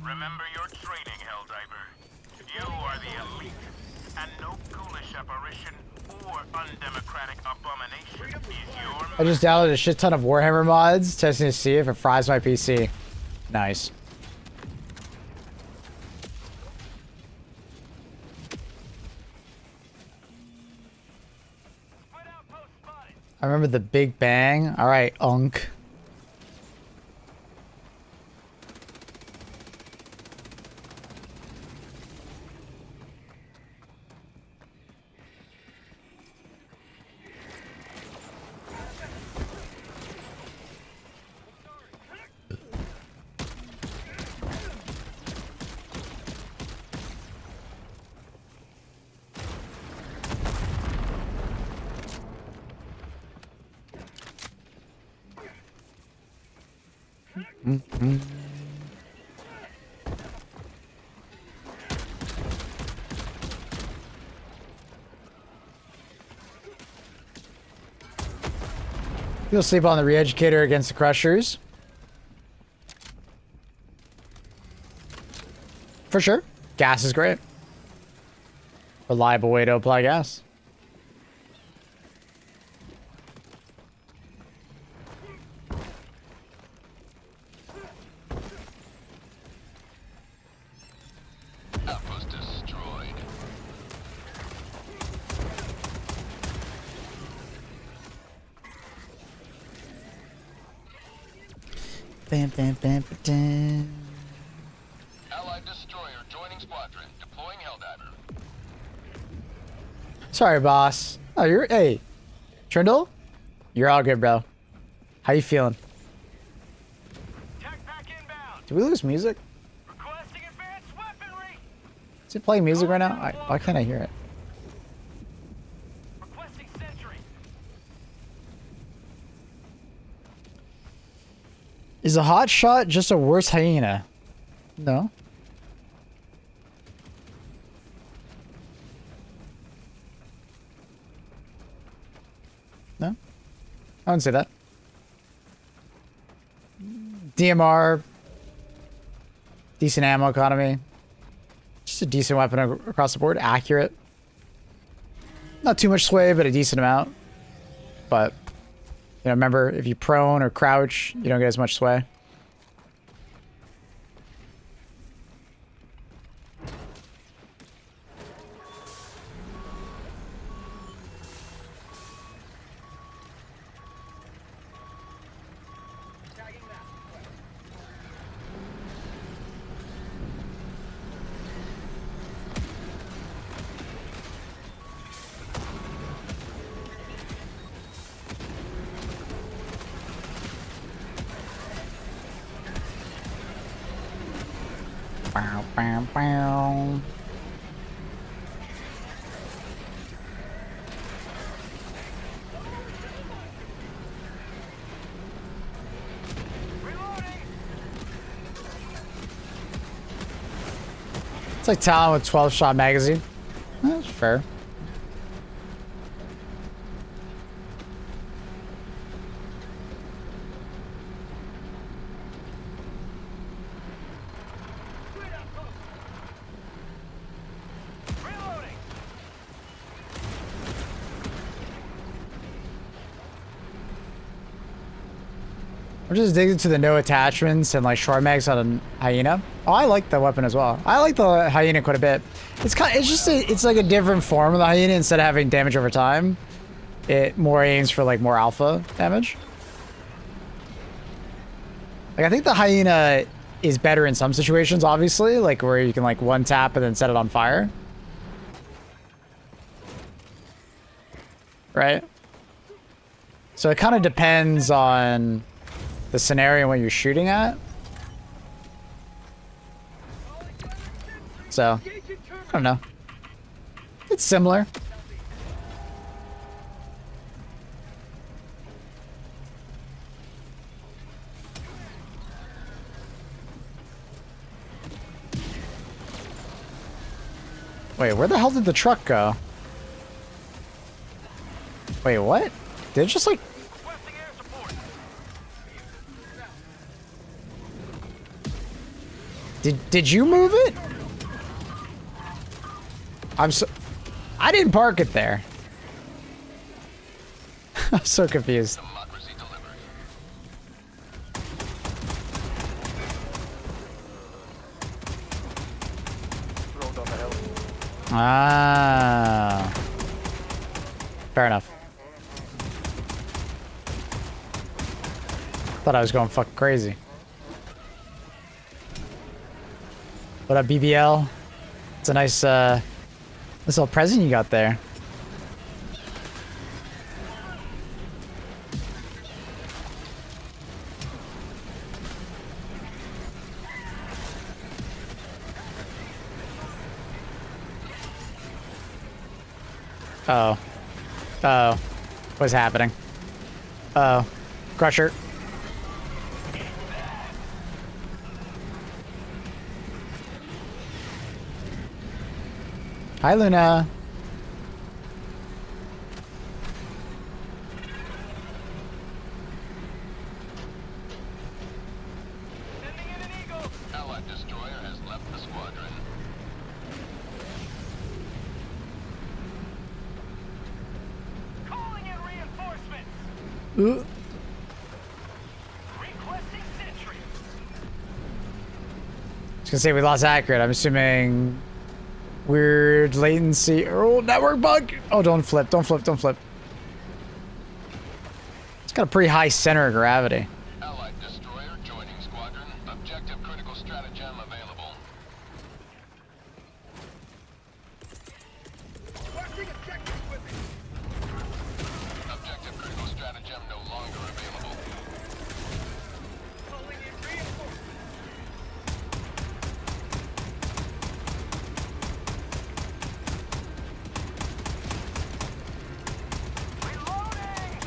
Remember your training, Helldiver. You are the elite, and no ghoulish apparition or undemocratic abomination is your I just downloaded a shit ton of Warhammer mods, testing to see if it fries my PC. Nice. I remember the Big Bang. All right, Unk. You'll sleep on the re-educator against the crushers. For sure. Gas is great. Reliable way to apply gas. Outpost destroyed. Bam, bam, bam, bam. Allied destroyer joining squadron. Deploying Helldiver. Sorry, boss. Oh, you're... Hey. Trindle? You're all good, bro. How you feeling? Tech pack inbound. Did we lose music? Requesting advanced weaponry. Is it playing music right now? Why can't I hear it? Requesting sentry. Is a hot shot just a worse hyena? No. No? I wouldn't say that. DMR. Decent ammo economy. Just a decent weapon across the board. Accurate. Not too much sway, but a decent amount. But, you know, remember, if you prone or crouch, you don't get as much sway. Bow, bow, bow. It's like Talon with 12-shot magazine. That's fair. Reloading. I'm just digging to the no attachments and like short mags on a hyena. Oh, I like the weapon as well. I like the hyena quite a bit. It's it's like a different form of the hyena. Instead of having damage over time, it more aims for like more alpha damage. Like I think the hyena is better in some situations, obviously, like where you can like one tap and then set it on fire. Right? So it kind of depends on the scenario and what you're shooting at. So, I don't know. It's similar. Wait, where the hell did the truck go? Wait, what? Did it just like... Requesting air support. Did you move it? I didn't park it there. I'm so confused. Democracy delivered. Rolled on the hill. Ah. Fair enough. Thought I was going fucking crazy. What up, BBL? It's a nice, this little present you got there. Uh-oh. Uh-oh. What's happening? Uh-oh. Crusher. Hi, Luna. Ooh. Requesting sentry. I was gonna say we lost accurate. I'm assuming weird latency. Oh, network bug. Oh, don't flip. Don't flip. Don't flip. It's got a pretty high center of gravity. Allied destroyer joining squadron. Objective critical stratagem available. Objective critical stratagem no longer available. Calling in reinforcements. Reloading.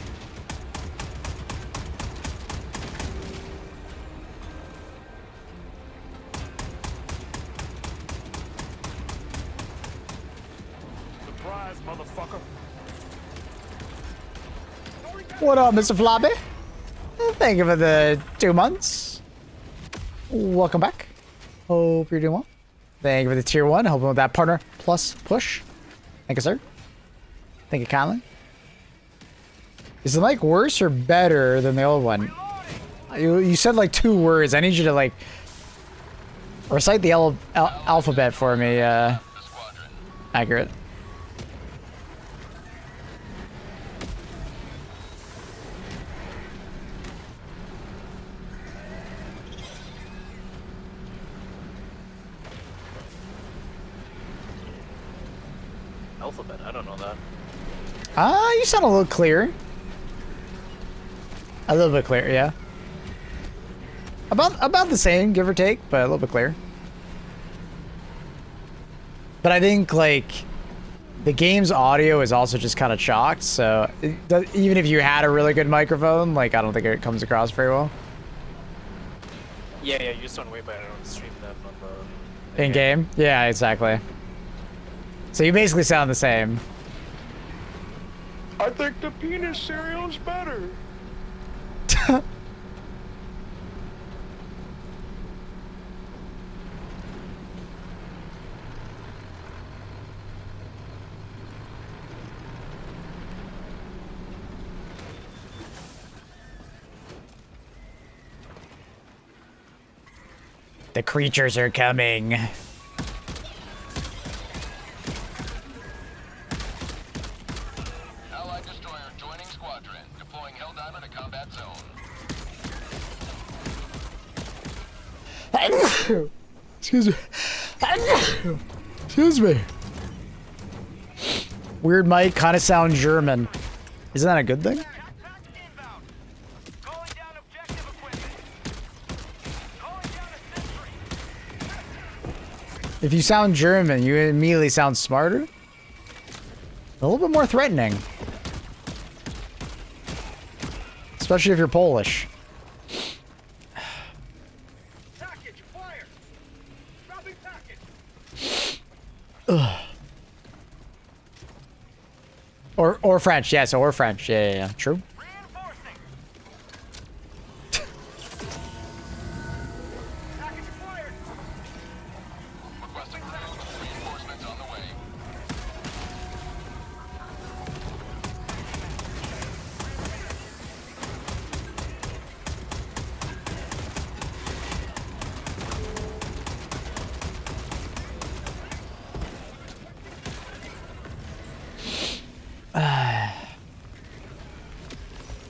Surprise, motherfucker. What up, Mr. Floppy? Thank you for the 2 months. Welcome back. Hope you're doing well. Thank you for the tier 1. Hoping with that partner plus push. Thank you, sir. Thank you kindly. Is the mic worse or better than the old one? You said like 2 words. I need you to like recite the alphabet for me. Accurate. Alphabet, I don't know that. You sound a little clear. A little bit clear, yeah. About the same, give or take, but a little bit clear. But I think like the game's audio is also just kind of chalked, so even if you had a really good microphone, like I don't think it comes across very well. Yeah, you sound way better on stream than on the In game? Yeah, exactly. So you basically sound the same. I think the penis cereal's better. The creatures are coming. Allied destroyer joining squadron. Deploying Helldiver to combat zone. Excuse me. Excuse me. Weird mic, kind of sound German. Isn't that a good thing? Inbound. Calling down objective equipment. Calling down a sentry. If you sound German, you immediately sound smarter. A little bit more threatening. Especially if you're Polish. Package fire. Dropping package. Ugh. Or French, yes, or French. Yeah, true. Reinforcing. Package fired. Requesting reinforcements on the way.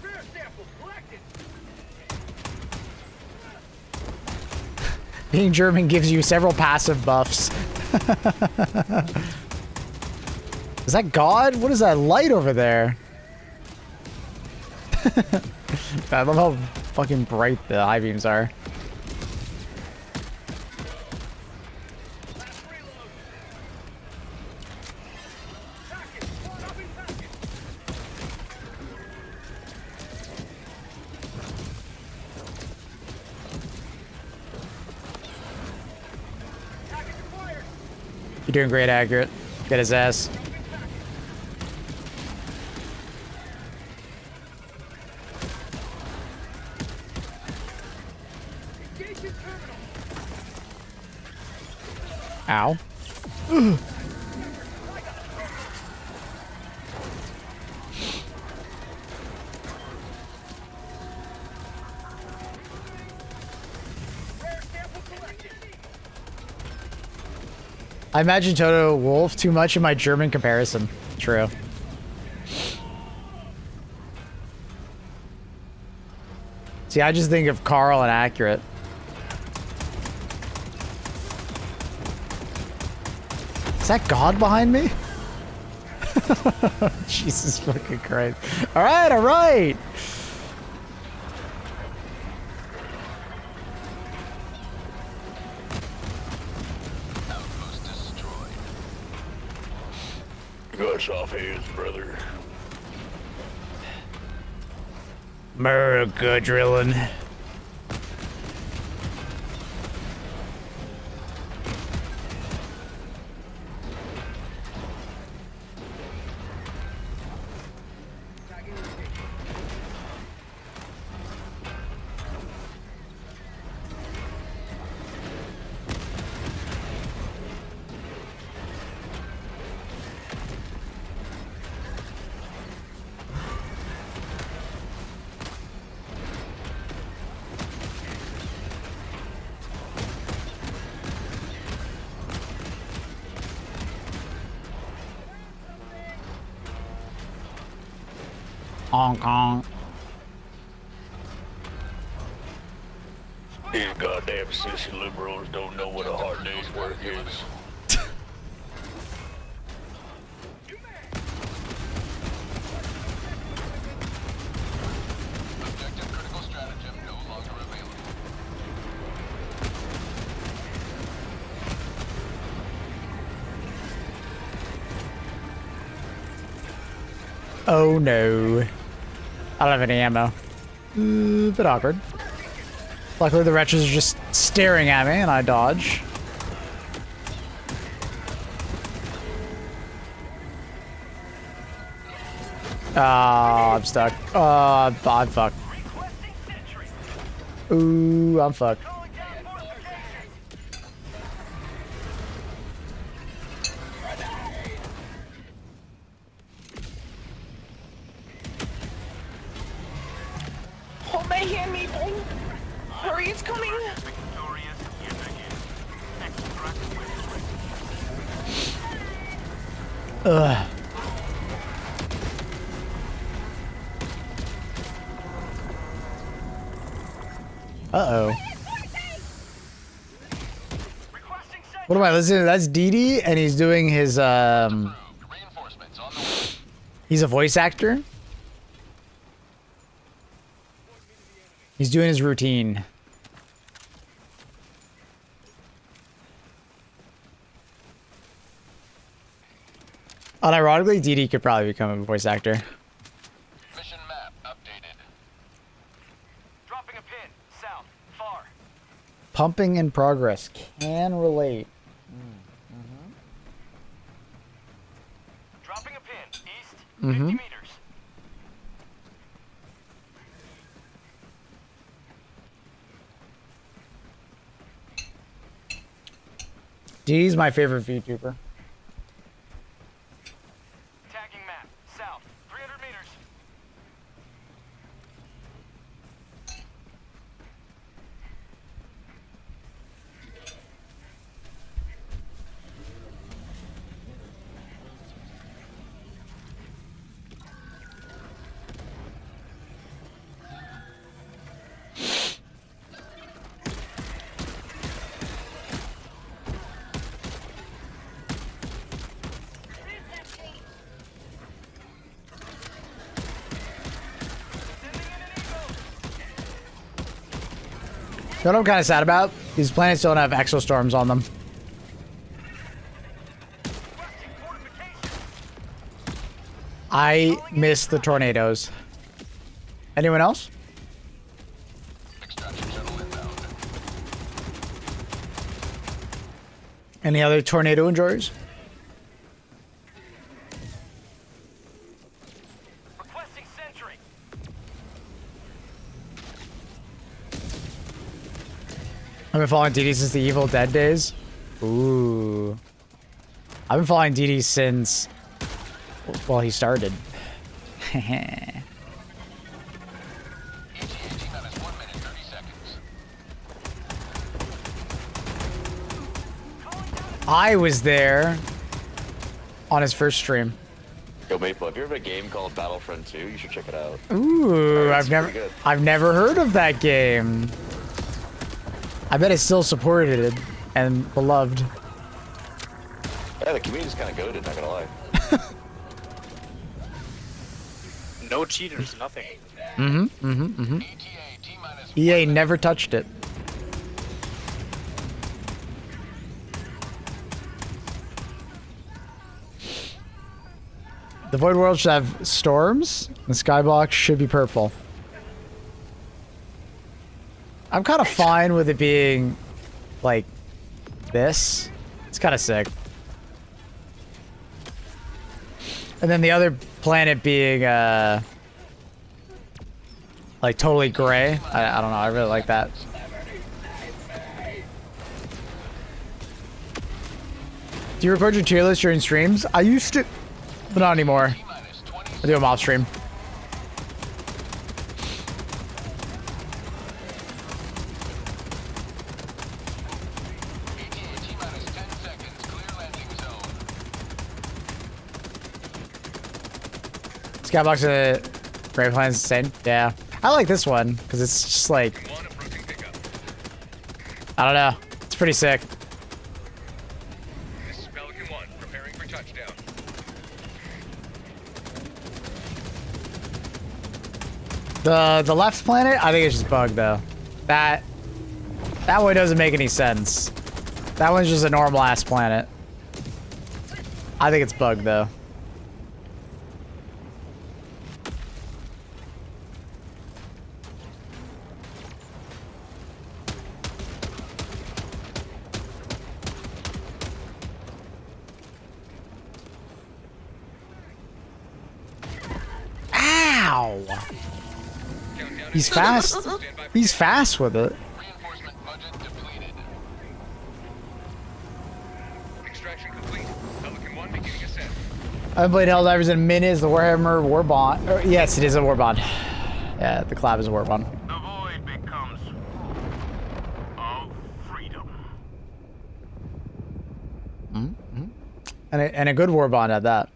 Rear sample collected. Being German gives you several passive buffs. Is that God? What is that light over there? I love how fucking bright the eye beams are. Last reload. Package. Dropping package. Package acquired. You're doing great, accurate. Get his ass. Engaging terminal. Ow. I imagine Toto Wolf too much in my German comparison. True. See, I just think of Carl and Accurate. Is that God behind me? Jesus fucking Christ. Alright, alright! Outpost destroyed. Gosh off hands, brother. America drilling. Hong Kong. These goddamn sissy liberals don't know what a hard day's work is. Objective critical stratagem no longer available. Oh no. I don't have any ammo. Bit awkward. Luckily the wretches are just staring at me and I dodge. Ah, I'm stuck. I'm fucked. Ooh, I'm fucked. Hold my hand, Maple. Hurry, it's coming. Victorious yet again. Extract with Ugh. Uh-oh. What am I listening to? That's Dee Dee, and he's doing his, Reinforcements on the way. he's a voice actor. He's doing his routine. Unironically, Dee Dee could probably become a voice actor. Mission map updated. Dropping a pin. South. Far. Pumping in progress. Can relate. Dropping a pin. East. 50 Mm-hmm. meters. Dee Dee's my favorite VTuber. Tagging map. South. 300 meters. You know what I'm kind of sad about? These planets don't have exostorms on them. I miss the tornadoes. Anyone else? Extraction shuttle inbound. Any other tornado enjoyers? Requesting sentry. I've been following Dee Dee since the Evil Dead days. Ooh. I've been following Dee Dee since... well, he started. ETA minus 1 minute 30 seconds. Calling down a I was there on his first stream. Yo, Maple, if you ever have a game called Battlefront 2, you should check it out. Ooh, It's pretty good. I've never heard of that game. I bet it's still supported and beloved. Yeah, the community's kind of goated, not gonna lie. No cheaters, nothing. EA never touched it. The Void World should have storms. The skybox should be purple. I'm kind of fine with it being like this. It's kind of sick. And then the other planet being like totally gray. I don't know. I really like that. Do you record your tier list during streams? I used to, but not anymore. I do them off stream. Skybox and Brave Plan's the same. Yeah. I like this one because it's just like, I don't know. It's pretty sick. This is Pelican 1, preparing for touchdown. The left planet, I think it's just bugged though. That one doesn't make any sense. That one's just a normal ass planet. I think it's bugged though. Ow! He's fast. He's fast with it. Reinforcement budget depleted. Extraction complete. Pelican 1 beginning ascent. I haven't played Helldivers in a minute. Is the Warhammer Warbond? Yes, it is a Warbond. Yeah, the collab is a Warbond. The void becomes of freedom. And a good Warbond at that.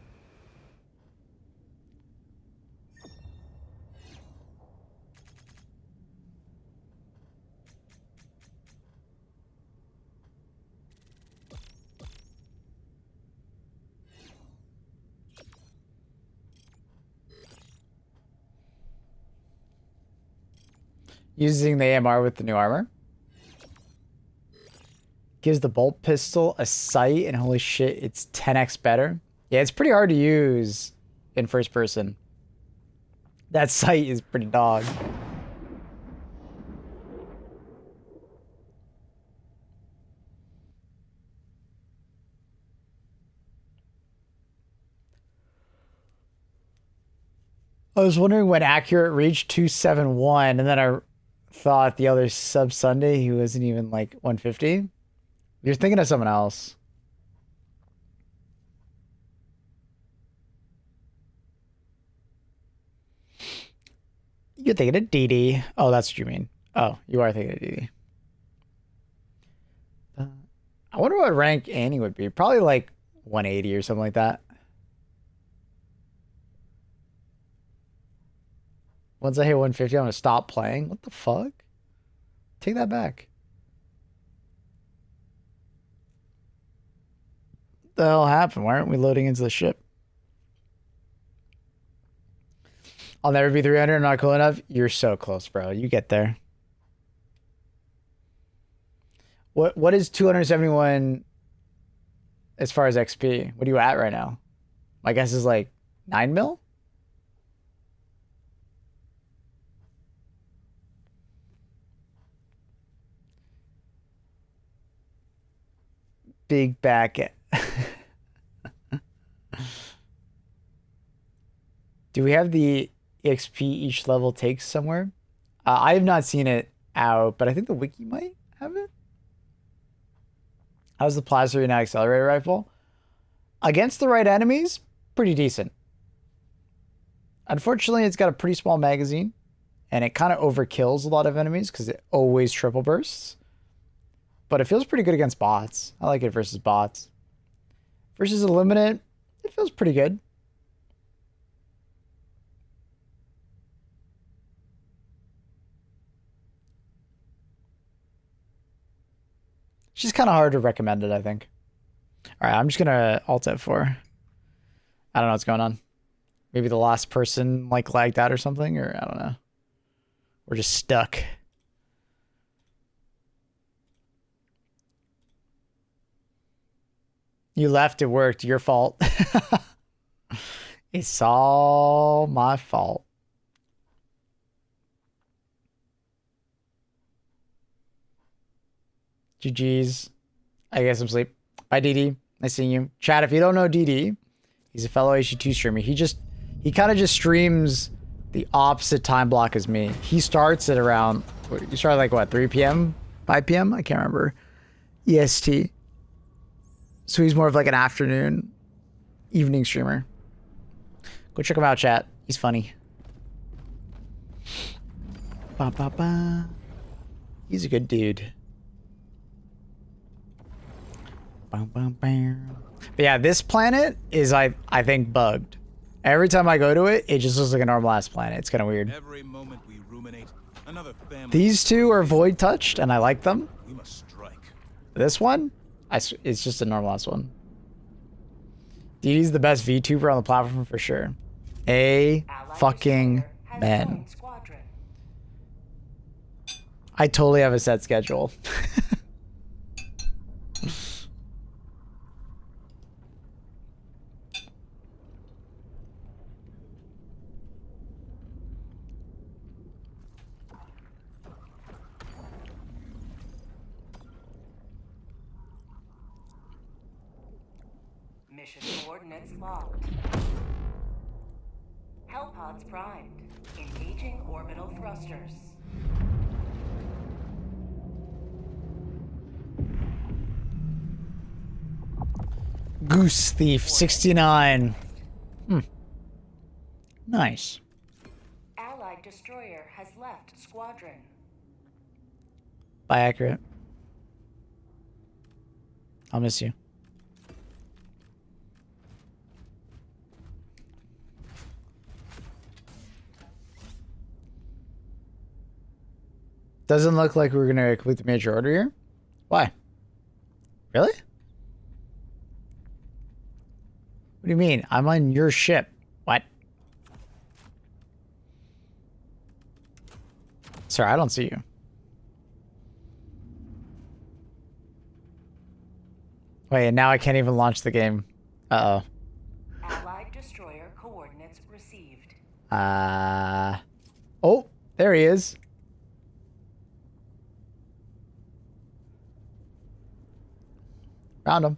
Using the AMR with the new armor. Gives the bolt pistol a sight, and holy shit, it's 10x better. Yeah, it's pretty hard to use in first person. That sight is pretty dog. I was wondering when Accurate reached 271, and then I thought the other sub Sunday he wasn't even like 150. You're thinking of someone else. You're thinking of DD. Oh, that's what you mean. Oh, you are thinking of DD. I wonder what rank Annie would be. Probably like 180 or something like that. Once I hit 150, I'm gonna stop playing. What the fuck? Take that back. What the hell happened? Why aren't we loading into the ship? I'll never be 300. I'm not cool enough. You're so close, bro. You get there. What is 271 as far as XP? What are you at right now? My guess is like 9 mil? Big back. Do we have the XP each level takes somewhere? I have not seen it out, but I think the wiki might have it. How's the Plasma Arena Accelerator Rifle? Against the right enemies, pretty decent. Unfortunately, it's got a pretty small magazine, and it kind of overkills a lot of enemies because it always triple bursts. but it feels pretty good against bots. I like it versus bots. Versus Eliminate, it feels pretty good. She's kind of hard to recommend it, I think. All right, I'm just gonna alt F4. I don't know what's going on. Maybe the last person like lagged out or something, or I don't know. We're just stuck. You left, it worked. Your fault. It's all my fault. GG's. I guess I'm asleep. Bye, DD. Nice seeing you. Chat, if you don't know DD, he's a fellow HE2 streamer. He kind of just streams the opposite time block as me. He starts at around, you start like what, 3 p.m., 5 p.m.? I can't remember. EST. So he's more of like an afternoon, evening streamer. Go check him out, chat. He's funny. Ba, ba, ba. He's a good dude. Bum, bum, bum. But yeah, this planet is, I think, bugged. Every time I go to it, it just looks like a normal ass planet. It's kind of weird. Every moment we ruminate, another family. These two are void touched, and I like them. We must strike. This one, it's just a normal ass one. DD's the best VTuber on the platform for sure. Fucking man. I totally have a set schedule. Mission coordinates locked. Hellpods primed. Engaging orbital thrusters. Goose Thief 69. Nice. Allied destroyer has left squadron. Bye, accurate. I'll miss you. Doesn't look like we're gonna complete the major order here. Why? Really? What do you mean? I'm on your ship. What? Sir, I don't see you. Wait, and now I can't even launch the game. Uh-oh. Allied destroyer coordinates received. Oh, there he is. Found him.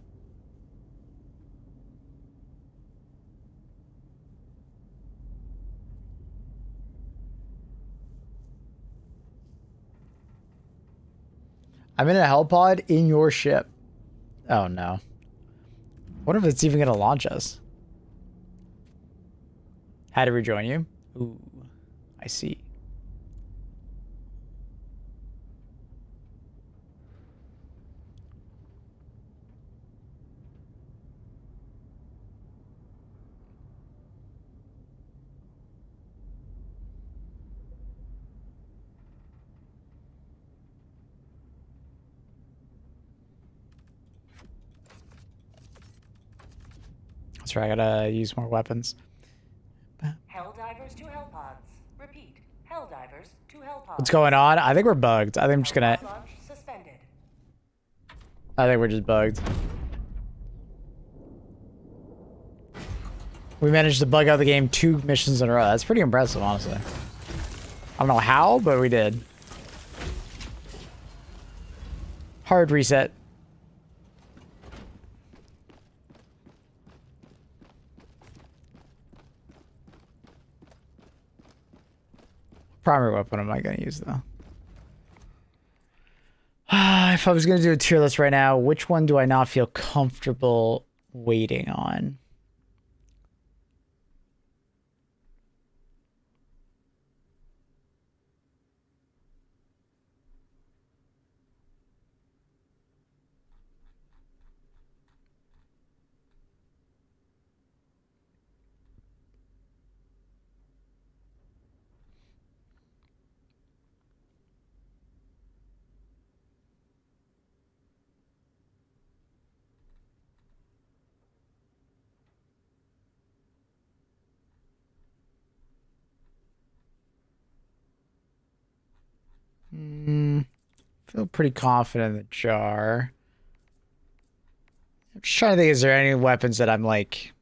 I'm in a hell pod in your ship. Oh no. What if it's even gonna launch us? Had to rejoin you? Ooh, I see. That's right, I gotta use more weapons. Helldivers to Hellpods. Repeat. Helldivers to Hellpods. What's going on? I think we're bugged. I think I'm just gonna... Launch suspended. I think we're just bugged. We managed to bug out the game 2 missions in a row. That's pretty impressive, honestly. I don't know how, but we did. Hard reset. Primary weapon am I going to use, though? If I was going to do a tier list right now, which one do I not feel comfortable waiting on? Feel pretty confident in the jar. I'm just trying to think, is there any weapons that I'm like,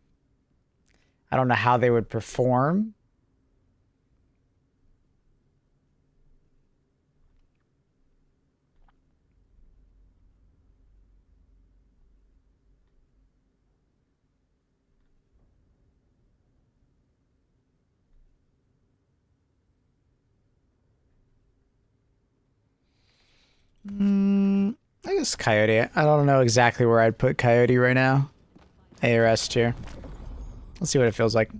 I don't know how they would perform. I guess Coyote. I don't know exactly where I'd put Coyote right now. A or S tier. Let's see what it feels like.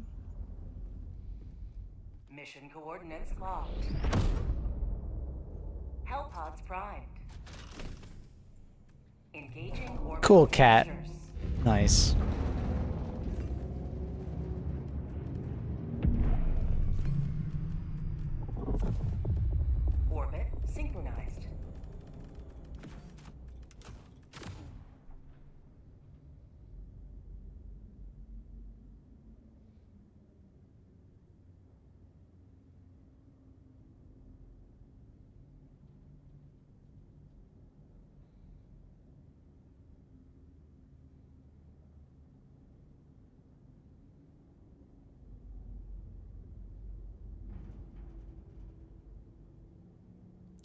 Mission coordinates locked. Hell pods primed. Engaging orbital Cool cat. thrusters. Nice. Orbit synchronized.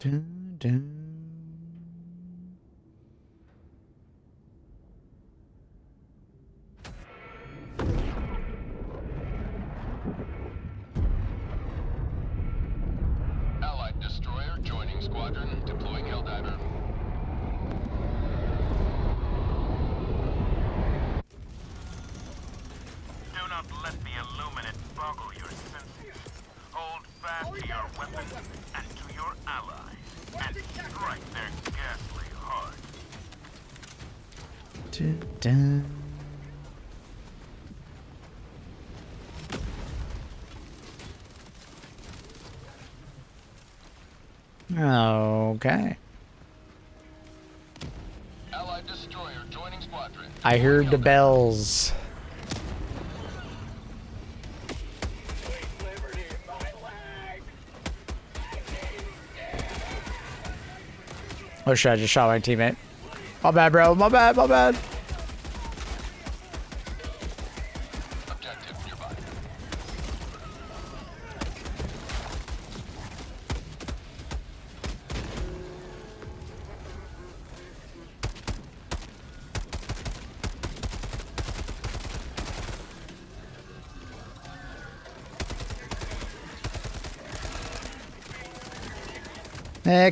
Dun, dun. Allied destroyer joining squadron, deploying Helldiver. Do not let the Illuminate boggle your senses. Hold fast to your weapons and to your allies, and strike their ghastly heart. Dun, dun. Okay. Allied destroyer joining squadron. I heard the bells. Oh shit, I just shot my teammate. My bad, bro. My bad, my bad. Objective nearby.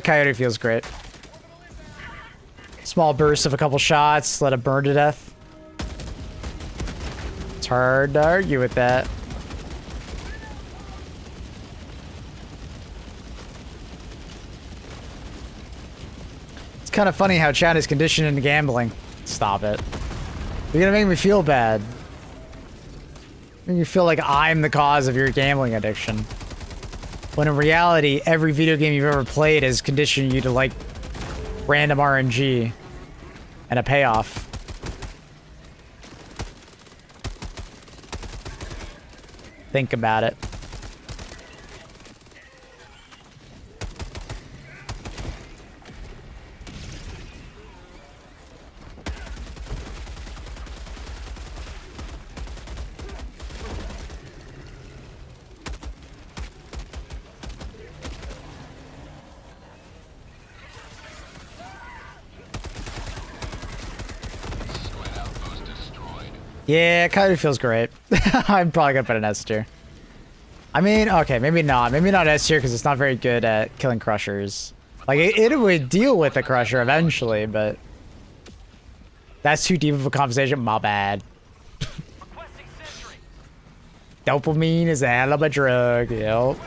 Coyote feels great. Small burst of a couple shots, let it burn to death. It's hard to argue with that. It's kind of funny how chat is conditioned into gambling. Stop it. You're gonna make me feel bad. Make me feel like I'm the cause of your gambling addiction. When in reality, every video game you've ever played has conditioned you to like random RNG and a payoff. Think about it. Yeah, Coyote feels great. I'm probably gonna put an S tier. I mean, okay, maybe not. Maybe not S tier because it's not very good at killing crushers. Like, it would deal with the crusher eventually, but that's too deep of a conversation. My bad. Dopamine is a hell of a drug, yep.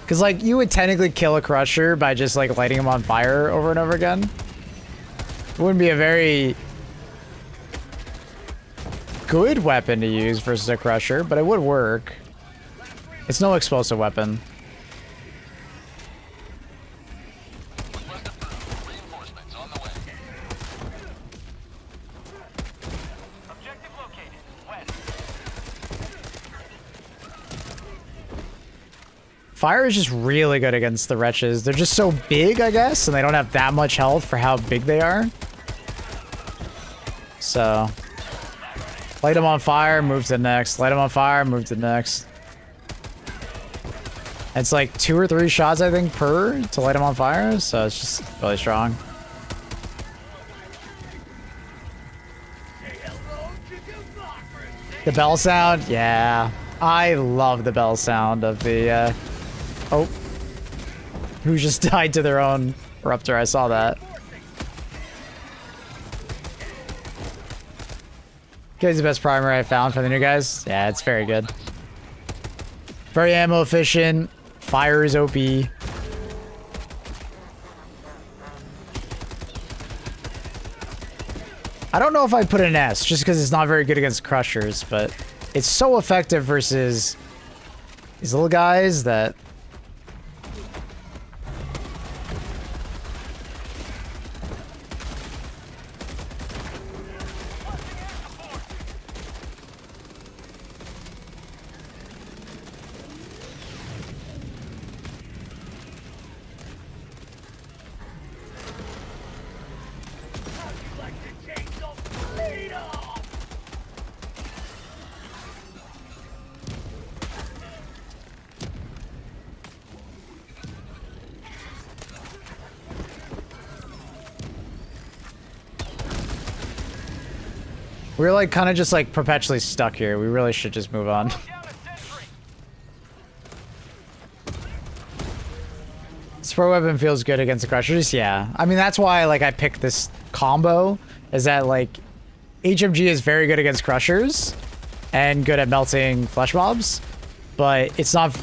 Because, like, you would technically kill a crusher by just, like, lighting him on fire over and over again. It wouldn't be a very good weapon to use versus a crusher, but it would work. It's no explosive weapon. Reinforcements on the way. Objective located. West. Fire is just really good against the wretches. They're just so big, I guess, and they don't have that much health for how big they are. So, light them on fire, move to the next. Light them on fire, move to the next. It's like 2 or 3 shots, I think, per to light them on fire, so it's just really strong. The bell sound, yeah. I love the bell sound of the, oh. Who just died to their own eruptor, I saw that. Guys, the best primer I found for the new guys. Yeah, it's very good. Very ammo efficient. Fire is OP. I don't know if I put an S, just because it's not very good against crushers, but it's so effective versus these little guys that... We're like kind of just like perpetually stuck here. We really should just move on. Support weapon feels good against the crushers. Yeah, I mean that's why like I picked this combo. Is that like HMG is very good against crushers and good at melting flesh mobs, but it's not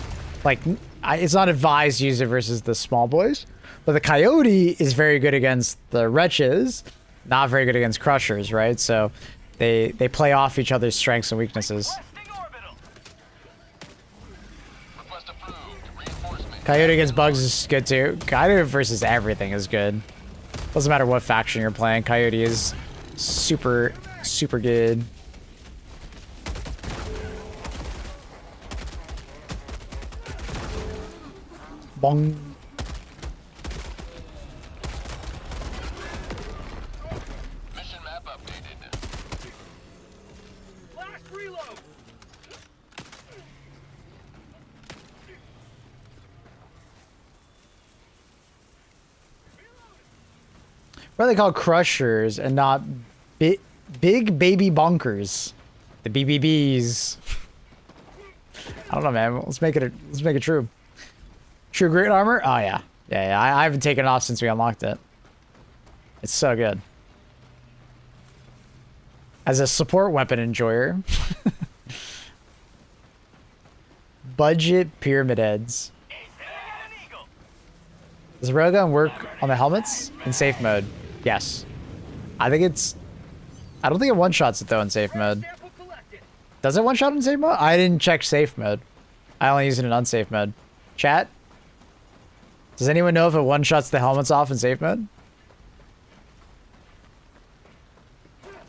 like it's not advised to use it versus the small boys. But the coyote is very good against the wretches, not very good against crushers, right? So they play off each other's strengths and weaknesses. Coyote against bugs is good too. Coyote versus everything is good. Doesn't matter what faction you're playing. Coyote is super, super good. Bong. Mission map updated. Last reload. What are they called? Crushers and not big baby bonkers. The BBBs. I don't know, man. Let's make it true. True great armor? Oh yeah. Yeah. I haven't taken it off since we unlocked it. It's so good. As a support weapon enjoyer. Budget pyramid heads. Does the railgun work on the helmets in safe mode? Yes. I don't think it one-shots it though in safe mode. Does it one-shot in safe mode? I didn't check safe mode. I only use it in unsafe mode. Chat? Does anyone know if it one-shots the helmets off in safe mode?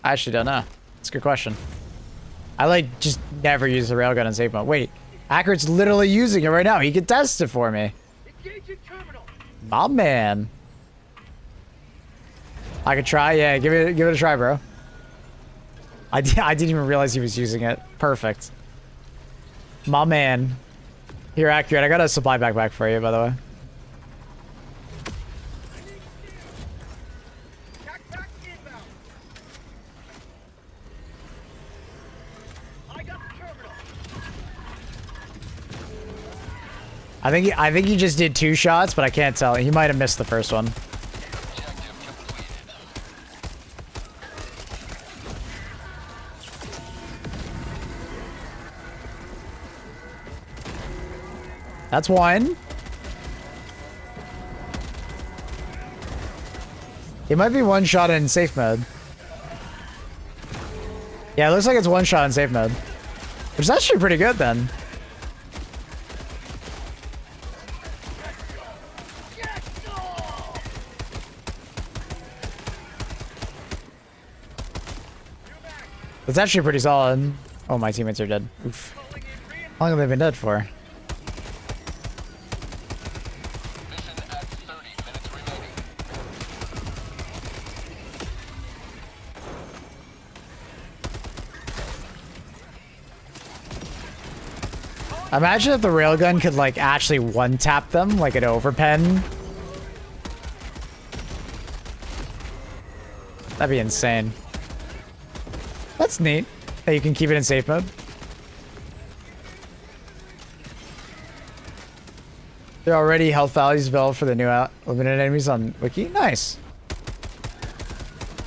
I actually don't know. It's a good question. I like just never use the railgun in safe mode. Wait, Ackert's literally using it right now. He can test it for me. My man. I could try. Yeah, give it a try, bro. I didn't even realize he was using it. Perfect. My man. You're accurate. I got a supply backpack for you, by the way. I think he just did 2 shots, but I can't tell. He might have missed the first one. That's one. It might be one shot in safe mode. Yeah, it looks like it's one shot in safe mode. Which is actually pretty good then. It's actually pretty solid. Oh, my teammates are dead. Oof. How long have they been dead for? Imagine if the railgun could like actually one-tap them like an overpen. That'd be insane. That's neat that you can keep it in safe mode. There are already health values available for the new limited enemies on Wiki. Nice.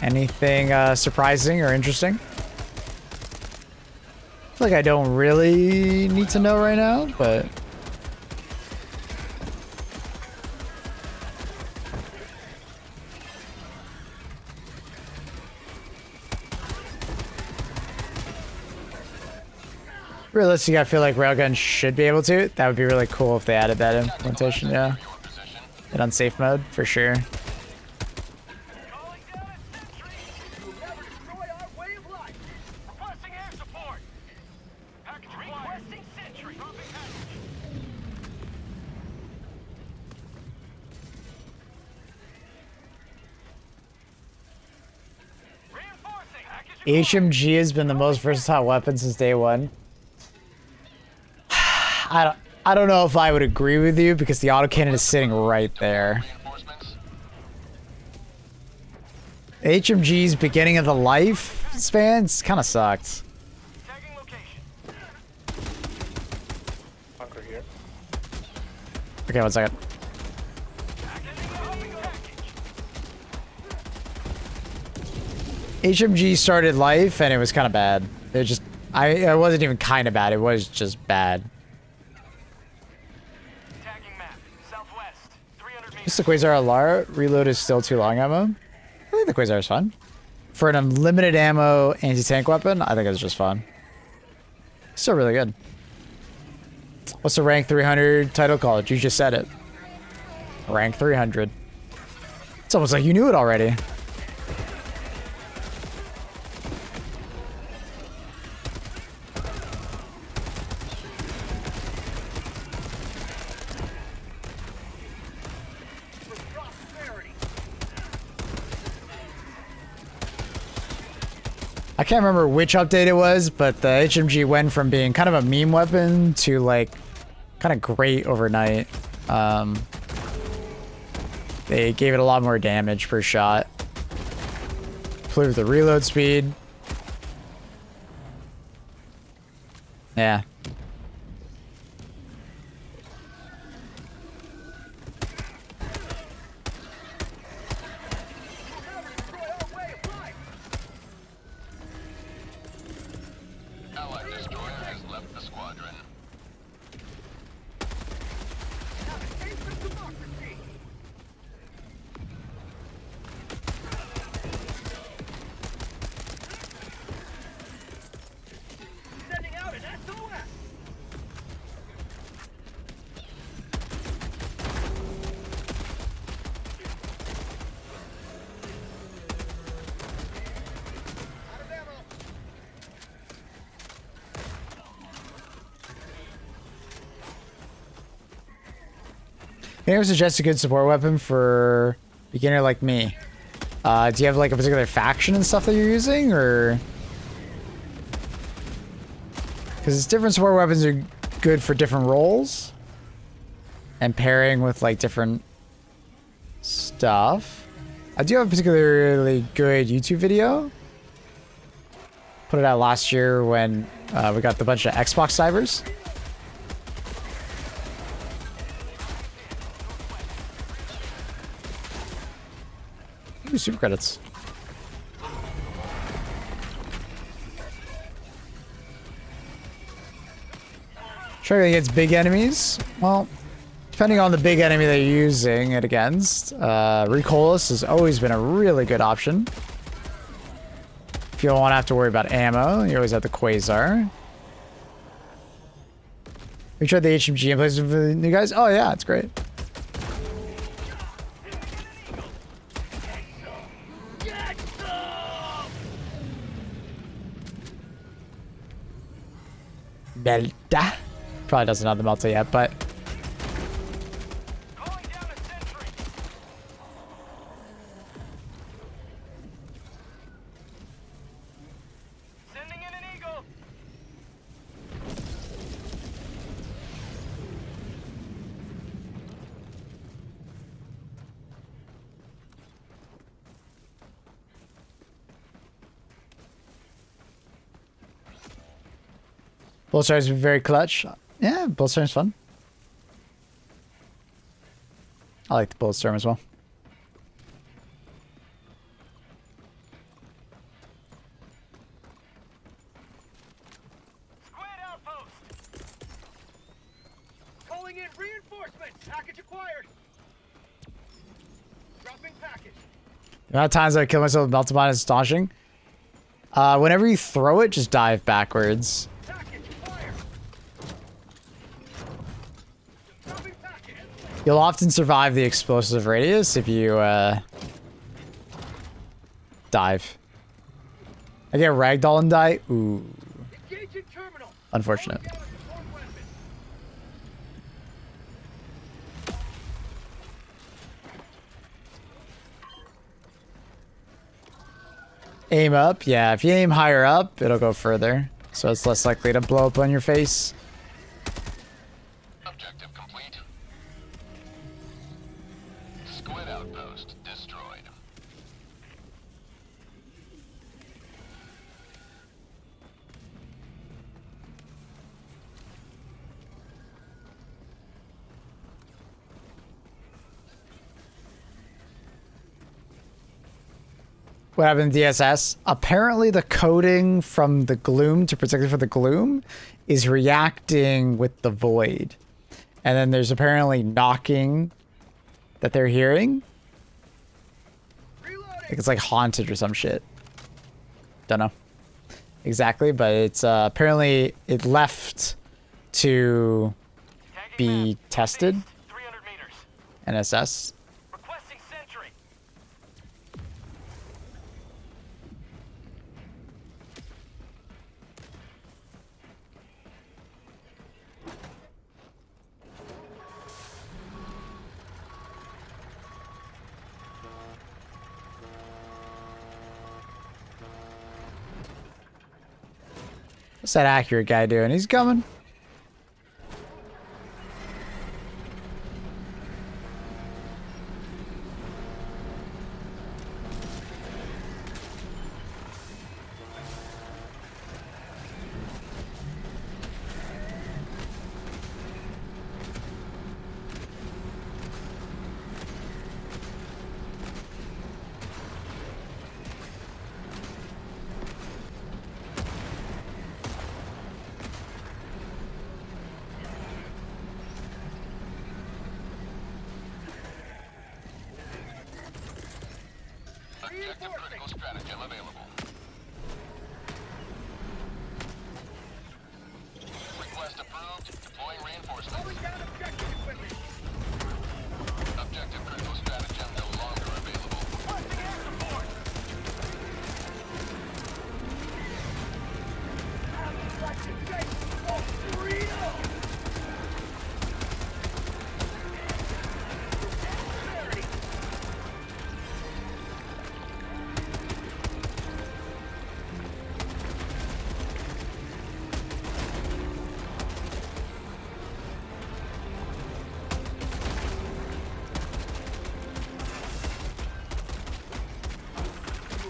Anything surprising or interesting? I feel like I don't really need to know right now, but... Realistically, I feel like Railgun should be able to. That would be really cool if they added that implementation, yeah. And on safe mode, for sure. HMG has been the most versatile weapon since day one. I don't know if I would agree with you because the autocannon is sitting right there. HMG's beginning of the life spans kind of sucked. Okay, 1 second. HMG started life and it was kind of bad. It just, it wasn't even kind of bad. It was just bad. Just the Quasar Alar reload is still too long ammo. I think the Quasar is fun. For an unlimited ammo anti-tank weapon, I think it's just fun. Still really good. What's the rank 300 title called? You just said it. Rank 300. It's almost like you knew it already. I can't remember which update it was, but the HMG went from being kind of a meme weapon to like kind of great overnight. They gave it a lot more damage per shot. Improved the reload speed. Yeah. Can you ever suggest a good support weapon for a beginner like me? Do you have like a particular faction and stuff that you're using, or? Because different support weapons are good for different roles and pairing with like different stuff. I do have a particularly good YouTube video. Put it out last year when we got the bunch of Xbox divers. Ooh, super credits. Sure, against big enemies. Well, depending on the big enemy that you're using it against, recoilless has always been a really good option. If you don't want to have to worry about ammo, you always have the Quasar. We tried the HMG in place of the new guys. Oh yeah, it's great. Delta. Probably doesn't have the Melta yet, but Bullstorm is very clutch. Yeah, Bullstorm's fun. I like the Bullstorm as well. Squid outpost. Calling in reinforcements. Package acquired. Dropping package. The amount of times I kill myself with Melted Mind is astonishing. Whenever you throw it, just dive backwards. Package acquired. Dropping package. You'll often survive the explosive radius if you dive. I get ragdoll and die. Ooh, Engaging terminal. unfortunate. Calling down a support weapon. Aim up, yeah. If you aim higher up, it'll go further, so it's less likely to blow up on your face. Objective complete. Squid outpost destroyed. What happened in DSS? Apparently the coding from the gloom to protect it from the gloom is reacting with the void. And then there's apparently knocking that they're hearing. I think it's like haunted or some shit. Don't know exactly, but it's apparently it left to be tested. 300 meters. NSS. Requesting sentry. What's that accurate guy doing? He's coming. Objective critical stratagem available. Request approved. Deploying reinforcements. Calling down objective equipment. Objective critical stratagem no longer available. Requesting air support.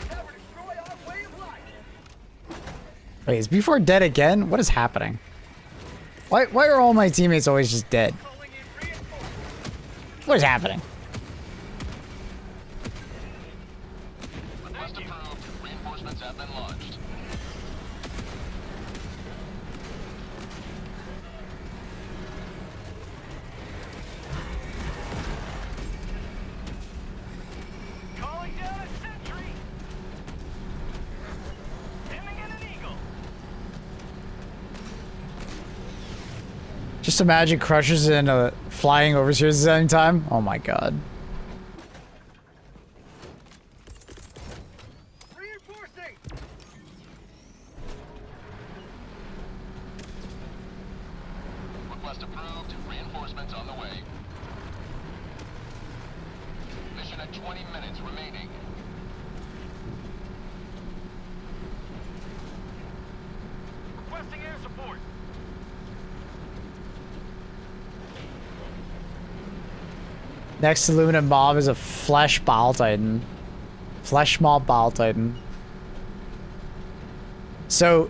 Never destroy our way of life. Wait, is B4 dead again? What is happening? Why are all my teammates always just dead? Calling in reinforcements. What is happening? Request approved. Reinforcements have been launched. Calling down a sentry. Aiming at an eagle. Just imagine Crushers and flying overseas at the same time. Oh my god. Reinforcing. Request approved. Reinforcements on the way. Mission at 20 minutes remaining. Requesting air support. Next to Luminant Mob is a Flesh Bile Titan. Flesh Mob Bile Titan. So,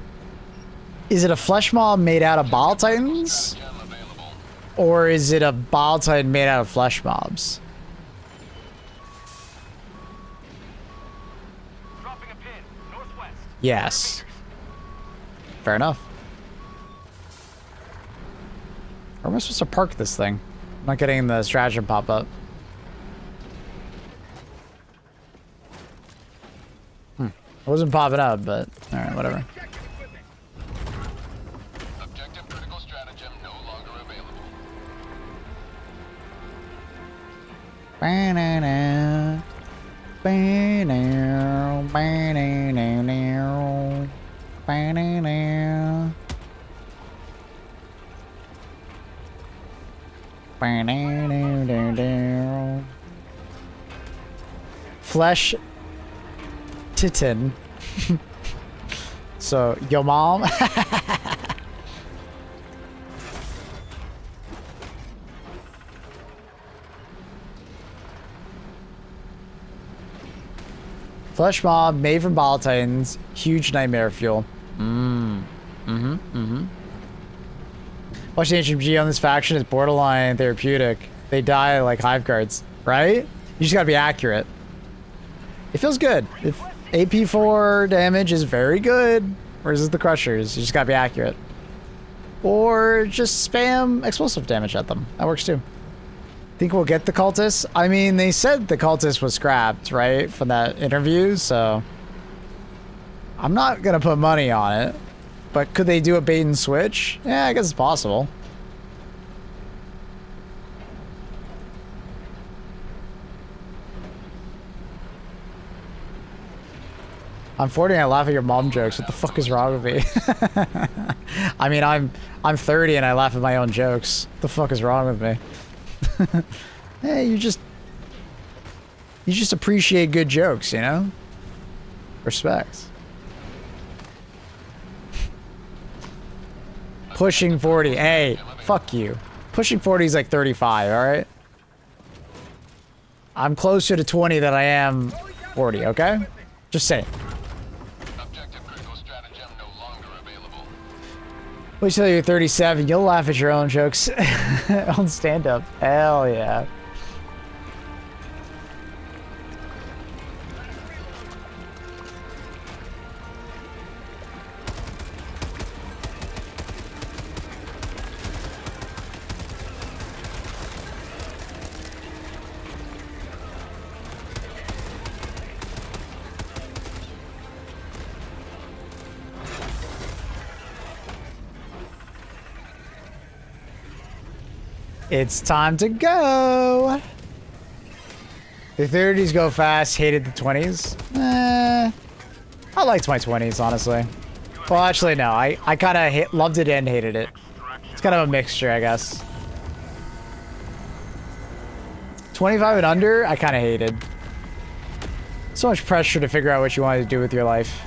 Is it a flesh mob made out of bile titans? Or is it a bile titan made out of flesh mobs? Dropping a pin, northwest. Yes. Fair enough. Where am I supposed to park this thing? I'm not getting the stratagem pop up. It wasn't popping up, but alright, whatever. Objective critical stratagem no longer available. Ba-na-na. Ba-na. Ba-na-na-na. Ba-na-na. Ba-na-na-na-na. Flesh Titan. So, yo mom. Flesh mob made from bile titans. Huge nightmare fuel. Watching HMG on this faction is borderline therapeutic. They die like hive guards, right? You just gotta be accurate. It feels good. If AP4 damage is very good versus the crushers, you just gotta be accurate. Or just spam explosive damage at them. That works too. Think we'll get the cultist? I mean, they said the cultist was scrapped, right? From that interview, so I'm not gonna put money on it. But could they do a bait and switch? Yeah, I guess it's possible. I'm 40 and I laugh at your mom jokes. What the fuck is wrong with me? I mean, I'm 30 and I laugh at my own jokes. What the fuck is wrong with me? Hey, you just appreciate good jokes, you know? Respect. Pushing 40. Hey, fuck you. Pushing 40 is like 35, alright? I'm closer to 20 than I am 40, okay? Just saying. Wait till you're 37, you'll laugh at your own jokes on stand-up. Hell yeah. It's time to go. The 30s go fast. Hated the 20s. I liked my 20s, honestly. Well, actually, no. I kind of loved it and hated it. It's kind of a mixture, I guess. 25 and under, I kind of hated. So much pressure to figure out what you wanted to do with your life.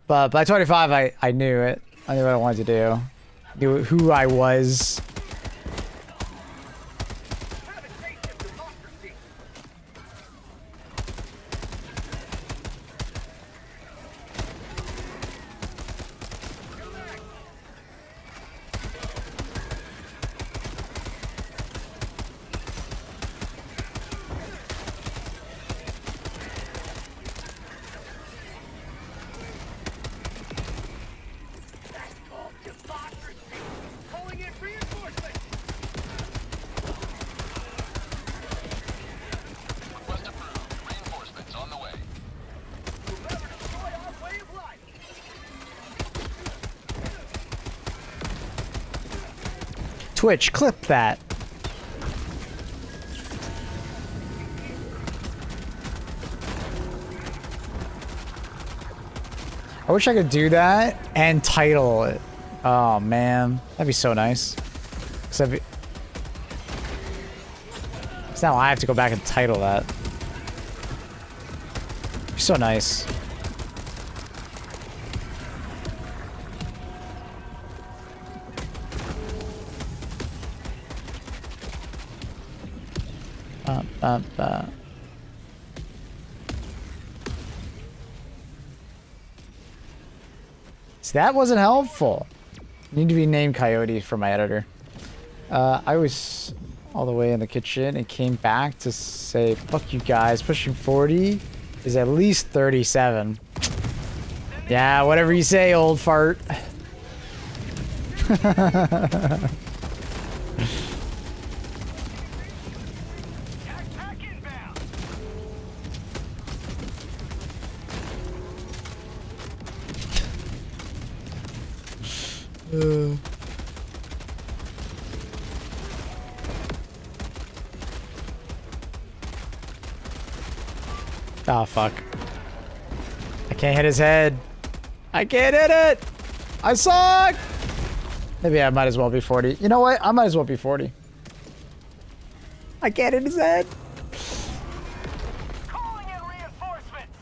But by 25, I knew it. I knew what I wanted to do. Knew who I was. Twitch, clip that. I wish I could do that and title it. Oh man, that'd be so nice. So now I have to go back and title that. It'd be so nice. See, that wasn't helpful. Need to be named Coyote for my editor. I was all the way in the kitchen and came back to say, fuck you guys, pushing 40 is at least 37. Yeah, whatever you say, old fart. Oh, fuck. I can't hit his head. I can't hit it! I suck! Maybe I might as well be 40. You know what? I might as well be 40. I can't hit his head. Calling in reinforcements.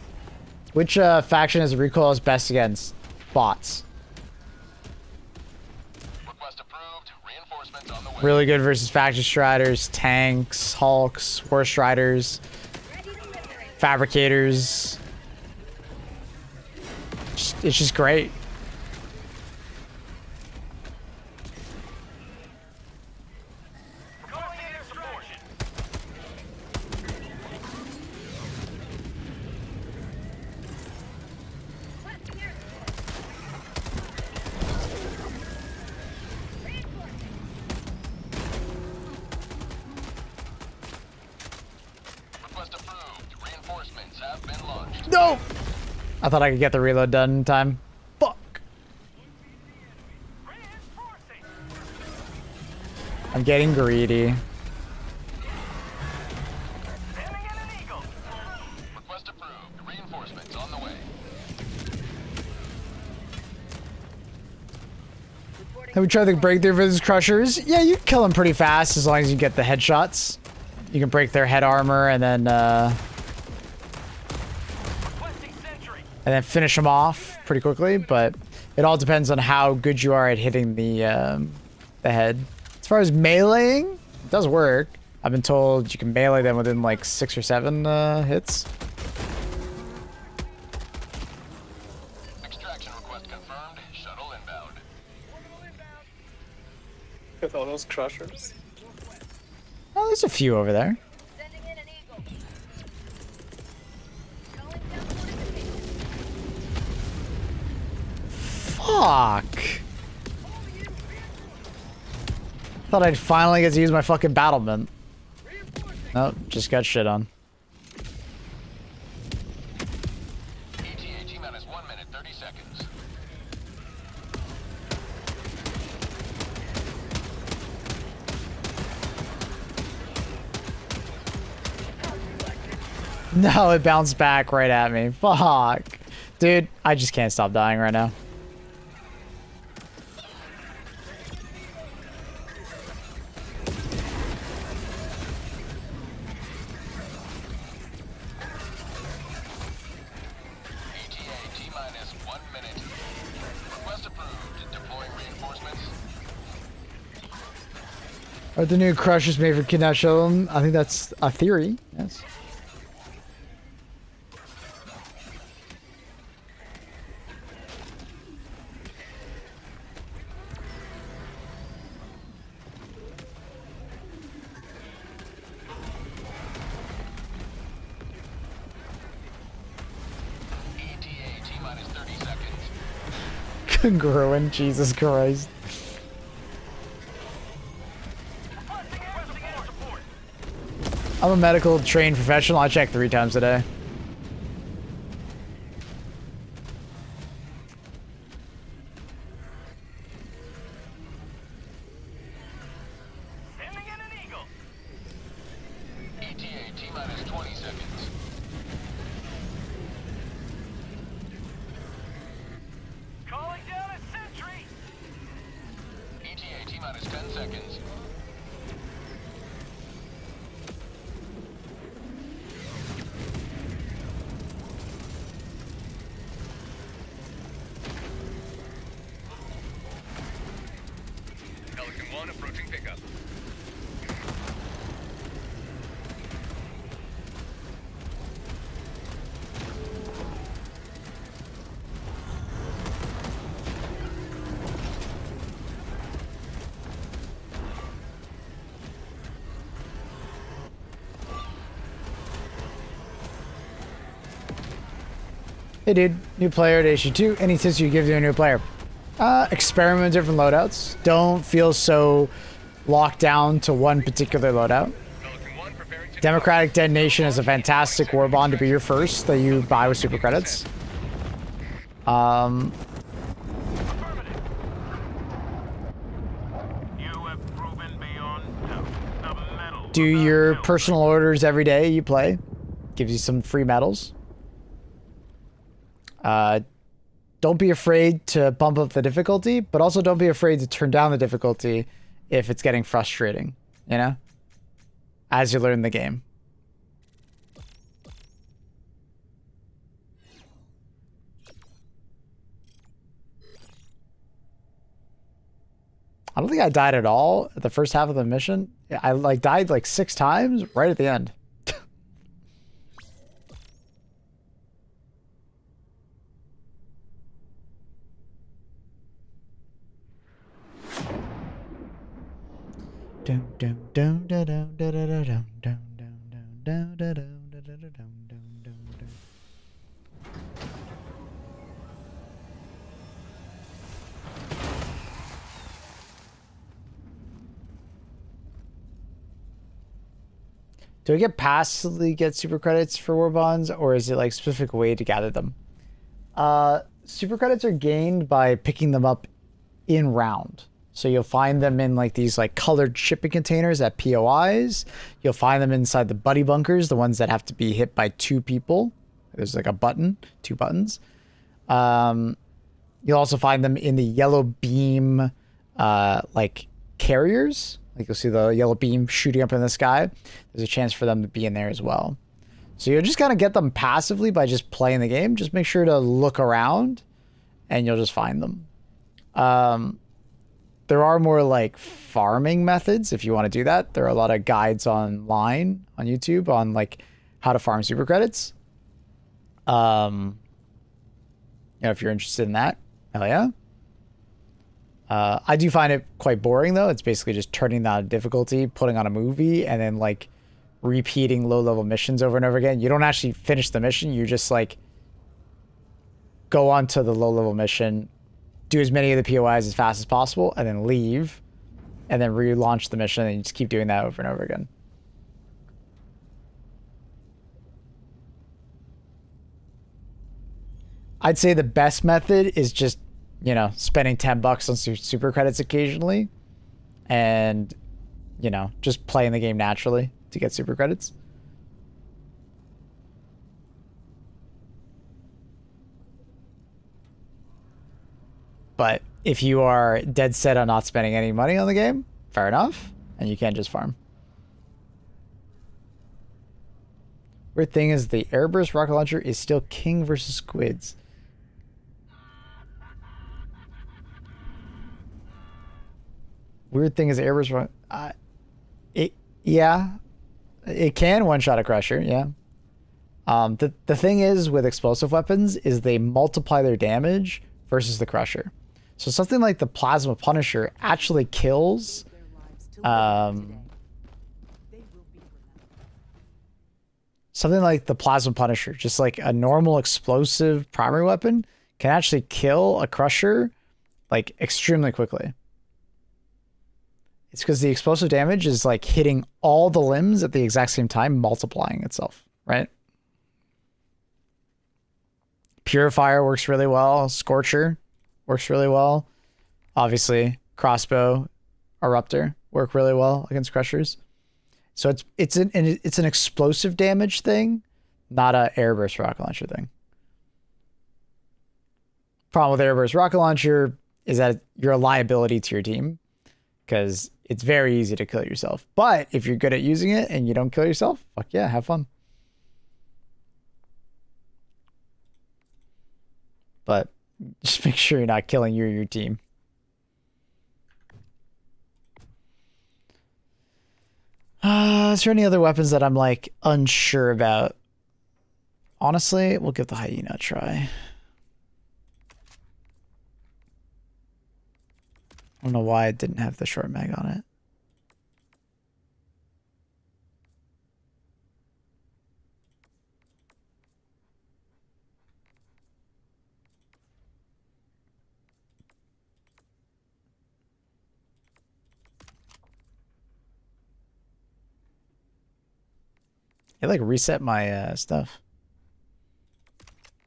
Which faction is recoil is best against? Bots. Request approved. Reinforcements on the way. Really good versus faction striders, tanks, hulks, horse riders, fabricators. It's just great. Calling in extraction. Request approved. Reinforcements have been launched. No! I thought I could get the reload done in time. Fuck. Reinforcing. I'm getting greedy. Sending in an eagle. Request approved. Reinforcements on the way. Have we tried the breakthrough for these crushers? Yeah, you kill them pretty fast as long as you get the headshots. You can break their head armor and then finish them off pretty quickly, but it all depends on how good you are at hitting the head. As far as meleeing, it does work. I've been told you can melee them within like 6 or 7 hits. Extraction request confirmed. Shuttle inbound. With all those crushers. Oh, there's a few over there. Fuck. Thought I'd finally get to use my fucking battlement. Nope, just got shit on. ETA T-minus 1 minute, 30 seconds. No, it bounced back right at me. Fuck. Dude, I just can't stop dying right now. ETA T-minus 1 minute. Request approved. Deploying reinforcements. Are the new crushers made for kidnapped children? I think that's a theory. Yes. ETA T-minus 30 seconds. Congruent, Jesus Christ. I'm a medical trained professional. I check 3 times a day. Sending in an eagle. ETA T-minus 20 seconds. Calling down a sentry. ETA T-minus 10 seconds. Hey dude, new player at HE2. Any tips you give to a new player? Experiment with different loadouts. Don't feel so locked down to one particular loadout. Democratic Detonation is a fantastic war bond to be your first that you buy with super credits. Do your personal orders every day you play. Gives you some free medals. Don't be afraid to bump up the difficulty, but also don't be afraid to turn down the difficulty if it's getting frustrating, you know? As you learn the game. I don't think I died at all at the first half of the mission. I like died like 6 times right at the end. Do I get passively get super credits for war bonds, or is it like a specific way to gather them? Super credits are gained by picking them up in round. So you'll find them in like these like colored shipping containers at POIs. You'll find them inside the buddy bunkers, the ones that have to be hit by 2 people. There's like a button, 2 buttons. You'll also find them in the yellow beam like carriers. Like you'll see the yellow beam shooting up in the sky. There's a chance for them to be in there as well. So you'll just kind of get them passively by just playing the game. Just make sure to look around and you'll just find them. There are more like farming methods if you want to do that. There are a lot of guides online on YouTube on like how to farm super credits. You know, if you're interested in that, hell yeah. I do find it quite boring though. It's basically just turning down difficulty, putting on a movie, and then like repeating low-level missions over and over again. You don't actually finish the mission. You just like go on to the low-level mission, do as many of the POIs as fast as possible, and then leave, and then relaunch the mission, and you just keep doing that over and over again. I'd say the best method is just, you know, spending $10 on super credits occasionally, and, you know, just playing the game naturally to get super credits. But if you are dead set on not spending any money on the game, fair enough, and you can just farm. Weird thing is the airburst rocket launcher is still king versus squids. Weird thing is the airburst yeah, it can one-shot a crusher, yeah. The thing is with explosive weapons is they multiply their damage versus the crusher. So something like the plasma punisher actually kills something like the plasma punisher, just like a normal explosive primary weapon, can actually kill a crusher like extremely quickly. It's because the explosive damage is like hitting all the limbs at the exact same time, multiplying itself, right? Purifier works really well. Scorcher works really well. Obviously, crossbow, eruptor work really well against crushers. So it's an explosive damage thing, not a airburst rocket launcher thing. Problem with airburst rocket launcher is that you're a liability to your team because it's very easy to kill yourself. But if you're good at using it and you don't kill yourself, fuck yeah, have fun. But just make sure you're not killing you or your team. Is there any other weapons that I'm like unsure about? Honestly, we'll give the hyena a try. I don't know why it didn't have the short mag on it. It like reset my stuff.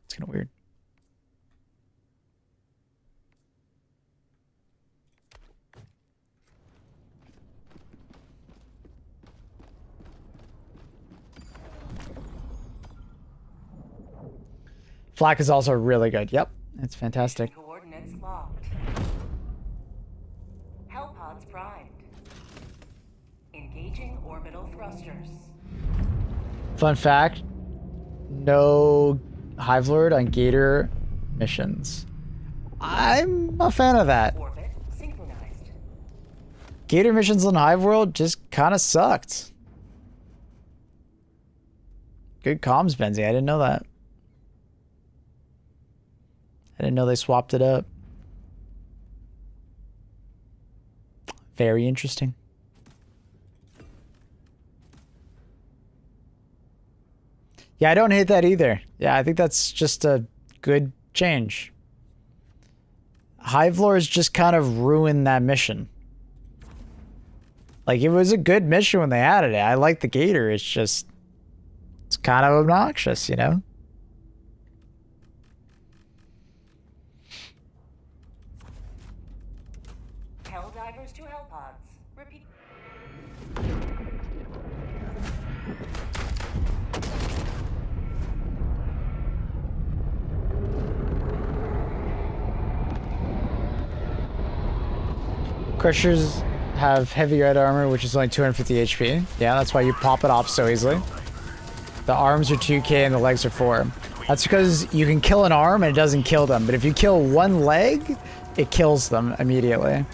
It's kind of weird. Flak is also really good. Yep, it's fantastic. Coordinates locked. Hellpods primed. Engaging orbital thrusters. Fun fact, no Hive Lord on Gator missions. I'm a fan of that. Orbit synchronized. Gator missions on Hive World just kind of sucked. Good comms, Benzie. I didn't know that. I didn't know they swapped it up. Very interesting. Yeah, I don't hate that either. Yeah, I think that's just a good change. Hive Lords just kind of ruined that mission. Like, it was a good mission when they added it. I like the Gator. It's just, it's kind of obnoxious, you know? Helldivers to Hellpods. Repeat. Crushers have heavy red armor, which is only 250 HP. Yeah, that's why you pop it off so easily. The arms are 2k and the legs are 4. That's because you can kill an arm and it doesn't kill them. But if you kill one leg, it kills them immediately.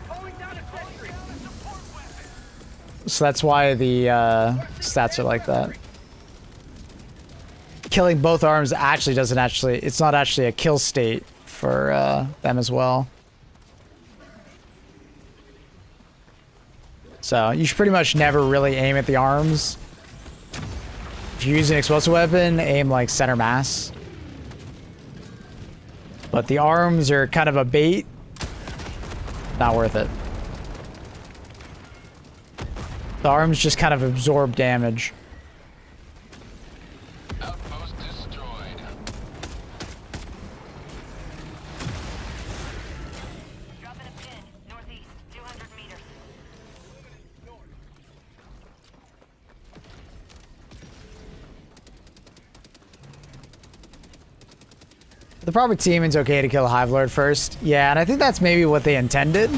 So that's why the stats are like that. Killing both arms actually doesn't actually... It's not actually a kill state for them as well. So you should pretty much never really aim at the arms. If you use an explosive weapon, aim like center mass. But the arms are kind of a bait. Not worth it. The arms just kind of absorb damage. Outpost destroyed. Dropping a pin, northeast, 200 meters. The proper teaming's okay to kill a Hive Lord first. Yeah, and I think that's maybe what they intended.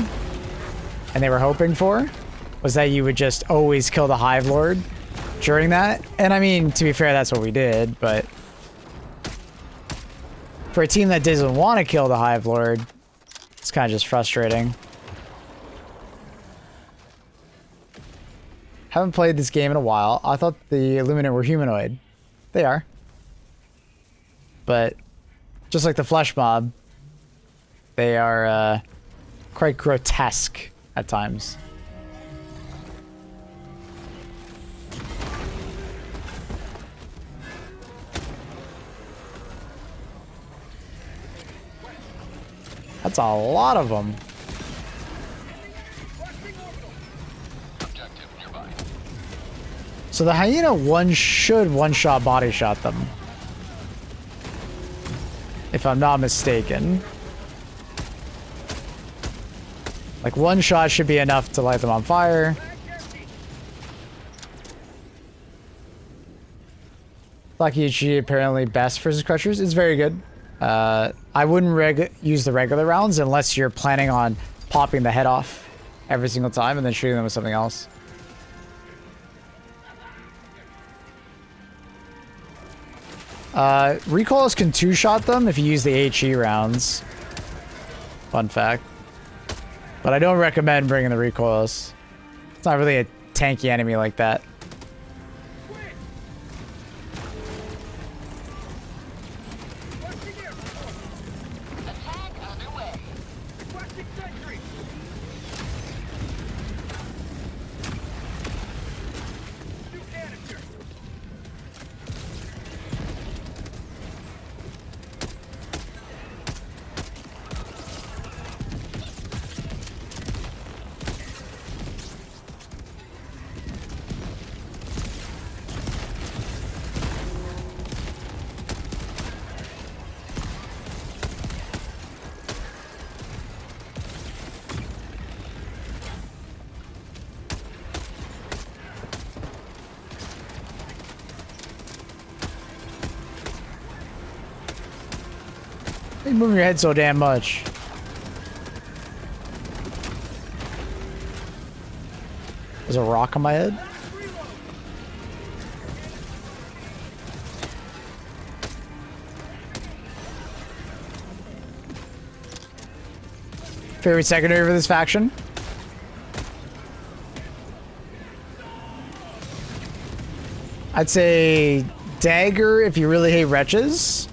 And they were hoping for. Was that you would just always kill the Hive Lord during that. And I mean, to be fair, that's what we did, but... For a team that doesn't want to kill the Hive Lord, it's kind of just frustrating. Haven't played this game in a while. I thought the Illuminate were humanoid. They are. But... just like the flesh mob, they are quite grotesque at times. That's a lot of them. Objective nearby. So the hyena should one-shot body shot them. If I'm not mistaken. Like, one shot should be enough to light them on fire. Lucky HG apparently best versus Crushers. It's very good. I wouldn't use the regular rounds unless you're planning on popping the head off every single time and then shooting them with something else. Recoils can two-shot them if you use the HE rounds. Fun fact. But I don't recommend bringing the recoils. It's not really a tanky enemy like that. Attack underway. Why are you moving your head so damn much? There's a rock on my head? Favorite secondary for this faction? I'd say Dagger if you really hate wretches.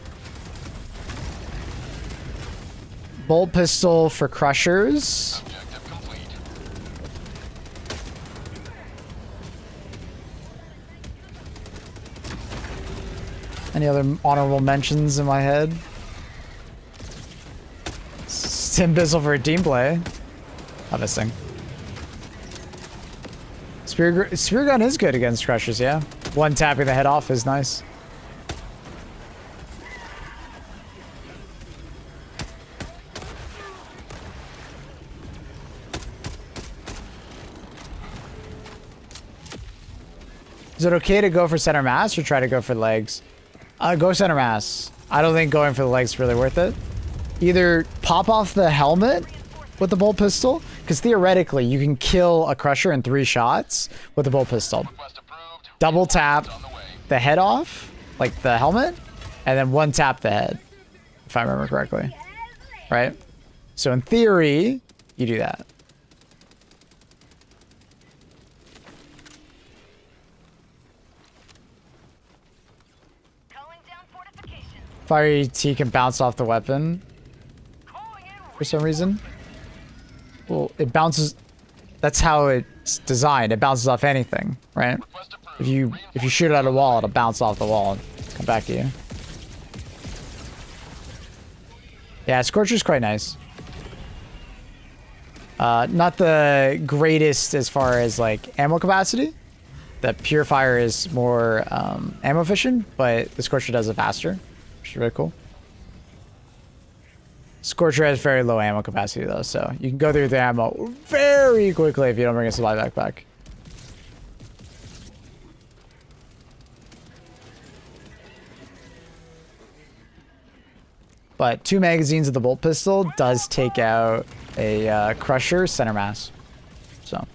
Bolt Pistol for Crushers. Objective complete. Any other honorable mentions in my head? Tim Bizzle for a team play. Love this thing. Spear Gun is good against Crushers, yeah. One tapping the head off is nice. Is it okay to go for center mass or try to go for legs? Go center mass. I don't think going for the legs is really worth it. Either pop off the helmet with the bolt pistol, because theoretically you can kill a Crusher in 3 shots with the bolt pistol. Double tap the head off, like the helmet, and then 1 tap the head, if I remember correctly. Right? So in theory, you do that. Fire ET can bounce off the weapon for some reason. Well, it bounces. That's how it's designed. It bounces off anything, right? If you shoot it at a wall, it'll bounce off the wall and come back to you. Yeah, Scorcher's quite nice. Not the greatest as far as like ammo capacity. The Purifier is more ammo efficient, but the Scorcher does it faster, which is really cool. Scorcher has very low ammo capacity though, so you can go through the ammo very quickly if you don't bring a supply backpack. But 2 magazines of the bolt pistol does take out a Crusher center mass. So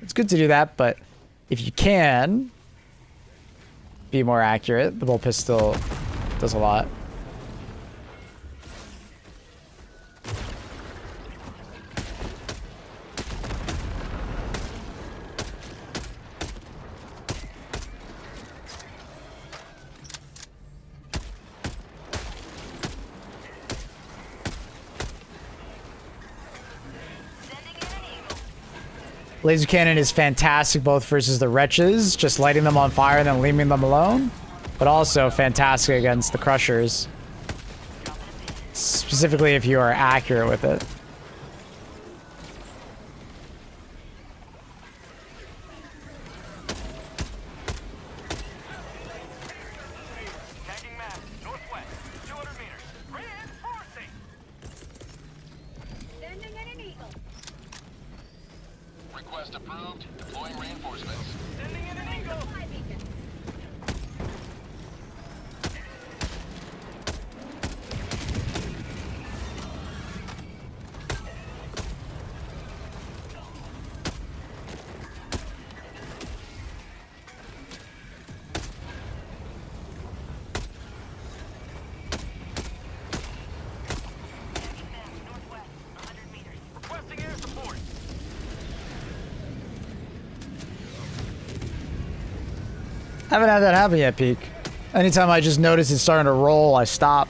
it's good to do that, but if you can be more accurate, the bolt pistol does a lot. Laser cannon is fantastic both versus the wretches, just lighting them on fire and then leaving them alone, but also fantastic against the Crushers, specifically if you are accurate with it. Tagging map, northwest, 200 meters. Reinforcing! Sending in an eagle. Request approved. Deploying reinforcements. Sending in an eagle! High beacon. Northwest, 100 meters. Requesting air support. Haven't had that happen yet, Peak. Anytime I just notice it's starting to roll, I stop.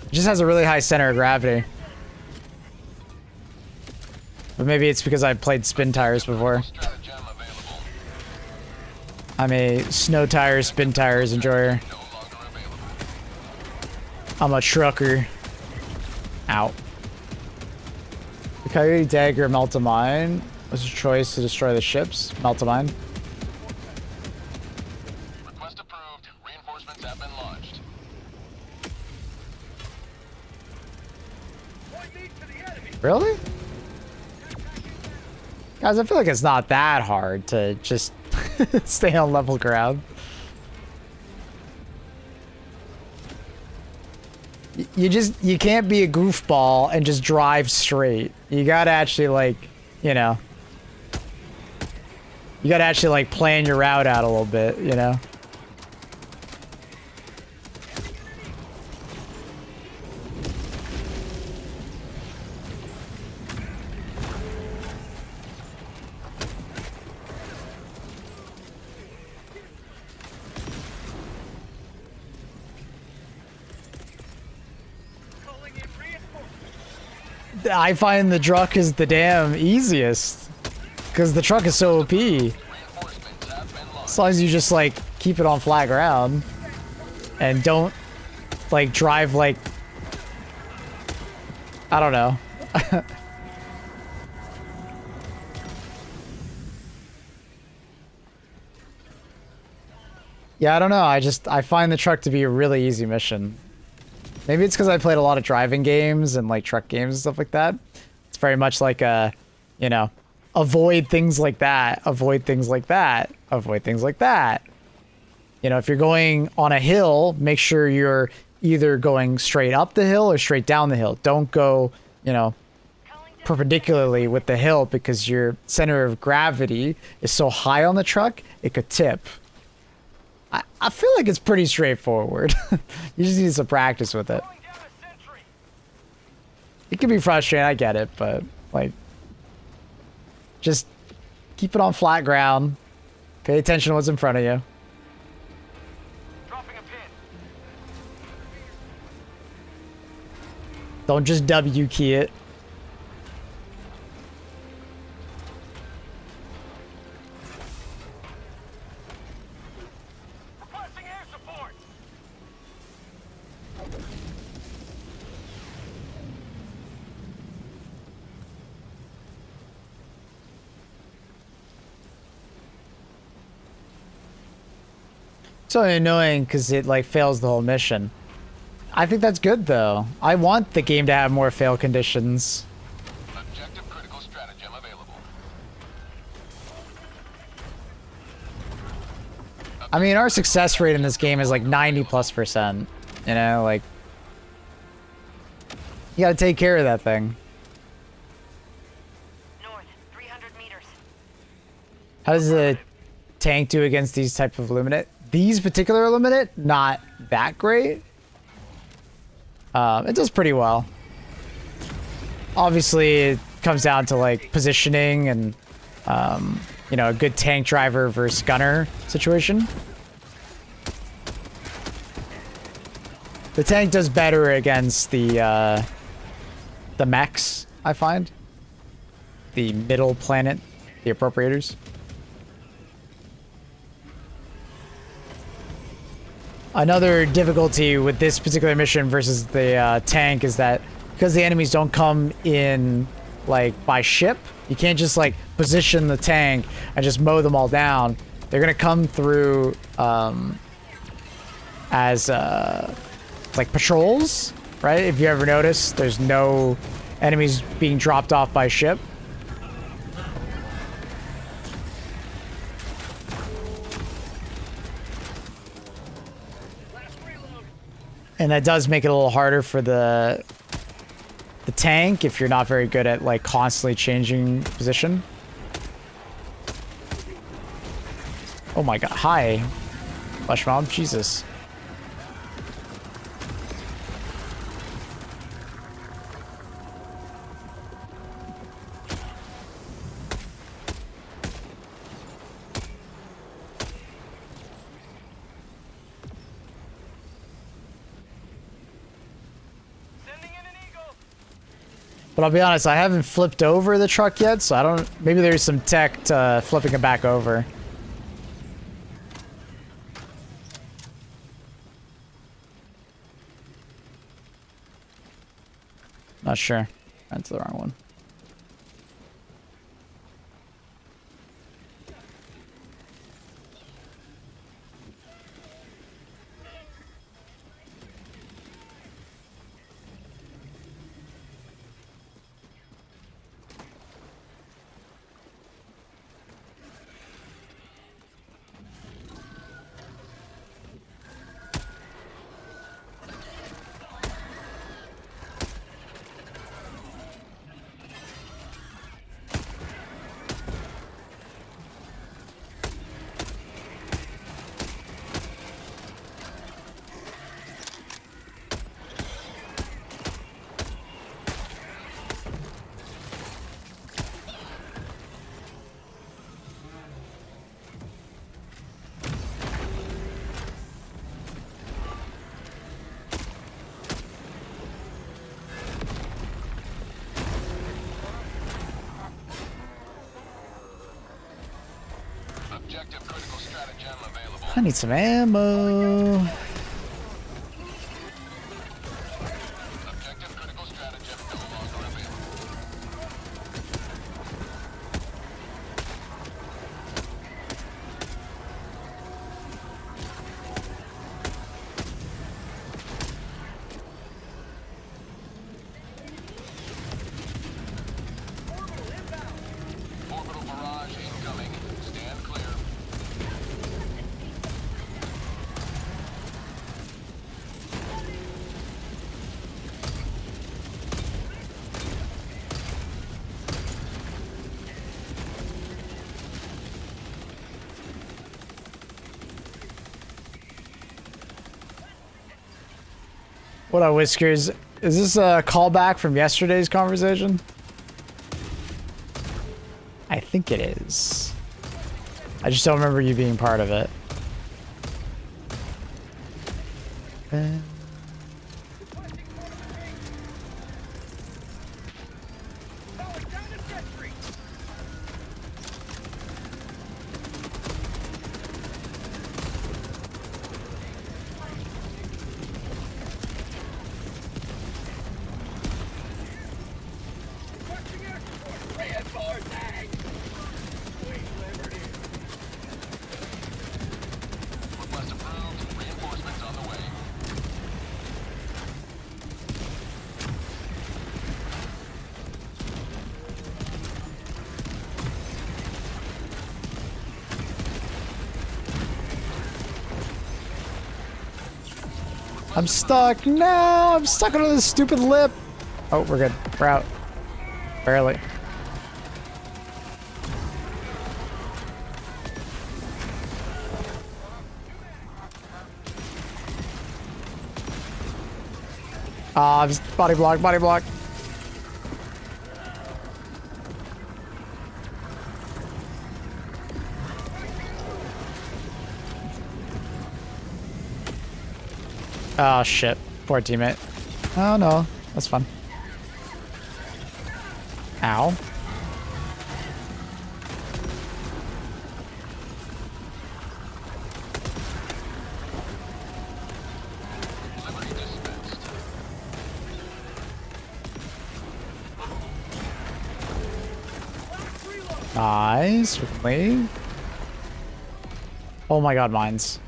It just has a really high center of gravity. But maybe it's because I've played spin tires before. Stratagem available. I'm a snow tires, spin tires enjoyer. No longer available. I'm a trucker. Ow. The Coyote Dagger Melt a Mine was a choice to destroy the ships. Melt a Mine. Request approved. Reinforcements have been launched. Really? Guys, I feel like it's not that hard to just stay on level ground. You can't be a goofball and just drive straight. You gotta actually like, you know. You gotta actually like plan your route out a little bit, you know. I find the truck is the damn easiest. Because the truck is so OP. As long as you just, like, keep it on flat ground. And don't, like, drive, like... I don't know. Yeah, I don't know. I find the truck to be a really easy mission. Maybe it's because I played a lot of driving games and like truck games and stuff like that. It's very much like a, you know, avoid things like that, avoid things like that, avoid things like that. You know, if you're going on a hill, make sure you're either going straight up the hill or straight down the hill. Don't go, you know, perpendicularly with the hill because your center of gravity is so high on the truck, it could tip. I feel like it's pretty straightforward. You just need some practice with it. It can be frustrating, I get it, but like, just keep it on flat ground. Pay attention to what's in front of you. Dropping a pin. Don't just W key it. Requesting air support. It's so annoying because it like fails the whole mission. I think that's good though. I want the game to have more fail conditions. Objective critical stratagem available. I mean, our success rate in this game is like 90+%. You know, like, you gotta take care of that thing. North, 300 meters. How does the tank do against these type of Illuminate? These particular Illuminate, not that great. It does pretty well. Obviously, it comes down to like positioning and, you know, a good tank driver versus gunner situation. The tank does better against the mechs, I find. The middle planet, the appropriators. Another difficulty with this particular mission versus the tank is that because the enemies don't come in like by ship, you can't just like position the tank and just mow them all down. They're gonna come through as like patrols, right? If you ever notice, there's no enemies being dropped off by ship. And that does make it a little harder for the tank if you're not very good at like constantly changing position. Oh my god, hi. Flesh mob, Jesus. But I'll be honest, I haven't flipped over the truck yet, so I don't... Maybe there's some tech to flipping it back over. Not sure. That's the wrong one. Objective critical stratagem available. I need some ammo. Objective critical stratagem no longer available. Orbital barrage incoming. Stand clear. What up, Whiskers? Is this a callback from yesterday's conversation? I think it is. I just don't remember you being part of it. Request approved. Reinforcements on the way. I'm stuck. No, I'm stuck under this stupid lip. Oh, we're good. We're out. Barely. Just body block, body block. Oh shit. Poor teammate. Oh no. That's fun. Ow. Liberty dispensed. Nice. We can leave. Oh my god, mines.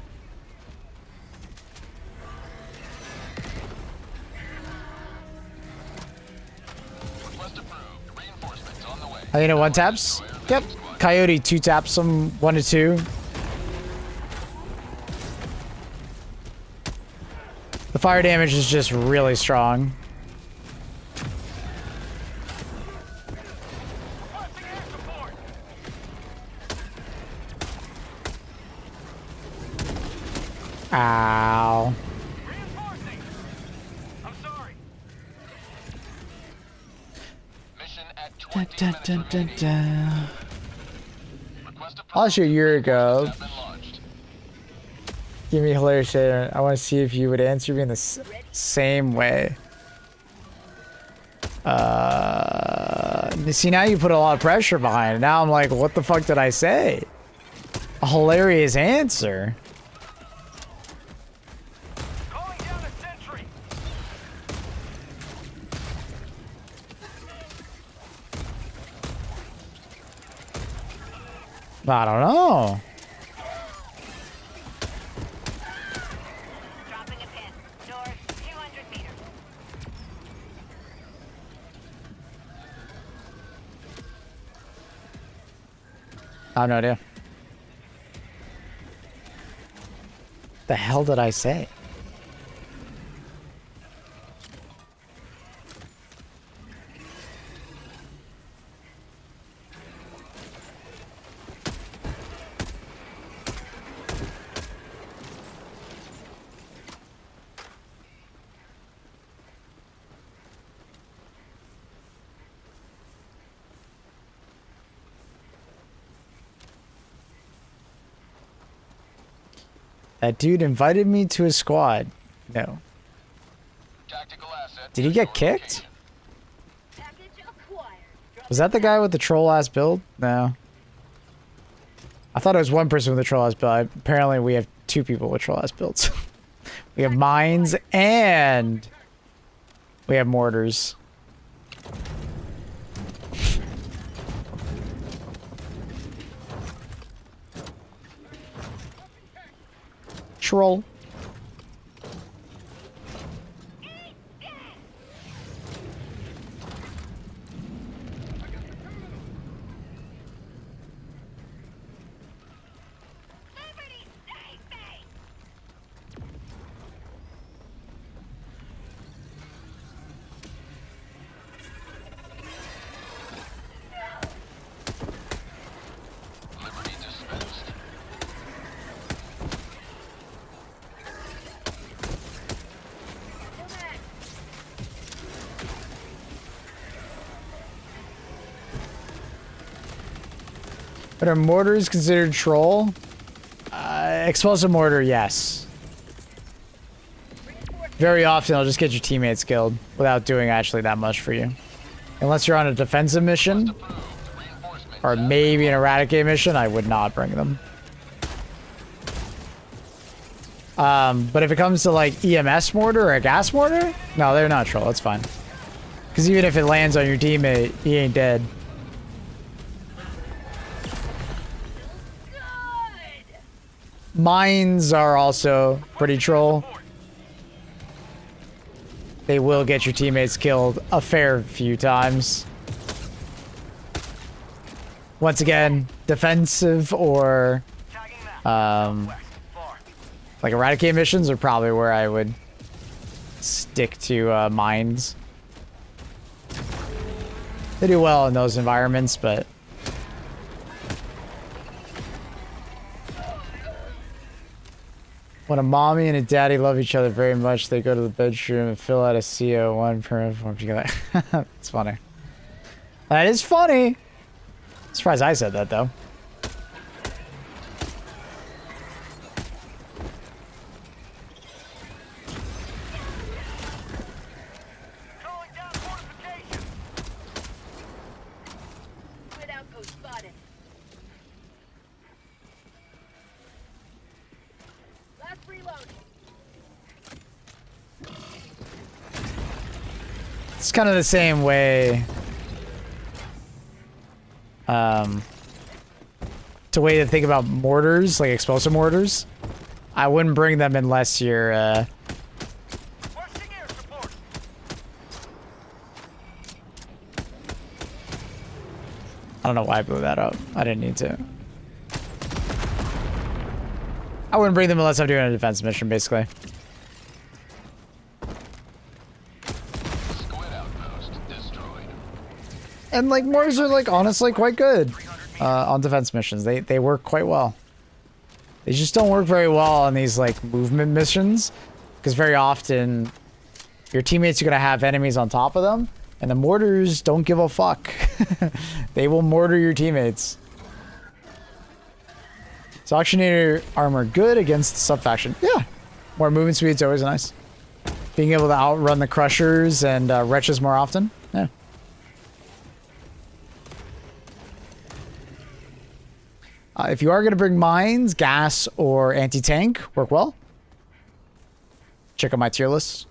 Request approved. Reinforcements on the way. I think it one taps. Yep. Coyote two taps them 1 to 2. The fire damage is just really strong. Ow. Reinforcing. I'm sorry. Mission at Dun, 20 dun, minutes dun, dun, remaining. dun. Request approved. I'll show you a year ago. Have been launched. Give me a hilarious shit. I want to see if you would answer me in the same way. See, now you put a lot of pressure behind it. Now I'm like, what the fuck did I say? A hilarious answer. Calling down a sentry. I don't know. Dropping a pin. North, 200 meters. I have no idea. The hell did I say? That dude invited me to his squad. No. Tactical asset. Did he get kicked? Package acquired. Was that the guy with the troll ass build? No. I thought it was one person with a troll house build. Apparently we have 2 people with troll house builds. We have mines and we have mortars. Troll. Liberty dispensed. But are mortars considered troll? Explosive mortar, yes. Very often, it'll just get your teammates killed without doing actually that much for you. Unless you're on a defensive mission, or maybe an eradicate mission, I would not bring them. But if it comes to like EMS mortar or a gas mortar, no, they're not troll. It's fine. Because even if it lands on your teammate, he ain't dead. Mines are also pretty troll. They will get your teammates killed a fair few times. Once again, defensive or like eradicate missions are probably where I would stick to mines. They do well in those environments, but when a mommy and a daddy love each other very much, they go to the bedroom and fill out a CO1 permit form together. It's funny. That is funny. Surprised I said that though. Calling down fortification. Squid outpost spotted. Last reload. It's kind of the same way. It's a way to think about mortars, like explosive mortars. I wouldn't bring them unless you're, Requesting air support. I don't know why I blew that up. I didn't need to. I wouldn't bring them unless I'm doing a defense mission, basically. Squid outpost destroyed. And like mortars are like honestly quite good on defense missions. They work quite well. They just don't work very well on these like movement missions because very often your teammates are gonna have enemies on top of them, and the mortars don't give a fuck. They will mortar your teammates. So auctioneer armor good against sub-faction. Yeah, more movement speed's always nice. Being able to outrun the crushers and wretches more often. Yeah. If you are going to bring mines, gas, or anti-tank, work well. Check out my tier list.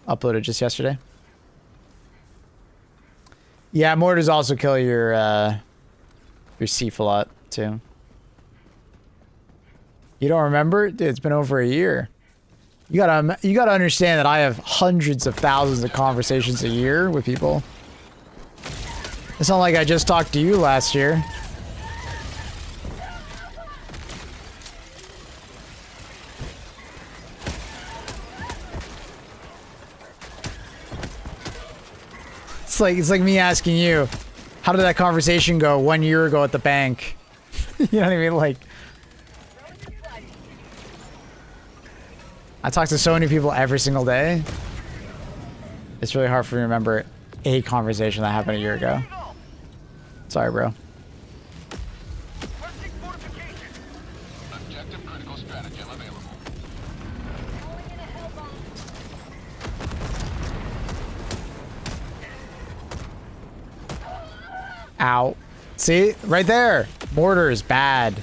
Uploaded just yesterday. Yeah, mortars also kill your Seaf a lot, too. You don't remember? Dude, it's been over a year. You gotta understand that I have hundreds of thousands of conversations a year with people. It's not like I just talked to you last year. It's like me asking you, how did that conversation go 1 year ago at the bank? You know what I mean? Like, I talk to so many people every single day. It's really hard for me to remember a conversation that happened a year ago. Sorry, bro. Requesting fortification. Objective critical stratagem available. Calling in a hell bomb. Ow. See? Right there. Mortar is bad.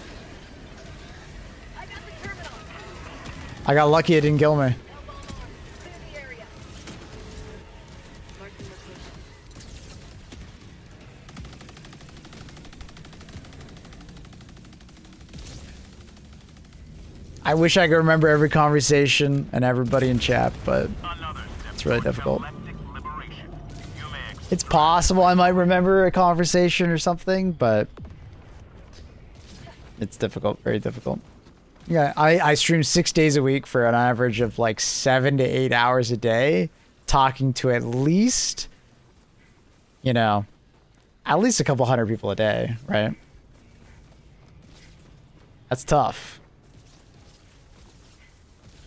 I got lucky it didn't kill me. I wish I could remember every conversation and everybody in chat, but it's really difficult. It's possible I might remember a conversation or something, but it's difficult, very difficult. Yeah, I stream 6 days a week for an average of like 7 to 8 hours a day, talking to at least, you know, at least a couple hundred people a day, right? That's tough.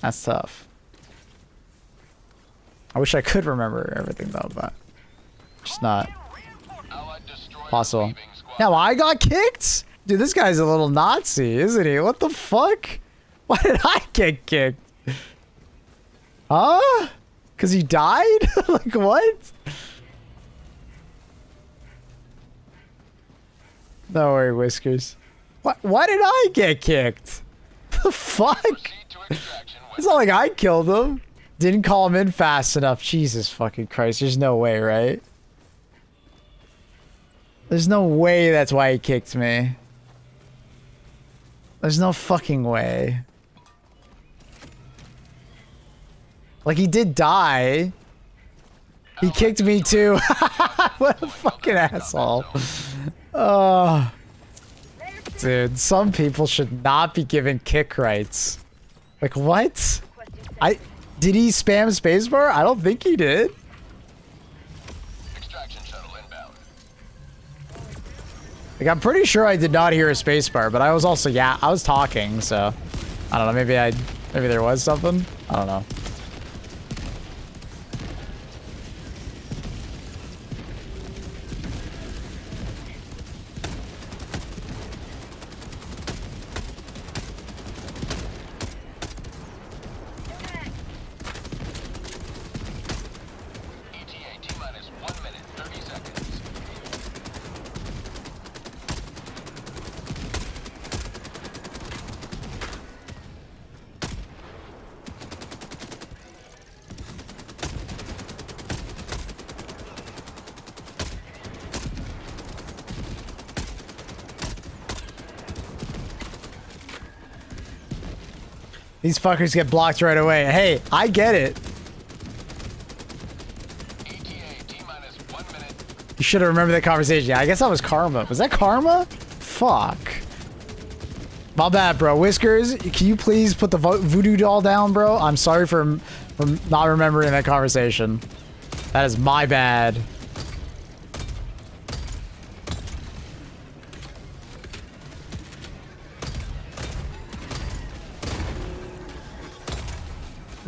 That's tough. I wish I could remember everything though, but it's not possible. Now I got kicked? Dude, this guy's a little Nazi, isn't he? What the fuck? Why did I get kicked? Huh? Cause he died? Like what? No worry, Whiskers. Why did I get kicked? The fuck? It's not like I killed him. Didn't call him in fast enough. Jesus fucking Christ. There's no way, right? There's no way that's why he kicked me. There's no fucking way. Like, he did die. He kicked me too. What a fucking asshole. Oh. Dude, some people should not be given kick rights. Like, what? Did he spam spacebar? I don't think he did. Extraction shuttle inbound. Like, I'm pretty sure I did not hear a spacebar, but I was also, yeah, I was talking, so I don't know, maybe there was something. I don't know. These fuckers get blocked right away. Hey, I get it. You should have remembered that conversation. Yeah, I guess that was Karma. Was that Karma? Fuck. My bad, bro. Whiskers, can you please put the voodoo doll down, bro? I'm sorry for not remembering that conversation. That is my bad.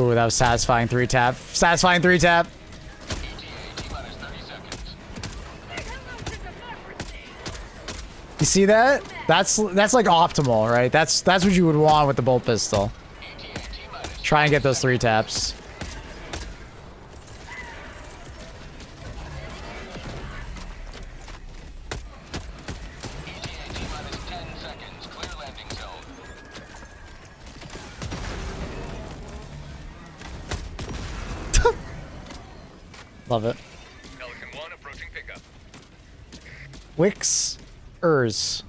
Ooh, that was satisfying 3-tap. Satisfying 3-tap. You see that? That's like optimal, right? That's what you would want with the bolt pistol. Try and get those 3-taps. Love it. Pelican 1 approaching pickup. Wix ers.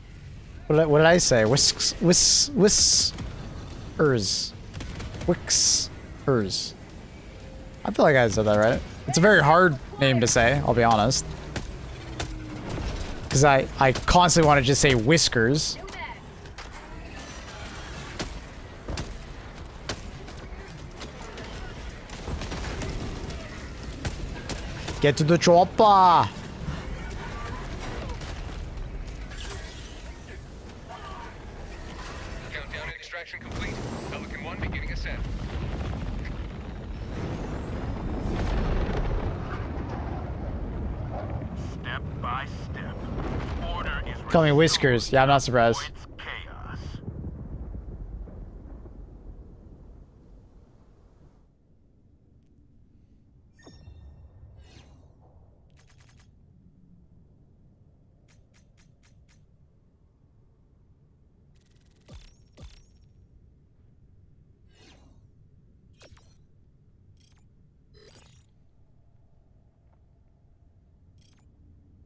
What did I say? Wix ers. Wix ers. I feel like I said that right. It's a very hard name to say, I'll be honest. Because I constantly want to just say Whiskers. Get to the chopper! Countdown extraction complete. Pelican 1 beginning ascent. Step by step. Order is Call me Whiskers. Yeah, I'm not surprised. chaos.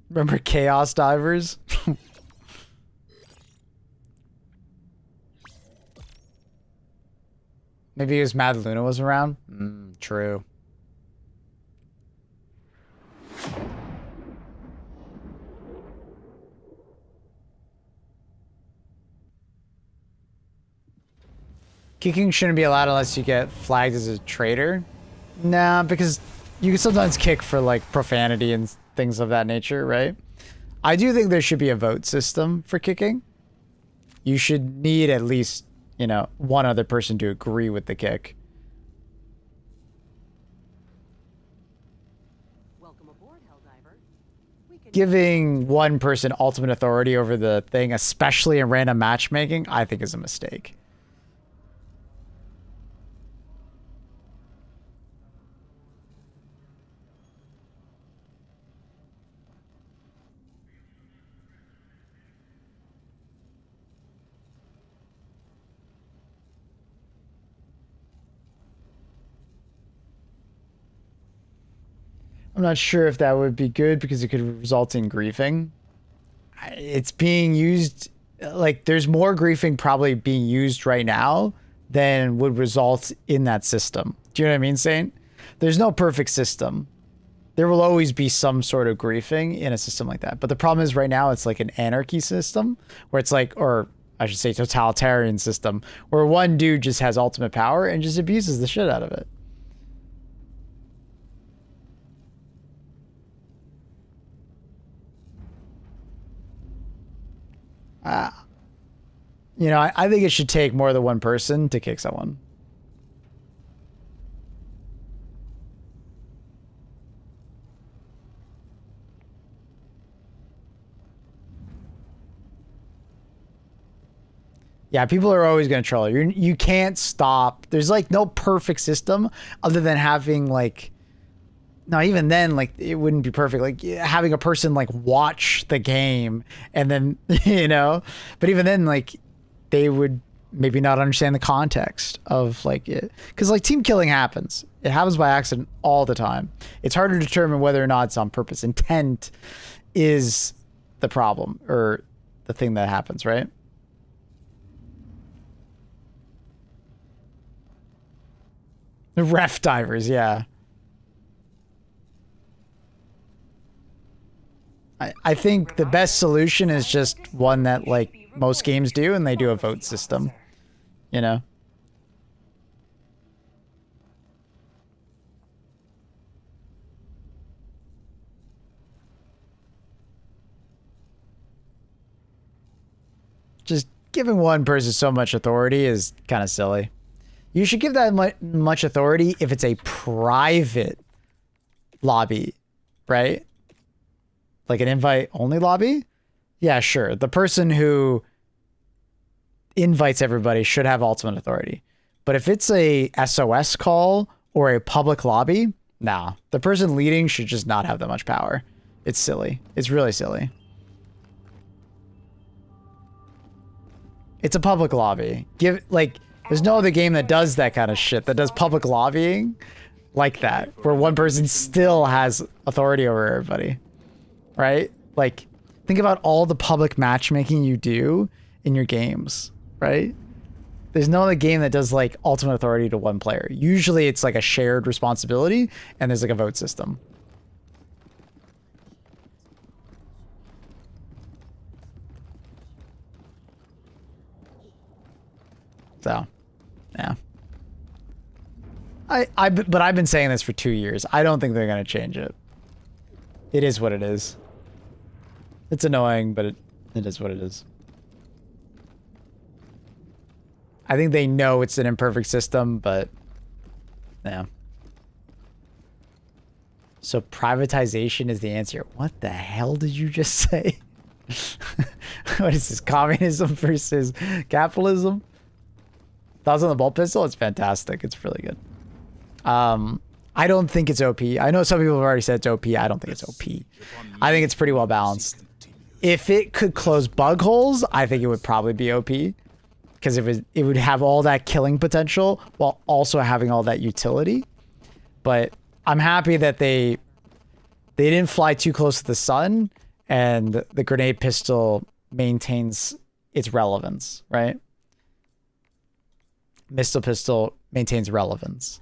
Remember Chaos Divers? Maybe it was Mad Luna was around? True. Kicking shouldn't be allowed unless you get flagged as a traitor. Nah, because you can sometimes kick for like profanity and things of that nature, right? I do think there should be a vote system for kicking. You should need at least, you know, one other person to agree with the kick. Welcome aboard, Helldiver. We can Giving one person ultimate authority over the thing, especially in random matchmaking, I think is a mistake. I'm not sure if that would be good because it could result in griefing. It's being used, like, there's more griefing probably being used right now than would result in that system. Do you know what I mean, Saint? There's no perfect system. There will always be some sort of griefing in a system like that. But the problem is right now it's like an anarchy system where it's like, or I should say totalitarian system, where one dude just has ultimate power and just abuses the shit out of it. You know, I think it should take more than one person to kick someone. Yeah, people are always going to troll you. You can't stop. There's like no perfect system other than having like, no, even then, like, it wouldn't be perfect. Like, having a person, like, watch the game and then, you know, but even then, like, they would maybe not understand the context of, like, it. Because, like, team killing happens. It happens by accident all the time. It's hard to determine whether or not it's on purpose. Intent is the problem or the thing that happens, right? The ref divers, yeah. I think the best solution is just one that like most games do, and they do a vote system, you know? Just giving one person so much authority is kind of silly. You should give that much authority if it's a private lobby, right? Like an invite-only lobby? Yeah, sure. The person who invites everybody should have ultimate authority. But if it's a SOS call or a public lobby, nah. The person leading should just not have that much power. It's silly. It's really silly. It's a public lobby. There's no other game that does that kind of shit, that does public lobbying like that, where one person still has authority over everybody. Right? Like, think about all the public matchmaking you do in your games, right? There's no other game that does like ultimate authority to one player. Usually it's like a shared responsibility and there's like a vote system. So, yeah. But I've been saying this for 2 years. I don't think they're going to change it. It is what it is. It's annoying, but it is what it is. I think they know it's an imperfect system, but yeah. So privatization is the answer. What the hell did you just say? What is this? Communism versus capitalism? Thoughts on the bolt pistol? It's fantastic. It's really good. I don't think it's OP. I know some people have already said it's OP. I don't think it's OP. I think it's pretty well balanced. If it could close bug holes, I think it would probably be OP. Because it would have all that killing potential while also having all that utility. But I'm happy that they didn't fly too close to the sun and the grenade pistol maintains its relevance, right? Missile pistol maintains relevance.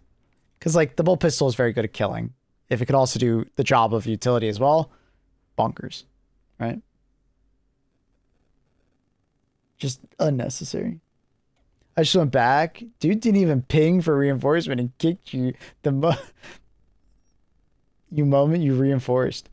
Because, like, the bolt pistol is very good at killing. If it could also do the job of utility as well, bonkers, right? Just unnecessary. I just went back. Dude didn't even ping for reinforcement and kicked you the moment you reinforced.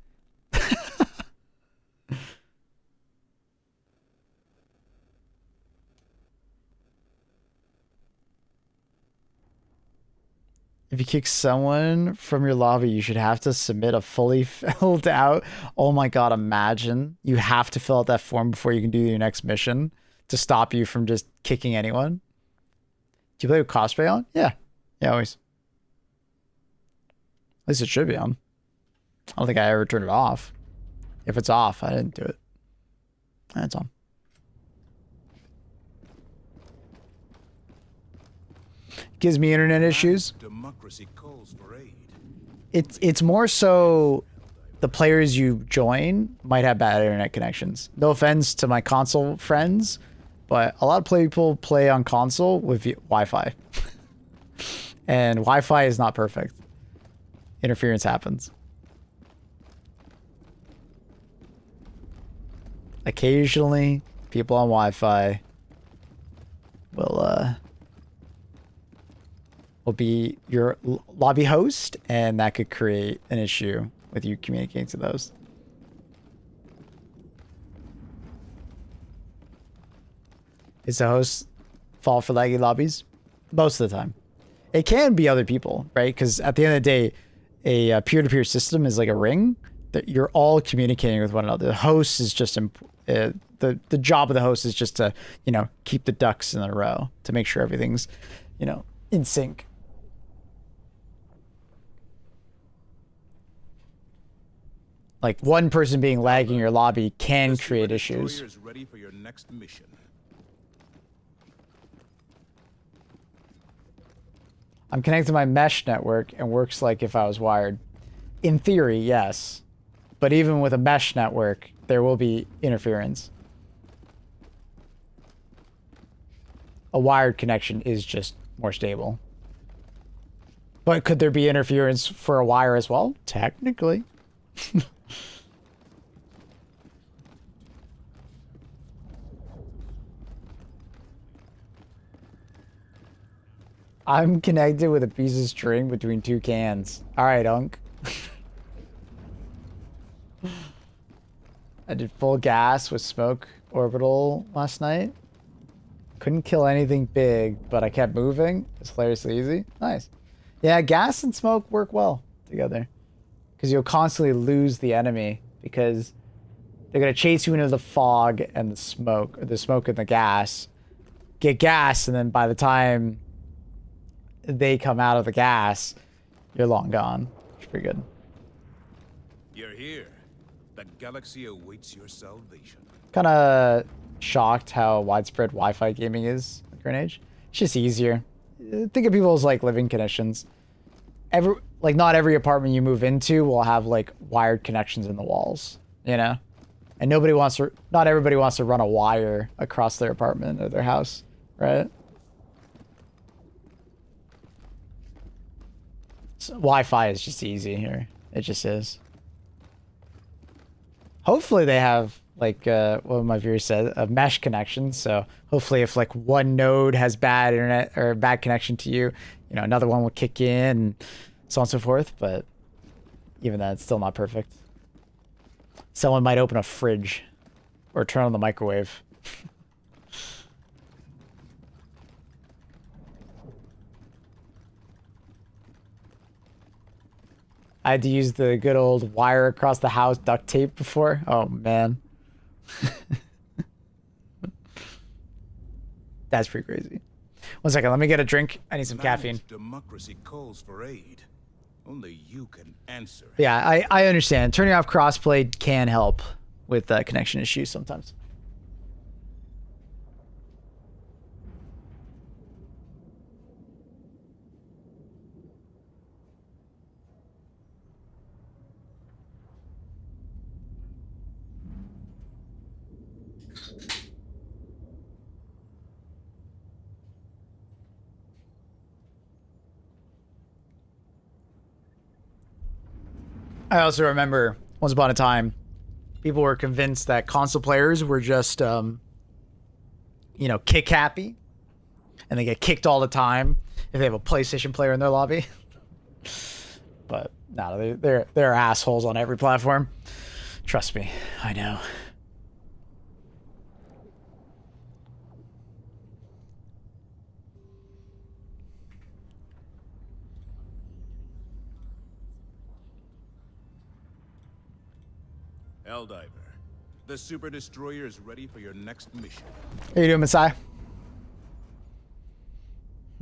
If you kick someone from your lobby, you should have to submit a fully filled out. Oh my God, imagine you have to fill out that form before you can do your next mission to stop you from just kicking anyone. Do you play with cosplay on? Yeah. Yeah, always. At least it should be on. I don't think I ever turned it off. If it's off, I didn't do it. It's on. Gives me internet issues. Democracy calls for aid. It's more so the players you join might have bad internet connections. No offense to my console friends, but a lot of people play on console with Wi-Fi. And Wi-Fi is not perfect. Interference happens. Occasionally, people on Wi-Fi will be your lobby host, and that could create an issue with you communicating to those. Is the host fault for laggy lobbies? Most of the time. It can be other people, right? Because at the end of the day, a peer-to-peer system is like a ring that you're all communicating with one another. The host is just the job of the host is just to, you know, keep the ducks in a row to make sure everything's, you know, in sync. Like, one person being lagging your lobby can create issues. Ready for your next mission. I'm connected to my mesh network and works like if I was wired. In theory, yes. But even with a mesh network, there will be interference. A wired connection is just more stable. But could there be interference for a wire as well? Technically. I'm connected with a piece of string between two cans. All right, Unk. I did full gas with smoke orbital last night. Couldn't kill anything big, but I kept moving. It's hilariously easy. Nice. Yeah, gas and smoke work well together. Because you'll constantly lose the enemy because they're going to chase you into the fog and the smoke, or the smoke and the gas. Get gas, and then by the time they come out of the gas, you're long gone. It's pretty good. You're here. The galaxy awaits your salvation. Kind of shocked how widespread Wi-Fi gaming is in the current age. It's just easier. Think of people's like living conditions. Not every apartment you move into will have like wired connections in the walls, you know? And not everybody wants to run a wire across their apartment or their house, right? So Wi-Fi is just easy here. It just is. Hopefully they have, like one of my viewers said, a mesh connection. So hopefully if like one node has bad internet or bad connection to you, you know, another one will kick in and so on and so forth. But even that, it's still not perfect. Someone might open a fridge or turn on the microwave. I had to use the good old wire across the house duct tape before. Oh, man. That's pretty crazy. 1 second, let me get a drink. I need some caffeine. Democracy calls for aid. Only you can answer. Yeah, I understand. Turning off crossplay can help with connection issues sometimes. I also remember once upon a time, people were convinced that console players were just, you know, kick happy, and they get kicked all the time if they have a PlayStation player in their lobby. But no, they're assholes on every platform. Trust me, I know. Helldiver, the Super Destroyer is ready for your next mission. How you doing, Messiah?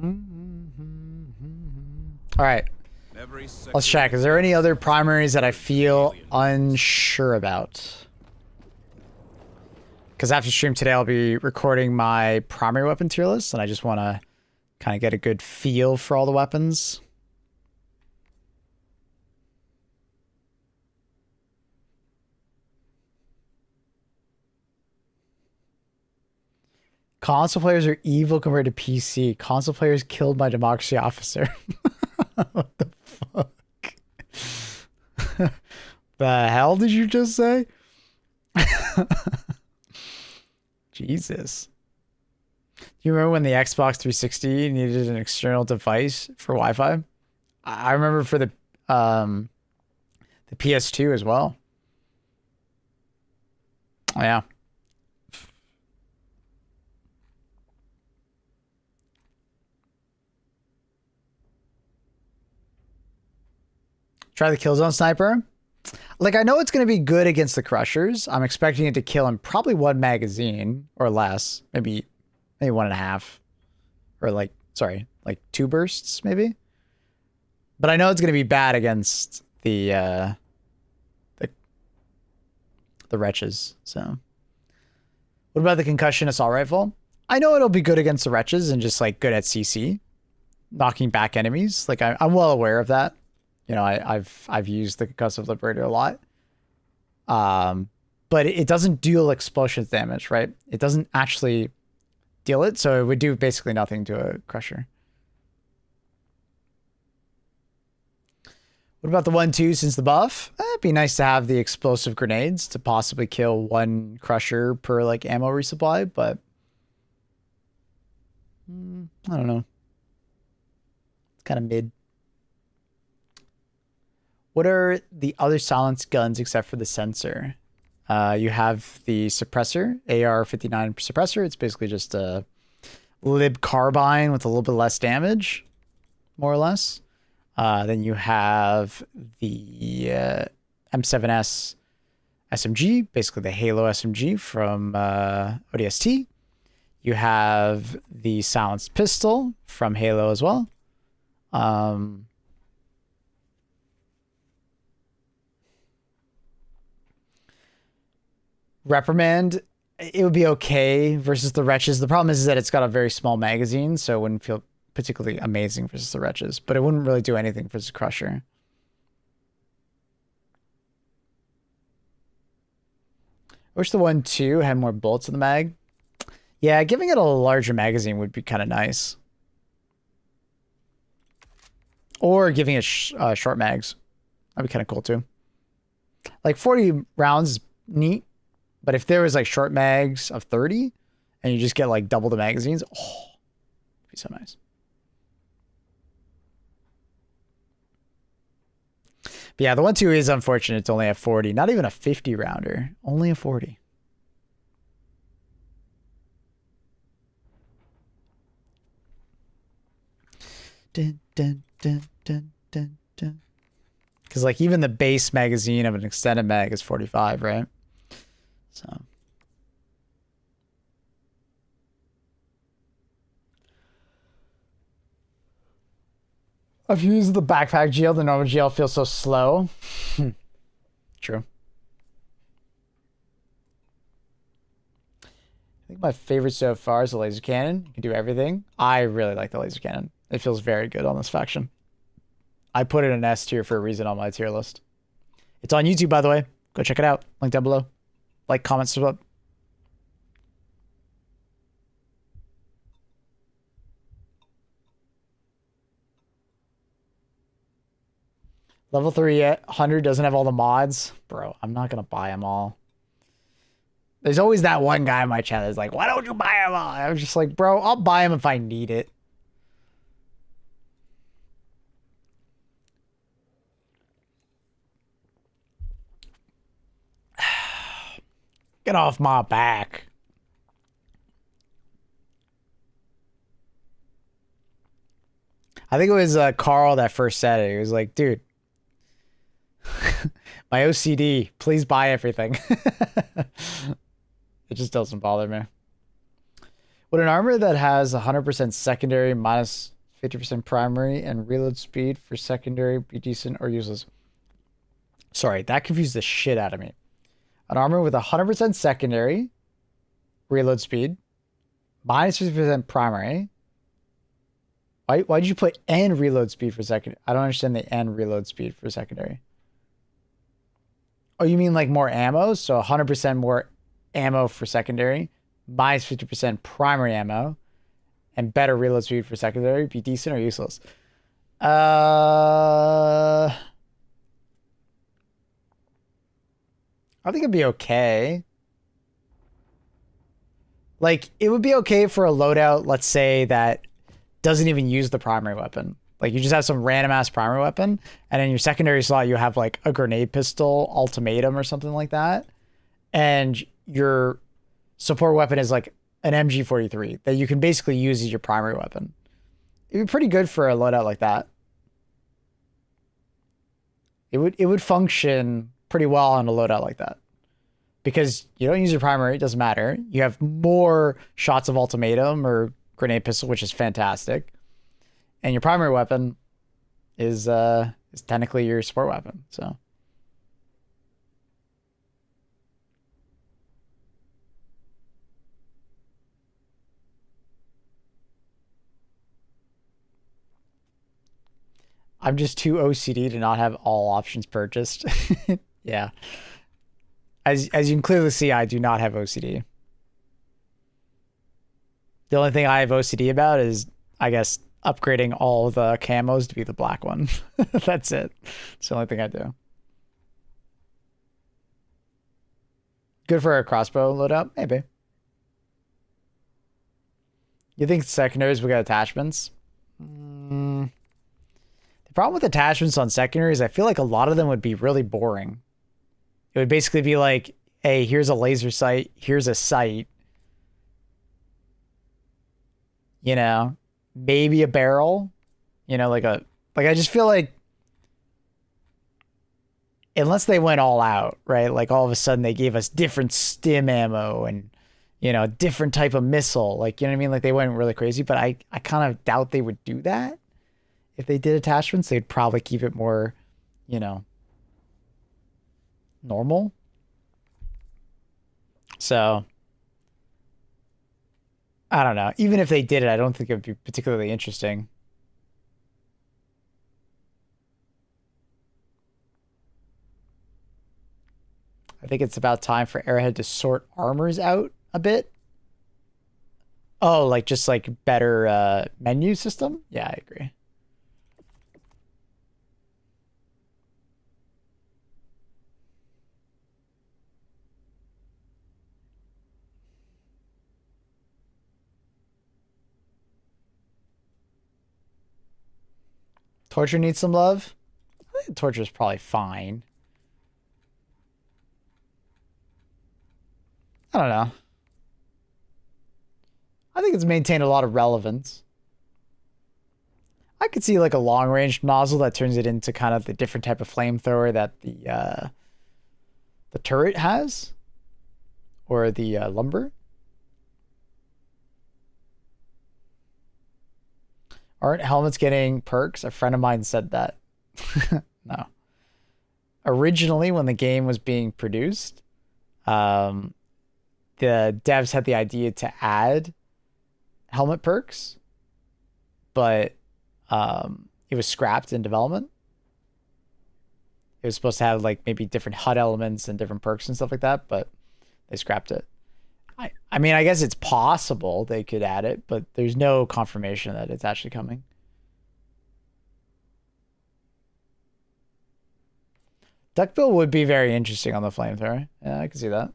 All right. Let's check. Is there any other primaries that I feel unsure about? Because after stream today, I'll be recording my primary weapon tier list, and I just want to kind of get a good feel for all the weapons. Console players are evil compared to PC. Console players killed my democracy officer. What the fuck? The hell did you just say? Jesus. Do you remember when the Xbox 360 needed an external device for Wi-Fi? I remember for the PS2 as well. Oh, yeah. Try the Killzone Sniper. Like, I know it's going to be good against the Crushers. I'm expecting it to kill in probably one magazine or less. Maybe 1.5. Or like, sorry, like 2 bursts maybe. But I know it's going to be bad against the Wretches. So, what about the Concussion Assault Rifle? I know it'll be good against the Wretches and just like good at CC. Knocking back enemies. Like, I'm well aware of that. You know, I've used the Concussive Liberator a lot. But it doesn't deal explosions damage, right? It doesn't actually deal it, so it would do basically nothing to a Crusher. What about the 1-2 since the buff? It'd be nice to have the explosive grenades to possibly kill one Crusher per like ammo resupply, but I don't know. It's kind of mid. What are the other silenced guns except for the sensor? You have the suppressor, AR-59 suppressor. It's basically just a lib carbine with a little bit less damage, more or less. Then you have the M7S SMG, basically the Halo SMG from ODST. You have the silenced pistol from Halo as well. Reprimand, it would be okay versus the Wretches. The problem is that it's got a very small magazine, so it wouldn't feel particularly amazing versus the Wretches, but it wouldn't really do anything versus Crusher. I wish the 1-2 had more bullets in the mag. Yeah, giving it a larger magazine would be kind of nice. Or giving it short mags. That'd be kind of cool too. Like 40 rounds is neat. But if there was like short mags of 30 and you just get like double the magazines, oh, it'd be so nice. But yeah, the 1-2 is unfortunate to only have 40. Not even a 50 rounder, only a 40. Dun, dun, dun, dun, dun, dun. Because like even the base magazine of an extended mag is 45, right? So I've used the backpack GL. The normal GL feels so slow. True. I think my favorite so far is the laser cannon. You can do everything. I really like the laser cannon. It feels very good on this faction. I put it in S tier for a reason on my tier list. It's on YouTube, by the way. Go check it out. Link down below. Like, comment, subscribe. Level 300 doesn't have all the mods. Bro, I'm not going to buy them all. There's always that one guy in my chat that's like, why don't you buy them all? I was just like, bro, I'll buy them if I need it. Get off my back. I think it was Carl that first said it. He was like, dude, my OCD, please buy everything. It just doesn't bother me. Would an armor that has 100% secondary minus 50% primary and reload speed for secondary be decent or useless? Sorry, that confused the shit out of me. An armor with 100% secondary reload speed, minus 50% primary. Why did you put N reload speed for second? I don't understand the N reload speed for secondary. Oh, you mean like more ammo? So 100% more ammo for secondary, minus 50% primary ammo, and better reload speed for secondary. Be decent or useless? I think it'd be okay. Like, it would be okay for a loadout, let's say, that doesn't even use the primary weapon. Like, you just have some random ass primary weapon, and in your secondary slot, you have like a grenade pistol, ultimatum, or something like that. And your support weapon is like an MG43 that you can basically use as your primary weapon. It'd be pretty good for a loadout like that. It would function pretty well on a loadout like that. Because you don't use your primary, it doesn't matter. You have more shots of ultimatum or grenade pistol, which is fantastic. And your primary weapon is technically your support weapon. So I'm just too OCD to not have all options purchased. Yeah. As you can clearly see, I do not have OCD. The only thing I have OCD about is, I guess, upgrading all the camos to be the black one. That's it. It's the only thing I do. Good for a crossbow loadout? Maybe. You think secondaries will get attachments? The problem with attachments on secondaries, I feel like a lot of them would be really boring. It would basically be like, hey, here's a laser sight, here's a sight. You know, maybe a barrel. You know, like I just feel like unless they went all out, right? Like all of a sudden they gave us different stim ammo and, you know, a different type of missile. Like, you know what I mean? Like they went really crazy, but I kind of doubt they would do that. If they did attachments, they'd probably keep it more, you know, normal. So I don't know. Even if they did it, I don't think it would be particularly interesting. I think it's about time for Arrowhead to sort armors out a bit. Oh, like just like better menu system? Yeah, I agree. Torture needs some love. I think Torture is probably fine. I don't know. I think it's maintained a lot of relevance. I could see like a long range nozzle that turns it into kind of the different type of flamethrower that the turret has, or the lumber. Aren't helmets getting perks? A friend of mine said that. No. Originally, when the game was being produced, the devs had the idea to add helmet perks, but it was scrapped in development. It was supposed to have like maybe different HUD elements and different perks and stuff like that, but they scrapped it. I mean, I guess it's possible they could add it, but there's no confirmation that it's actually coming. Duckbill would be very interesting on the flamethrower. Yeah, I can see that.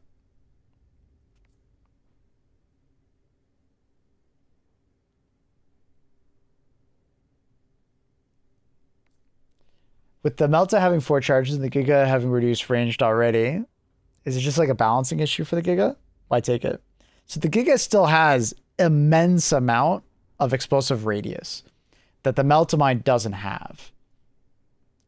With the Melta having 4 charges and the Giga having reduced ranged already, is it just like a balancing issue for the Giga? Why take it? So the Giga still has immense amount of explosive radius that the Melta Mine doesn't have.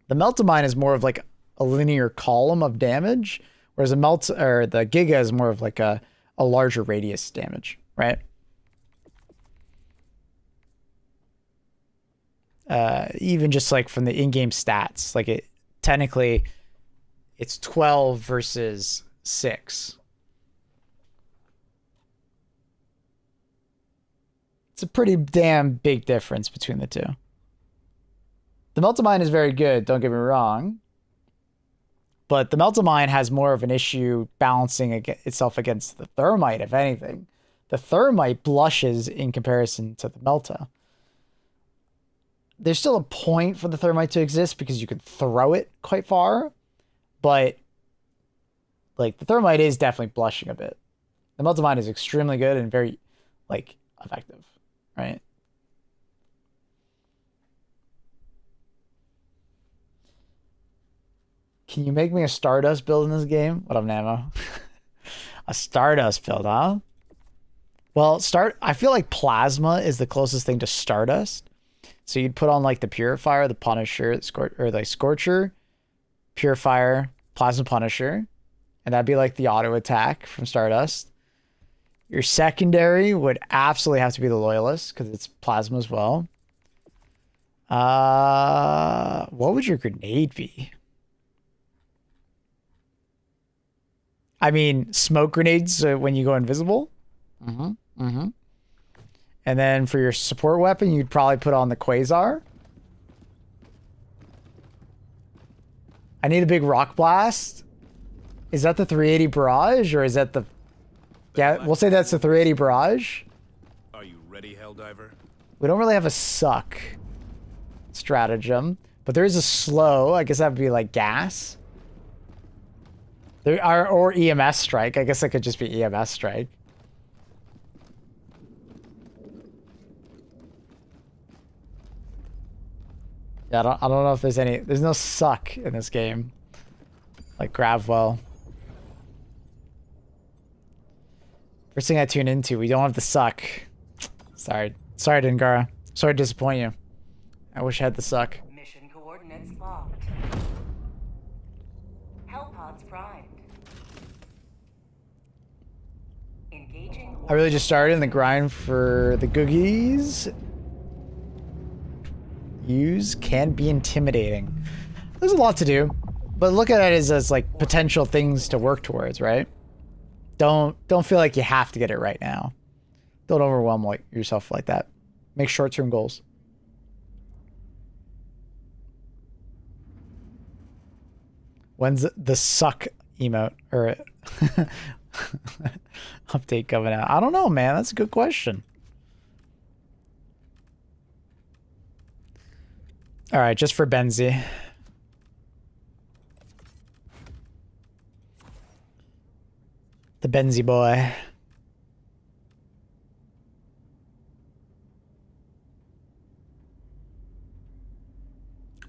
The Melta Mine is more of like a linear column of damage, whereas the Giga is more of like a larger radius damage, right? Even just like from the in-game stats, like it technically it's 12 versus 6. It's a pretty damn big difference between the two. The Melta Mine is very good, don't get me wrong. But the Melta Mine has more of an issue balancing itself against the Thermite, if anything. The Thermite blushes in comparison to the Melta. There's still a point for the Thermite to exist because you can throw it quite far. But like the Thermite is definitely blushing a bit. The Melta Mine is extremely good and very like effective, right? Can you make me a Stardust build in this game? What up, Namo? A Stardust build, huh? Well, I feel like Plasma is the closest thing to Stardust. So you'd put on like the Purifier, the Punisher, or the Scorcher, Purifier, Plasma Punisher, and that'd be like the auto attack from Stardust. Your secondary would absolutely have to be the Loyalist because it's Plasma as well. What would your grenade be? I mean, smoke grenades when you go invisible. And then for your support weapon, you'd probably put on the Quasar. I need a big rock blast. Is that the 380 barrage or is that the... Yeah, we'll say that's the 380 barrage. Are you ready, Helldiver? We don't really have a suck stratagem, but there is a slow. I guess that would be like gas. There are, or EMS strike. I guess that could just be EMS strike. Yeah, I don't know if there's no suck in this game. Like Gravwell. First thing I tune into, we don't have the suck. Sorry, Dengara. Sorry to disappoint you. I wish I had the suck. Mission coordinates locked. Hellpods primed. Engaging. I really just started in the grind for the Googies. Use can be intimidating. There's a lot to do, but look at it as like potential things to work towards, right? Don't feel like you have to get it right now. Don't overwhelm yourself like that. Make short-term goals. When's the suck emote or update coming out? I don't know, man. That's a good question. All right, just for Benzie. The Benzie boy.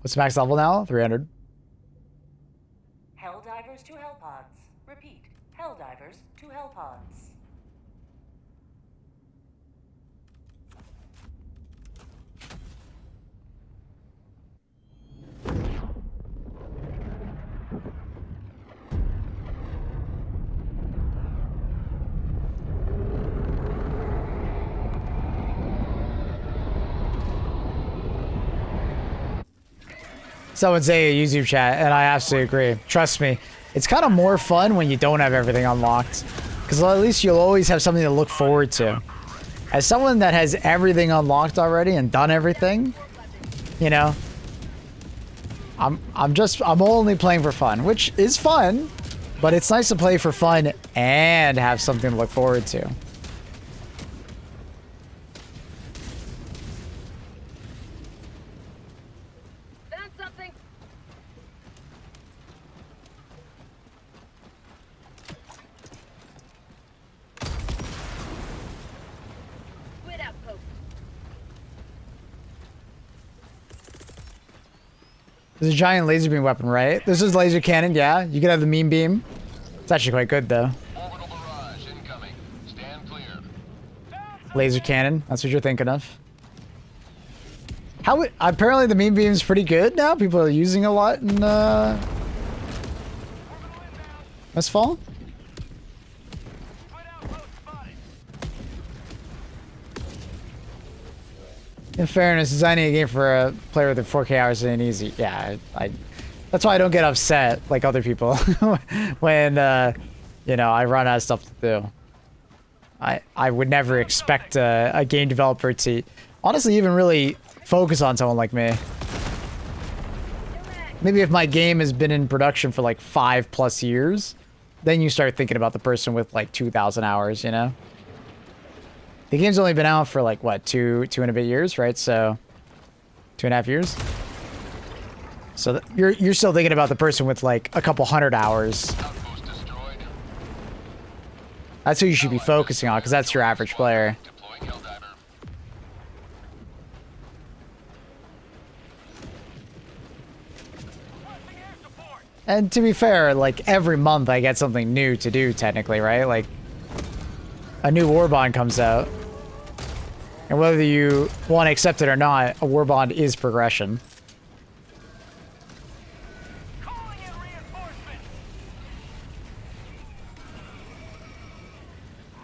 What's the max level now? 300. Helldivers to Hellpods. Repeat. Helldivers to Hellpods. Someone say a YouTube chat, and I absolutely agree. Trust me, it's kind of more fun when you don't have everything unlocked, because at least you'll always have something to look forward to. As someone that has everything unlocked already and done everything, you know, I'm only playing for fun, which is fun, but it's nice to play for fun and have something to look forward to. There's a giant laser beam weapon, right? This is laser cannon, yeah. You could have the meme beam. It's actually quite good, though. Orbital barrage incoming. Stand clear. Laser cannon. That's what you're thinking of. Apparently the meme beam's pretty good now. People are using a lot in Westfall. In fairness, designing a game for a player with 4K hours ain't easy. Yeah, that's why I don't get upset like other people when you know, I run out of stuff to do. I would never expect a game developer to honestly even really focus on someone like me. Maybe if my game has been in production for like 5+ years, then you start thinking about the person with like 2,000 hours, you know? The game's only been out for like, what, two and a bit years, right? So, 2.5 years? So you're still thinking about the person with like a couple hundred hours. Outpost destroyed. That's who you should be focusing on, because that's your average player. Deploying Helldiver. And to be fair, like every month I get something new to do technically, right? Like a new war bond comes out. And whether you want to accept it or not, a war bond is progression. Calling in reinforcements.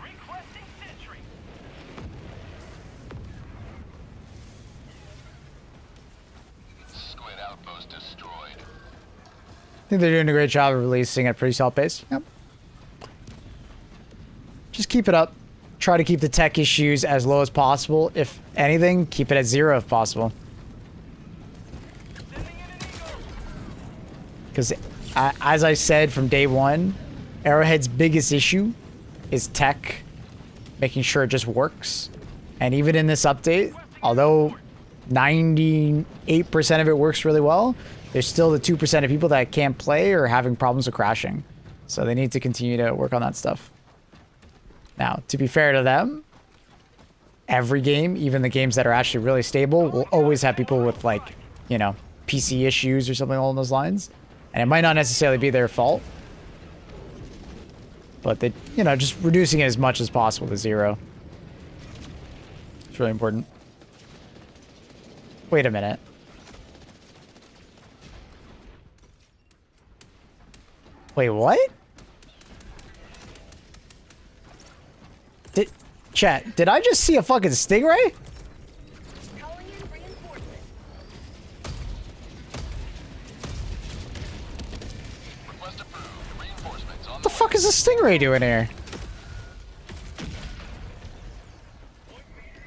Requesting sentry. Squid outpost destroyed. I think they're doing a great job of releasing at a pretty solid pace. Yep. Just keep it up. Try to keep the tech issues as low as possible. If anything, keep it at 0 if possible. Because as I said from day one, Arrowhead's biggest issue is tech, making sure it just works. And even in this update, although 98% of it works really well, there's still the 2% of people that can't play or having problems with crashing. So they need to continue to work on that stuff. Now, to be fair to them, every game, even the games that are actually really stable, will always have people with, like, you know, PC issues or something along those lines. And it might not necessarily be their fault. But, they, you know, just reducing it as much as possible to 0. It's really important. Wait a minute. Wait, what? Chat, did I just see a fucking stingray? Calling in reinforcements. Request approved. Reinforcements on What the fuck is a stingray doing here?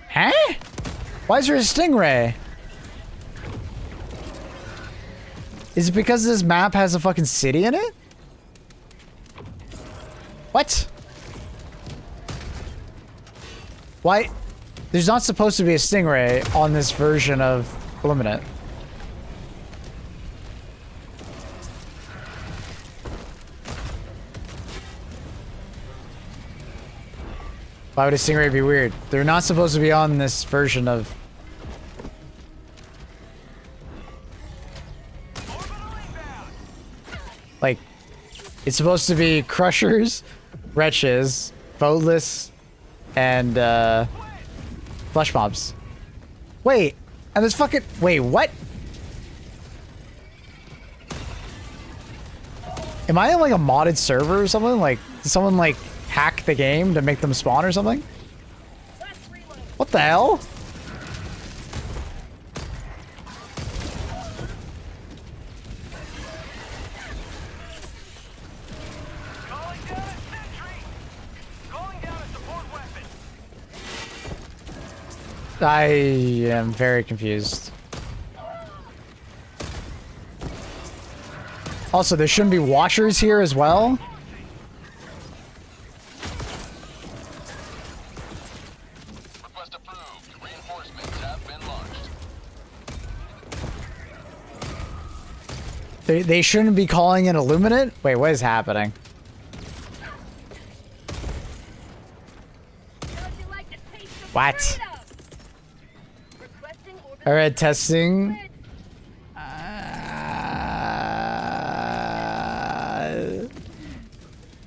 Huh? Why is there a stingray? Is it because this map has a fucking city in it? What? Why? There's not supposed to be a stingray on this version of Illuminate. Why would a stingray be weird? They're not supposed to be on this version of... Like, it's supposed to be Crushers, Wretches, Voteless, and Flesh Mobs. Wait, and there's fucking... Wait, what? Am I on like a modded server or something? Like, did someone like hack the game to make them spawn or something? What the hell? Calling down a sentry. Calling down a support weapon. I am very confused. Also, there shouldn't be watchers here as well. Request approved. Reinforcements have been launched. They shouldn't be calling it Illuminate? Wait, what is happening? What? Alright, testing.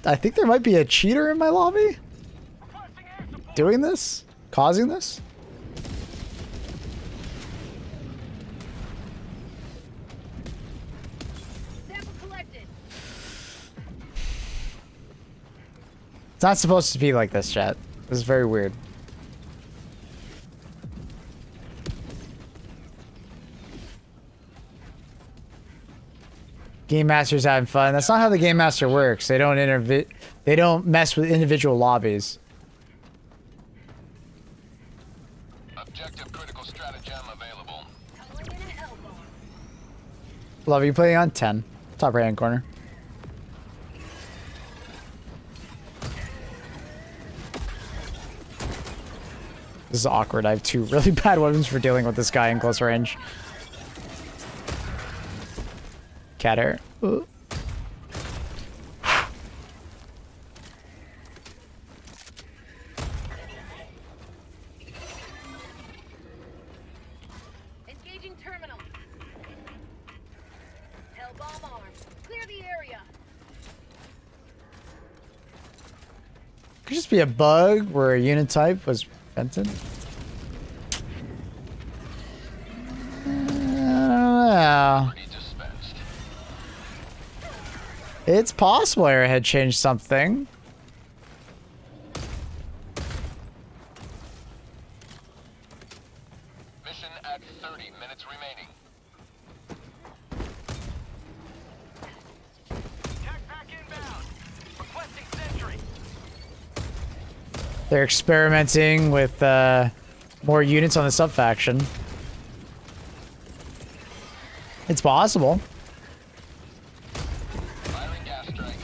I think there might be a cheater in my lobby. Doing this? Causing this? It's not supposed to be like this, chat. This is very weird. Game Master's having fun. That's not how the Game Master works. They don't mess with individual lobbies. Objective critical stratagem available. Love, you playing on 10. Top right hand corner. This is awkward. I have two really bad weapons for dealing with this guy in close range. Cat hair. Engaging terminal. Hell bomb armed. Clear the area. Could just be a bug where a unit type was prevented. I don't know. It's possible Airhead changed something. Mission at 30 minutes remaining. Attack back inbound. Requesting sentry. They're experimenting with more units on the sub-faction. It's possible. Firing gas strike.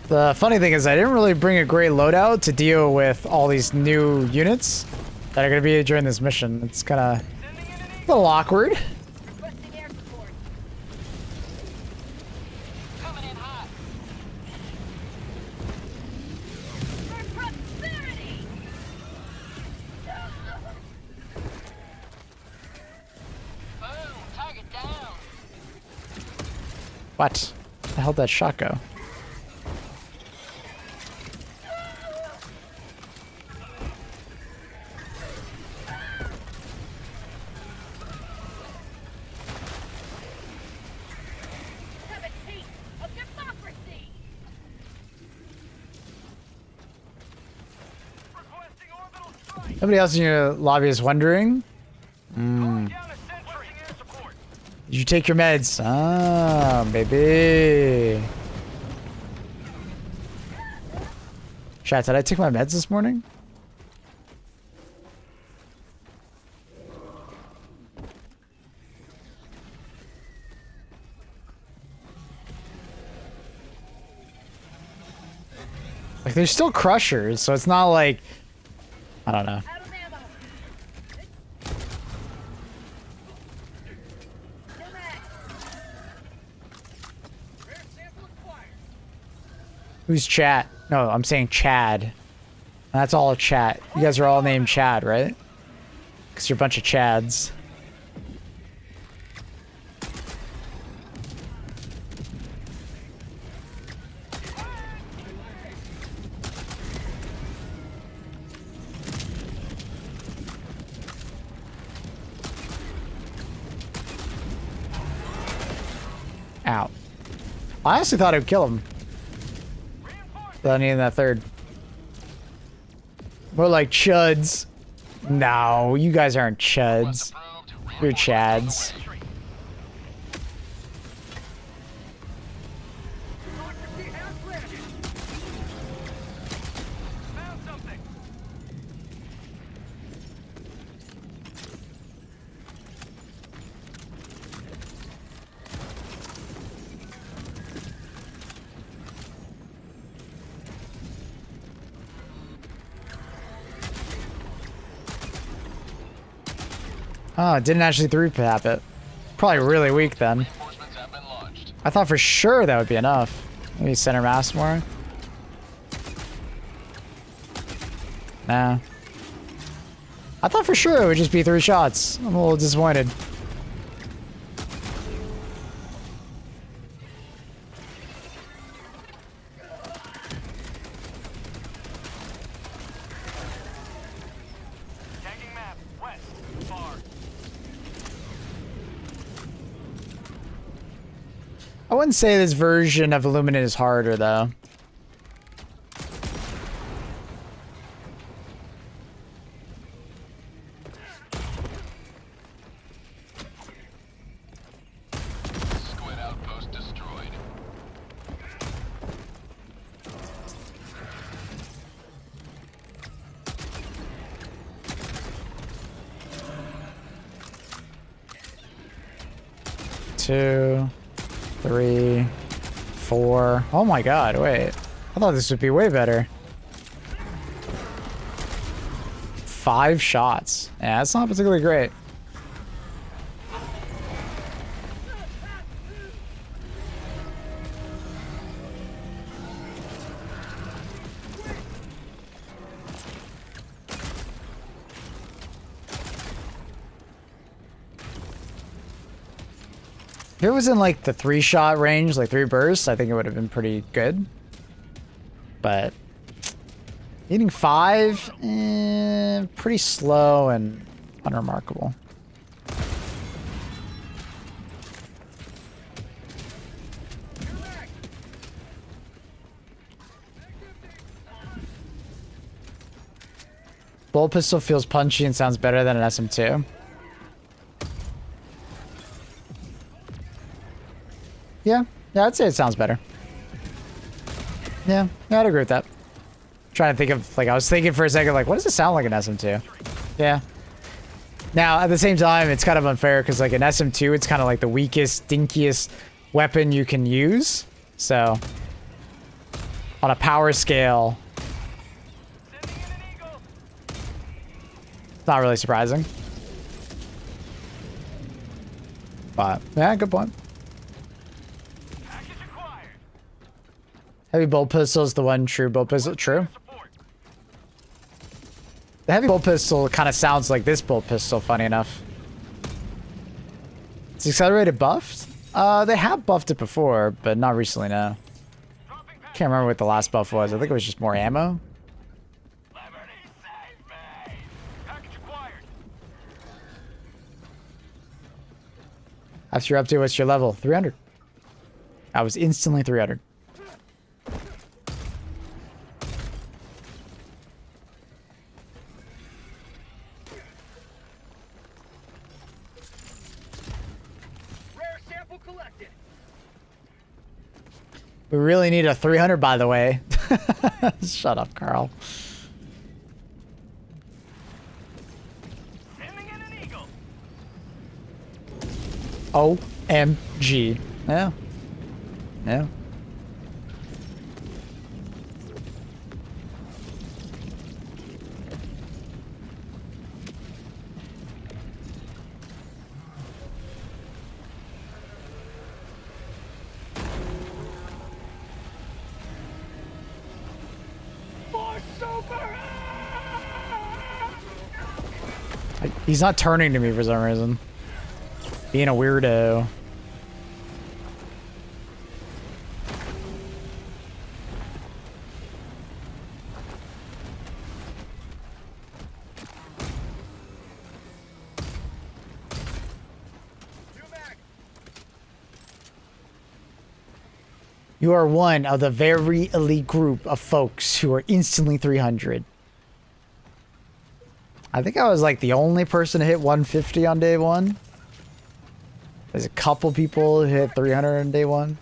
The funny thing is I didn't really bring a great loadout to deal with all these new units that are going to be during this mission. It's kind of a little awkward. Requesting air support. Coming in hot. For prosperity. Boom. Target down. What? The hell did that shot go? Nobody else in your lobby is wondering? Did you take your meds? Ah, baby. Chat, did I take my meds this morning? Like, they're still crushers, so it's not like... I don't know. Who's chat? No, I'm saying Chad. That's all chat. You guys are all named Chad, right? Because you're a bunch of Chads. Ow. I honestly thought it would kill him. But I need that third. More like chuds. No, you guys aren't chuds. You're chads. Oh, it didn't actually three-tap it. Probably really weak then. Reinforcements have been launched. I thought for sure that would be enough. Maybe center mass more. Nah. I thought for sure it would just be 3 shots. I'm a little disappointed. Tagging map. West. Far. I wouldn't say this version of Illuminate is harder though. Squid outpost destroyed. Two, 3, 4. Oh my god, wait. I thought this would be way better. 5 shots. Yeah, that's not particularly great. If it was in like the 3-shot range, like 3 bursts, I think it would have been pretty good. But hitting 5, pretty slow and unremarkable. Bolt pistol feels punchy and sounds better than an SM2. Yeah, I'd say it sounds better. Yeah, I'd agree with that. Trying to think of, like, I was thinking for a second, like, what does it sound like an SM2? Yeah. Now, at the same time, it's kind of unfair because, like, an SM2, it's kind of like the weakest, stinkiest weapon you can use. So, on a power scale, not really surprising. But, yeah, good point. Heavy bolt pistol is the one true bolt pistol. True. The heavy bolt pistol kind of sounds like this bolt pistol, funny enough. It's accelerated buffed? They have buffed it before, but not recently, no. Can't remember what the last buff was. I think it was just more ammo. After you're up to, what's your level? 300. I was instantly 300. We really need a 300, by the way. Shut up, Carl. OMG. Yeah. Yeah. He's not turning to me for some reason. Being a weirdo. You are one of the very elite group of folks who are instantly 300. I think I was like the only person to hit 150 on day 1. There's a couple people who hit 300 on day 1.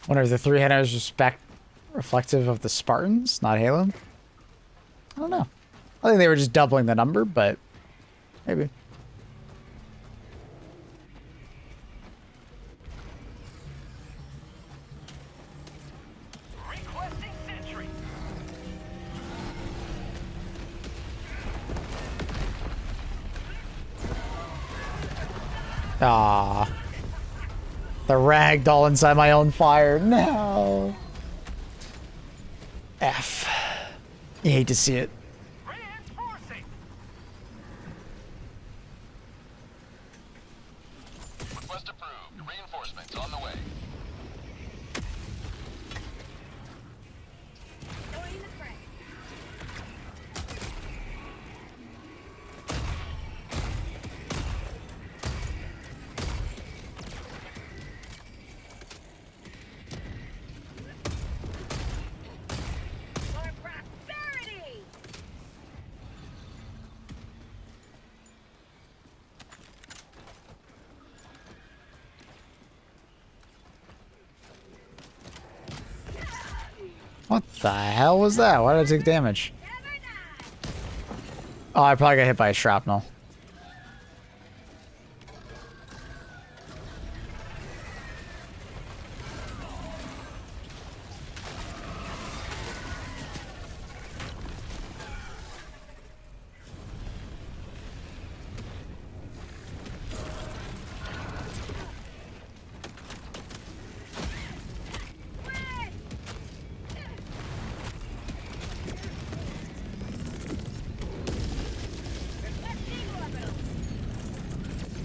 Wonder if the 3 headers reflective of the Spartans, not Halo? I don't know. I think they were just doubling the number, but maybe. Requesting sentry. Ah, the ragdoll inside my own fire. No. F. You hate to see it. Reinforcing. Request approved. Reinforcements on the way. What the hell was that? Why did I take damage? Oh, I probably got hit by a shrapnel.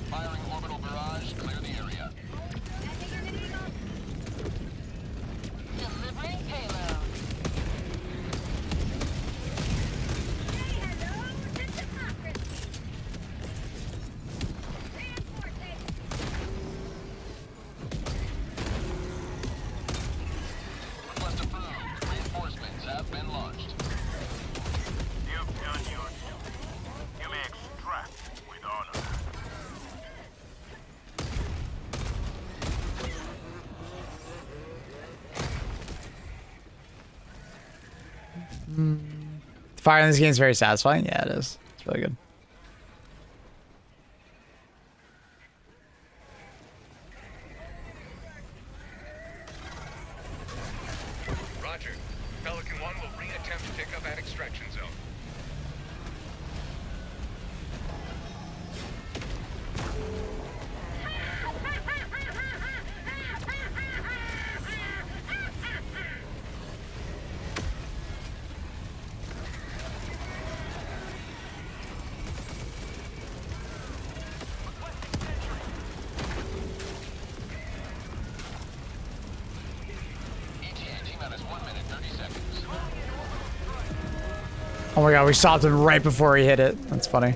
Firing orbital barrage. Clear the area. Delivering payload. Request approved. Reinforcements have been launched. You've done your duty. You may extract with honor. Fire in this game is very satisfying. Yeah, it is. It's really good. Roger. Pelican 1 will re-attempt to pick up at extraction zone. ETA T-minus 1 minute 30 seconds. Oh my god, we stopped him right before he hit it. That's funny.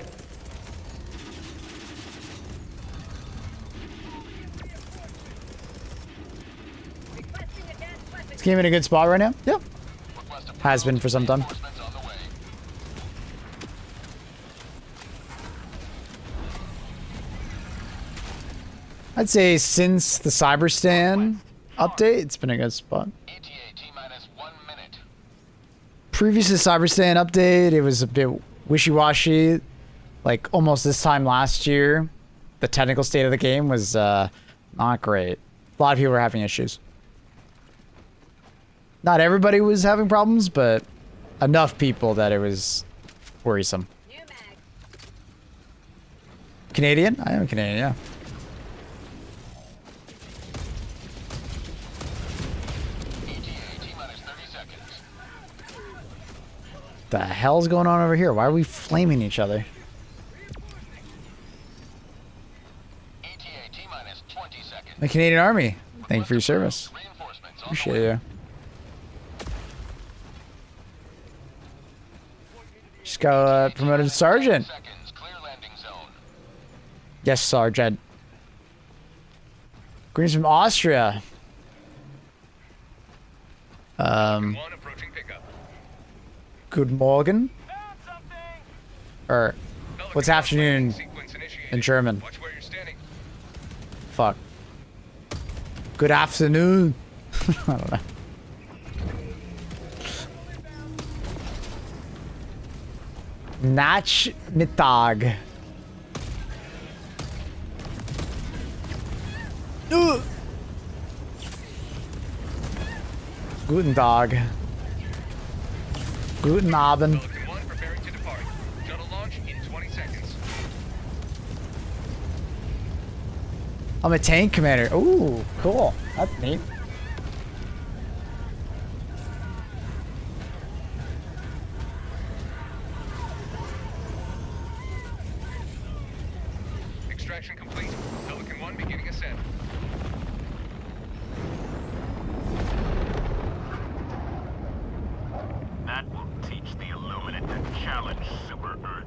This game in a good spot right now? Yep. Request approved. Has been for some time. Reinforcements on the way. I'd say since the Cyberstan update, it's been a good spot. ETA T-minus 1 minute. Previous to Cyberstan update, it was a bit wishy-washy. Like almost this time last year, the technical state of the game was not great. A lot of people were having issues. Not everybody was having problems, but enough people that it was worrisome. Canadian? I am Canadian, yeah. ETA T-minus 30 seconds. The hell's going on over here? Why are we flaming each other? ETA T-minus 20 seconds. The Canadian Army. Thank you for your service. Reinforcements on the Appreciate way. you. Just got promoted to sergeant. Seconds. Clear landing zone. Yes, sergeant. Greetings from Austria. One approaching pickup. Good morgen. Found something. Or, what's Pelican afternoon sequence initiated. in German? Watch where you're standing. Fuck. Good afternoon. I don't know. Nach Mittag. Guten Tag. Guten Abend. Pelican 1 preparing to depart. Shuttle launch in 20 seconds. I'm a tank commander. Ooh, cool. That's neat. Extraction complete. Pelican 1 beginning ascent. That will teach the Illuminate to challenge Super Earth.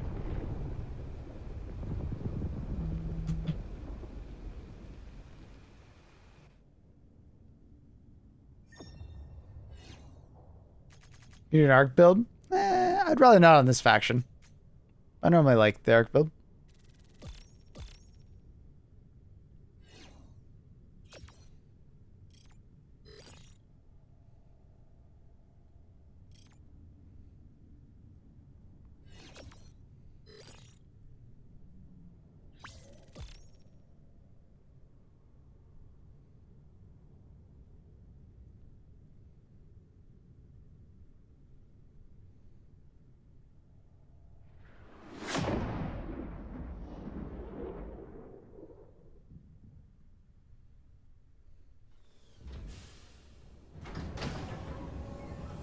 You need an arc build? I'd rather not on this faction. I normally like the arc build.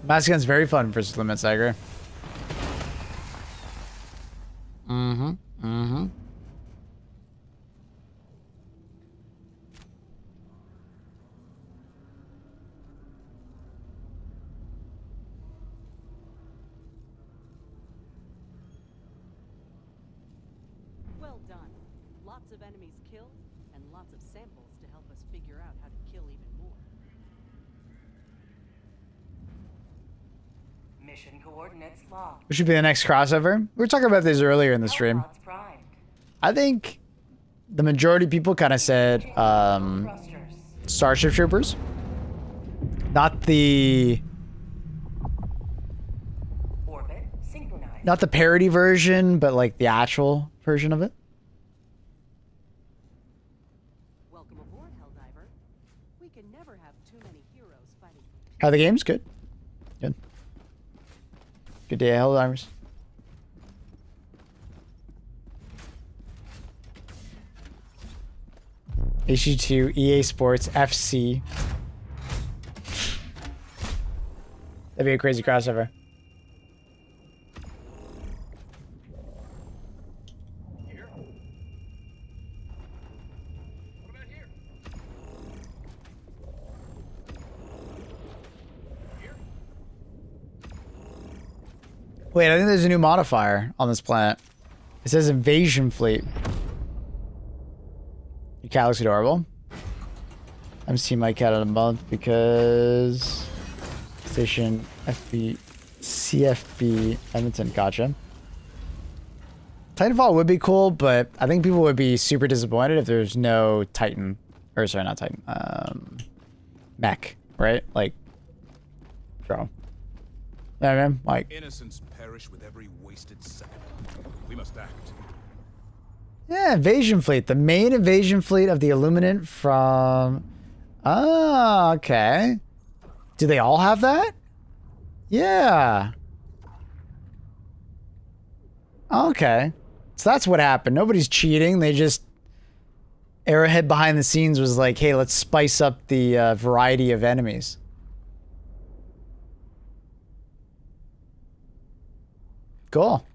Massacun's very fun versus limits, I agree. Well done. Lots of enemies killed, and lots of samples to help us figure out how to kill even more. Mission coordinates locked. Which should be the next crossover. We were talking about this earlier in the stream. Hellpods primed. I think the majority of people kind of said Thrusters. Starship Troopers. Not the Orbit synchronized. not the parody version, but like the actual version of it. Welcome aboard, Helldiver. We can never have too many heroes fighting. How the game's good. Good. Good day, Helldivers. HG2, EA Sports, FC. That'd be a crazy crossover. Here? What about here? Here? Wait, I think there's a new modifier on this planet. It says Invasion Fleet. Your cat looks adorable. I haven't seen my cat in a month because Station FB CFB Edmonton. Gotcha. Titanfall would be cool, but I think people would be super disappointed if there's no Titan. Or sorry, not Titan. Mech, right? Like, bro. You know what I mean? Like, Innocents perish with every wasted second. We must act. yeah, Invasion Fleet. The main invasion fleet of the Illuminant from... Oh, okay. Do they all have that? Yeah. Okay. So that's what happened. Nobody's cheating. They just... Arrowhead behind the scenes was like, hey, let's spice up the variety of enemies. Cool.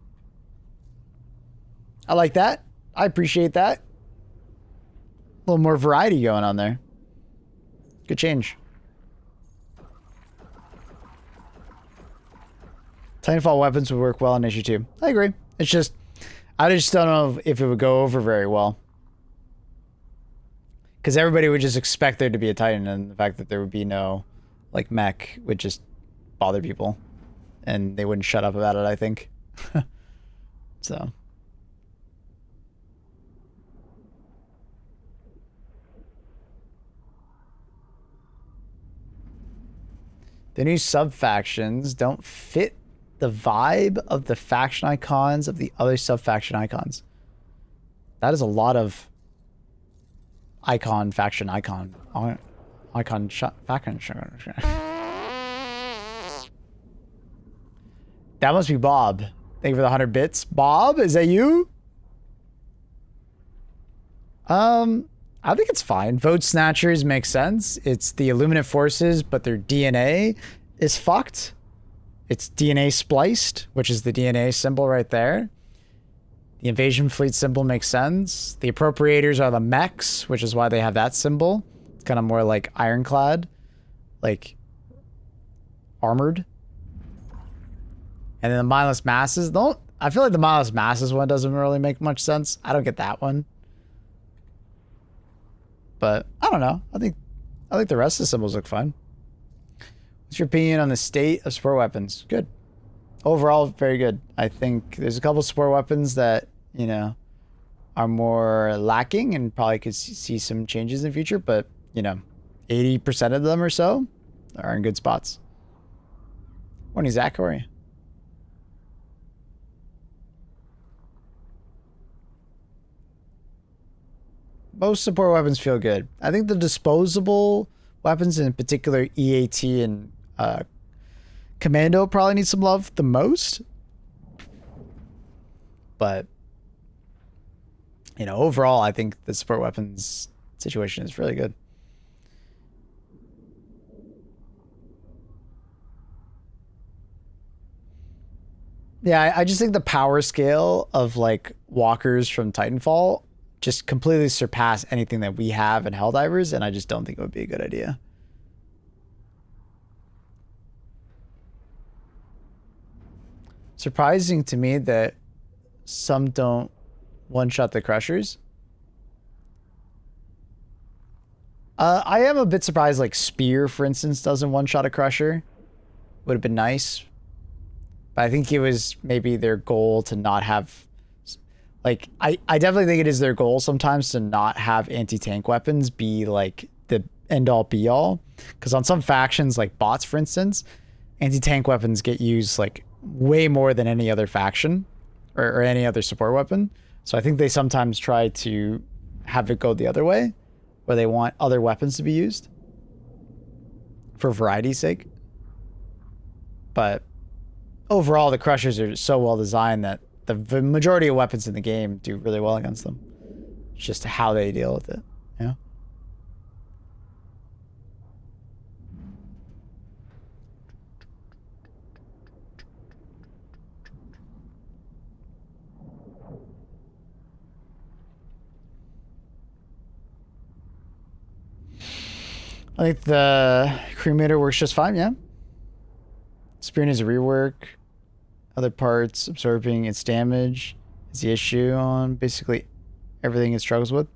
I like that. I appreciate that. A little more variety going on there. Good change. Titanfall weapons would work well in issue 2. I agree. It's just, I just don't know if it would go over very well. Because everybody would just expect there to be a Titan, and the fact that there would be no, like, mech would just bother people. And they wouldn't shut up about it, I think. So. The new sub-factions don't fit the vibe of the faction icons of the other sub-faction icons. That is a lot of faction. That must be Bob. Thank you for the 100 bits. Bob, is that you? I think it's fine. Vote Snatchers makes sense. It's the Illuminate forces, but their DNA is fucked. It's DNA spliced, which is the DNA symbol right there. The Invasion Fleet symbol makes sense. The Appropriators are the mechs, which is why they have that symbol. It's kind of more like ironclad, like armored. And then the Mindless Masses. I feel like the Mindless Masses one doesn't really make much sense. I don't get that one. But I don't know. I think the rest of the symbols look fine. What's your opinion on the state of support weapons? Good. Overall, very good. I think there's a couple support weapons that, you know, are more lacking and probably could see some changes in the future, but, you know, 80% of them or so are in good spots. Morning, Zach. How are you? Most support weapons feel good. I think the disposable weapons, in particular EAT and Commando, probably need some love the most. But, you know, overall, I think the support weapons situation is really good. Yeah, I just think the power scale of, like, walkers from Titanfall just completely surpass anything that we have in Helldivers, and I just don't think it would be a good idea. Surprising to me that some don't one-shot the Crushers. I am a bit surprised, like, Spear, for instance, doesn't one-shot a Crusher. Would have been nice. But I think it was maybe their goal to not have... Like, I definitely think it is their goal sometimes to not have anti-tank weapons be, like, the end-all be-all. Because on some factions, like bots, for instance, anti-tank weapons get used, like, way more than any other faction or any other support weapon. So I think they sometimes try to have it go the other way, where they want other weapons to be used for variety's sake. But overall, the Crushers are so well designed that the majority of weapons in the game do really well against them. It's just how they deal with it, you know? I think the cremator works just fine, yeah. Spear needs a rework. Other parts absorbing its damage is the issue on basically everything it struggles with.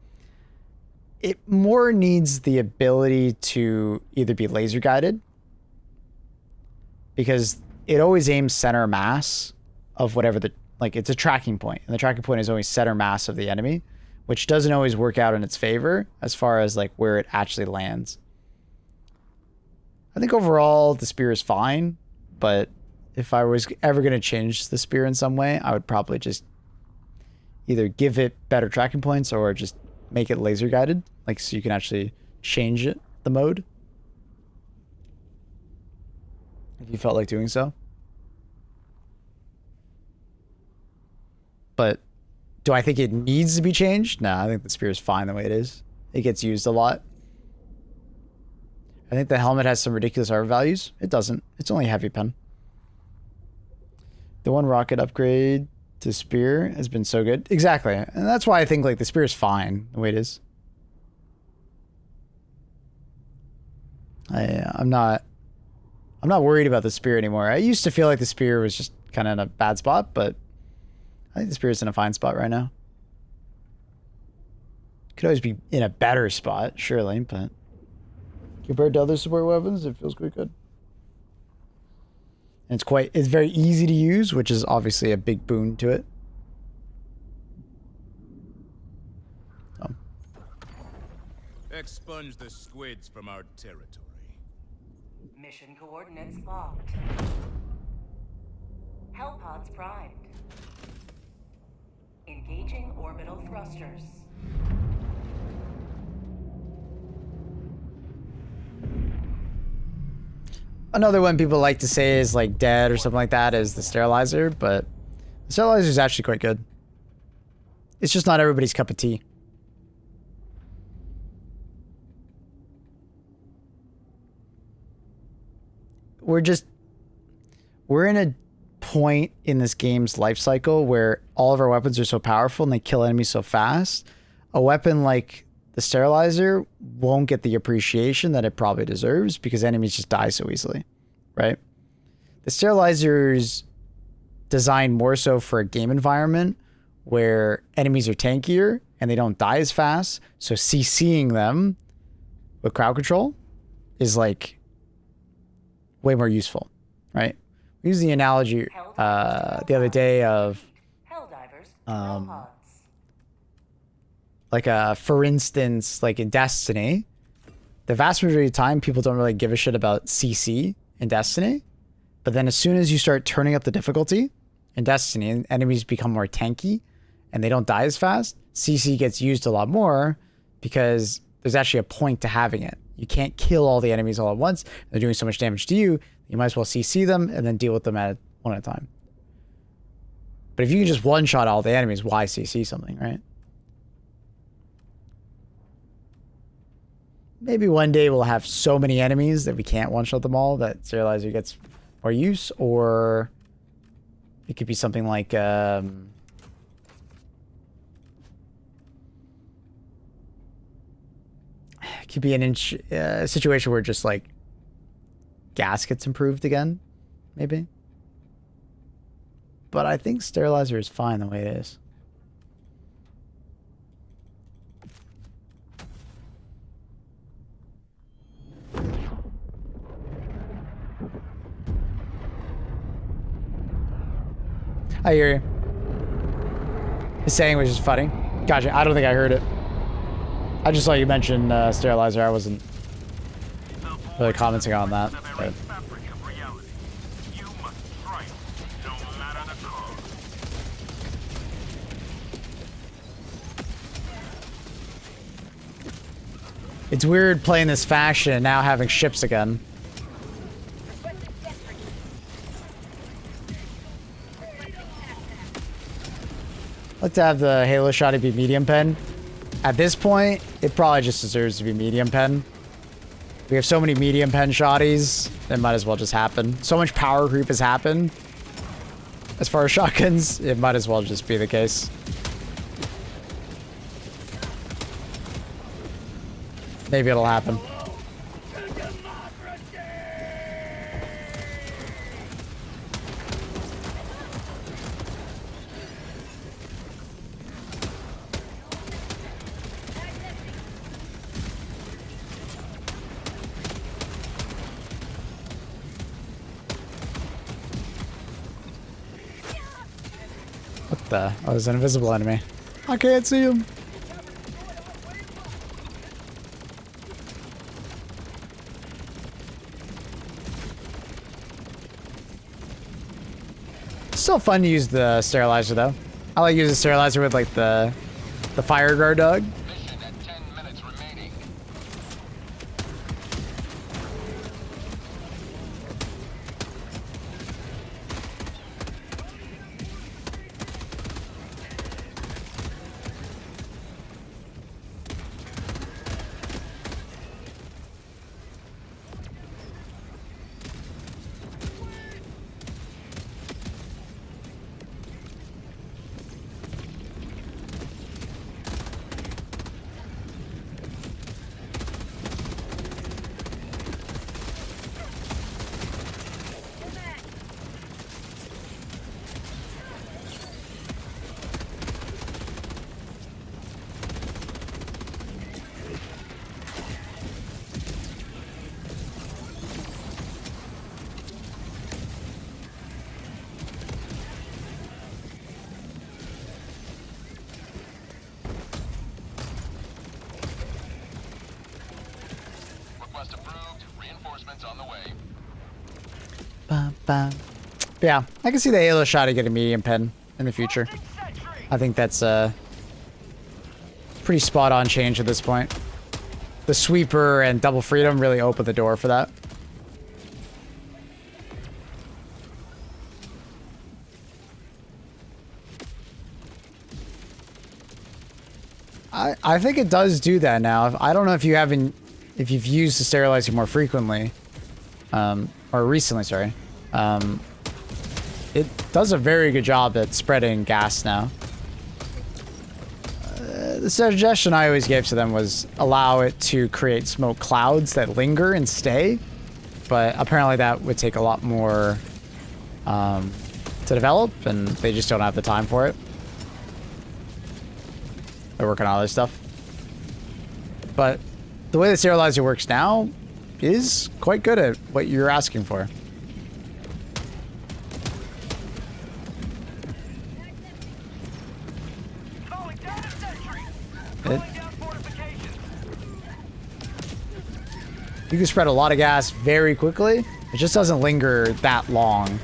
It more needs the ability to either be laser guided, because it always aims center mass of whatever like it's a tracking point, and the tracking point is always center mass of the enemy, which doesn't always work out in its favor as far as like where it actually lands. I think overall the spear is fine, but if I was ever going to change the spear in some way, I would probably just either give it better tracking points or just make it laser guided, like so you can actually change it, the mode, if you felt like doing so. But do I think it needs to be changed? No, I think the spear is fine the way it is. It gets used a lot. I think the helmet has some ridiculous armor values. It doesn't. It's only a heavy pen. The one rocket upgrade to spear has been so good. Exactly. And that's why I think like the spear is fine the way it is. I'm not worried about the spear anymore. I used to feel like the spear was just kind of in a bad spot, but I think the spear is in a fine spot right now. Could always be in a better spot, surely, but compared to other support weapons, it feels quite good. And it's very easy to use, which is obviously a big boon to it. So. Expunge the squids from our territory. Mission coordinates locked. Hellpods primed. Engaging orbital thrusters. Another one people like to say is like dead or something like that is the sterilizer, but the sterilizer is actually quite good. It's just not everybody's cup of tea. We're in a point in this game's life cycle where all of our weapons are so powerful and they kill enemies so fast. A weapon like the sterilizer won't get the appreciation that it probably deserves because enemies just die so easily, right? The sterilizer's designed more so for a game environment where enemies are tankier and they don't die as fast. So CCing them with crowd control is like way more useful, right? We used the analogy the other day of like for instance, like in Destiny, the vast majority of the time people don't really give a shit about CC in Destiny, but then as soon as you start turning up the difficulty in Destiny and enemies become more tanky and they don't die as fast, CC gets used a lot more because there's actually a point to having it. You can't kill all the enemies all at once. They're doing so much damage to you. You might as well CC them and then deal with them one at a time. But if you can just one-shot all the enemies, why CC something, right? Maybe one day we'll have so many enemies that we can't one-shot them all that Sterilizer gets more use, or it could be something like it could be a situation where just like gas gets improved again, maybe. But I think Sterilizer is fine the way it is. I hear you. His saying was just funny. Gotcha. I don't think I heard it. I just saw you mention Sterilizer. I wasn't really commenting on that. But. It's weird playing this fashion and now having ships again. I'd like to have the Halo shotty be medium pen. At this point, it probably just deserves to be medium pen. We have so many medium pen shotties, it might as well just happen. So much power creep has happened. As far as shotguns, it might as well just be the case. Maybe it'll happen. What the? Oh, there's an invisible enemy. I can't see him. Still fun to use the sterilizer though. I like using the sterilizer with like the fire guard dog. Mission at 10 minutes remaining. Request approved. Reinforcements on the way. But yeah, I can see the Halo shot to get a medium pen in the future. I think that's a pretty spot on change at this point. The sweeper and double freedom really open the door for that. I think it does do that now. I don't know if you've used the sterilizer more frequently, or recently, sorry. It does a very good job at spreading gas now. The suggestion I always gave to them was allow it to create smoke clouds that linger and stay, but apparently that would take a lot more to develop, and they just don't have the time for it. They're working on other stuff. But the way the sterilizer works now is quite good at what you're asking for. You can spread a lot of gas very quickly. It just doesn't linger that long.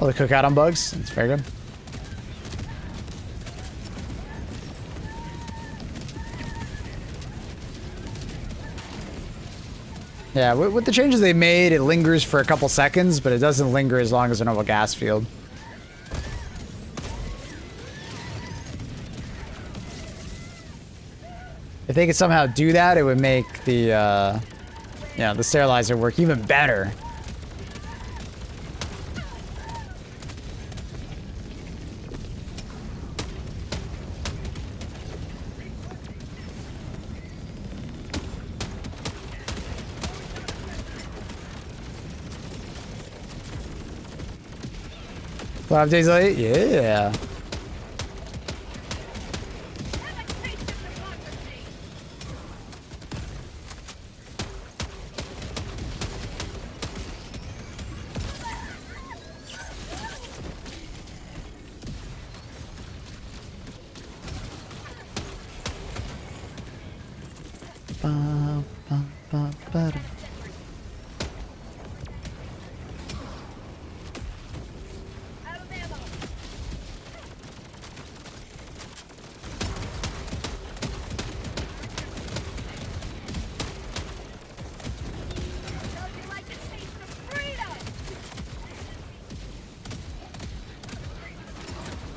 Oh, the cookout on bugs. That's very good. Yeah, with the changes they made, it lingers for a couple seconds, but it doesn't linger as long as a normal gas field. If they could somehow do that, it would make the, the sterilizer work even better. Five days late? Yeah.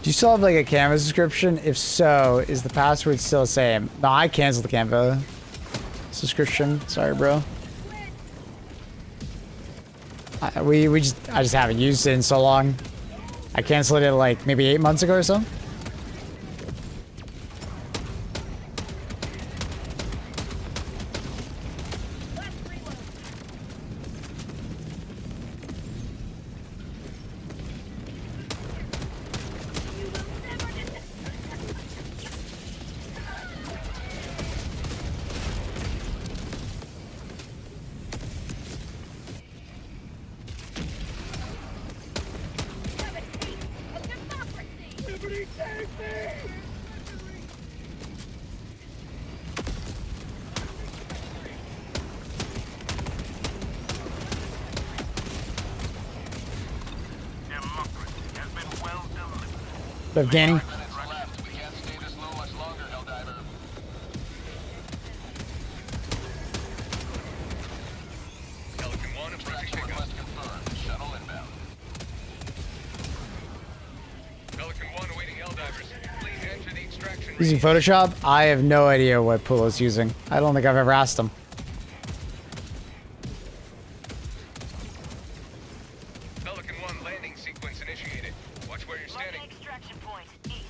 Do you still have like a Canva subscription? If so, is the password still the same? No, I canceled the Canva subscription. Sorry, bro. I just haven't used it in so long. I canceled it like maybe 8 months ago or so. Bit of gaining. Using Photoshop? I have no idea what Pulo's using. I don't think I've ever asked him. Pelican 1 landing sequence initiated. Watch where you're standing. Extraction point east.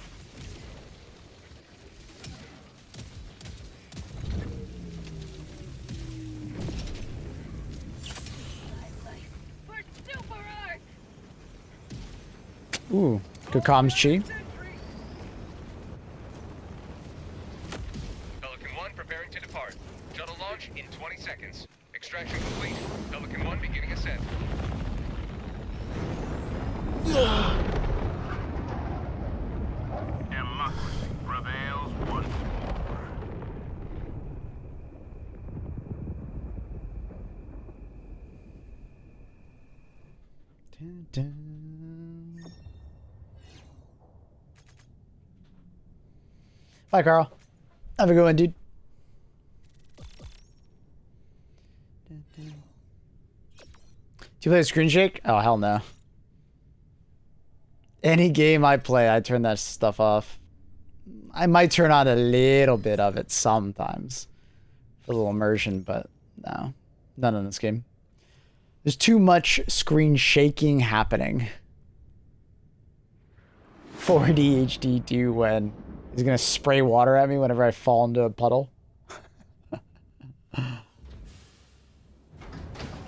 Ooh, good comms, Chi. Pelican 1 preparing to depart. Shuttle launch in 20 seconds. Extraction complete. Pelican 1 beginning ascent. Democracy prevails once more. Bye, Carl. Have a good one, dude. Do you play Screen Shake? Oh, hell no. Any game I play, I turn that stuff off. I might turn on a little bit of it sometimes for a little immersion, but no, none in this game. There's too much screen shaking happening. 4D HD do when he's gonna spray water at me whenever I fall into a puddle.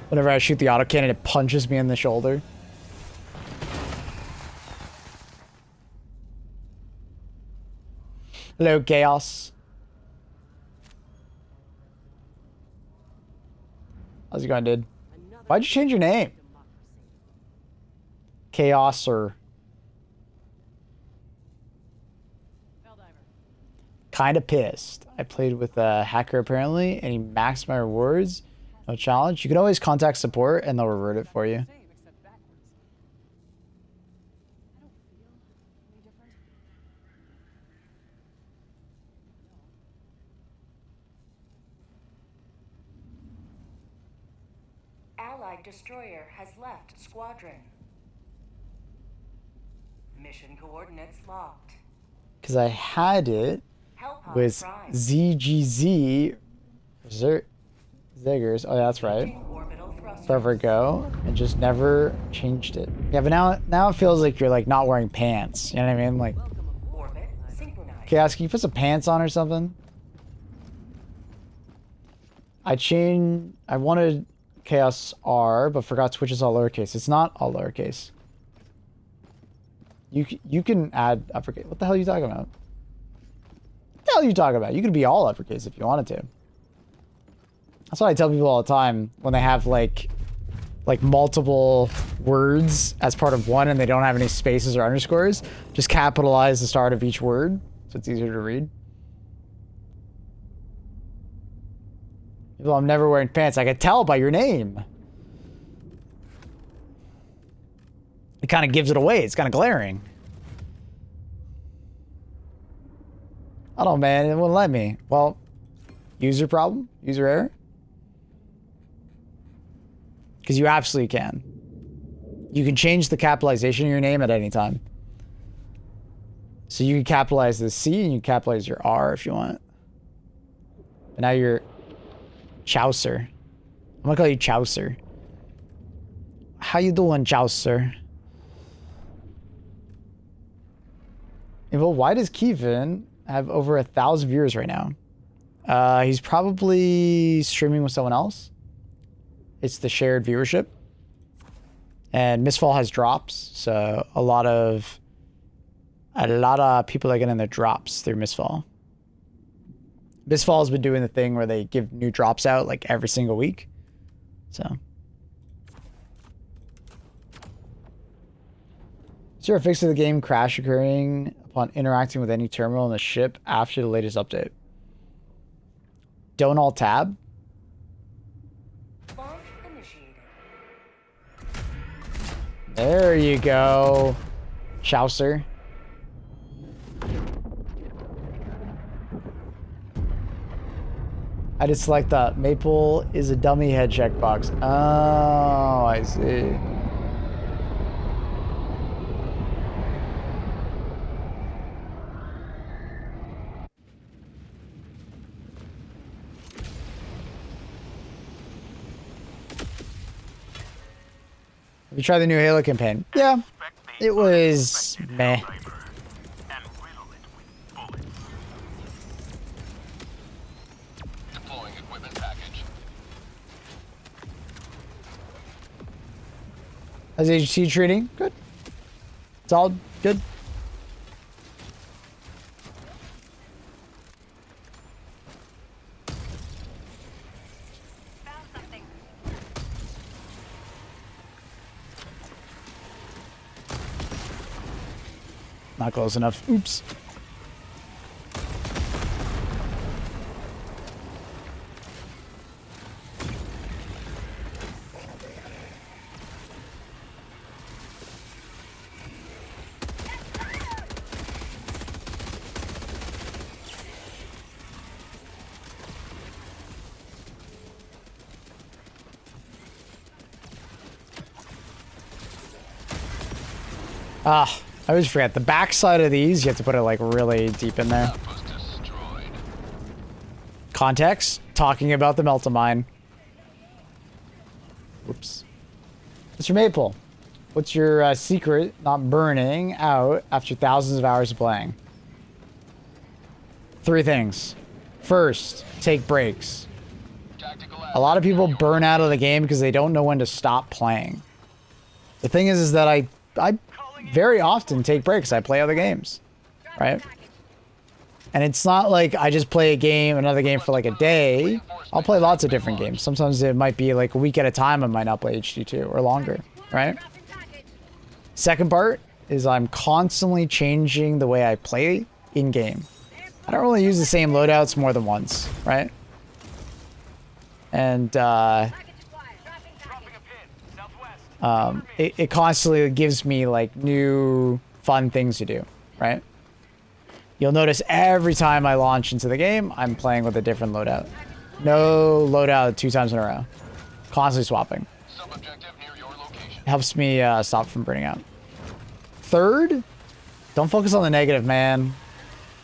Whenever I shoot the autocannon, it punches me in the shoulder. Hello, Chaos. How's it going, dude? Why'd you change your name? Chaos or... Kinda pissed. I played with a hacker apparently, and he maxed my rewards. No challenge. You can always contact support, and they'll revert it for you. Allied destroyer has left squadron. Mission coordinates locked. Because I had it with ZGZ. Ziggers. Oh, yeah, that's right. Forever ago, and just never changed it. Yeah, but now it feels like you're like not wearing pants. You know what I mean? Like, Chaos, can you put some pants on or something? I wanted Chaos R, but forgot Twitch is all lowercase. It's not all lowercase. You can add uppercase. What the hell are you talking about? What the hell are you talking about? You could be all uppercase if you wanted to. That's what I tell people all the time when they have like multiple words as part of one and they don't have any spaces or underscores. Just capitalize the start of each word so it's easier to read. People, I'm never wearing pants. I could tell by your name. It kind of gives it away. It's kind of glaring. I don't know, man. It wouldn't let me. Well, user problem? User error? Because you absolutely can. You can change the capitalization of your name at any time. So you can capitalize the C and you can capitalize your R if you want. But now you're Chaucer. I'm gonna call you Chaucer. How you doing, Chaucer? Yeah, well, why does Kevin have over 1,000 viewers right now? He's probably streaming with someone else. It's the shared viewership. And Mistfall has drops, so a lot of people are getting their drops through Mistfall. Mistfall has been doing the thing where they give new drops out like every single week. So. Is there a fix to the game crash occurring upon interacting with any terminal in the ship after the latest update? Don't alt tab? There you go, Chaucer. I just like the Maple is a dummy head checkbox. Oh, I see. Have you tried the new Halo campaign? Yeah, it was meh. Deploying equipment package. How's HT treating? Good. It's all good. Not close enough. Oops. Ah, I always forget. The backside of these, you have to put it like really deep in there. Context, talking about the Meltamine. Oops. Mr. Maple, what's your secret not burning out after thousands of hours of playing? 3 things. First, take breaks. A lot of people burn out of the game because they don't know when to stop playing. The thing is that I very often take breaks. I play other games, right? And it's not like I just play a game, another game for like a day. I'll play lots of different games. Sometimes it might be like a week at a time I might not play HD2 or longer, right? Second part is I'm constantly changing the way I play in-game. I don't really use the same loadouts more than once, right? And it constantly gives me like new fun things to do, right? You'll notice every time I launch into the game, I'm playing with a different loadout. No loadout 2 times in a row. Constantly swapping. Helps me stop from burning out. Third, don't focus on the negative, man.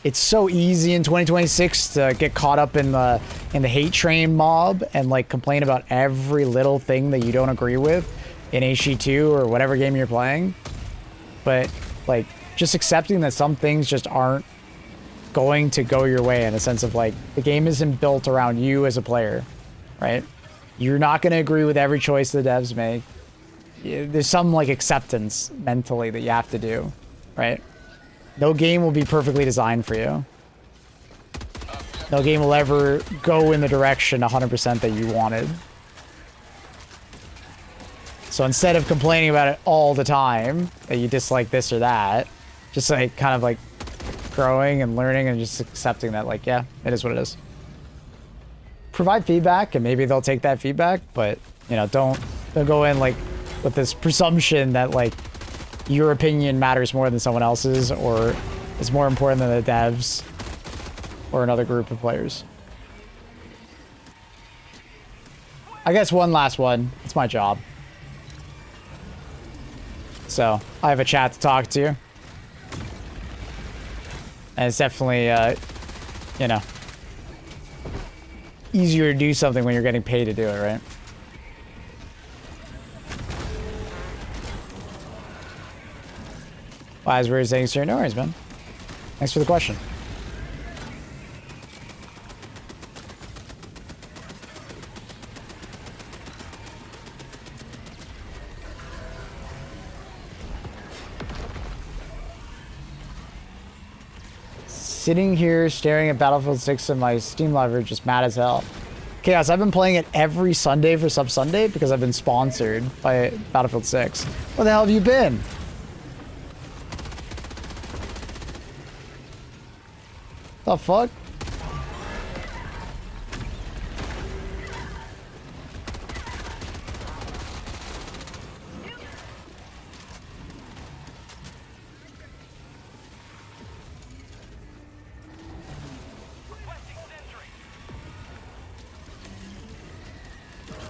It's so easy in 2026 to get caught up in the hate train mob and like complain about every little thing that you don't agree with in HG2 or whatever game you're playing. But like just accepting that some things just aren't going to go your way in a sense of like the game isn't built around you as a player, right? You're not going to agree with every choice the devs make. There's some like acceptance mentally that you have to do, right? No game will be perfectly designed for you. No game will ever go in the direction 100% that you wanted. So instead of complaining about it all the time, that you dislike this or that, just like kind of like growing and learning and just accepting that like, yeah, it is what it is. Provide feedback and maybe they'll take that feedback, but you know, don't go in like with this presumption that like your opinion matters more than someone else's or is more important than the devs or another group of players. I guess one last one. It's my job. So I have a chat to talk to. And it's definitely, you know, easier to do something when you're getting paid to do it, right? Wise words, thanks, sir. No worries, man. Thanks for the question. Sitting here staring at Battlefield 6 and my Steam library, just mad as hell. Chaos, I've been playing it every Sunday for Sub Sunday because I've been sponsored by Battlefield 6. Where the hell have you been? The fuck?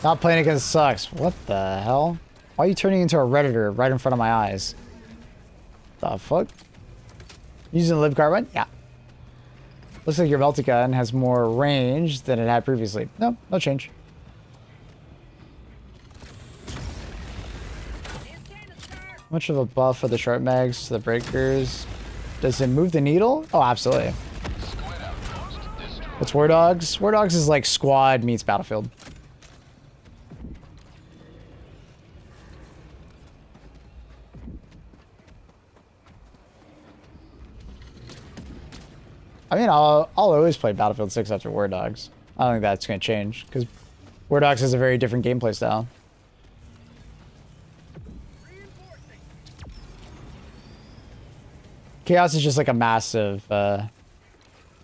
Not playing against sucks. What the hell? Why are you turning into a Redditor right in front of my eyes? The fuck? Using the lib carbine? Yeah. Looks like your melted gun has more range than it had previously. No, no change. How much of a buff are the short mags to the breakers? Does it move the needle? Oh, absolutely. What's War Dogs? War Dogs is like Squad meets Battlefield. I mean, I'll always play Battlefield 6 after War Dogs. I don't think that's going to change, because War Dogs has a very different gameplay style. Chaos is just like a massive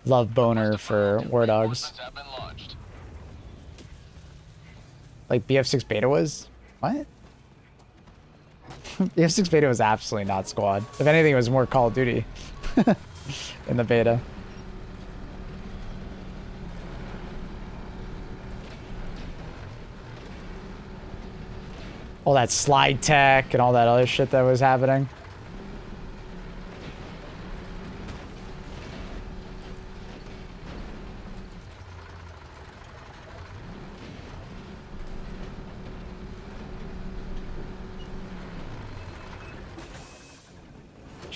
love boner for War Dogs. Like BF6 Beta was? What? BF6 Beta was absolutely not Squad. If anything, it was more Call of Duty in the beta. All that slide tech and all that other shit that was happening.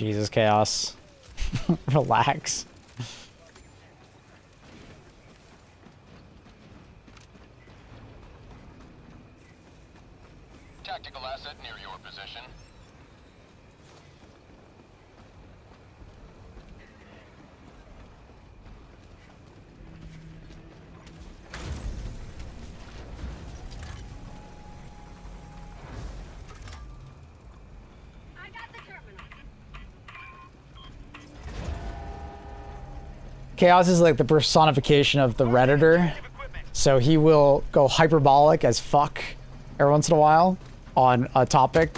Jesus, Chaos. Relax. Tactical asset near your position. Chaos is like the personification of the Redditor. So he will go hyperbolic as fuck every once in a while on a topic.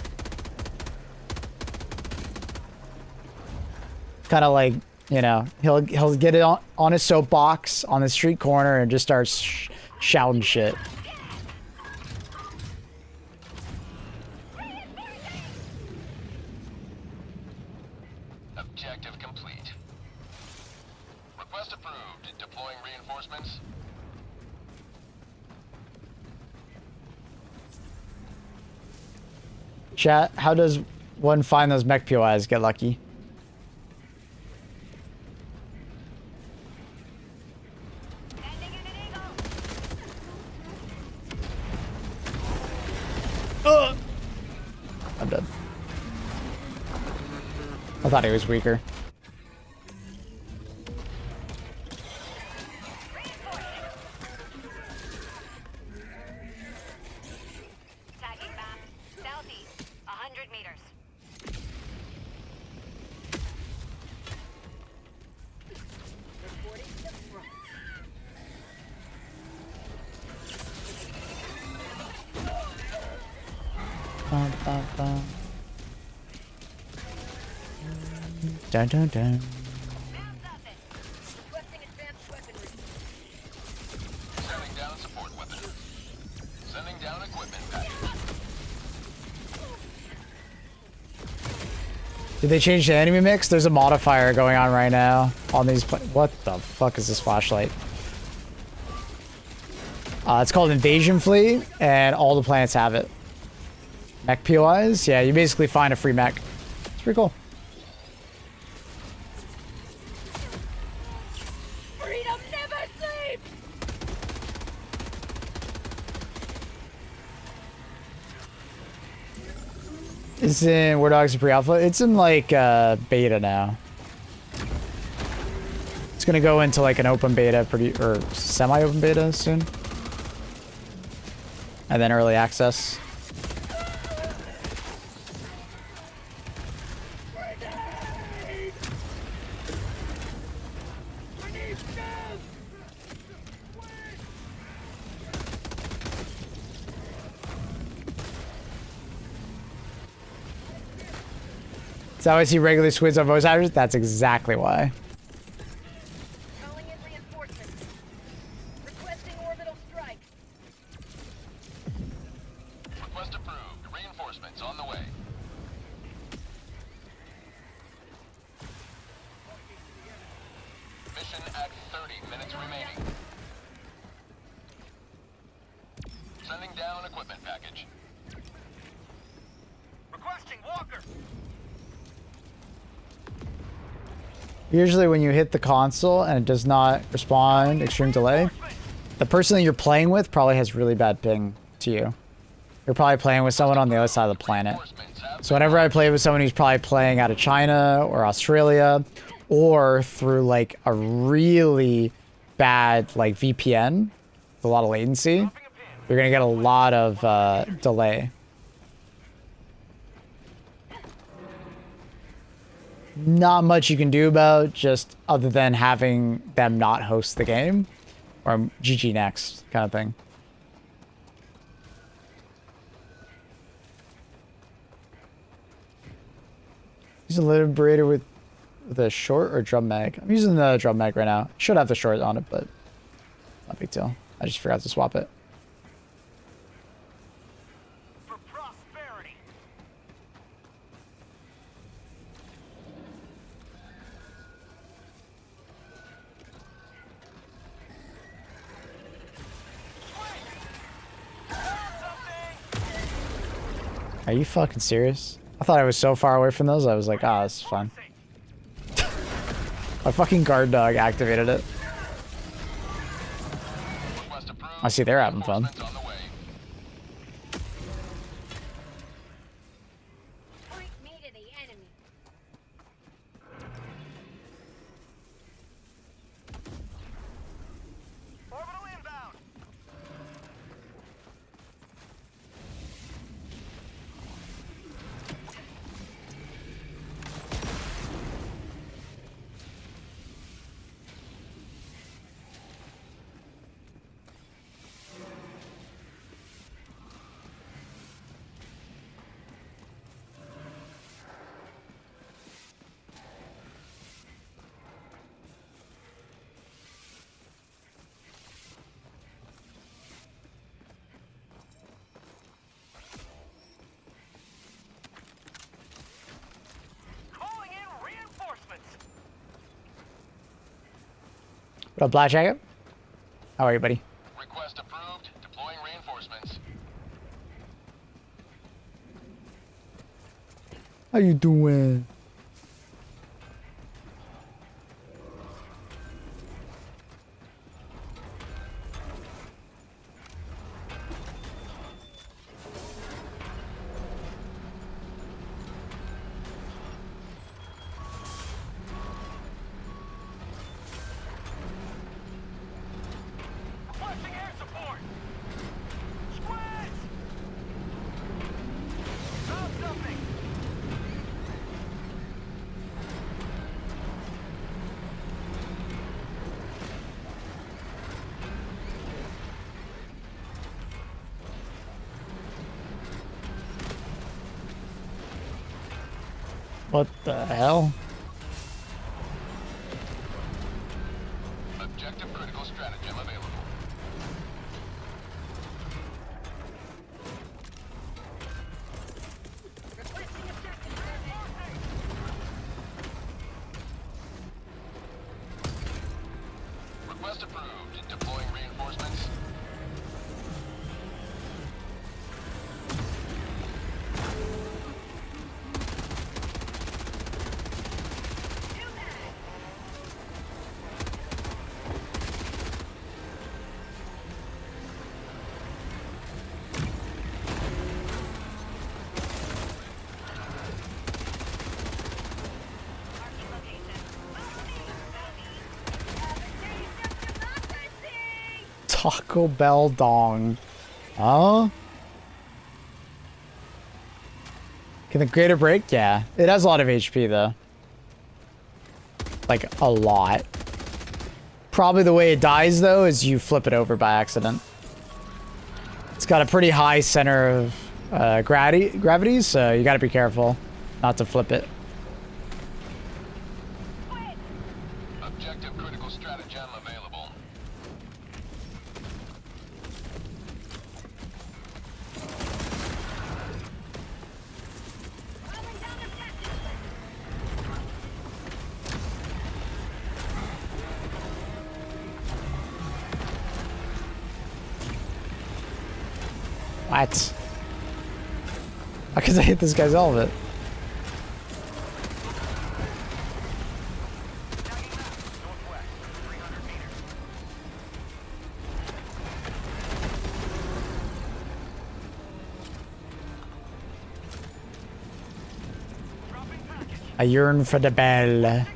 Kind of like, you know, he'll get it on his soapbox on the street corner and just start shouting shit. Objective complete. Request approved. Deploying reinforcements. Chat, how does one find those mech POIs? Get lucky. I'm dead. I thought he was weaker. Dun dun dun. Sending down support weapon. Sending down equipment package. Did they change the enemy mix? There's a modifier going on right now on these. What the fuck is this flashlight? It's called Invasion Fleet, and all the planets have it. Mech POIs? Yeah, you basically find a free mech. It's pretty cool. Freedom never sleeps! It's in War Dogs pre-alpha. It's in like beta now. It's gonna go into like an open beta or semi-open beta soon. And then early access. Is that why I see regular squids on voice actors? That's exactly why. Calling in reinforcements. Requesting orbital strike. Request approved. Reinforcements on the way. Mission at 30 minutes remaining. Sending down equipment package. Requesting Walker. Usually when you hit the console and it does not respond, extreme delay, the person that you're playing with probably has really bad ping to you. You're probably playing with someone on the other side of the planet. So whenever I play with someone who's probably playing out of China or Australia or through like a really bad like VPN with a lot of latency, you're gonna get a lot of delay. Not much you can do about, just other than having them not host the game or GG next kind of thing. Use a Liberator with a short or drum mag. I'm using the drum mag right now. Should have the short on it, but not a big deal. I just forgot to swap it. For prosperity. Are you fucking serious? I thought I was so far away from those, I was like, ah, this is fine. My fucking guard dog activated it. I see they're having fun. Point me to the enemy. Orbital inbound. Calling in reinforcements. What up, Black Jacket? How are you, buddy? Request approved. Deploying reinforcements. How you doing? Requesting air support. Squads. Drop something. What the hell? Objective critical stratagem available. Requesting objective. Request approved. Deploying reinforcements. Taco Bell dong. Huh? Can the greater break? Yeah. It has a lot of HP though. Like a lot. Probably the way it dies though is you flip it over by accident. It's got a pretty high center of gravity, so you gotta be careful not to flip it. Objective critical stratagem available. What? Because I hit this guy's helmet. I yearn for the bell.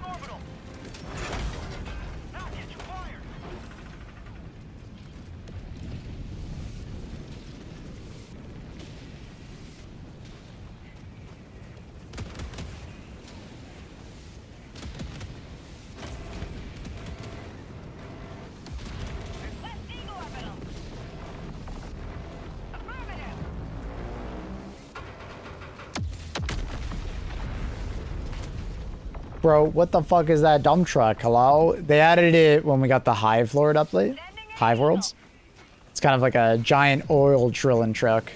Bro, what the fuck is that dump truck? Hello? They added it when we got the Hive Lord update. Hive Worlds. It's kind of like a giant oil drilling truck.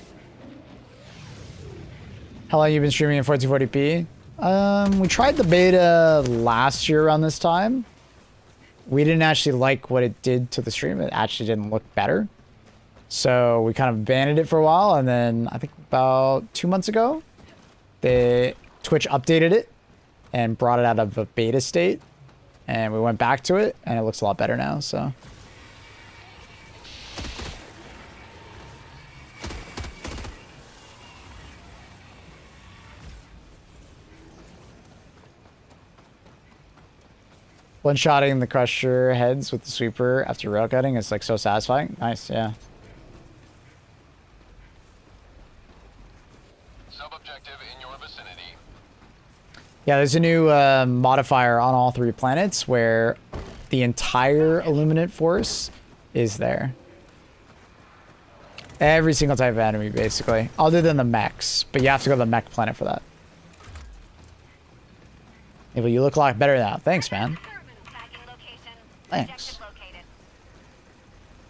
How long have you been streaming in 1440p? We tried the beta last year around this time. We didn't actually like what it did to the stream. It actually didn't look better. So we kind of abandoned it for a while, and then I think about 2 months ago, Twitch updated it and brought it out of a beta state, and we went back to it, and it looks a lot better now. So. One-shotting the crusher heads with the sweeper after rail cutting is like so satisfying. Nice, yeah. Sub-objective in your vicinity. Yeah, there's a new modifier on all 3 planets where the entire Illuminate force is there. Every single type of enemy, basically. Other than the mechs. But you have to go to the mech planet for that. Yeah, but you look a lot better now. Thanks, man. Thanks.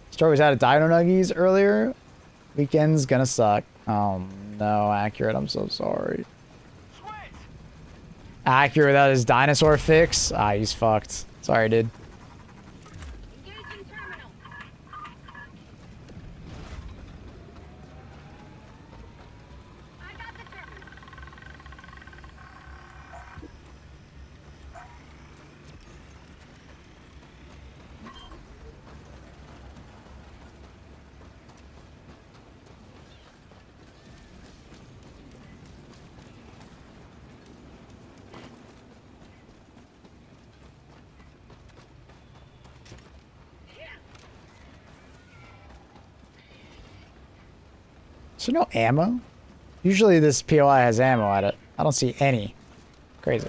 Story was out of Dino Nuggies earlier. Weekend's gonna suck. Oh no, Accurate, I'm so sorry. Accurate without his dinosaur fix? Ah, he's fucked. Sorry, dude. Is there no ammo? Usually this POI has ammo at it. I don't see any. Crazy.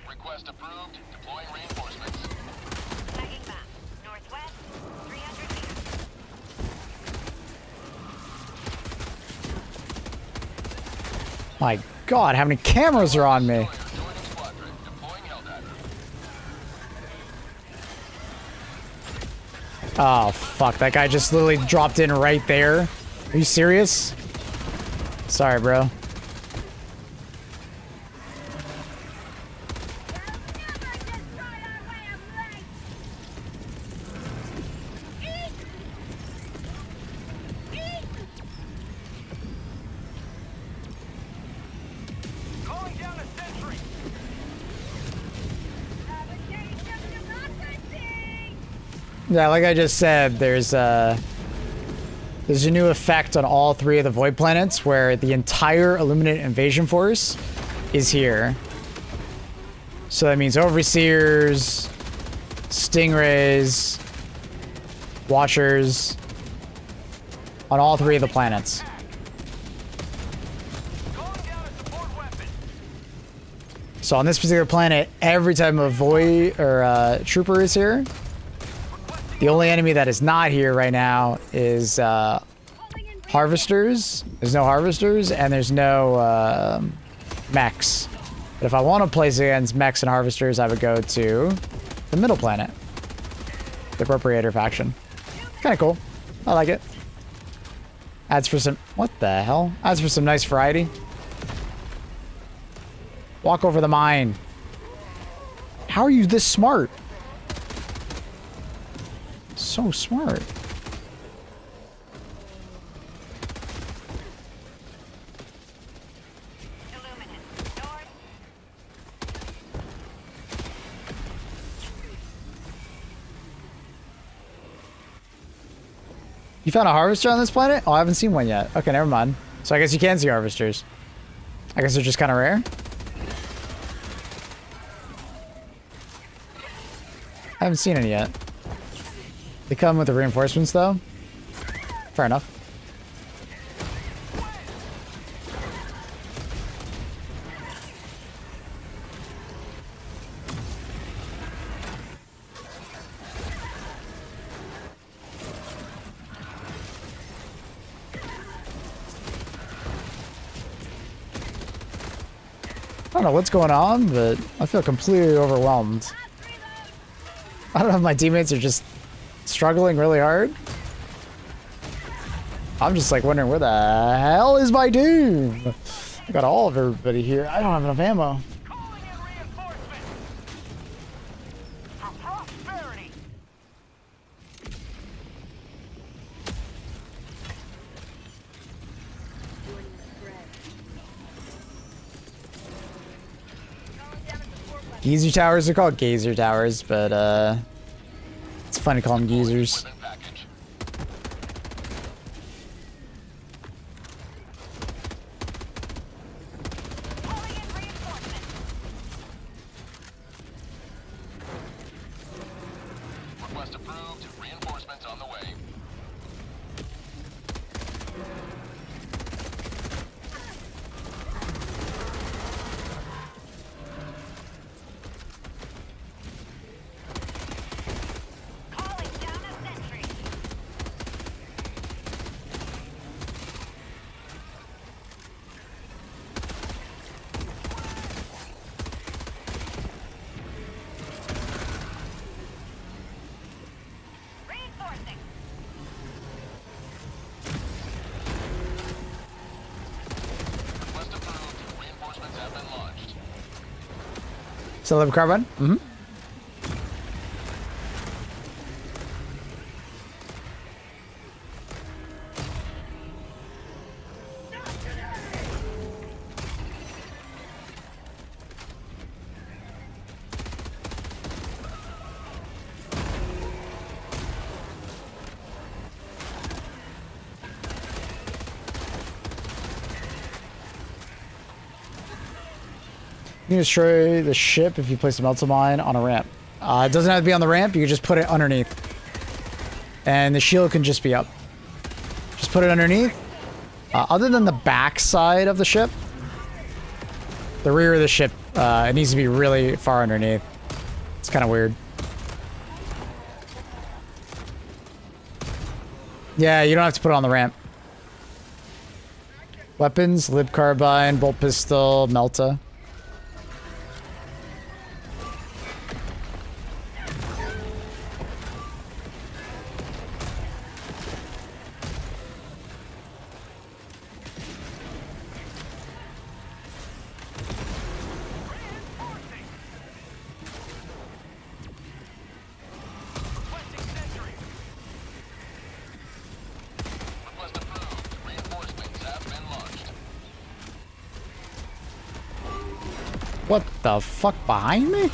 Request approved. Deploying reinforcements. Tagging map. Northwest, 300 meters. My god, how many cameras are on me? Oh, fuck. That guy just literally dropped in right there. Are you serious? Sorry, bro. Yeah, like I just said, there's a new effect on all 3 of the Void planets where the entire Illuminate invasion force is here. So that means Overseers, Stingrays, Watchers, on all 3 of the planets. So on this particular planet, every time a Void or Trooper is here, the only enemy that is not here right now is Harvesters. There's no Harvesters, and there's no mechs. But if I want to place against mechs and Harvesters, I would go to the middle planet. The Appropriator faction. Kind of cool. I like it. Adds for some... What the hell? Adds for some nice variety. Walk over the mine. How are you this smart? So smart. You found a harvester on this planet? Oh, I haven't seen one yet. Okay, never mind. So I guess you can see harvesters. I guess they're just kind of rare. I haven't seen any yet. They come with the reinforcements, though. Fair enough. don't know what's going on, but I feel completely overwhelmed. I don't know if my teammates are just struggling really hard. I'm just like wondering where the hell is my doom? I got all of everybody here. I don't have enough ammo. Calling in reinforcements! For prosperity! Geyser towers are called geyser towers, but it's fun to call them geezers. Calling in reinforcements. Request approved. Reinforcements on the way. Calling down a sentry. Reinforcing. Request approved. Reinforcements have been launched. Still have a carbine? Mm-hmm. You can destroy the ship if you place a melta mine on a ramp. It doesn't have to be on the ramp. You can just put it underneath. And the shield can just be up. Just put it underneath. Other than the back side of the ship, the rear of the ship, it needs to be really far underneath. It's kind of weird. Yeah, you don't have to put it on the ramp. Weapons, lib carbine, bolt pistol, melta. Requesting sentry! Request approved. Reinforcements have been launched. What the fuck behind me?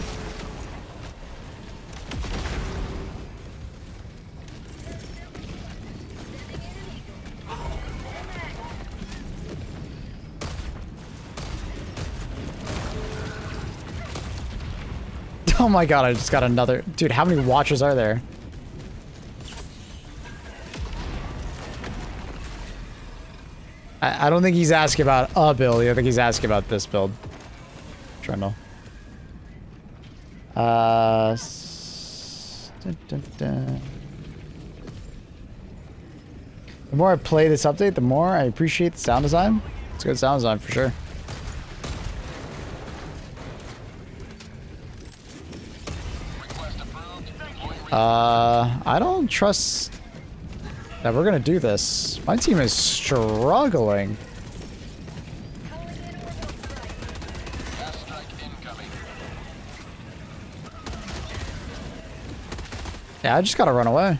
Oh my god, I just got another. Dude, how many watchers are there? I don't think he's asking about a build. I think he's asking about this build. Trundle. Dun, dun, dun. The more I play this update, the more I appreciate the sound design. It's good sound design for sure. I don't trust that we're gonna do this. My team is struggling. Gas strike incoming. Yeah, I just gotta run away.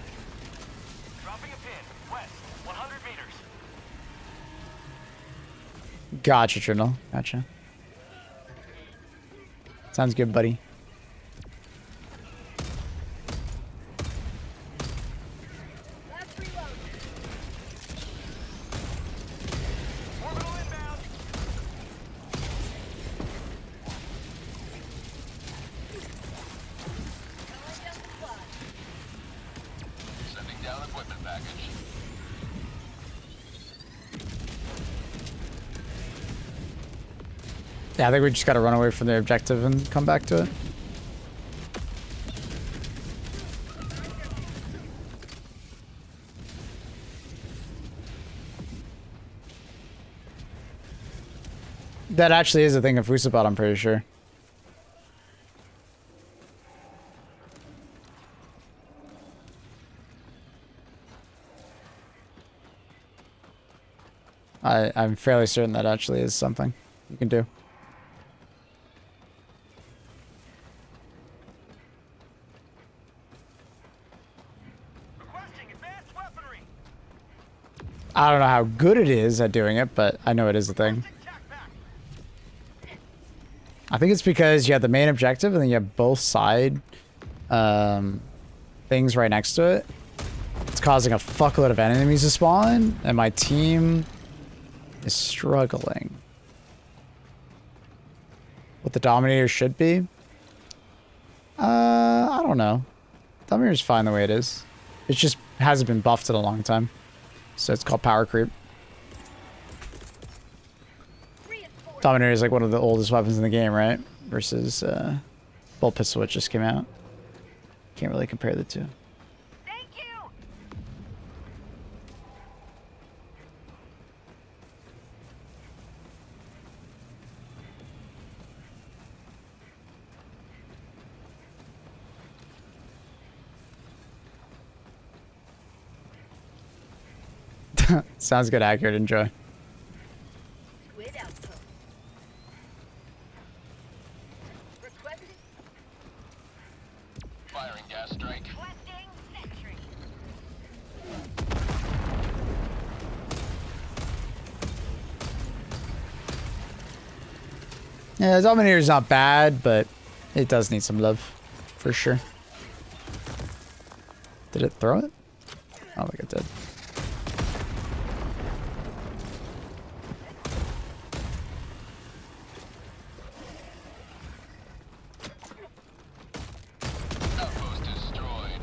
Dropping a pin. West. 100 meters. Gotcha, Trindle. Gotcha. Sounds good, buddy. Orbital inbound. Sending down equipment package. Yeah, I think we just gotta run away from the objective and come back to it. that actually is a thing of Fusabot, I'm pretty sure. I'm fairly certain that actually is something you can do. Requesting advanced weaponry. I don't know how good it is at doing it, but I know it is a thing. I think it's because you have the main objective and then you have both side things right next to it. It's causing a fuckload of enemies to spawn, and my team is struggling. What the Dominator should be? I don't know. Dominator's fine the way it is. It just hasn't been buffed in a long time. So it's called power creep. Dominator is like one of the oldest weapons in the game, right? Versus bolt pistol, which just came out. Can't really compare the two. Thank you. Sounds good, accurate, enjoy. Squid outpost. Requesting Firing gas strike. sentry. Yeah, Dominator's not bad, but it does need some love, for sure. Did it throw it? I don't think it did. Outpost destroyed.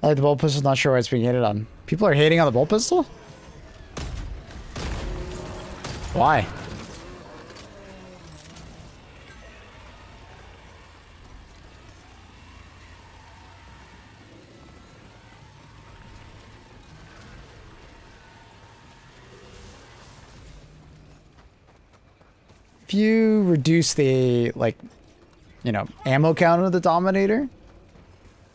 I like the bolt pistol, not sure why it's being hated on. People are hating on the bolt pistol? Why? If you reduce the, like, you know, ammo count of the Dominator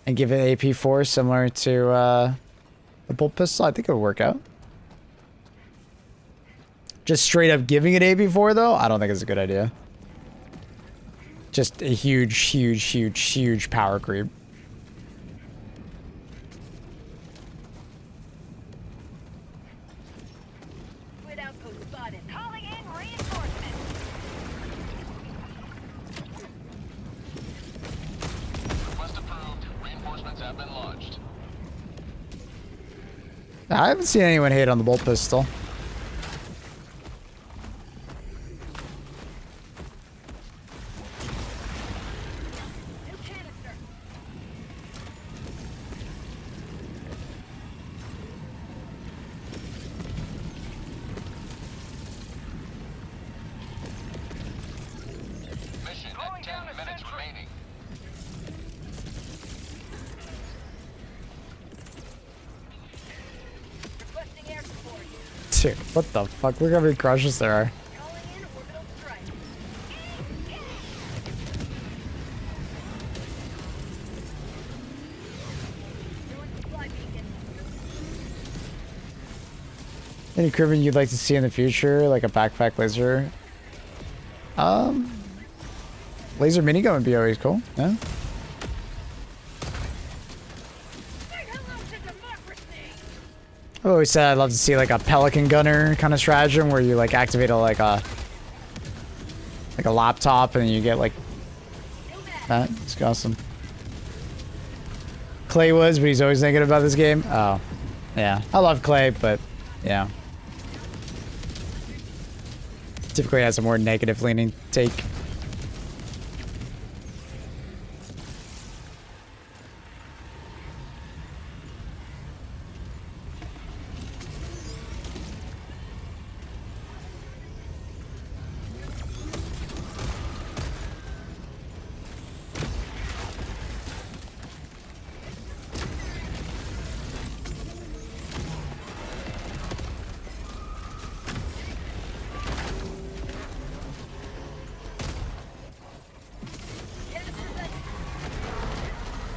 and give it AP4 similar to the bolt pistol, I think it would work out. Just straight up giving it AP4 though, I don't think it's a good idea. Just a huge, huge, huge, huge power creep. Squid outpost spotted. Calling in reinforcements. Request approved. Reinforcements have been launched. I haven't seen anyone hate on the bolt pistol. New canister. Mission at 10 minutes remaining. Requesting air support. Dude, what the fuck? Look how many crushes there are. Calling in orbital strike. Doing supply beacon. Any equipment you'd like to see in the future, like a backpack laser? Laser minigun would be always cool, yeah? Say hello to democracy. I've always said I'd love to see like a pelican gunner kind of stratagem where you like activate like a laptop and you get like that. It's awesome. Clay was, but he's always thinking about this game. Oh, yeah. I love Clay, but yeah. Typically has a more negative leaning take.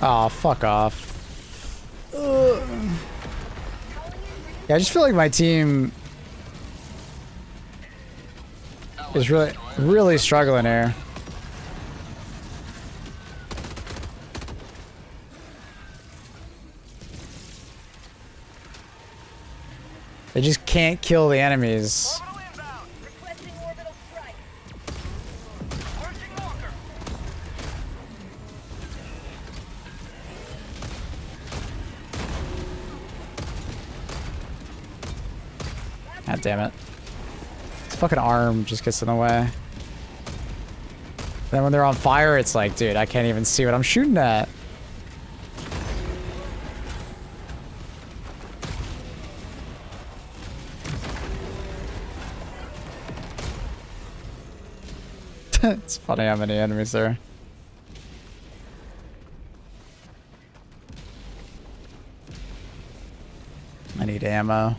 Oh, fuck off. Ugh. Yeah, I just feel like my team is really struggling here. They just can't kill the enemies. God damn it. This fucking arm just gets in the way. Then when they're on fire, it's like, dude, I can't even see what I'm shooting at. It's funny how many enemies there are. I need ammo.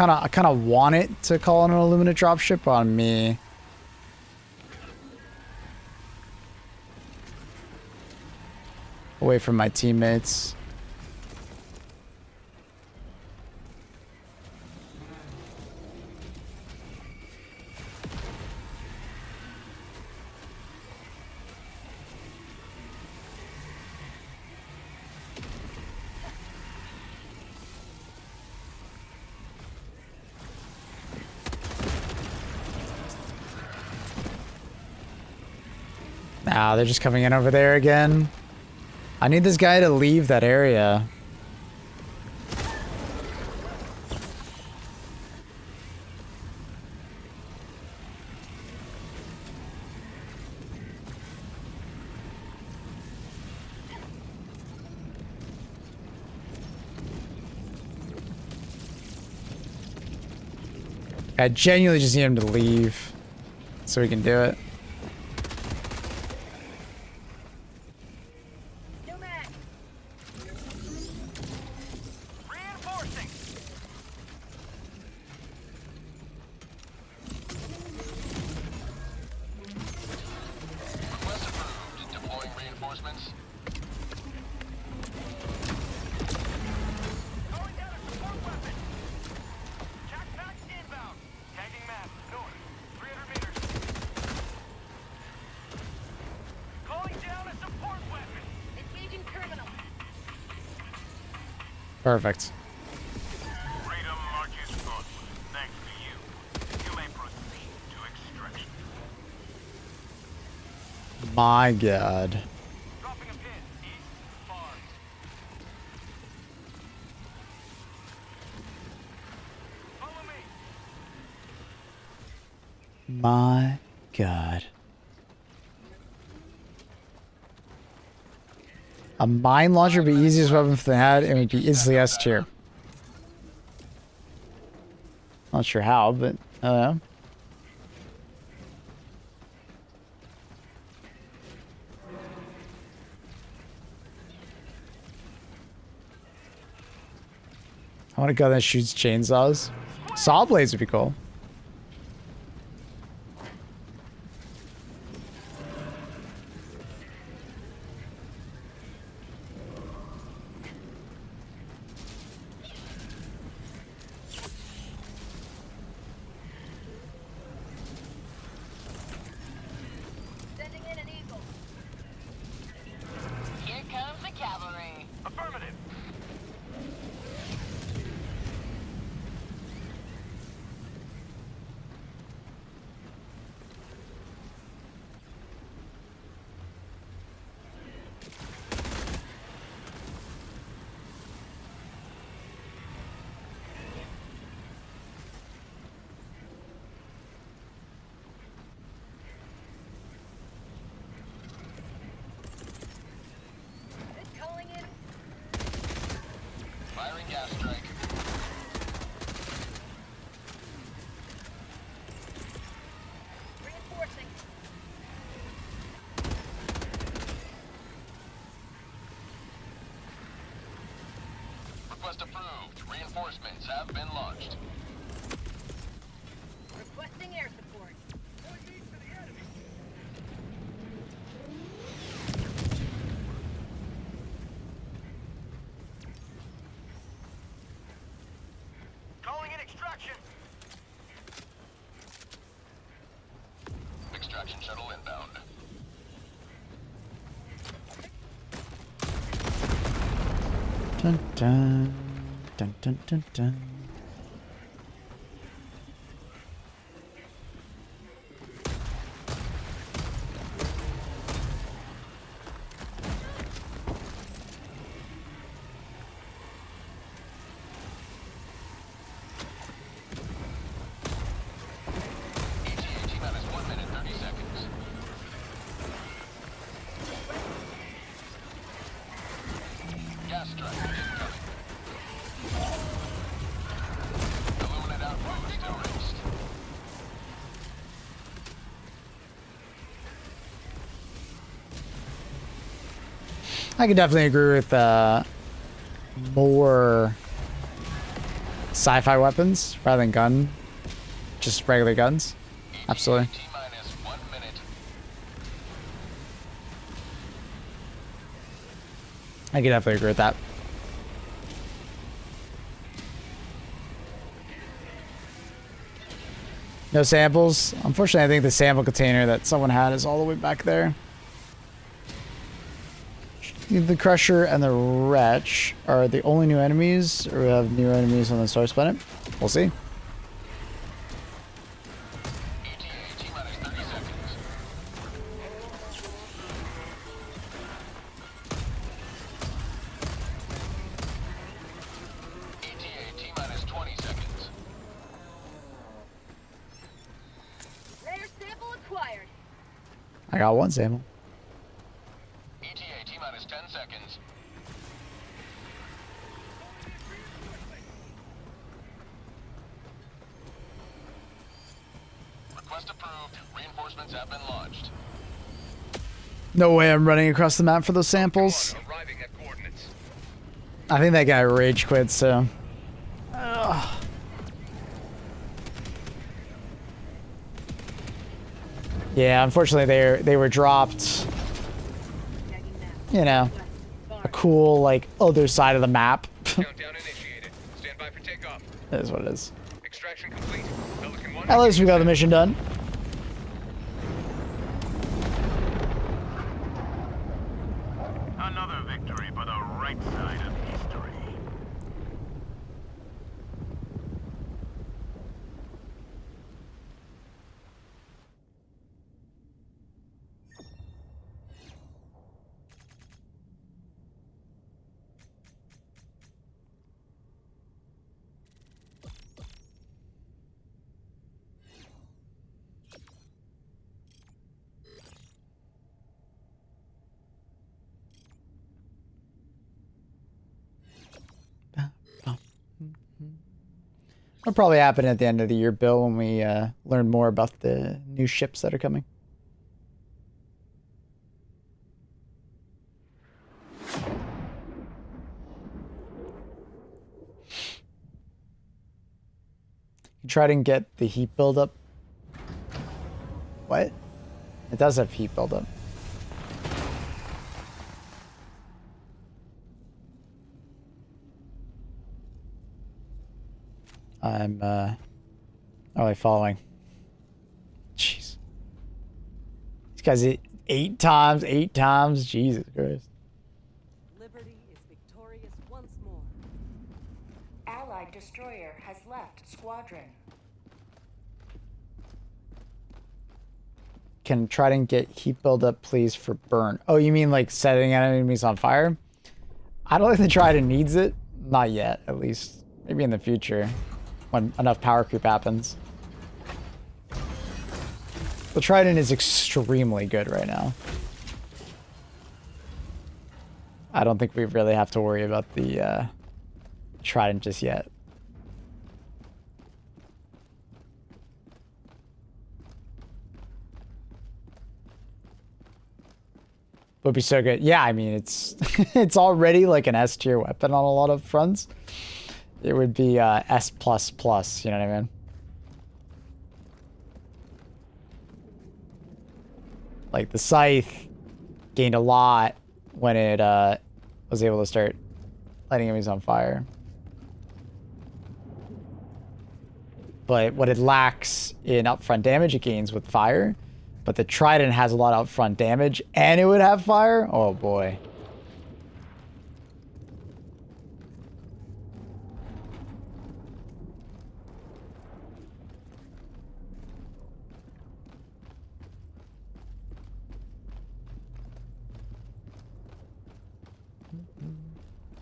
I kind of want it to call in an Illumina dropship on me. Away from my teammates. Nah, they're just coming in over there again. I need this guy to leave that area. I genuinely just need him to leave so we can do it. Perfect. Freedom marches northward. Thanks to you. You may proceed to extraction. My God. Dropping a pin. East, far. Follow me. My God. A mine launcher would be the easiest weapon if they had, and it would be instantly S tier. Not sure how, but I don't know. I want a gun that shoots chainsaws. Saw blades would be cool. Request approved. Reinforcements have been launched. Requesting air support. Calling in extraction. Extraction shuttle inbound. Dun dun dun dun dun dun. ETA T-minus 1 minute 30 seconds. Gas strike incoming. Illuminate outpost erased. I can definitely agree with more sci-fi weapons rather than just regular guns. Absolutely. T-minus 1 minute. I can definitely agree with that. No samples. Unfortunately, I think the sample container that someone had is all the way back there. The Crusher and the Wretch are the only new enemies, or we have new enemies on the source planet. We'll see. ETA T-minus 30 seconds. ETA T-minus 20 seconds. Rare sample acquired. I got one sample. ETA T-minus 10 seconds. Request approved. Reinforcements have been launched. No way I'm running across the map for those samples. Arriving at coordinates. I think that guy rage quit, so. Ugh. Yeah, unfortunately they were dropped. You know, a cool like other side of the map. Countdown initiated. Stand by for takeoff. That is what it is. Extraction complete. Pelican 1. At least we got the mission done. Another victory for the right side of history. That'll probably happen at the end of the year, Bill, when we learn more about the new ships that are coming. You try to get the heat buildup. What? It does have heat buildup. I'm only following. Jeez. These guys hit 8 times. Jesus Christ. Liberty is victorious once more. Allied destroyer has left squadron. Can try to get heat buildup, please, for burn. Oh, you mean like setting enemies on fire? I don't think the Trident needs it. Not yet, at least. Maybe in the future, when enough power creep happens. The Trident is extremely good right now. I don't think we really have to worry about the Trident just yet. Would be so good. Yeah, I mean, it's it's already like an S tier weapon on a lot of fronts. It would be S++, you know what I mean? Like the scythe gained a lot when it was able to start lighting enemies on fire. But what it lacks in upfront damage, it gains with fire. But the trident has a lot of upfront damage, and it would have fire? Oh boy.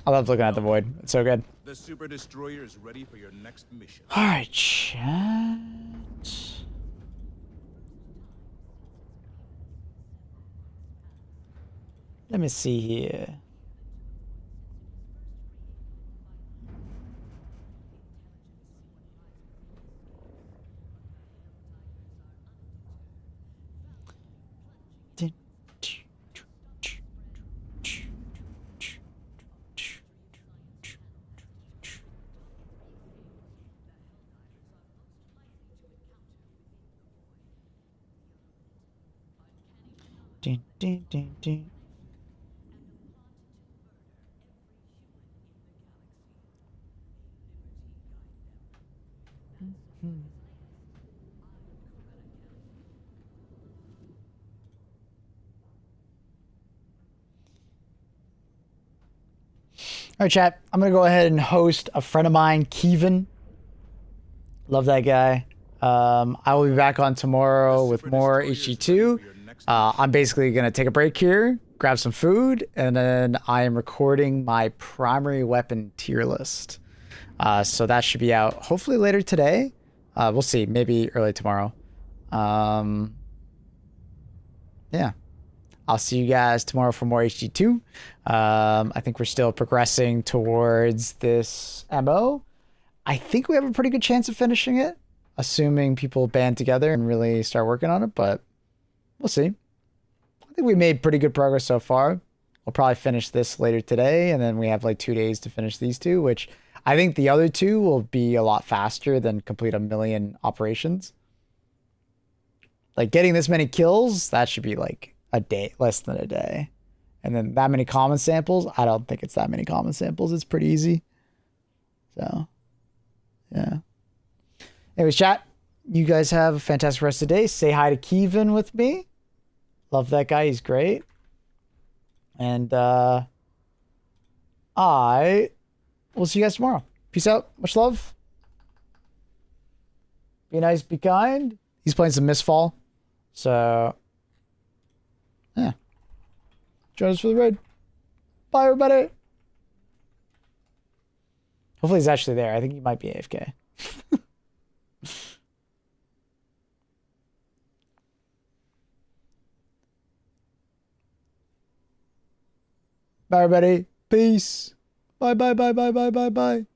I love looking at the void. It's so good. The Super Destroyer is ready for your next mission. Alright, chat. Let me see here. Dun, dun, dun, dun. All right, chat. I'm going to go ahead and host a friend of mine, Kevin. Love that guy. I will be back on tomorrow with more HG2. I'm basically going to take a break here, grab some food, and then I am recording my primary weapon tier list. So that should be out hopefully later today. We'll see. Maybe early tomorrow. Yeah. I'll see you guys tomorrow for more HG2. I think we're still progressing towards this MO. I think we have a pretty good chance of finishing it, assuming people band together and really start working on it, but we'll see. I think we made pretty good progress so far. We'll probably finish this later today, and then we have like 2 days to finish these two, which I think the other two will be a lot faster than complete 1 million operations. Like getting this many kills, that should be like a day, less than a day. And then that many common samples, I don't think it's that many common samples. It's pretty easy. So, yeah. Anyways, chat, you guys have a fantastic rest of the day. Say hi to Kevin with me. Love that guy. He's great. And I will see you guys tomorrow. Peace out. Much love. Be nice, be kind. He's playing some Mistfall. So, yeah. Join us for the raid. Bye, everybody. Hopefully he's actually there. I think he might be AFK. Bye, everybody. Peace. Bye, bye, bye, bye, bye, bye, bye.